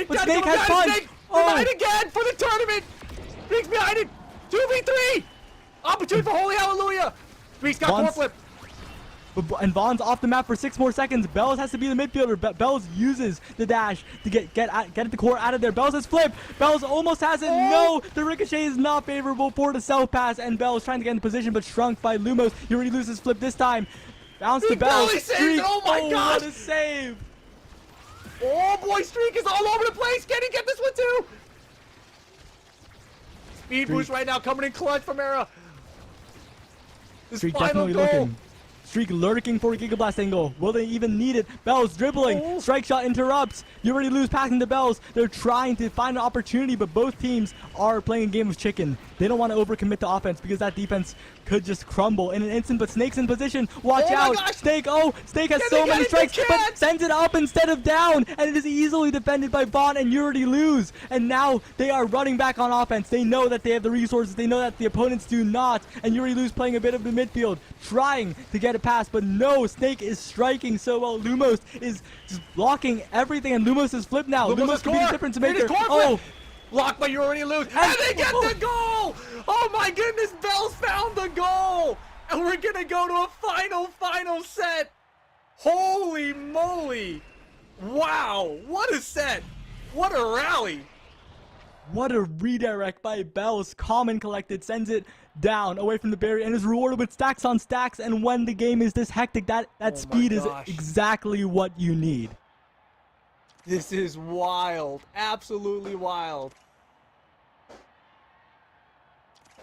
But Snake has punch. Denied again for the tournament. Streak's behind it. 2v3. Opportunity for Holy Hallelujah. Streak's got core flip. And Vaughn's off the map for 6 more seconds. Bells has to be the midfielder. Bells uses the dash to get at the core out of there. Bells has flipped. Bells almost has it. No, the ricochet is not favorable for the self pass. And Bells trying to get in position, but shrunk by Lumos. He already loses flip this time. Bounce to Bells. Streak. Oh my gosh. What a save. Oh boy, Streak is all over the place. Can he get this one too? Speed boost right now coming in clutch from Era. Streak definitely looking. Streak lurking for a Giga Blast angle. Will they even need it? Bells dribbling. Strike shot interrupts. You already lose passing the Bells. They're trying to find an opportunity, but both teams are playing a game of chicken. They don't want to overcommit to offense because that defense could just crumble in an instant, but Snake's in position. Watch out. Snake, Snake has so many strikes, but sends it up instead of down, and it is easily defended by Vaughn, and you already lose. And now they are running back on offense. They know that they have the resources. They know that the opponents do not, and Yuri Lose playing a bit of the midfield, trying to get a pass, but no, Snake is striking so well. Lumos is just blocking everything, and Lumos is flipped now. Lumos could be the difference maker. Blocked by Yuri Lose, and they get the goal! Oh my goodness, Bells found the goal! And we're gonna go to a final set! Holy moly! Wow, what a set! What a rally! What a redirect by Bells. Calm and collected, sends it down away from the barrier and is rewarded with stacks on stacks. And when the game is this hectic, that speed is exactly what you need. This is wild, absolutely wild.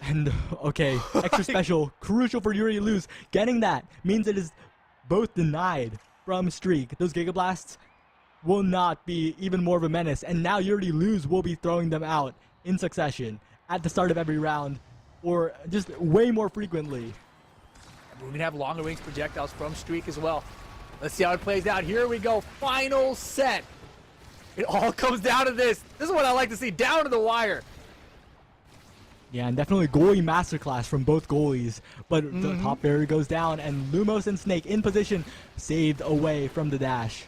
And okay, extra special, crucial for Yuri Lose. Getting that means it is both denied from Streak. Those Giga Blasts will not be even more of a menace. And now Yuri Lose will be throwing them out in succession at the start of every round, or just way more frequently. We're going to have longer range projectiles from Streak as well. Let's see how it plays out. Here we go, final set. It all comes down to this. This is what I like to see, down to the wire. Yeah, and definitely goalie masterclass from both goalies. But the top barrier goes down, and Lumos and Snake in position, saved away from the dash.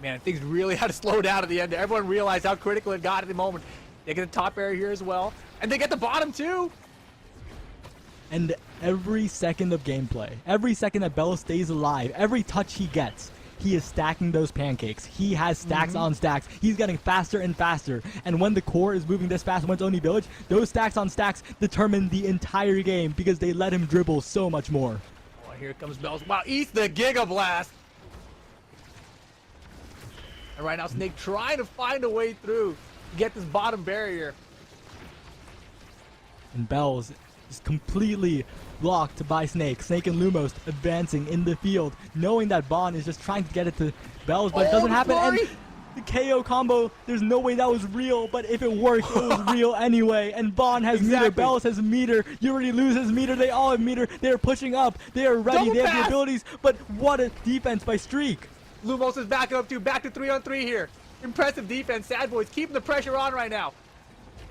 Man, things really had to slow down at the end. Everyone realized how critical it got at the moment. They get the top barrier here as well, and they get the bottom too. And every second of gameplay, every second that Bello stays alive, every touch he gets, he is stacking those pancakes. He has stacks on stacks. He's getting faster and faster. And when the core is moving this fast, when it's Oni Village, those stacks on stacks determine the entire game because they let him dribble so much more. here comes Bells. Wow, eats the Giga Blast. And right now, Snake trying to find a way through to get this bottom barrier. And Bells is completely blocked by Snake. Snake and Lumos advancing in the field, knowing that Bond is just trying to get it to Bells, but it doesn't happen. And the KO combo, there's no way that was real, but if it worked, it was real anyway. And Bond has meter, Bells has meter, you already lose his meter, they all have meter, they're pushing up, they are ready, they have the abilities, but what a defense by Streak. Lumos is backing up back to 3-on-3 here. Impressive defense, Sad Boys keeping the pressure on right now.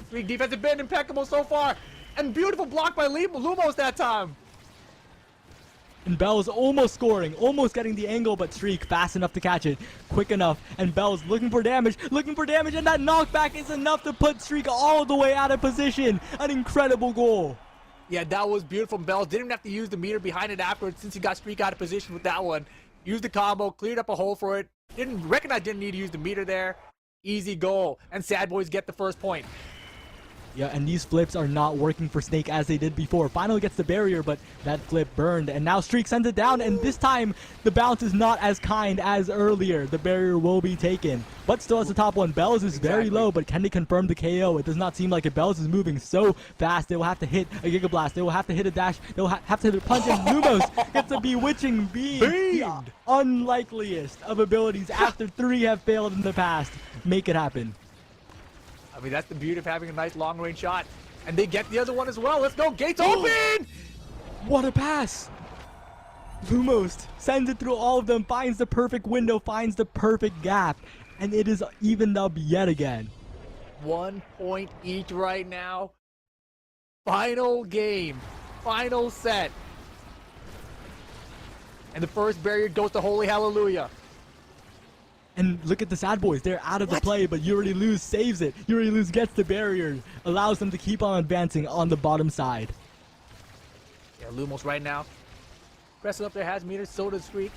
Streak defense has been impeccable so far. And beautiful block by Lumos that time. And Bells almost scoring, almost getting the angle, but Streak fast enough to catch it, quick enough. And Bells looking for damage, and that knockback is enough to put Streak all the way out of position. An incredible goal. Yeah, that was beautiful from Bells. Didn't even have to use the meter behind it afterwards since he got Streak out of position with that one. Used the combo, cleared up a hole for it. Didn't need to use the meter there. Easy goal. And Sad Boys get the first point. Yeah, and these flips are not working for Snake as they did before. Finally gets the barrier, but that flip burned. And now Streak sends it down, and this time the bounce is not as kind as earlier. The barrier will be taken, but still has the top one. Bells is very low, but can they confirm the KO? It does not seem like it. Bells is moving so fast. They will have to hit a Giga Blast. They will have to hit a dash. They will have to hit a punch, and Lumos gets a Bewitching Beam. The unlikeliest of abilities after 3 have failed in the past. Make it happen. I mean, that's the beauty of having a nice long-range shot. And they get the other one as well. Let's go. Gates open! What a pass! Lumos sends it through all of them, finds the perfect window, finds the perfect gap, and it is evened up yet again. 1 point each right now. Final game. Final set. And the first barrier goes to Holy Hallelujah. And look at the Sad Boys. They're out of the play, but You Already Lose saves it. You Already Lose gets the barrier, allows them to keep on advancing on the bottom side. Yeah, Lumos right now. Pressing up their has meters, so does Streak.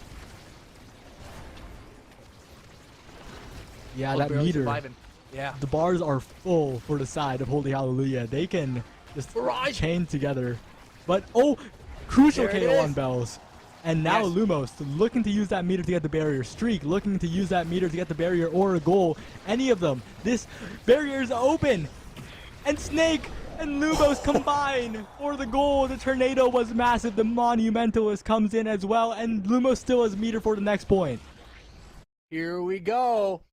Yeah, that meter. Surviving. Yeah. The bars are full for the side of Holy Hallelujah. They can just chain together. But, crucial KO on Bells. And now Lumos looking to use that meter to get the barrier. Streak looking to use that meter to get the barrier or a goal. Any of them. This barrier is open. And Snake and Lumos combine for the goal. The tornado was massive. The Monumentalist comes in as well. And Lumos still has meter for the next point. Here we go.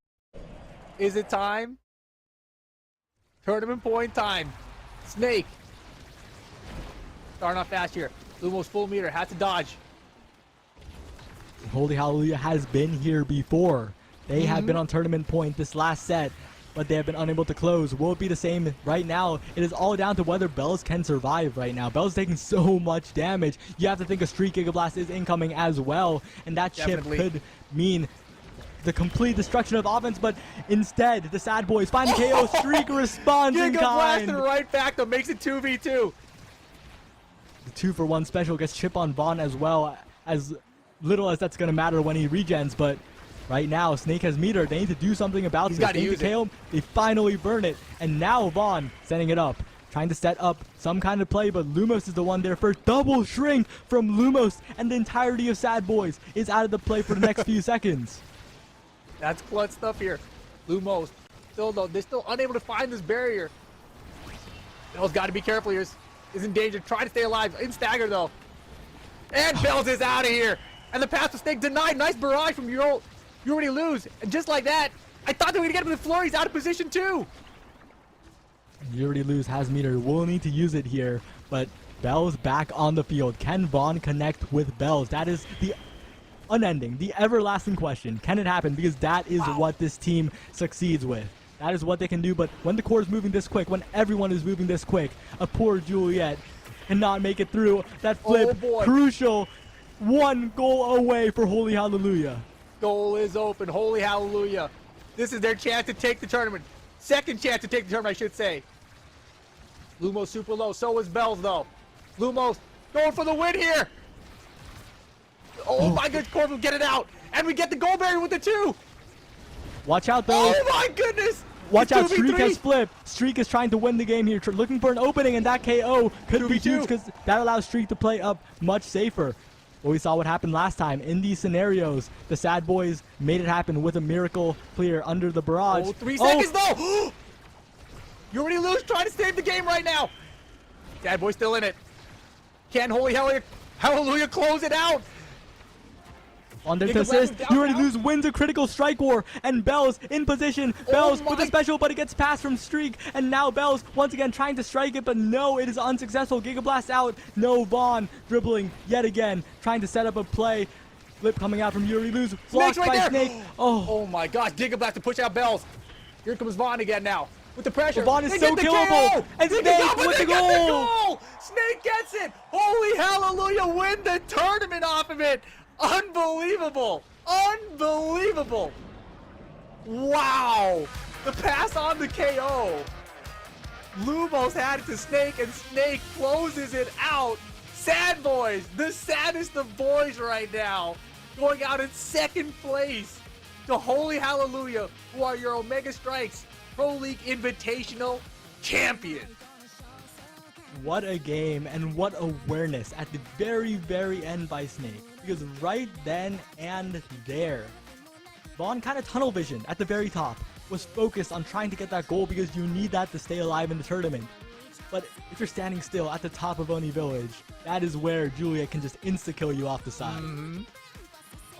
Is it time? Tournament point time. Snake. Starting off fast here. Lumos full meter. Has to dodge. Holy Hallelujah has been here before. They have been on tournament point this last set, but they have been unable to close. Will it be the same right now? It is all down to whether Bells can survive right now. Bells taking so much damage. You have to think a Streak Giga Blast is incoming as well, and that chip could mean the complete destruction of offense, but instead, the Sad Boys find the KO. Streak responds in Giga kind. Blast right back that makes it 2v2. The 2-for-1 special gets chip on Vaughn as well, as little as that's going to matter when he regens, but right now Snake has meter. They need to do something about this. They need to KO him. They finally burn it, and now Vaughn setting it up, trying to set up some kind of play, but Lumos is the one there first. Double shrink from Lumos, and the entirety of Sad Boys is out of the play for the next few seconds. That's clutch stuff here. Lumos still though, they're still unable to find this barrier. Bells got to be careful here. Is in danger. Try to stay alive. In stagger though. And Bells is out of here. And the pass to Snake denied. Nice barrage from You Already Lose. And just like that, I thought they were going to get him to the floor. He's out of position too. You Already Lose has meter. We'll need to use it here. But Bells back on the field. Can Vaughn connect with Bells? That is the unending, the everlasting question. Can it happen? Because that is what this team succeeds with. That is what they can do. But when the core is moving this quick, when everyone is moving this quick, a poor Juliet cannot make it through. That flip, crucial. 1 goal away for Holy Hallelujah. Goal is open. Holy Hallelujah. This is their chance to take the tournament. Second chance to take the tournament, I should say. Lumos super low. So is Bells, though. Lumos going for the win here. Oh my goodness, Corv will get it out. And we get the goal barrier with the 2. Watch out, though. Oh my goodness. Watch out, Streak has flipped. Streak is trying to win the game here, looking for an opening, and that KO could be huge because that allows Streak to play up much safer. But we saw what happened last time. In these scenarios, the Sad Boys made it happen with a miracle clear under the barrage. Oh, 3 seconds though! You already lose, trying to save the game right now. Sad Boy's still in it. Can Holy Hallelujah close it out? On there to assist, you already lose, wins a critical strike war, and Bells in position. Bells with a special, but it gets passed from Streak, and now Bells once again trying to strike it, but no, it is unsuccessful. Gigablast out, no, Vaughn dribbling yet again, trying to set up a play. Flip coming out from Yuri, lose, blocked by Snake. Oh my gosh, Gigablast to push out Bells. Here comes Vaughn again now. With the pressure. Vaughn is so killable. And Snake with the goal. Snake gets it. Holy hallelujah, win the tournament off of it. Unbelievable. Unbelievable. Wow. The pass on the KO. Lumos had it to Snake, and Snake closes it out. Sad Boys, the saddest of boys right now, going out in second place to Holy Hallelujah, who are your Omega Strikes Pro League Invitational champion. What a game, and what awareness at the very, very end by Snake. Because right then and there, Vaughn kind of tunnel vision at the very top, was focused on trying to get that goal because you need that to stay alive in the tournament. But if you're standing still at the top of Oni Village, that is where Juliet can just insta-kill you off the side.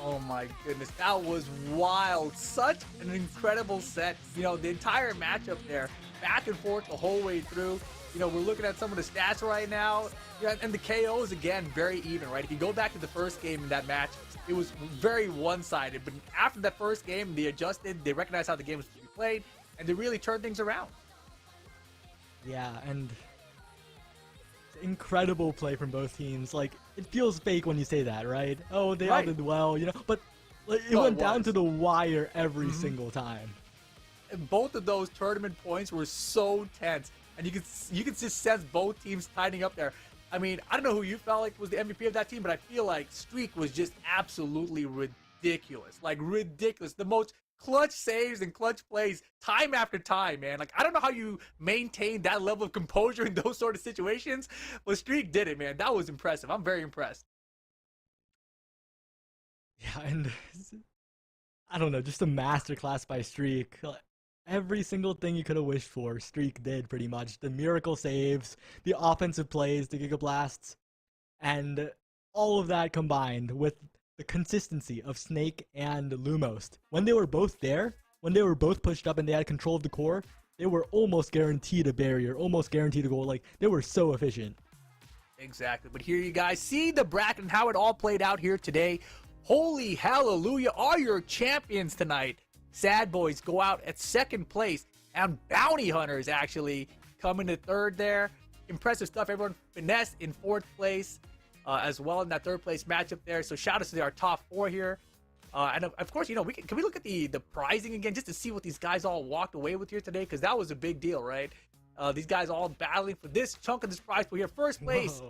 Oh my goodness, that was wild. Such an incredible set. You know, the entire matchup there, back and forth the whole way through. You know, we're looking at some of the stats right now. Yeah, and the KOs, again, very even, right? If you go back to the first game in that match, it was very one-sided. But after that first game, they adjusted, they recognized how the game was to be played, and they really turned things around. Yeah, and incredible play from both teams. Like, it feels fake when you say that, right? Oh, they all did well, you know? But like, it went down to the wire every single time. And both of those tournament points were so tense. And you could just sense both teams tightening up there. I mean, I don't know who you felt like was the MVP of that team, but I feel like Streak was just absolutely ridiculous. Like, ridiculous. The most clutch saves and clutch plays time after time, man. Like, I don't know how you maintain that level of composure in those sort of situations, but Streak did it, man. That was impressive. I'm very impressed. Yeah, and I don't know, just a masterclass by Streak. Every single thing you could have wished for, Streak did pretty much. The miracle saves, the offensive plays, the Giga Blasts, and all of that combined with the consistency of Snake and Lumos. When they were both there, when they were both pushed up and they had control of the core, they were almost guaranteed a barrier, almost guaranteed a goal. Like, they were so efficient. Exactly. But here you guys see the bracket and how it all played out here today. Holy hallelujah, are your champions tonight. Sad Boys go out at second place, and Bounty Hunters actually come into third there. Impressive stuff, everyone. Finesse in fourth place as well in that third place matchup there. So shout out to our top four here. And of course, you know, can we look at the prizing again just to see what these guys all walked away with here today? Because that was a big deal, right? These guys all battling for this chunk of this prize pool here. First place,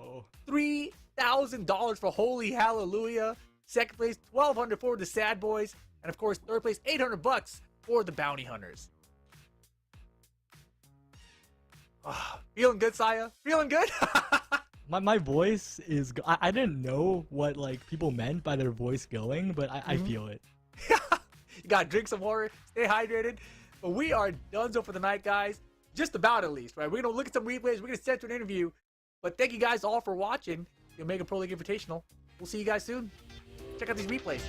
$3,000 for Holy Hallelujah. Second place, $1,200 for the Sad Boys. And of course, third place, $800 for the Bounty Hunters. Feeling good, Saya? Feeling good? My voice is... I didn't know what like people meant by their voice going, but I feel it. You gotta drink some water, stay hydrated. But we are done for the night, guys. Just about, at least, right? We're gonna look at some replays. We're gonna set to an interview. But thank you guys all for watching the Omega Pro League Invitational. We'll see you guys soon. Check out these replays.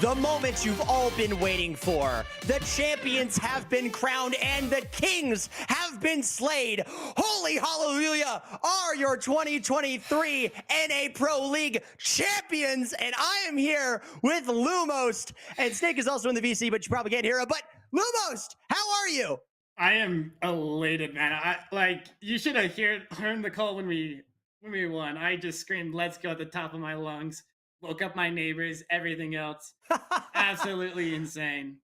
The moment you've all been waiting for. The champions have been crowned and the kings have been slayed. Holy hallelujah are your 2023 NA Pro League champions. And I am here with Lumos. And Snake is also in the VC, but you probably can't hear him. But Lumos, how are you? I am elated, man. You should have heard the call when we won. I just screamed, "Let's go!" at the top of my lungs. Woke up my neighbors, everything else. Absolutely insane.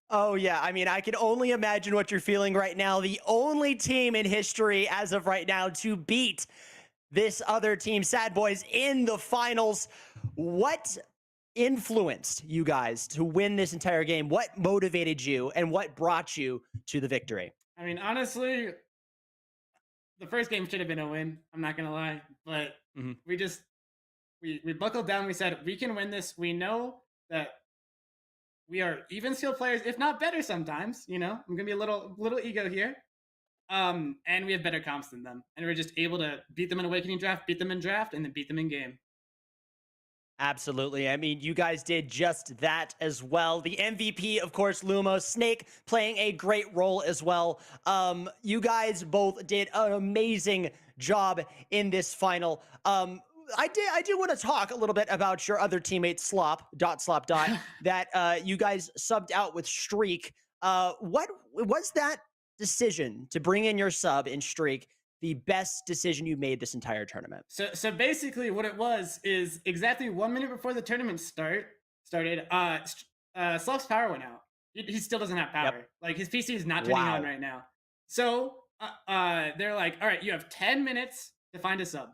Oh, yeah. I mean, I can only imagine what you're feeling right now. The only team in history as of right now to beat this other team, Sad Boys, in the finals. What influenced you guys to win this entire game? What motivated you and what brought you to the victory? I mean, honestly, the first game should have been a win. I'm not going to lie. But we buckled down. We said, we can win this. We know that we are even skill players, if not better sometimes. You know, I'm gonna be a little ego here. And we have better comps than them. And we're just able to beat them in Awakening Draft, beat them in draft, and then beat them in game. Absolutely. I mean, you guys did just that as well. The MVP, of course, Lumos. Snake playing a great role as well. You guys both did an amazing job in this final. I do want to talk a little bit about your other teammate, Slop, that you guys subbed out with Streak. What was that decision to bring in your sub in Streak the best decision you made this entire tournament? So basically what it was is exactly 1 minute before the tournament started, Slop's power went out. He still doesn't have power. Yep. Like his PC is not turning on right now. So they're like, all right, you have 10 minutes to find a sub.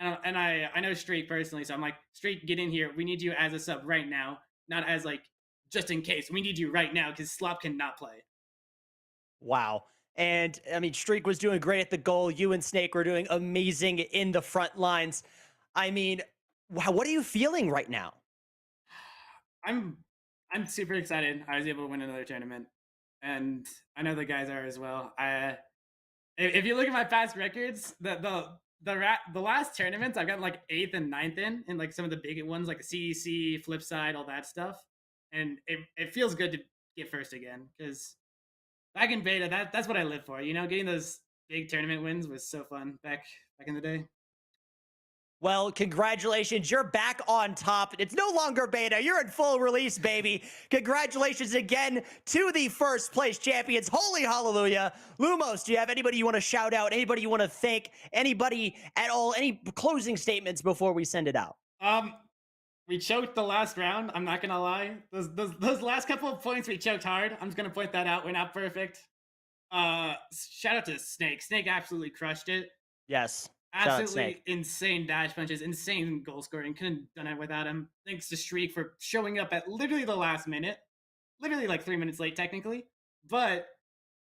And I know Streak personally, so I'm like, Streak, get in here. We need you as a sub right now, not as like just in case. We need you right now because Slop cannot play. Wow. And I mean, Streak was doing great at the goal. You and Snake were doing amazing in the front lines. I mean, what are you feeling right now? I'm super excited. I was able to win another tournament, and I know the guys are as well. If you look at my past records, the last tournaments I've gotten like 8th and 9th in like some of the big ones like the CEC, Flipside, all that stuff, and it feels good to get first again because back in beta, that's what I live for. You know, getting those big tournament wins was so fun back in the day. Well, congratulations. You're back on top. It's no longer beta. You're in full release, baby. Congratulations again to the first place champions. Holy hallelujah. Lumos, do you have anybody you want to shout out? Anybody you want to thank? Anybody at all? Any closing statements before we send it out? We choked the last round. I'm not going to lie. Those last couple of points, we choked hard. I'm just going to point that out. We're not perfect. Shout out to Snake. Snake absolutely crushed it. Yes. Absolutely insane dash punches, insane goal scoring. Couldn't have done it without him. Thanks to Streak for showing up at literally the last minute. Literally like 3 minutes late, technically. But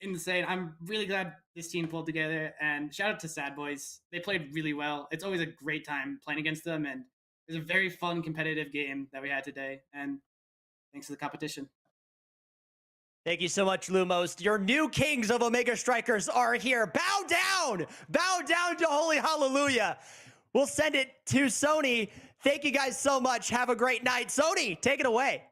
insane. I'm really glad this team pulled together. And shout out to Sad Boys. They played really well. It's always a great time playing against them. And it was a very fun, competitive game that we had today. And thanks to the competition. Thank you so much, Lumos. Your new kings of Omega Strikers are here. Bow down! Bow down to Holy Hallelujah. We'll send it to Sony. Thank you guys so much. Have a great night. Sony, take it away.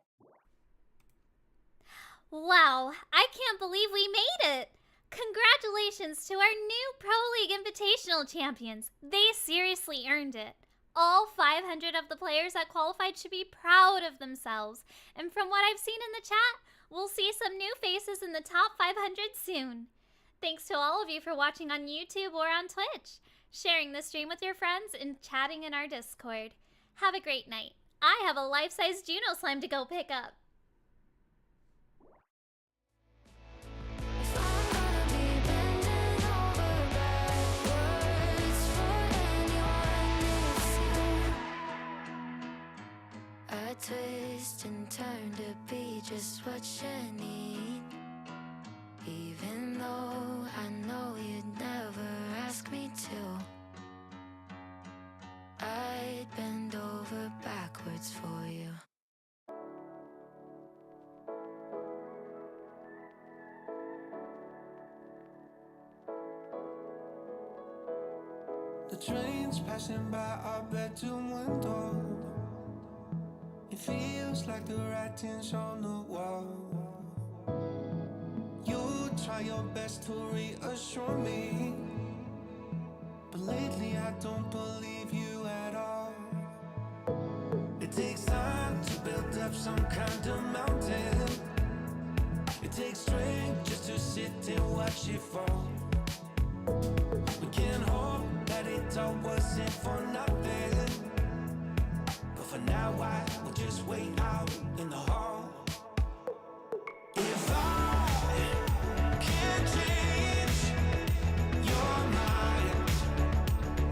Wow, I can't believe we made it. Congratulations to our new Pro League Invitational champions. They seriously earned it. All 500 of the players that qualified should be proud of themselves. And from what I've seen in the chat, we'll see some new faces in the top 500 soon. Thanks to all of you for watching on YouTube or on Twitch, sharing the stream with your friends, and chatting in our Discord. Have a great night. I have a life-size Juno slime to go pick up. I twist and turn to be just what you need. Even though I know you'd never ask me to, I'd bend over backwards for you. The train's passing by our bedroom window. It It feels like the writing's on the wall. You try your best to reassure me, but lately I don't believe you at all. It takes time to build up some kind of mountain. It takes strength just to sit and watch it fall. We can hope that it all wasn't for nothing, but for now I will just wait out in the hall. If I can't change your mind,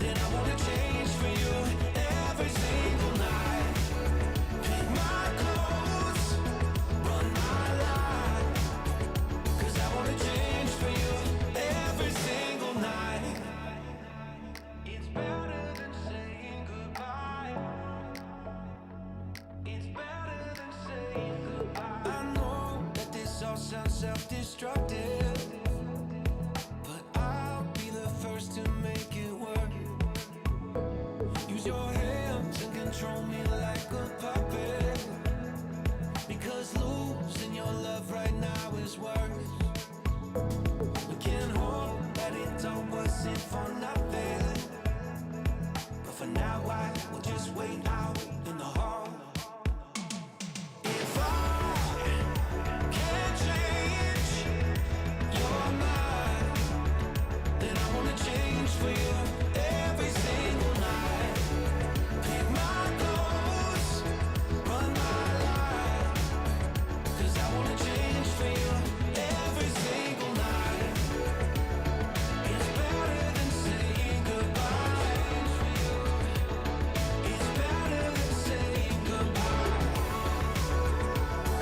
then I wanna change for you every single night. Pick my clothes, run my life, 'cause I wanna change for you every single night. It's better than saying goodbye. It's better than saying goodbye. I know that this all sounds self-destructive, but I'll be the first to make it work. Use your hands and control me like a puppet, because losing your love right now is worse. We can hope that it all wasn't for nothing, but for now I will just